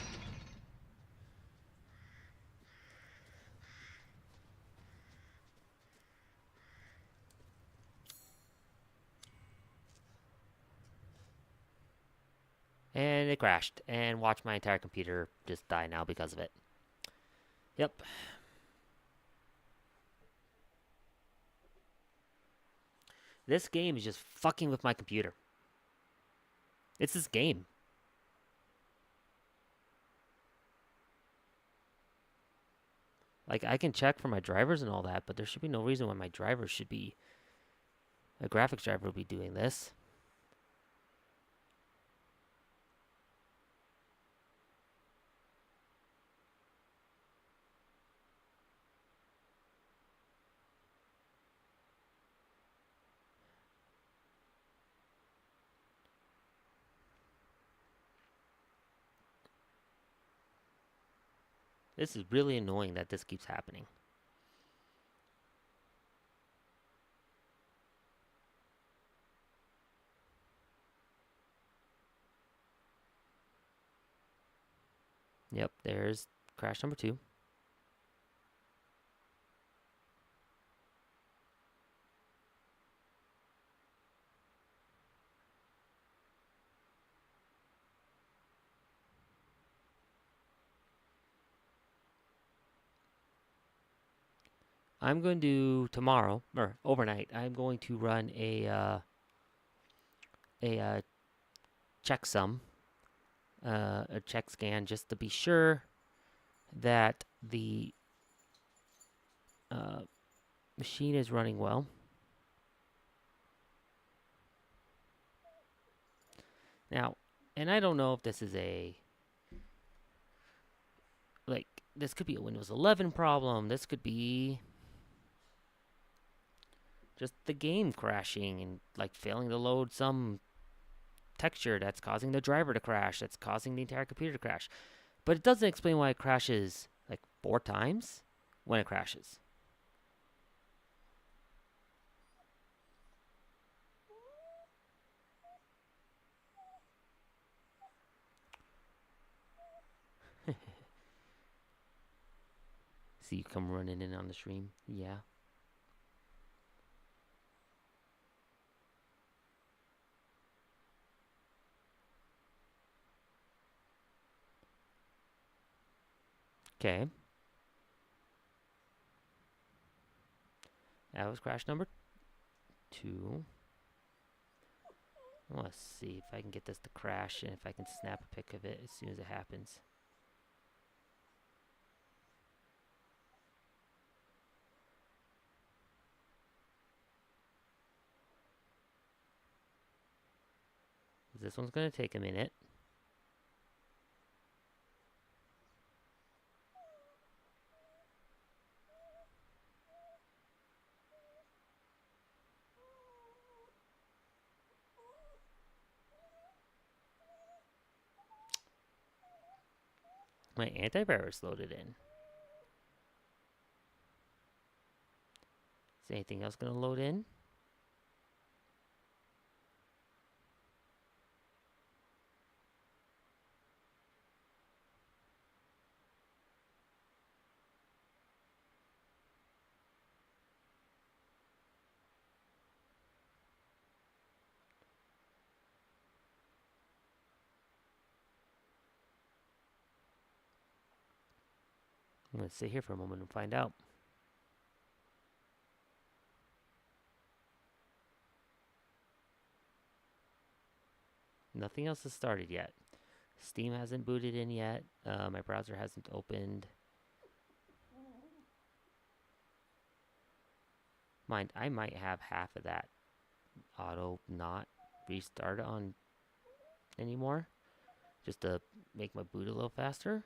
And it crashed. And watch my entire computer just die now because of it. Yep. This game is just fucking with my computer. It's this game. Like, I can check for my drivers and all that, but there should be no reason why my drivers should be... A graphics driver would be doing this. This is really annoying that this keeps happening. Yep, there's crash number 2. I'm going to tomorrow or overnight. I'm going to run a checksum, a check scan, just to be sure that the machine is running well. Now, and I don't know if this is this could be a Windows 11 problem. This could be just the game crashing and like failing to load some texture that's causing the driver to crash, that's causing the entire computer to crash. But it doesn't explain why it crashes like 4 times when it crashes. See you come running in on the stream. Yeah. Okay. That was crash number 2. Let's see if I can get this to crash and if I can snap a pic of it as soon as it happens. This one's going to take a minute. My antivirus loaded in. Is anything else going to load in? I'm going to sit here for a moment and find out. Nothing else has started yet. Steam hasn't booted in yet. My browser hasn't opened. Mind, I might have half of that auto not restart on anymore, just to make my boot a little faster.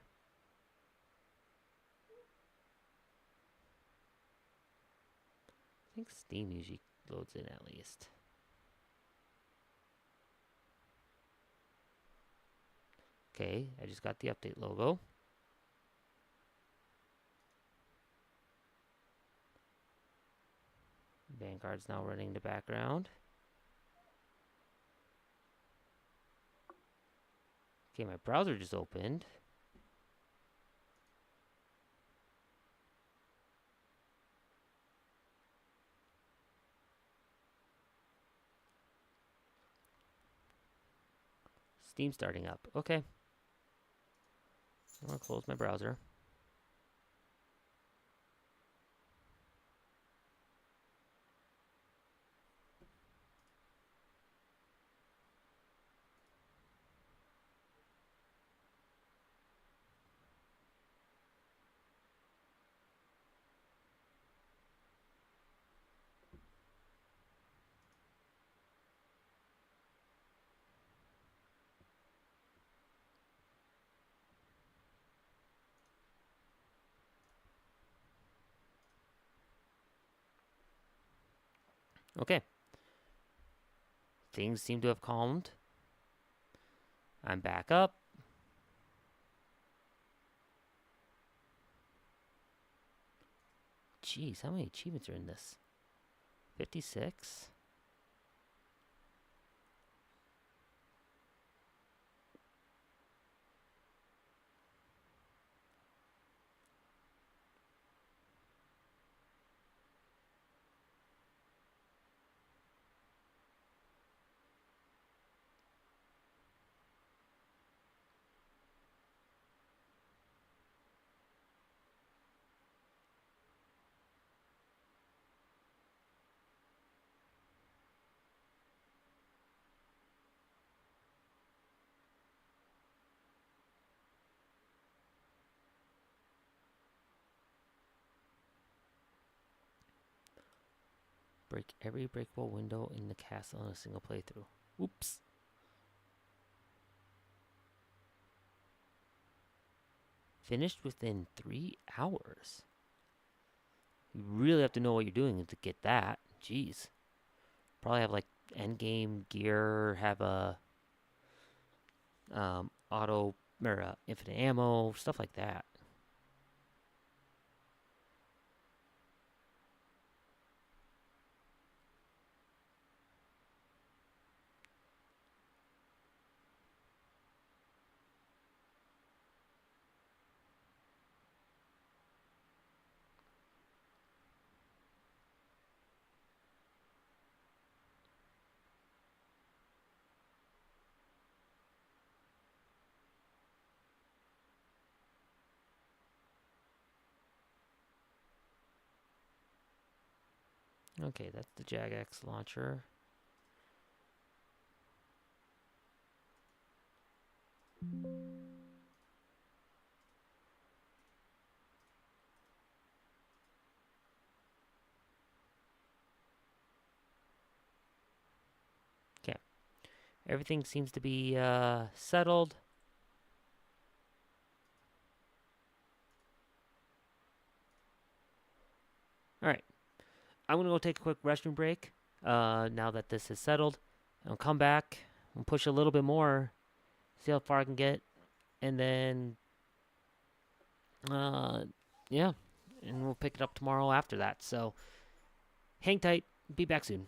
I think Steam usually loads in at least. Okay, I just got the update logo. Vanguard's now running in the background. Okay, my browser just opened. Steam starting up. Okay. I'm going to close my browser. Okay. Things seem to have calmed. I'm back up. Jeez, how many achievements are in this? 56? Break every breakable window in the castle in a single playthrough. Oops. Finished within 3 hours. You really have to know what you're doing to get that. Jeez. Probably have like end game gear, have a auto or infinite ammo, stuff like that. Okay, that's the Jagex launcher. Okay. Everything seems to be settled. Alright. I'm going to go take a quick restroom break now that this is settled. I'll come back and push a little bit more, see how far I can get, and then, yeah, and we'll pick it up tomorrow after that. So, hang tight. Be back soon.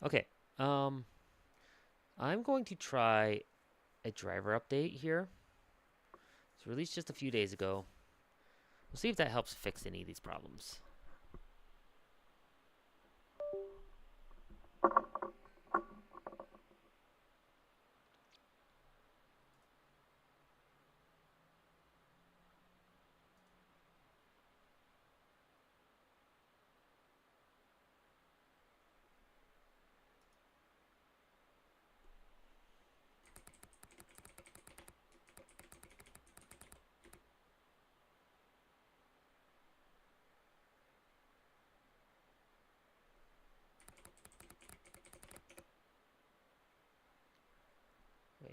Okay, I'm going to try a driver update here. It's released just a few days ago. We'll see if that helps fix any of these problems.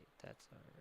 Alright, that's alright.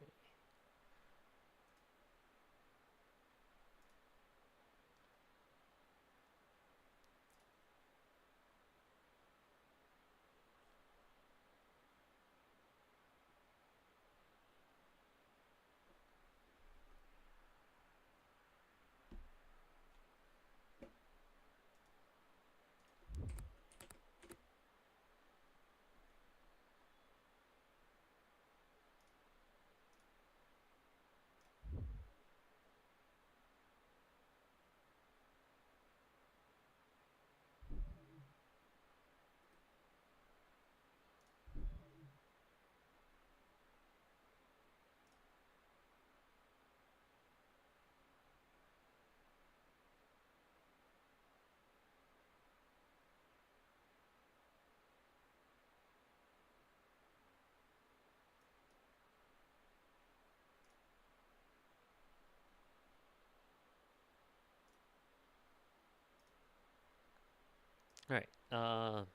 Alright, I'm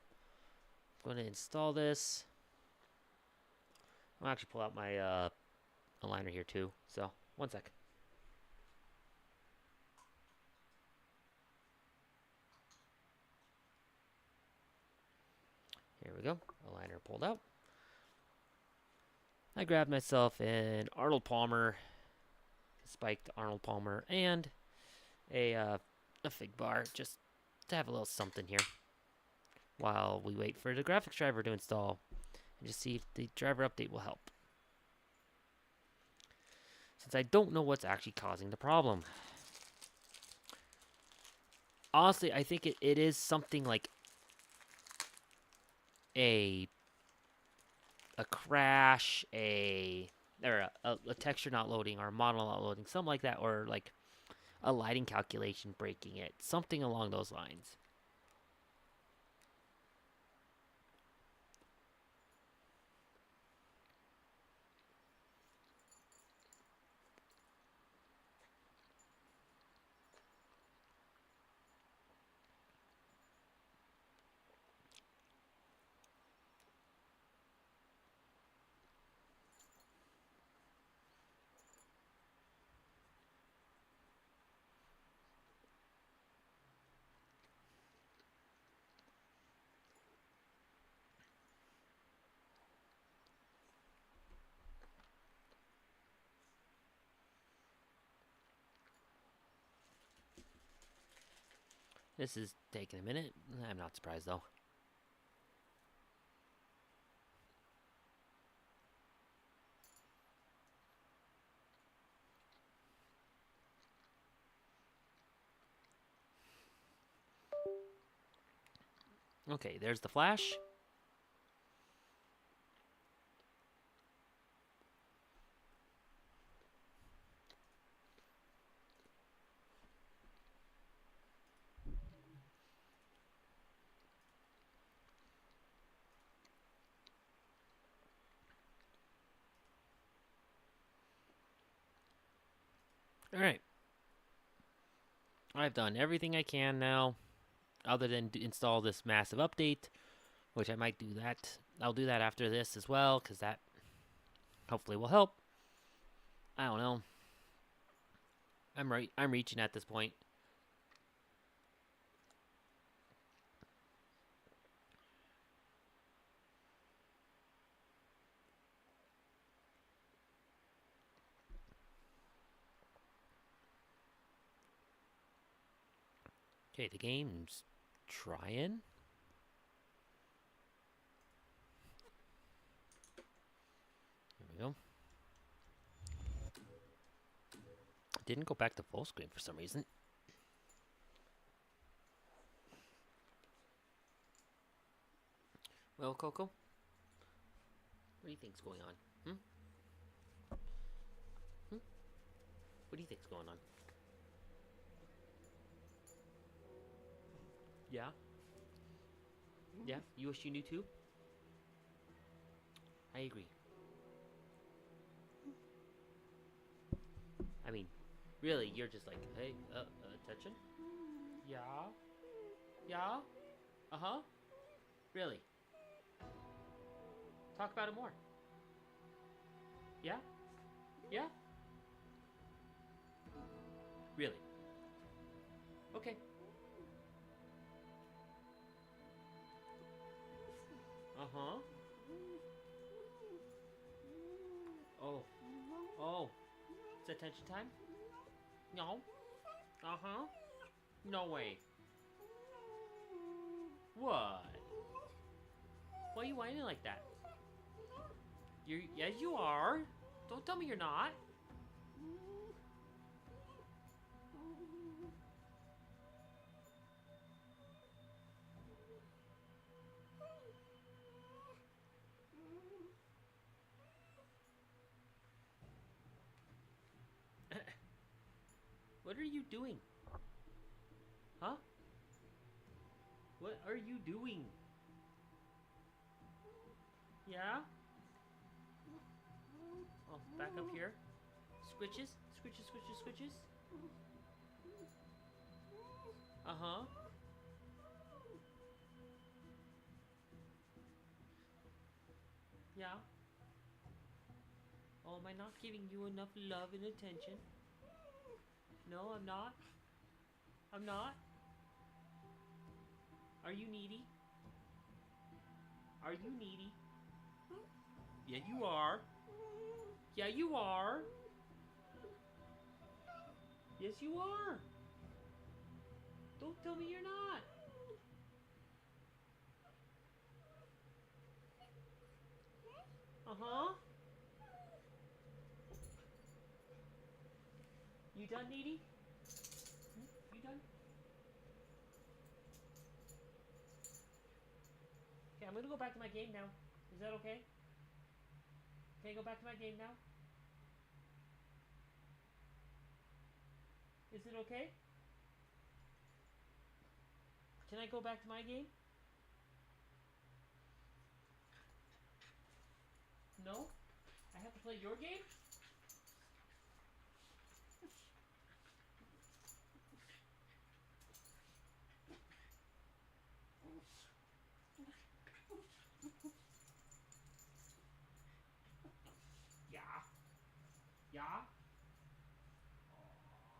going to install this. I'll actually pull out my aligner here too, so one sec. Here we go, aligner pulled out. I grabbed myself an Arnold Palmer, spiked Arnold Palmer, and a fig bar, just to have a little something here while we wait for the graphics driver to install and just see if the driver update will help. Since I don't know what's actually causing the problem. Honestly, I think it is something like a crash, or a texture not loading, or a model not loading, something like that, or like a lighting calculation breaking it, something along those lines. This is taking a minute. I'm not surprised though. Okay, there's the flash. Alright. I've done everything I can now, other than install this massive update, which I might do that. I'll do that after this as well, because that hopefully will help. I don't know. I'm reaching at this point. Okay, the game's trying. There we go. Didn't go back to full screen for some reason. Well, Coco, what do you think's going on? What do you think's going on? Yeah? Yeah? You wish you knew too? I agree. I mean, really, you're just like, hey, attention? Yeah? Yeah? Uh-huh? Really? Talk about it more. Yeah? Yeah? Really? Okay. Uh-huh. Oh. Oh. It's attention time? No. Uh-huh. No way. What? Why are you whining like that? Yes, you are. Don't tell me you're not. What are you doing? Huh? What are you doing? Yeah? Oh, back up here. Squitches? Squitches, squitches, squitches? Uh-huh. Yeah? Oh, am I not giving you enough love and attention? No, I'm not. I'm not. Are you needy? Are you needy? Yeah, you are. Yeah, you are. Yes, you are. Don't tell me you're not. Uh-huh. You done, needy? You done? Okay, I'm gonna go back to my game now. Is that okay? Can I go back to my game now? Is it okay? Can I go back to my game? No? I have to play your game? Yeah. Yeah?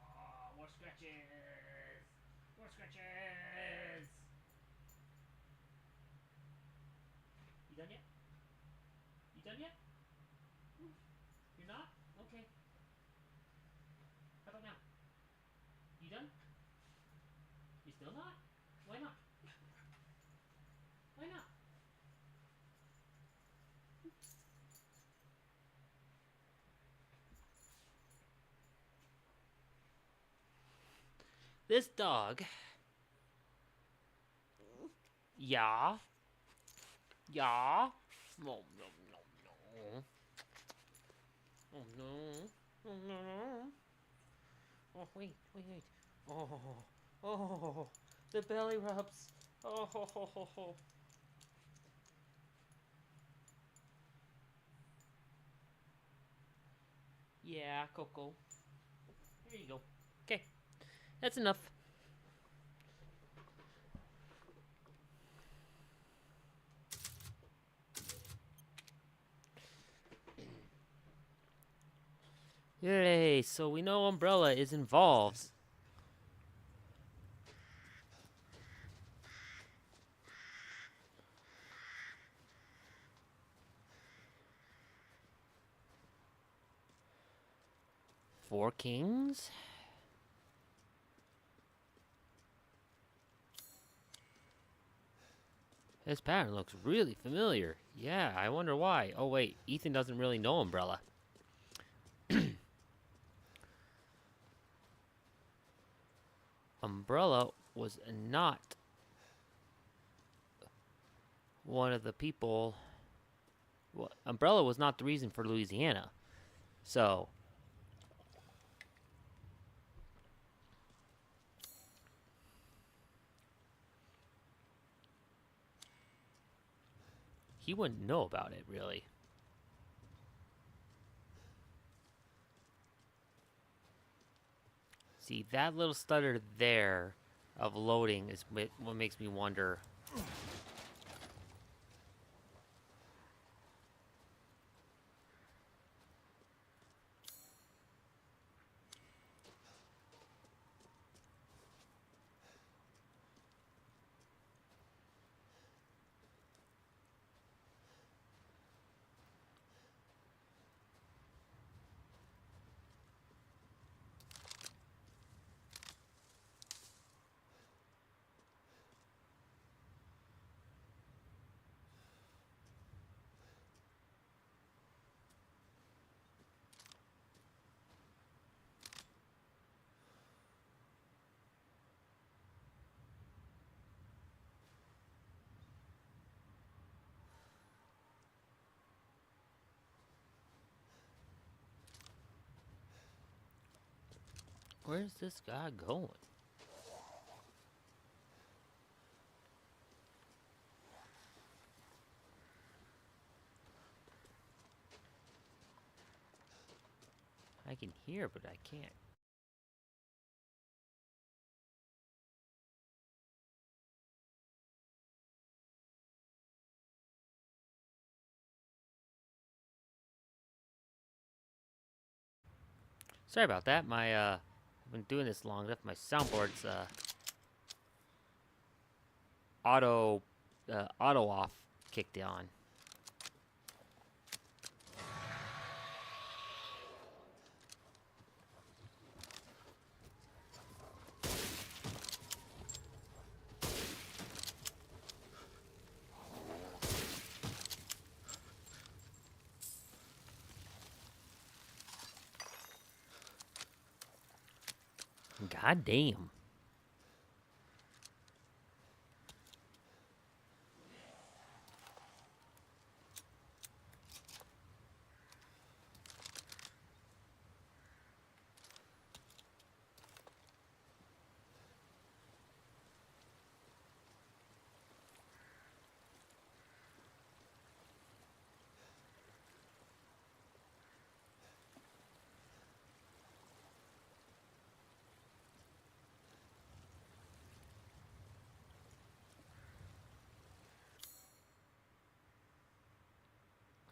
Oh, more scratches! More scratches! You done yet? You done yet? You're not? Okay. How about now? You done? You still not? Why not? Why not? This dog. Yeah. Yeah. No, no, no, no. Oh no. Oh no. Oh wait, wait, wait. Oh, oh, the belly rubs. Oh, ho, ho, ho, ho. Yeah, Coco. Here you go. Okay, that's enough. Yay, so we know Umbrella is involved. Four Kings? This pattern looks really familiar. Yeah, I wonder why. Oh wait, Ethan doesn't really know Umbrella. Umbrella was not one of the people. Well, Umbrella was not the reason for Louisiana. So, he wouldn't know about it, really. See, that little stutter there of loading is what makes me wonder. Where's this guy going? I can hear, but I can't. Sorry about that. I've been doing this long enough. My soundboard's auto off kicked on. God damn.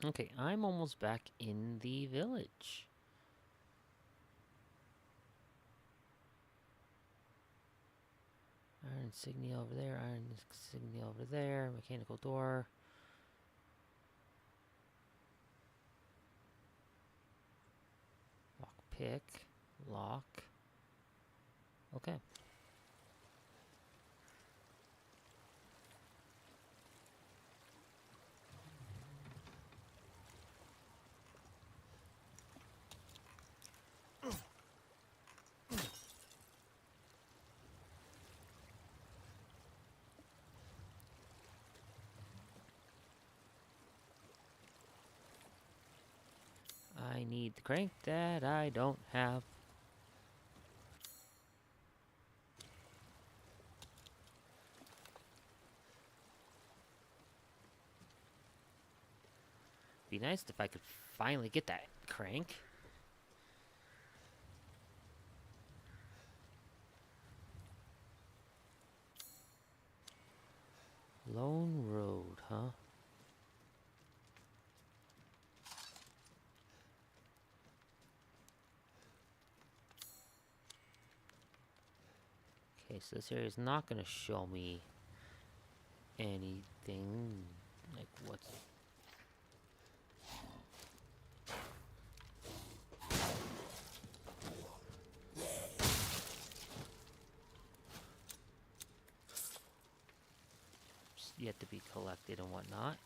Okay, I'm almost back in the village. Iron insignia over there, iron insignia over there, mechanical door. Lock pick, lock. Okay. I need the crank that I don't have. Be nice if I could finally get that crank. Lone Road, huh? Okay, so this area is not going to show me anything like what's... yet to be collected and whatnot.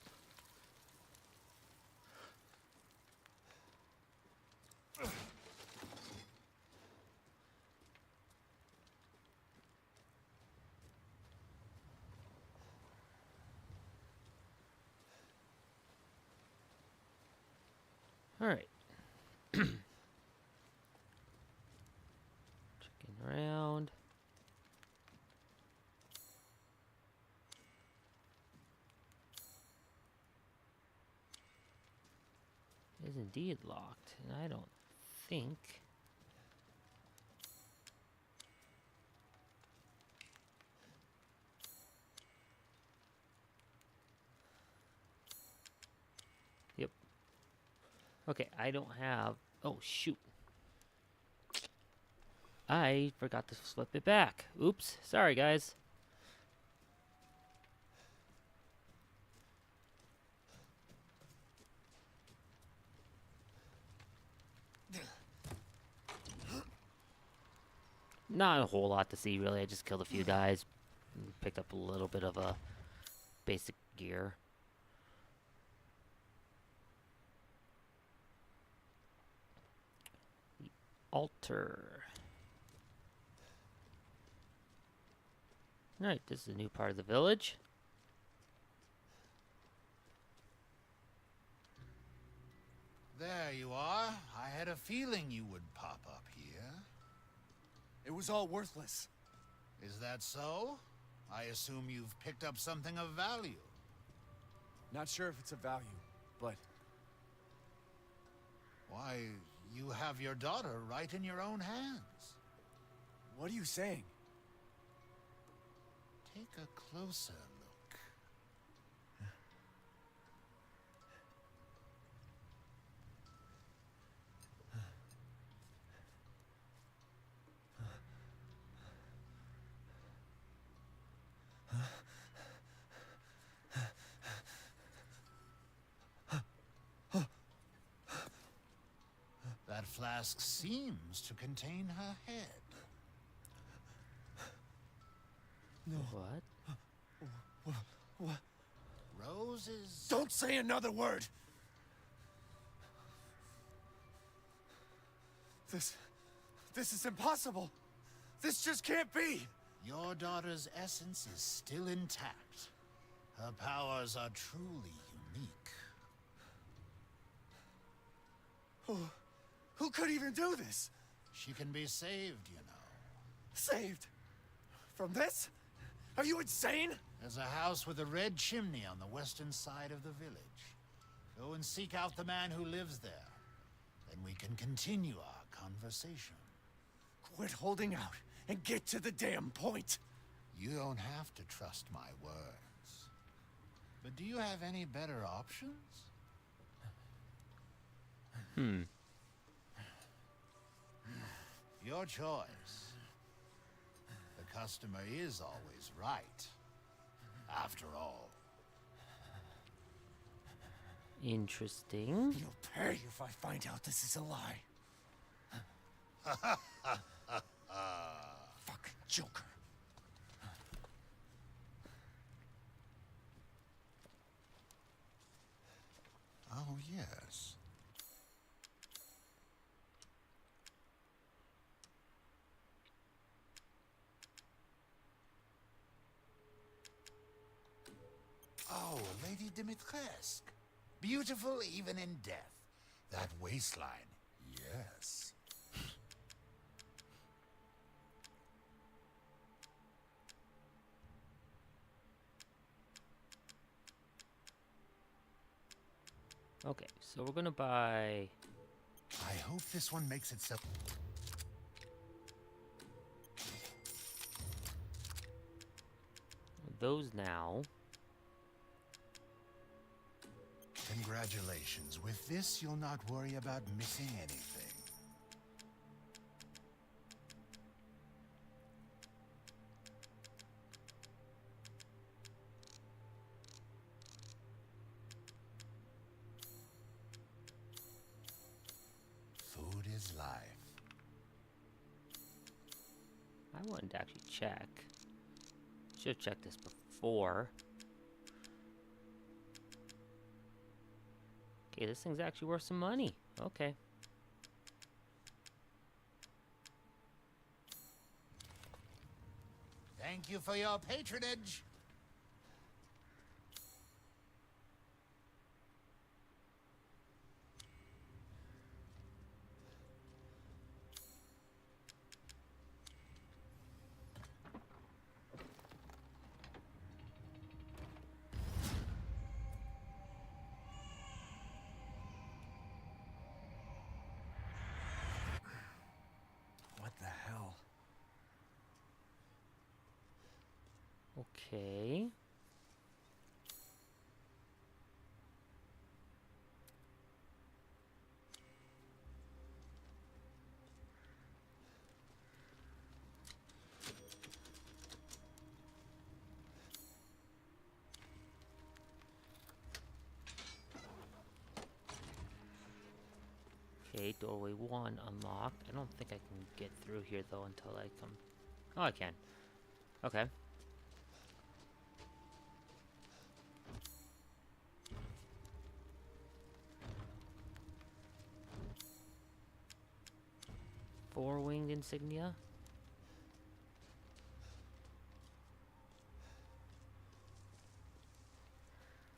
All right. Checking around. It is indeed locked, and I don't think... Yep. Okay, I don't have... Oh, shoot. I forgot to flip it back. Oops. Sorry, guys. Not a whole lot to see, really. I just killed a few guys. And picked up a little bit of a basic gear. The altar. Alright, this is a new part of the village. There you are. I had a feeling you would pop up here. It was all worthless. Is that so? I assume you've picked up something of value. Not sure if it's a value, but... Why, you have your daughter right in your own hands. What are you saying? Take a closer look. That flask seems to contain her head. No. What? What? Roses... Don't say another word! This is impossible! This just can't be! Your daughter's essence is still intact. Her powers are truly unique. Who could even do this? She can be saved, you know. Saved? From this? Are you insane? There's a house with a red chimney on the western side of the village. Go and seek out the man who lives there. Then we can continue our conversation. Quit holding out and get to the damn point. You don't have to trust my words. But do you have any better options? Your choice. The customer is always right. After all. Interesting. You'll pay if I find out this is a lie. Fucking Joker. Oh, yes. Oh, Lady Dimitrescu. Beautiful even in death. That waistline, yes. Okay, so we're gonna buy... I hope this one makes it so... those now. Congratulations. With this, you'll not worry about missing anything. Food is life. I wanted to actually check. Should have checked this before. Okay, this thing's actually worth some money. Okay. Thank you for your patronage. What the hell? Okay. Okay, doorway 1 unlocked. I don't think I can get through here though until I come... Oh, I can. Okay. Four-winged insignia.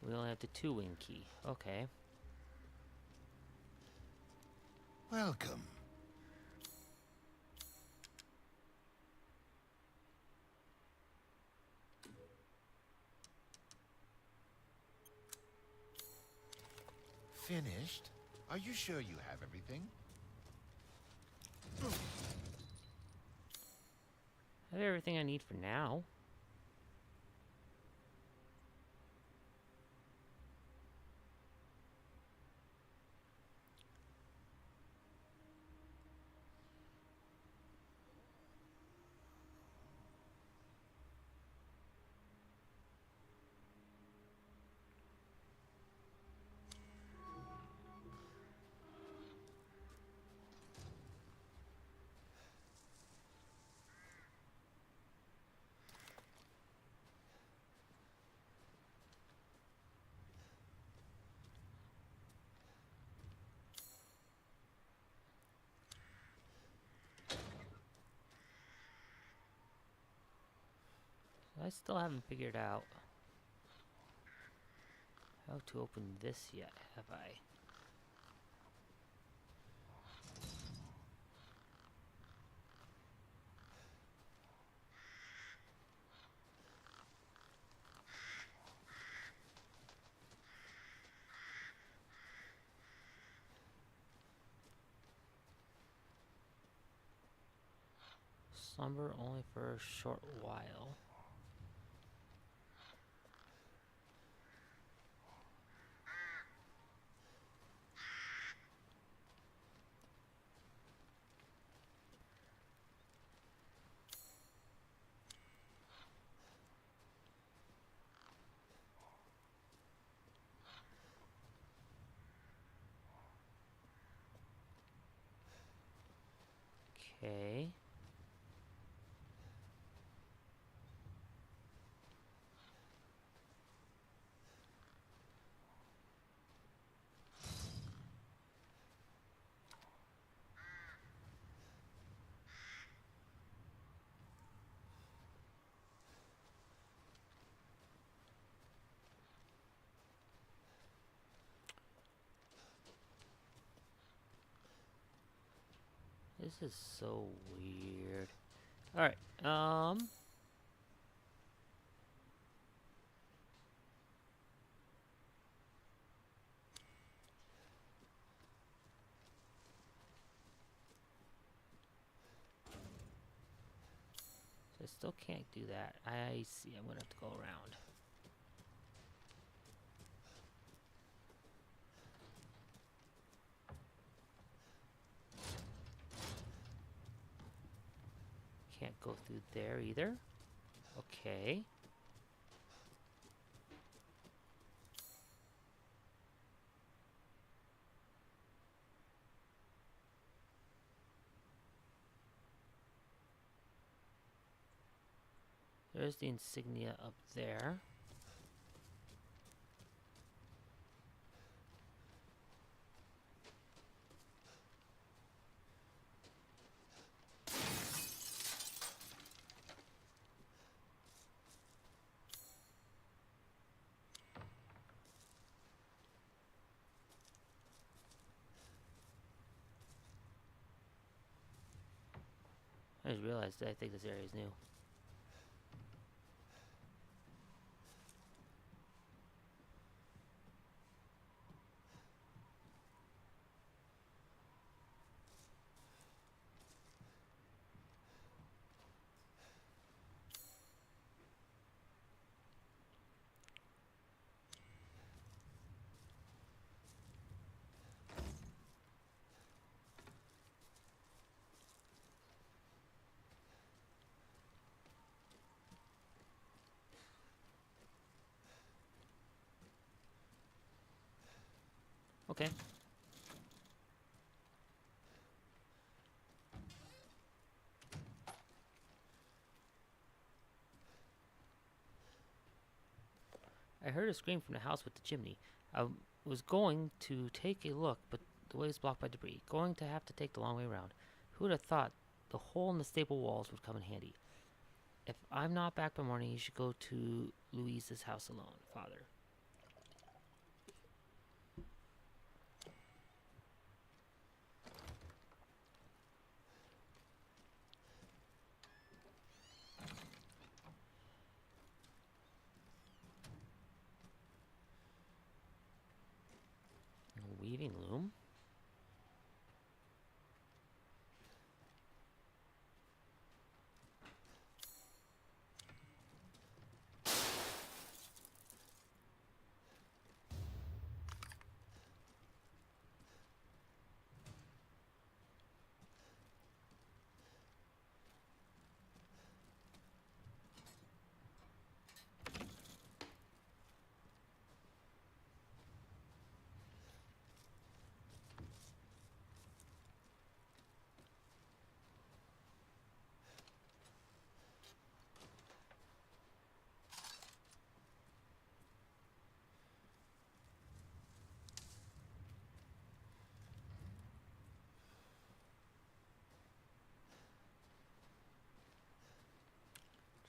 We only have the 2-wing key. Okay. Welcome. finished? Are you sure you have everything? I have everything I need for now. I still haven't figured out how to open this yet, have I? Slumber only for a short while. Okay. This is so weird. Alright, I still can't do that. I see, I'm gonna have to go around. Can't go through there either. Okay. There's the insignia up there. I just realized that I think this area is new. Okay. I heard a scream from the house with the chimney. I was going to take a look, but the way is blocked by debris. Going to have to take the long way around. Who would have thought the hole in the stable walls would come in handy? If I'm not back by morning, you should go to Louise's house alone, Father. Weaving loom?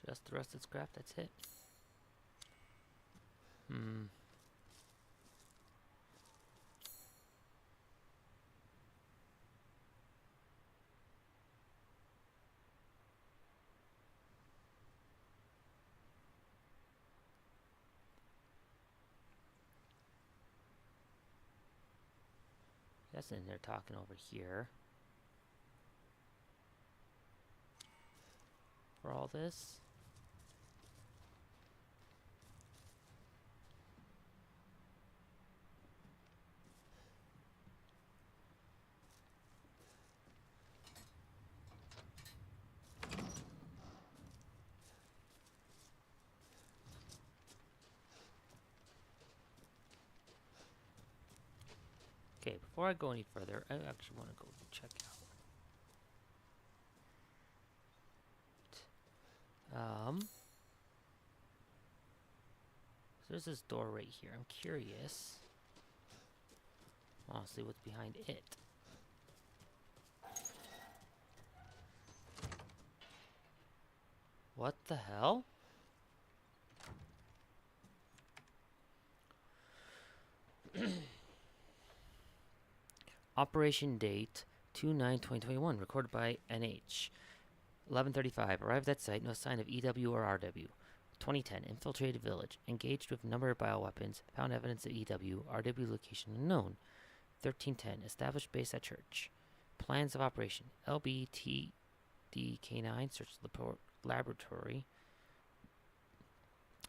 Just the rusted scrap, that's it. Guessing they're talking over here. For all this. Okay, before I go any further, I actually want to go check out. So there's this door right here. I'm curious. Honestly, what's behind it? What the hell? Operation date 2/9/2021, recorded by NH. 11:35. Arrived at site, no sign of EW or RW. 2010. Infiltrated village. Engaged with number of bioweapons. Found evidence of EW. RW location unknown. 1310. Established base at church. Plans of operation. LBTDK9. Search laboratory.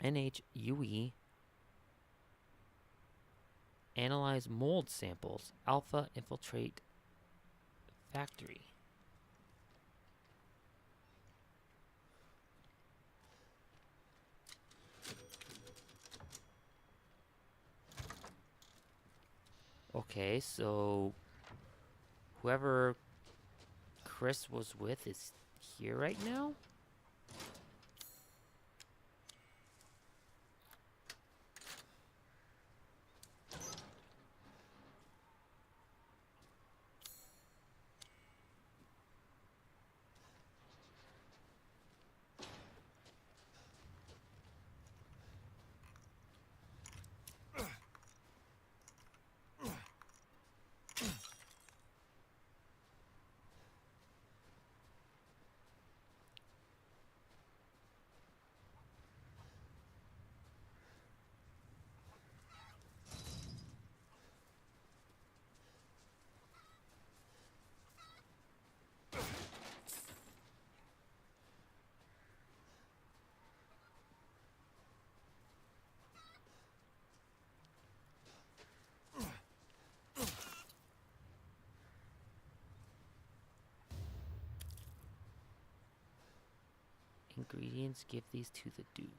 NHUE. Analyze mold samples. Alpha infiltrate factory. Okay, so whoever Chris was with is here right now? Ingredients, give these to the Duke.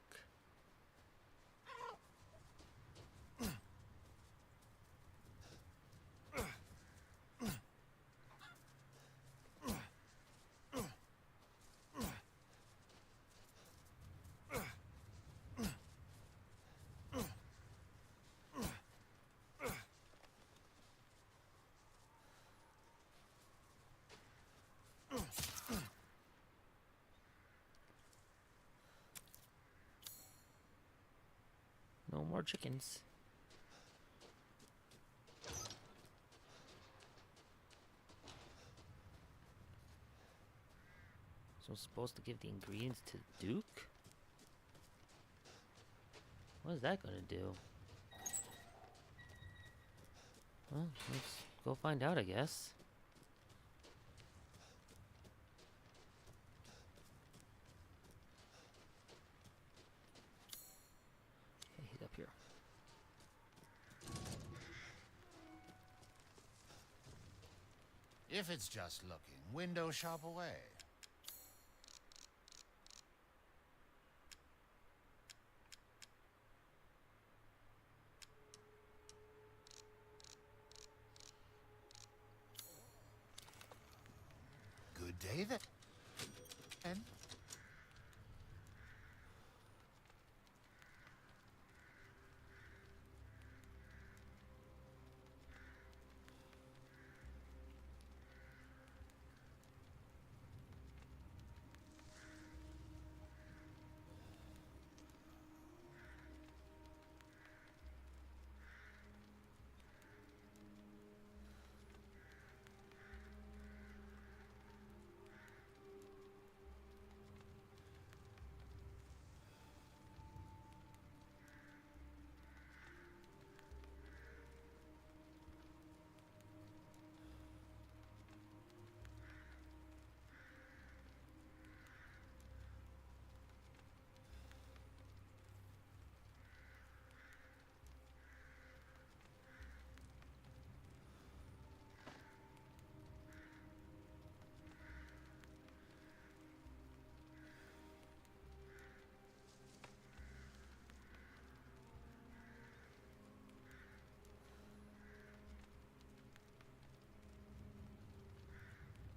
No more chickens. So I'm supposed to give the ingredients to the Duke? What is that gonna do? Well, let's go find out, I guess. Okay, he's up here. If it's just looking, window shop away. Good day then.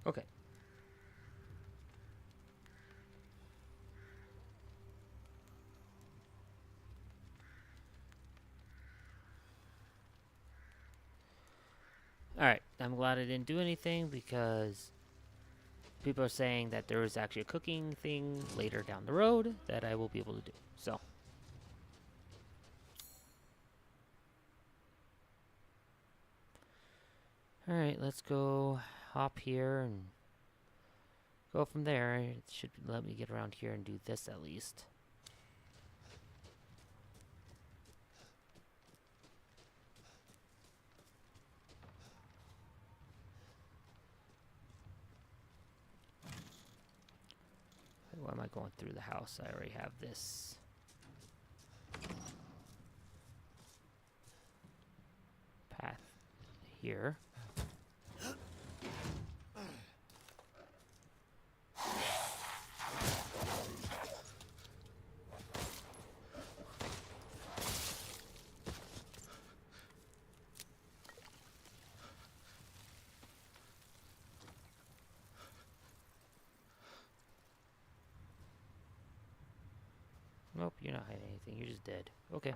Okay. Alright, I'm glad I didn't do anything because people are saying that there is actually a cooking thing later down the road that I will be able to do. So. Alright, let's go hop here and go from there. It should let me get around here and do this at least. Why am I going through the house? I already have this. Path here. Nope, you're not hiding anything. You're just dead. Okay.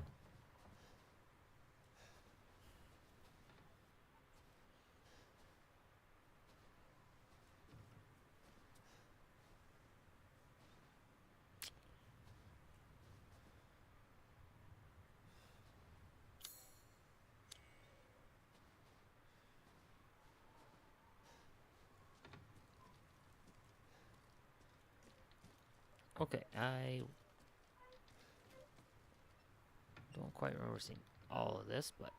Okay, I don't quite remember seeing all of this, but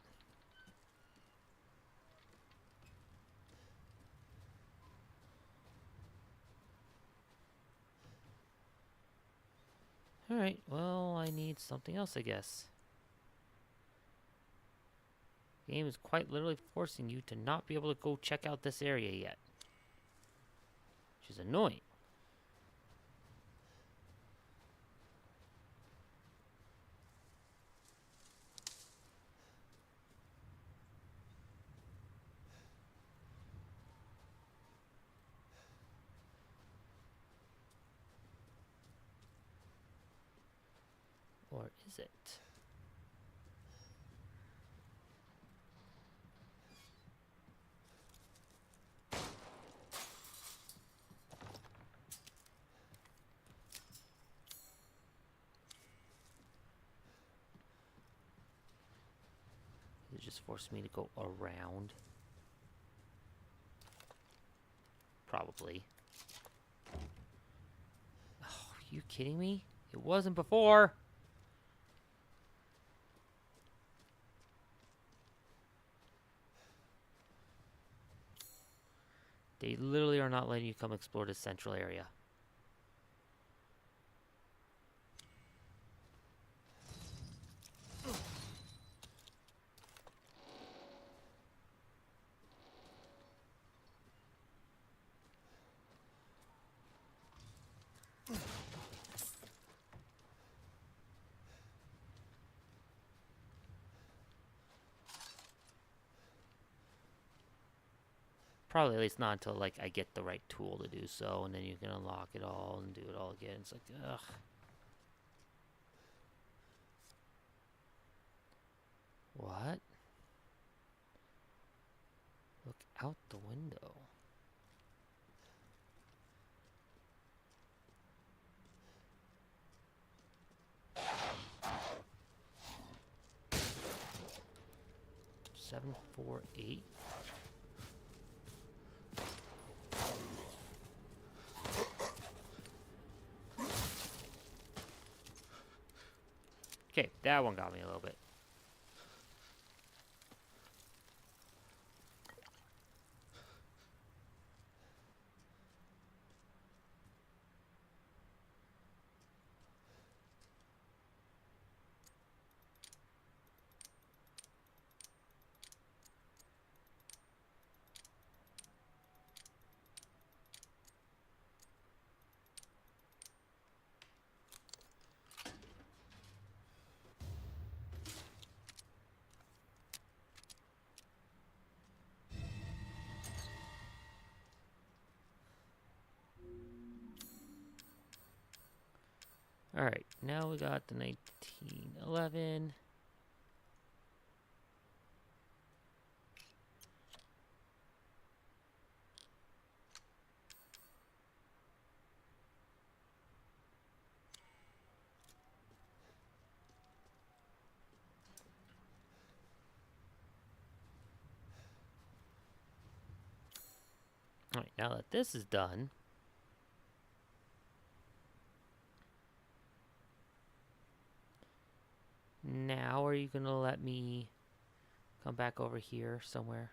alright, well, I need something else, I guess. The game is quite literally forcing you to not be able to go check out this area yet. Which is annoying. Or is it? It just forced me to go around. Probably. Oh, are you kidding me? It wasn't before. They literally are not letting you come explore this central area. Probably at least not until like I get the right tool to do so, and then you can unlock it all and do it all again. It's like, ugh. What? Look out the window. Seven, 4, 8. Okay, that one got me a little bit. Alright, now we got the 1911. Alright, now that this is done, now are you gonna let me come back over here somewhere?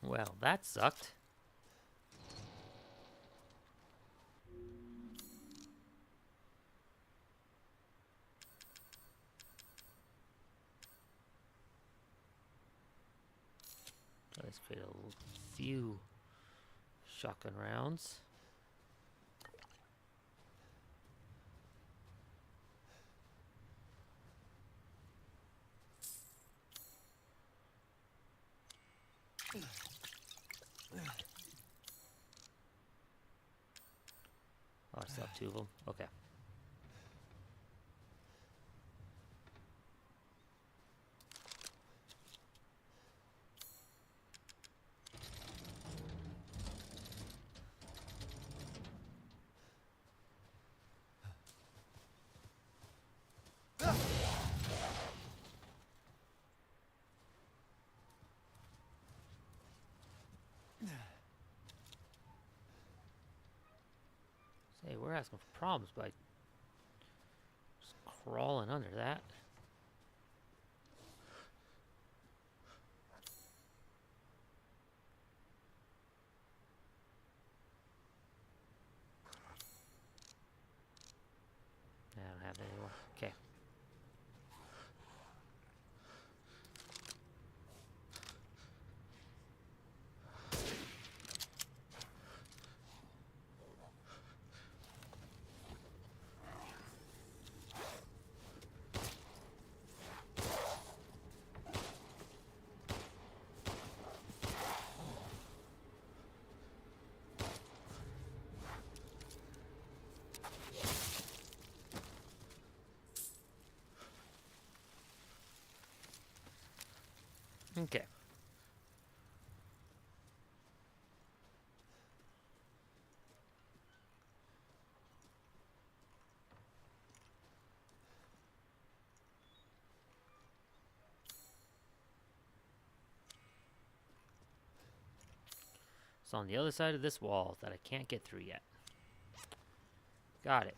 Well, that sucked. Let's create a few shotgun rounds. Oh, I still have 2 of them. Okay. Say, we're asking for problems by just crawling under that. I don't have that anymore. Okay. Okay. It's on the other side of this wall that I can't get through yet. Got it.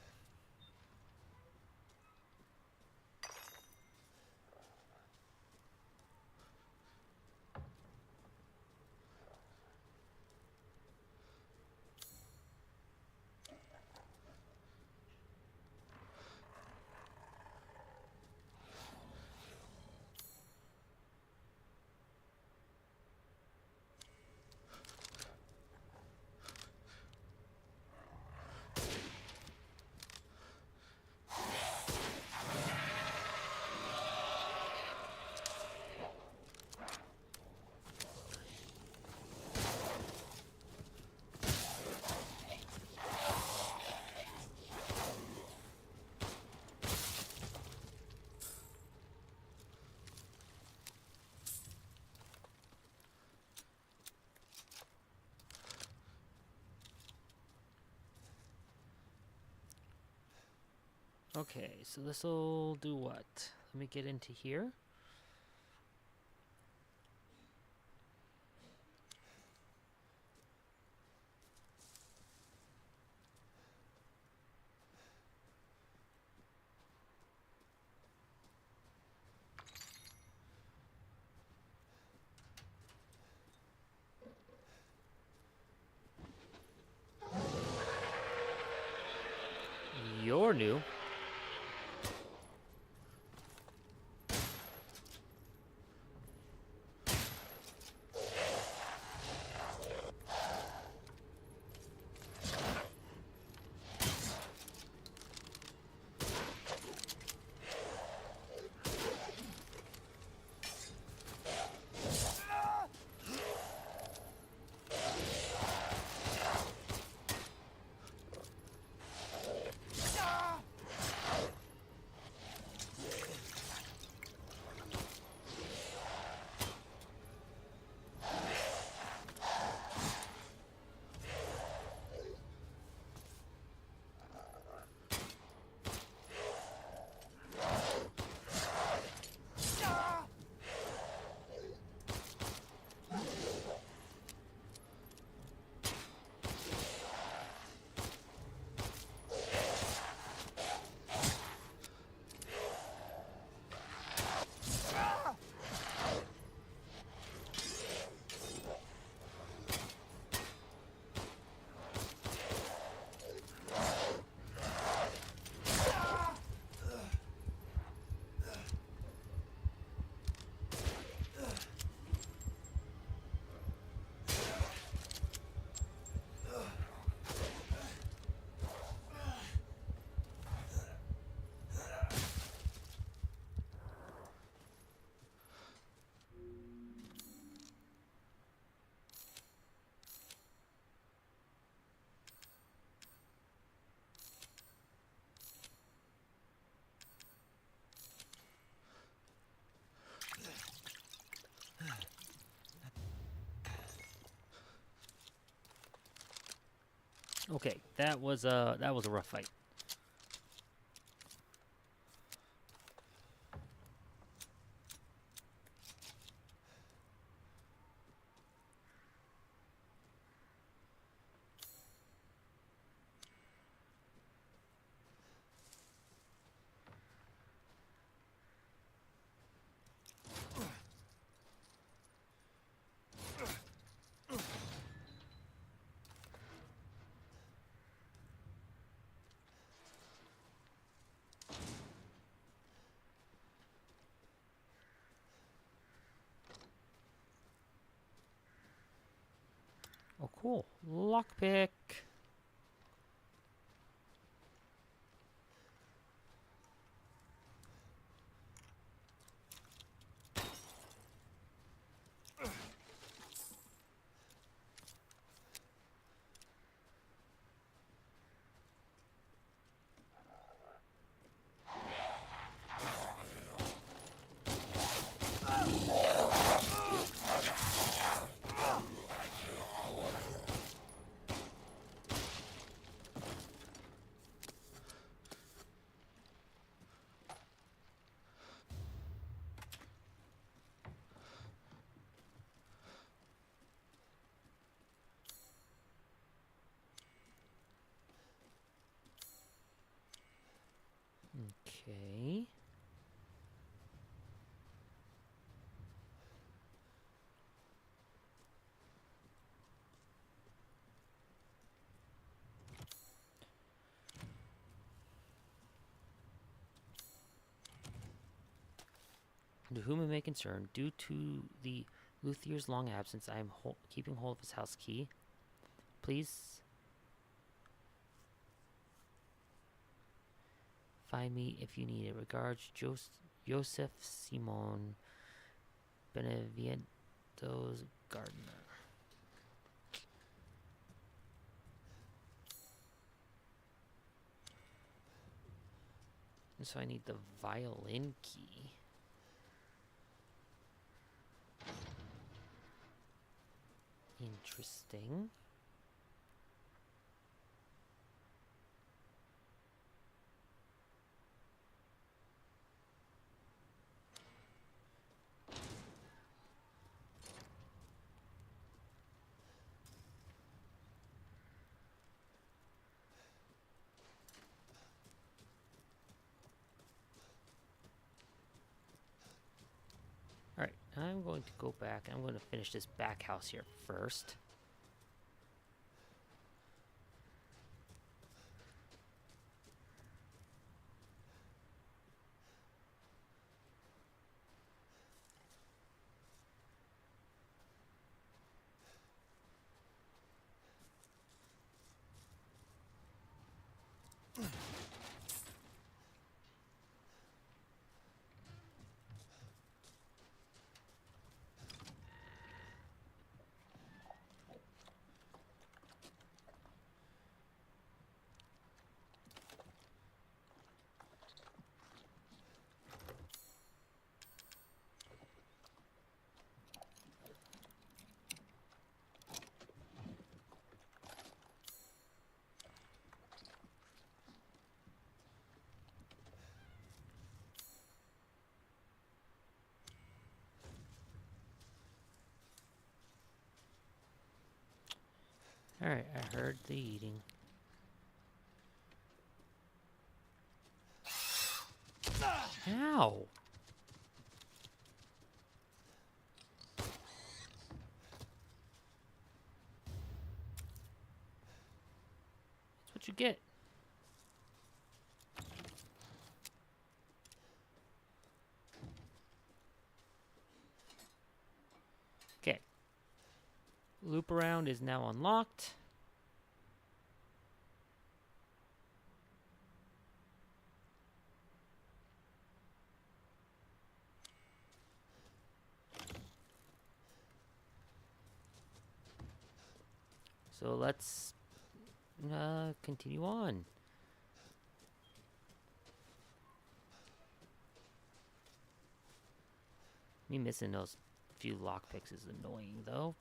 Okay, so this'll do what? Let me get into here. You're new. Okay, that was a rough fight. Oh, cool. Lockpick. Okay. To whom it may concern, due to the luthier's long absence, I am keeping hold of his house key. Please find me if you need it. Regards, Joseph Simon Beneviento's gardener. So I need the violin key. Interesting. Alright, I'm going to go back. I'm going to finish this back house here first. Alright, I heard the eating. Ow! That's what you get. Okay. Loop around is now unlocked. So let's continue on. Me missing those few lockpicks is annoying, though.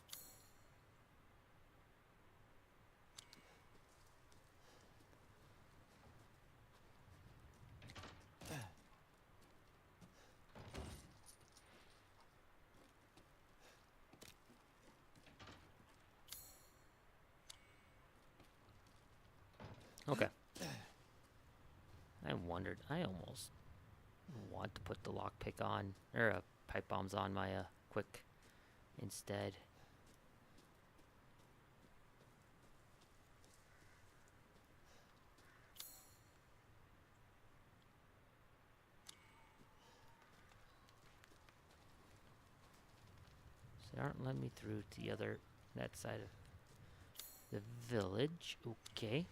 Okay. I wondered. I almost want to put the lockpick on, or pipe bombs on my quick instead. So they aren't letting me through to the other, that side of the village. Okay.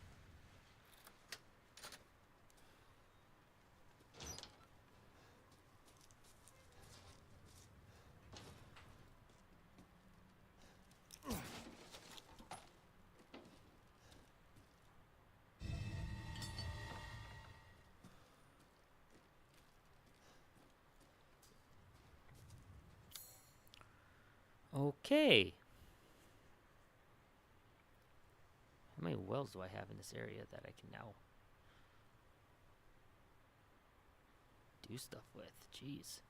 Okay. How many wells do I have in this area that I can now do stuff with? Jeez.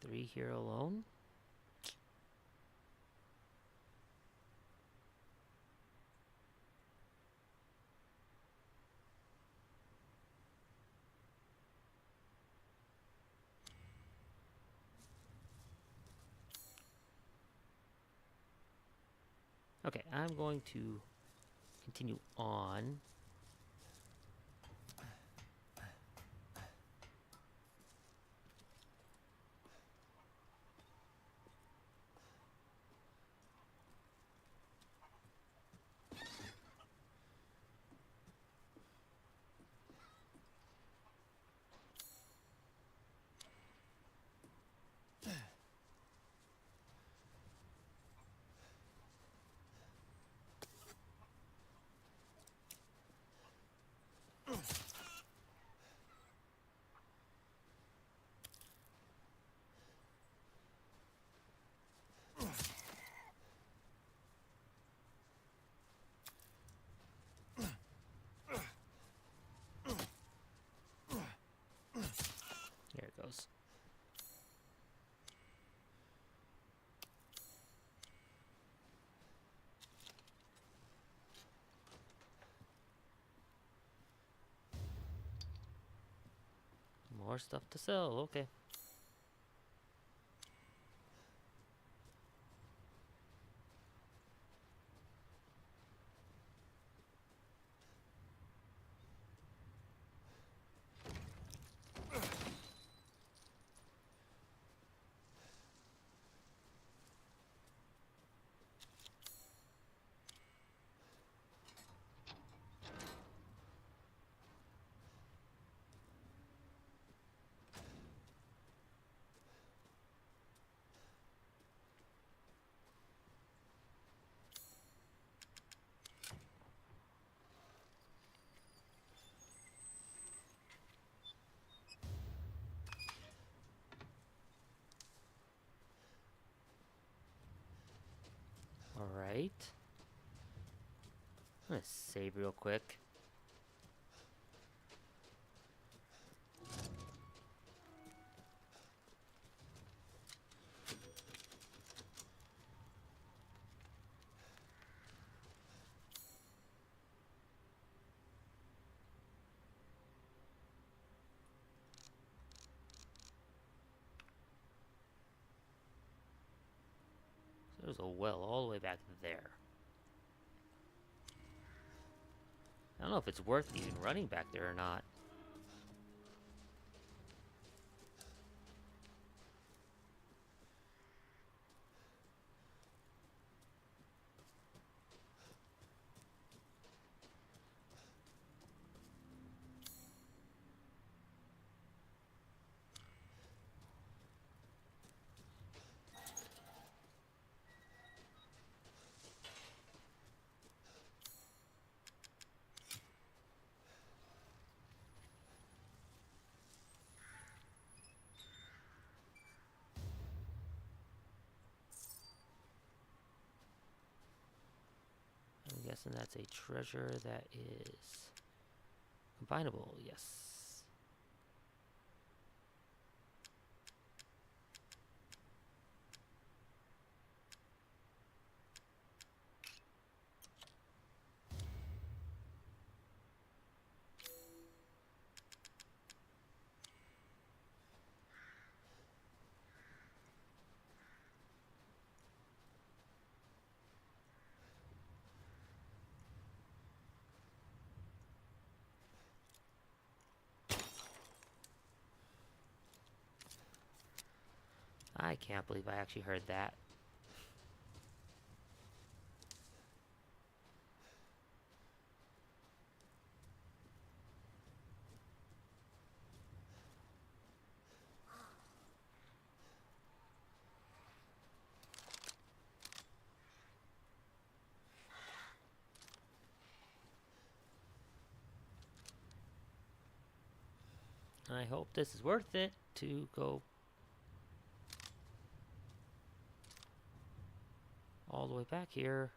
Three here alone? Okay, I'm going to continue on. There it goes. More stuff to sell, okay. Alright. I'm gonna save real quick. There's a well all the way back there. I don't know if it's worth even running back there or not. I'm guessing that's a treasure that is combinable, yes. I can't believe I actually heard that. I hope this is worth it to go all the way back here.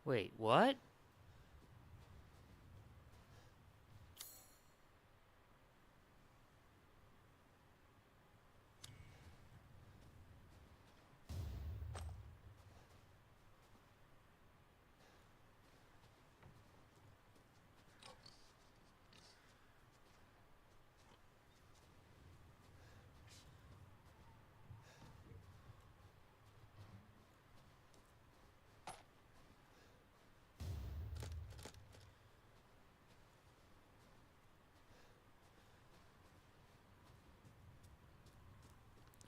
Wait, what?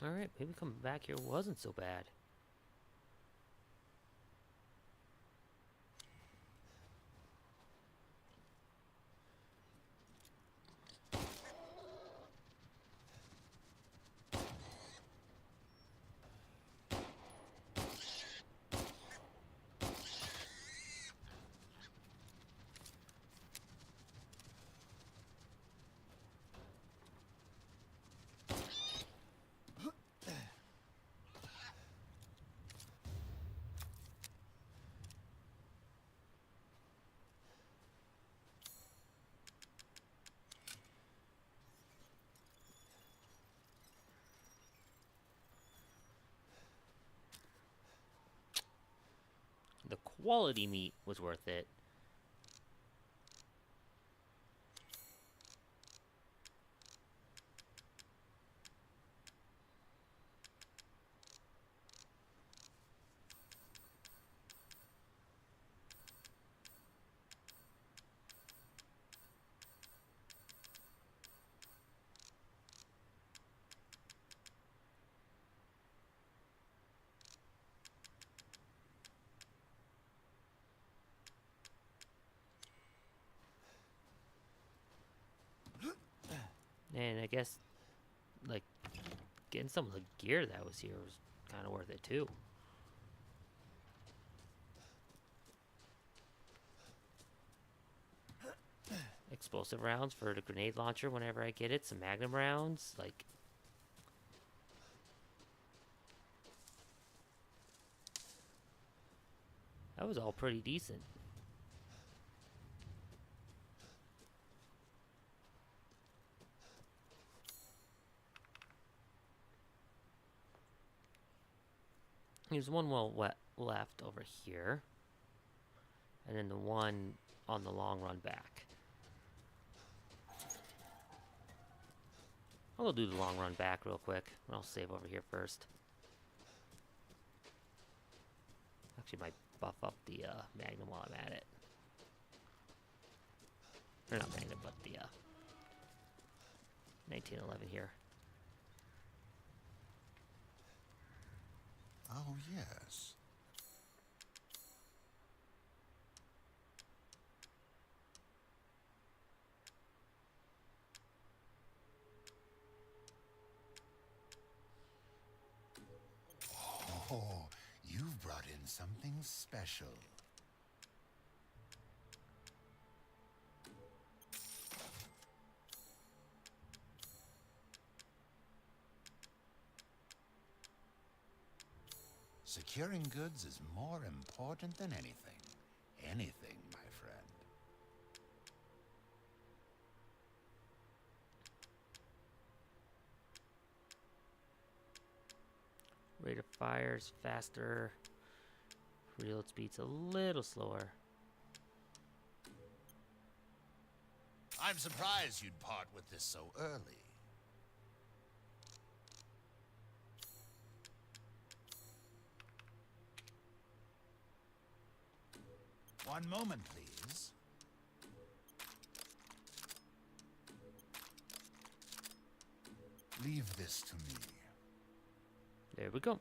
Alright, maybe coming back here wasn't so bad. The quality meat was worth it. And I guess, like, getting some of the gear that was here was kind of worth it too. Explosive rounds for the grenade launcher whenever I get it. Some magnum rounds, like... That was all pretty decent. There's one left over here. And then the one on the long run back. I'll go do the long run back real quick. I'll save over here first. Actually might buff up the Magnum while I'm at it. Or not Magnum, but the 1911 here. Oh, yes. Oh, you've brought in something special. Securing goods is more important than anything. Anything, my friend. Rate of fire's faster. Reload speed's a little slower. I'm surprised you'd part with this so early. One moment, please. Leave this to me. There we go.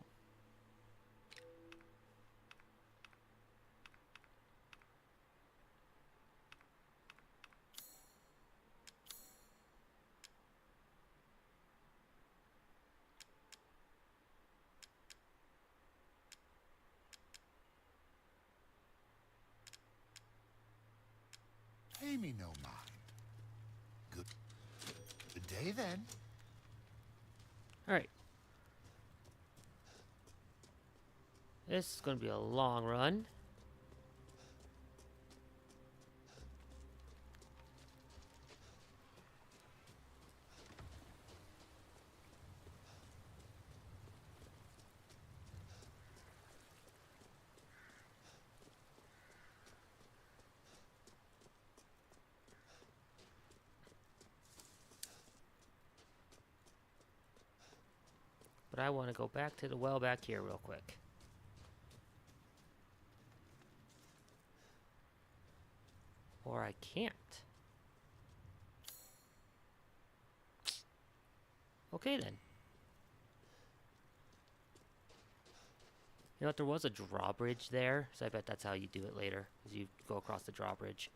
Pay me no mind. Good day, then. Alright. This is going to be a long run. But I want to go back to the well back here real quick. Or I can't. Okay then. You know what, there was a drawbridge there, so I bet that's how you do it later, is you go across the drawbridge.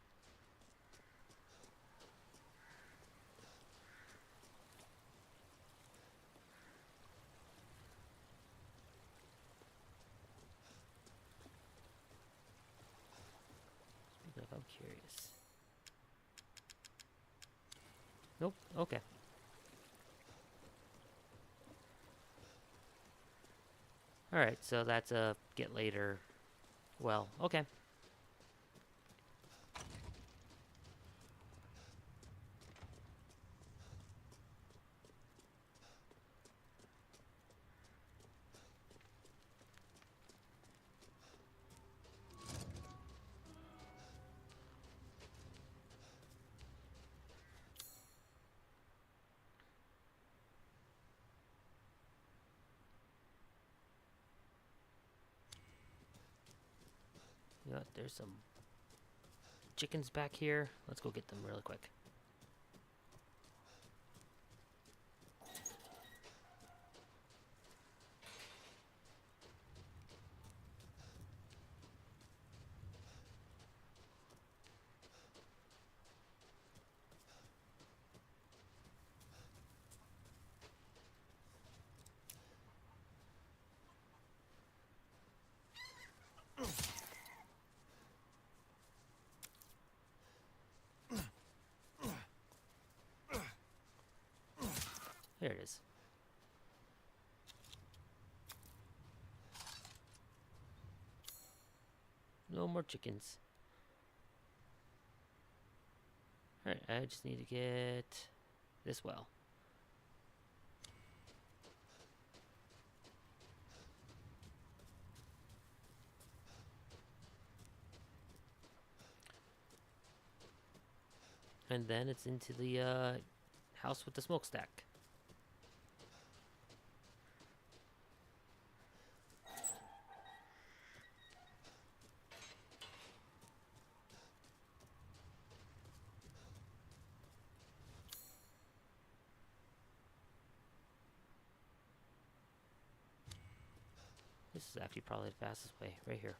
Speaking of, I'm curious. Nope, okay. Alright, so that's a get later. Well, okay. You know what, there's some chickens back here. Let's go get them really quick. There it is. No more chickens. Alright, I just need to get this well. And then it's into the house with the smokestack. This is actually probably the fastest way, right here.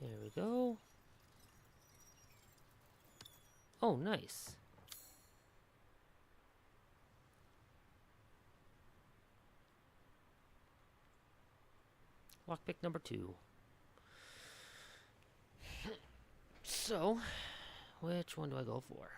There we go. Oh, nice. Lockpick number 2. So, which one do I go for?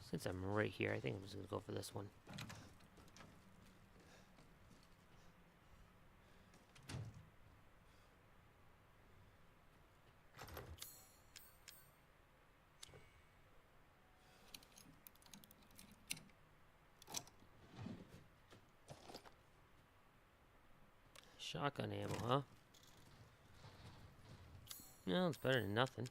Since I'm right here, I think I'm just going to go for this one. Shotgun ammo, huh? No, it's better than nothing.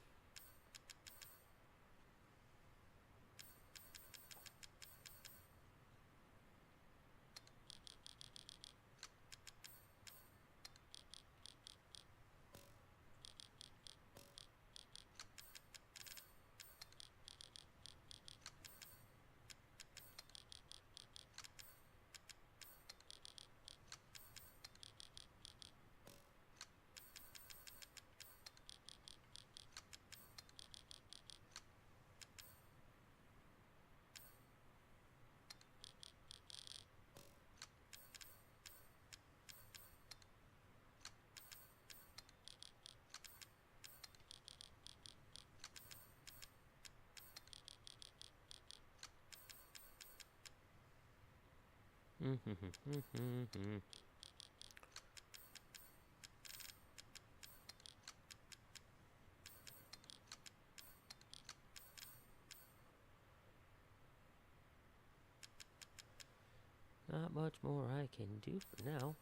Not much more I can do for now.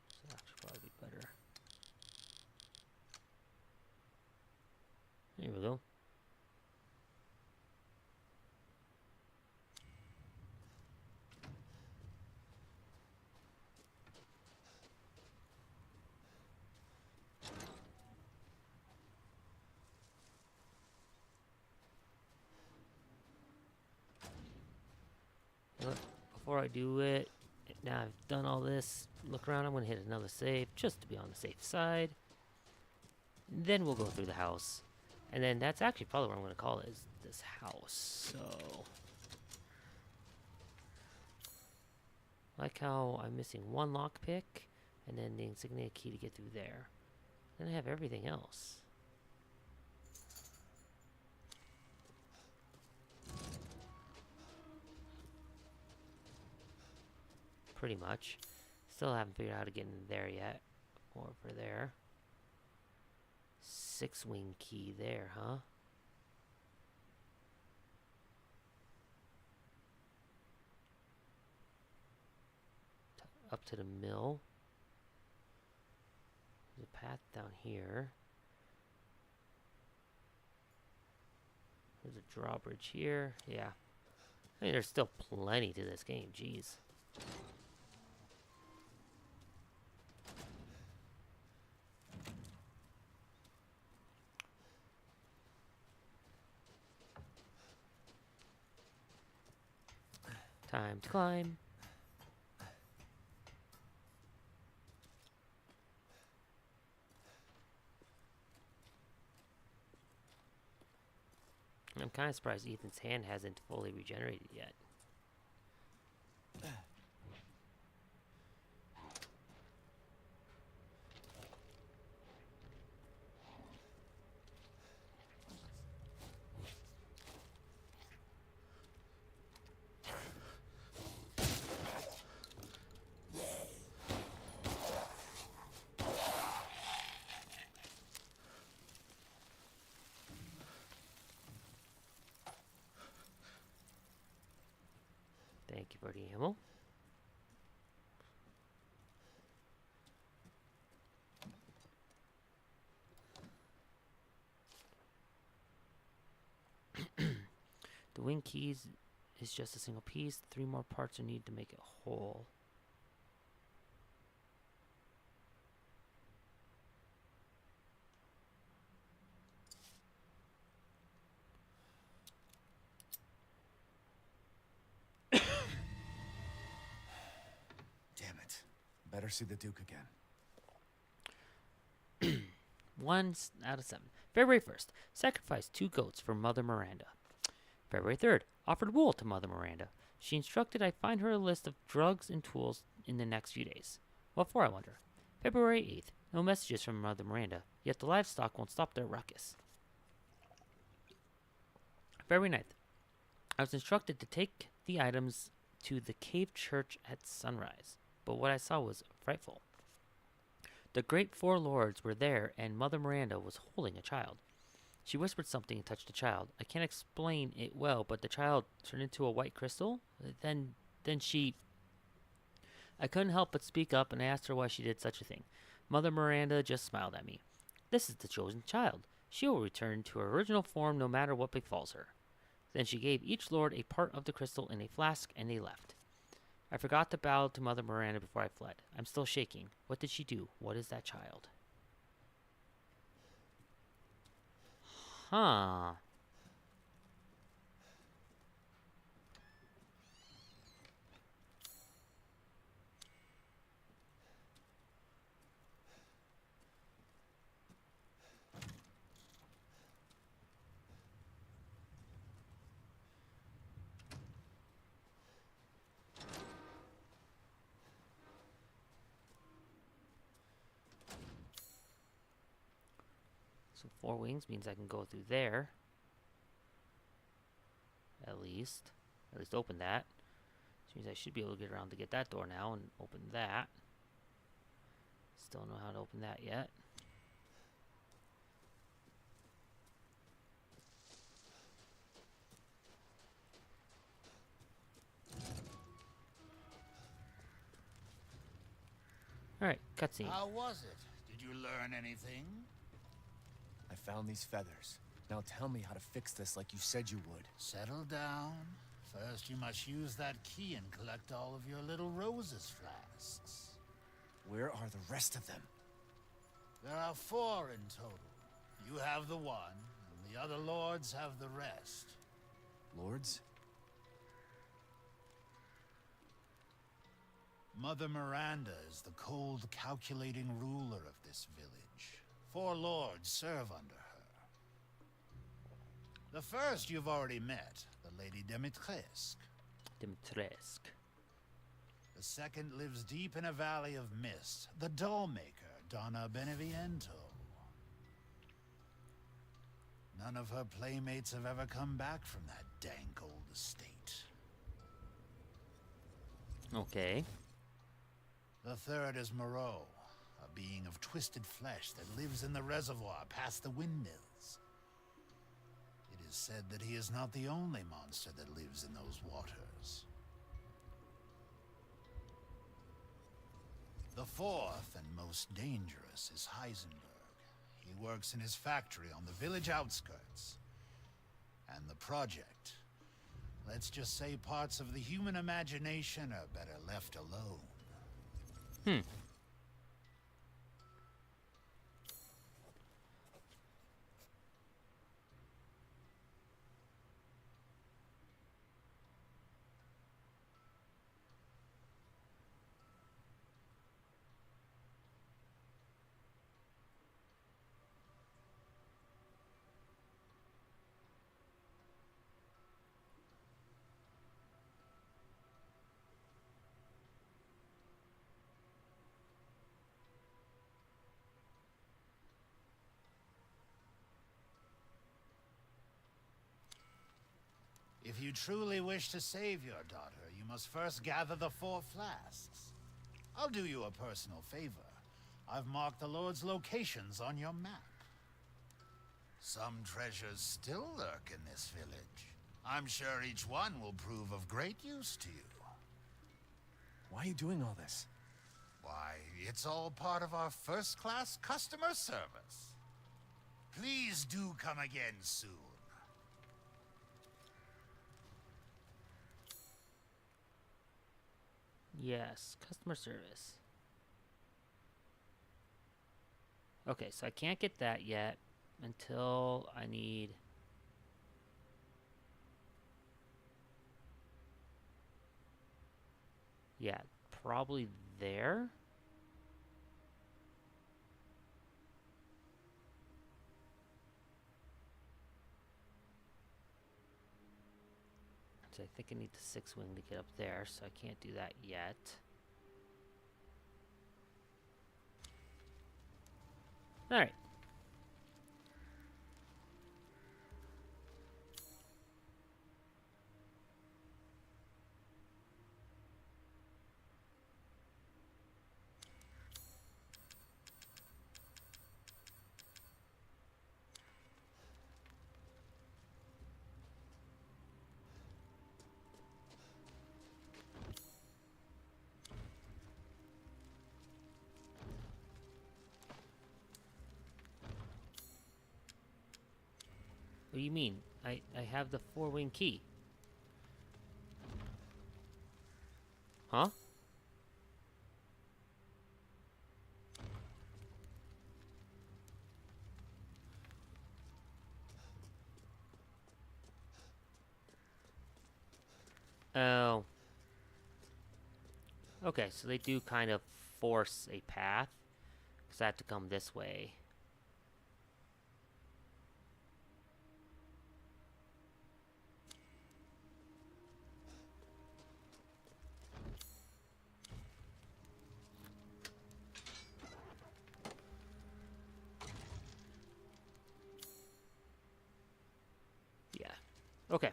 So that should probably be better. There we go. Before I do it, now I've done all this, look around, I'm going to hit another save just to be on the safe side. Then we'll go through the house. And then that's actually probably what I'm going to call it, is this house. So, like how I'm missing one lockpick, and then the insignia key to get through there. Then I have everything else. Pretty much. Still haven't figured out how to get in there yet. Or for there. 6-wing key there, huh? Up to the mill. There's a path down here. There's a drawbridge here. Yeah. I mean, there's still plenty to this game. Jeez. Time to climb. I'm kind of surprised Ethan's hand hasn't fully regenerated yet. Thank you for the ammo. The wing keys is just a single piece. 3 more parts are needed to make it whole. Damn it. Better see the Duke again. 1 out of 7. February 1st. Sacrificed 2 goats for Mother Miranda. February 3rd. Offered wool to Mother Miranda. She instructed I find her a list of drugs and tools in the next few days. What for, I wonder? February 8th. No messages from Mother Miranda, yet the livestock won't stop their ruckus. February 9th. I was instructed to take the items to the cave church at sunrise, but what I saw was frightful. The great 4 lords were there, and Mother Miranda was holding a child. She whispered something and touched the child. I can't explain it well, but the child turned into a white crystal. Then she... I couldn't help but speak up, and I asked her why she did such a thing. Mother Miranda just smiled at me. This is the chosen child. She will return to her original form no matter what befalls her. Then she gave each lord a part of the crystal in a flask, and they left. I forgot to bow to Mother Miranda before I fled. I'm still shaking. What did she do? What is that child? Huh. So 4 wings means I can go through there. At least open that. So Means I should be able to get around to get that door now and open that. Still don't know how to open that yet. Alright, cutscene. How was it? Did you learn anything? I found these feathers. Now tell me how to fix this like you said you would. Settle down. First, you must use that key and collect all of your little roses flasks. Where are the rest of them? There are 4 in total. You have the one, and the other lords have the rest. Lords? Mother Miranda is the cold, calculating ruler of this village. 4 lords serve under her. The first you've already met, the Lady Dimitrescu. Dimitrescu. The second lives deep in a valley of mist, the doll-maker, Donna Beneviento. None of her playmates have ever come back from that dank old estate. Okay. The third is Moreau, a being of twisted flesh that lives in the reservoir past the windmills. It is said that he is not the only monster that lives in those waters. The fourth and most dangerous is Heisenberg. He works in his factory on the village outskirts. And the project, let's just say parts of the human imagination are better left alone. If you truly wish to save your daughter, you must first gather the 4 flasks. I'll do you a personal favor. I've marked the Lord's locations on your map. Some treasures still lurk in this village. I'm sure each one will prove of great use to you. Why are you doing all this? Why, it's all part of our first-class customer service. Please do come again soon. Yes, customer service. Okay, so I can't get that yet until I need... Yeah, probably there. So I think I need the 6-wing to get up there, so I can't do that yet. Alright. What do you mean? I have the 4-wing key. Huh? Oh. Okay, so they do kind of force a path. Because I have to come this way. Yeah. Okay.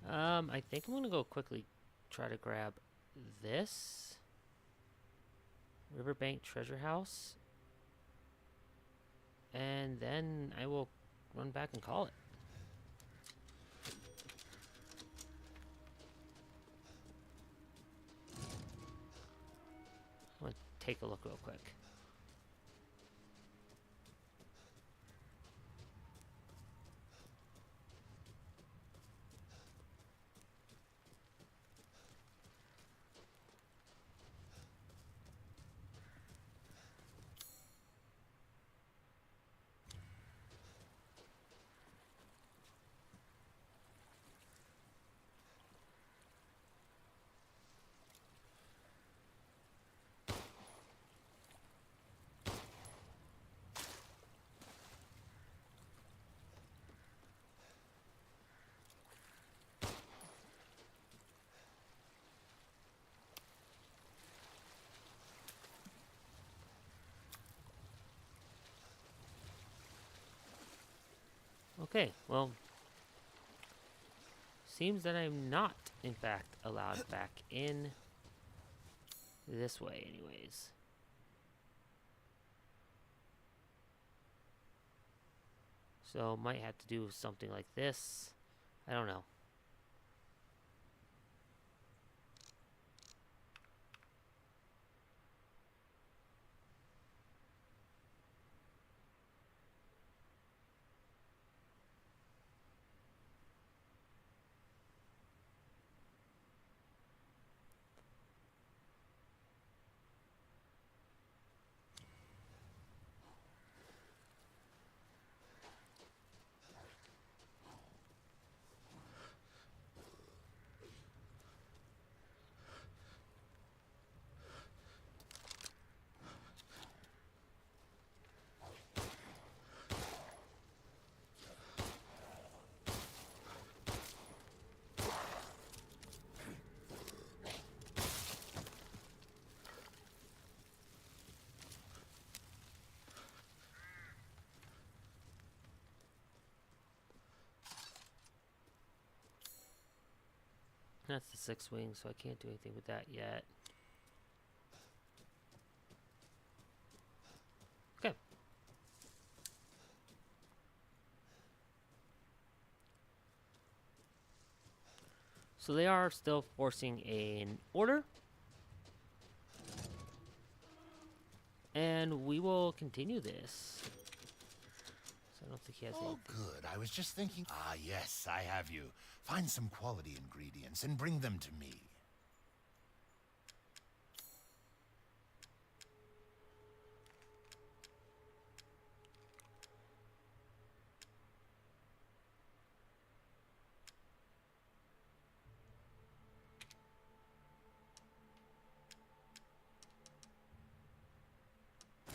I think I'm gonna go quickly try to grab this Riverbank Treasure House, and then I will run back and call it. I'm gonna take a look real quick. Okay, well, seems that I'm not, in fact, allowed back in this way anyways. So, might have to do something like this. I don't know. That's the 6 wing, so I can't do anything with that yet. Okay. So they are still forcing an order. And we will continue this. So I don't think he has anything. Good. I was just thinking. Ah, yes, I have you. Find some quality ingredients and bring them to me.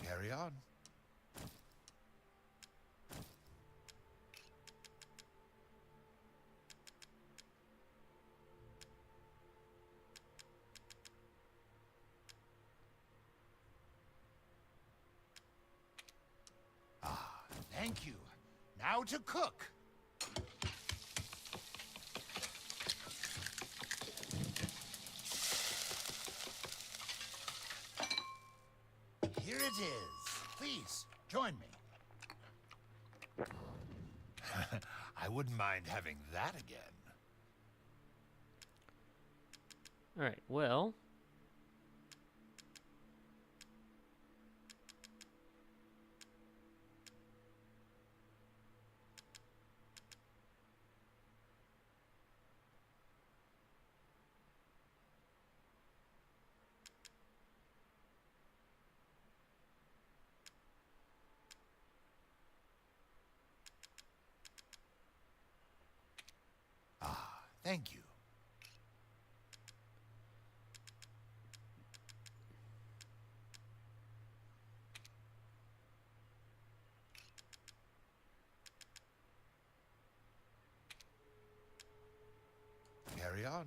Carry on. Thank you. Now to cook. Here it is. Please, join me. I wouldn't mind having that again. Alright, well. Thank you. Carry on.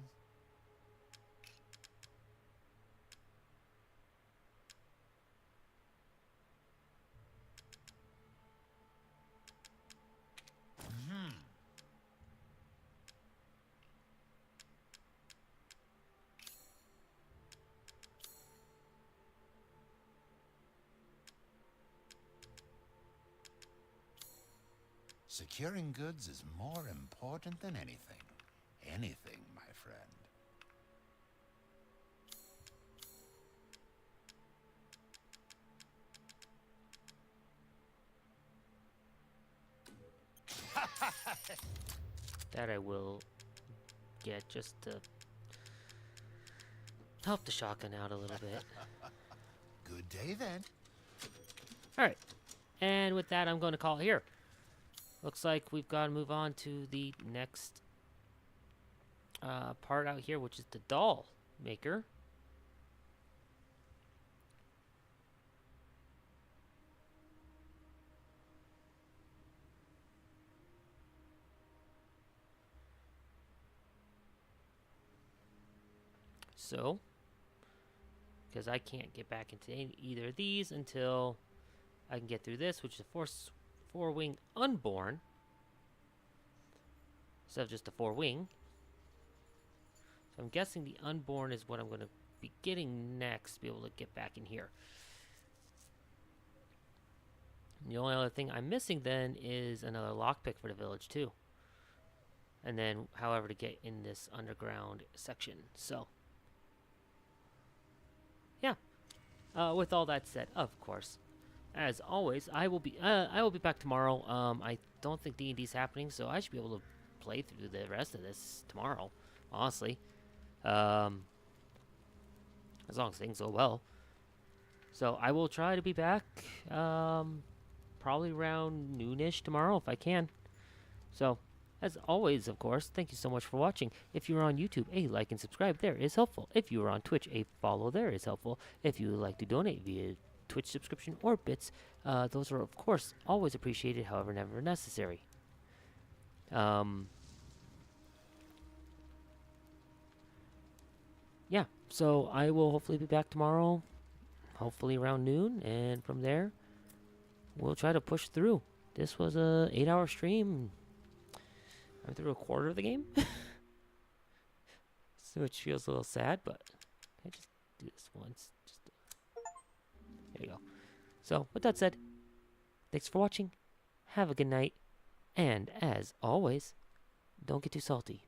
Securing goods is more important than anything. Anything, my friend. That I will get just to help the shotgun out a little bit. Good day then. Alright. And with that, I'm going to call it here. Looks like we've got to move on to the next part out here, which is the doll maker. So, because I can't get back into either of these until I can get through this, which is a four-wing unborn, instead of just a four-wing. So I'm guessing the unborn is what I'm going to be getting next to be able to get back in here. The only other thing I'm missing then is another lockpick for the village too. And then however to get in this underground section. So yeah. With all that said, of course, as always, I will be back tomorrow. I don't think D&D's happening, so I should be able to play through the rest of this tomorrow, honestly. As long as things go well. So I will try to be back probably around noonish tomorrow if I can. So, as always, of course, thank you so much for watching. If you're on YouTube, a like and subscribe there is helpful. If you are on Twitch, a follow there is helpful. If you would like to donate via Twitch subscription or bits, those are, of course, always appreciated, however, never necessary. Yeah, so I will hopefully be back tomorrow, hopefully around noon, and from there, we'll try to push through. This was a 8-hour stream. I'm through a quarter of the game, so which feels a little sad, but I just do this once. There you go. So, with that said, thanks for watching. Have a good night, and as always, don't get too salty.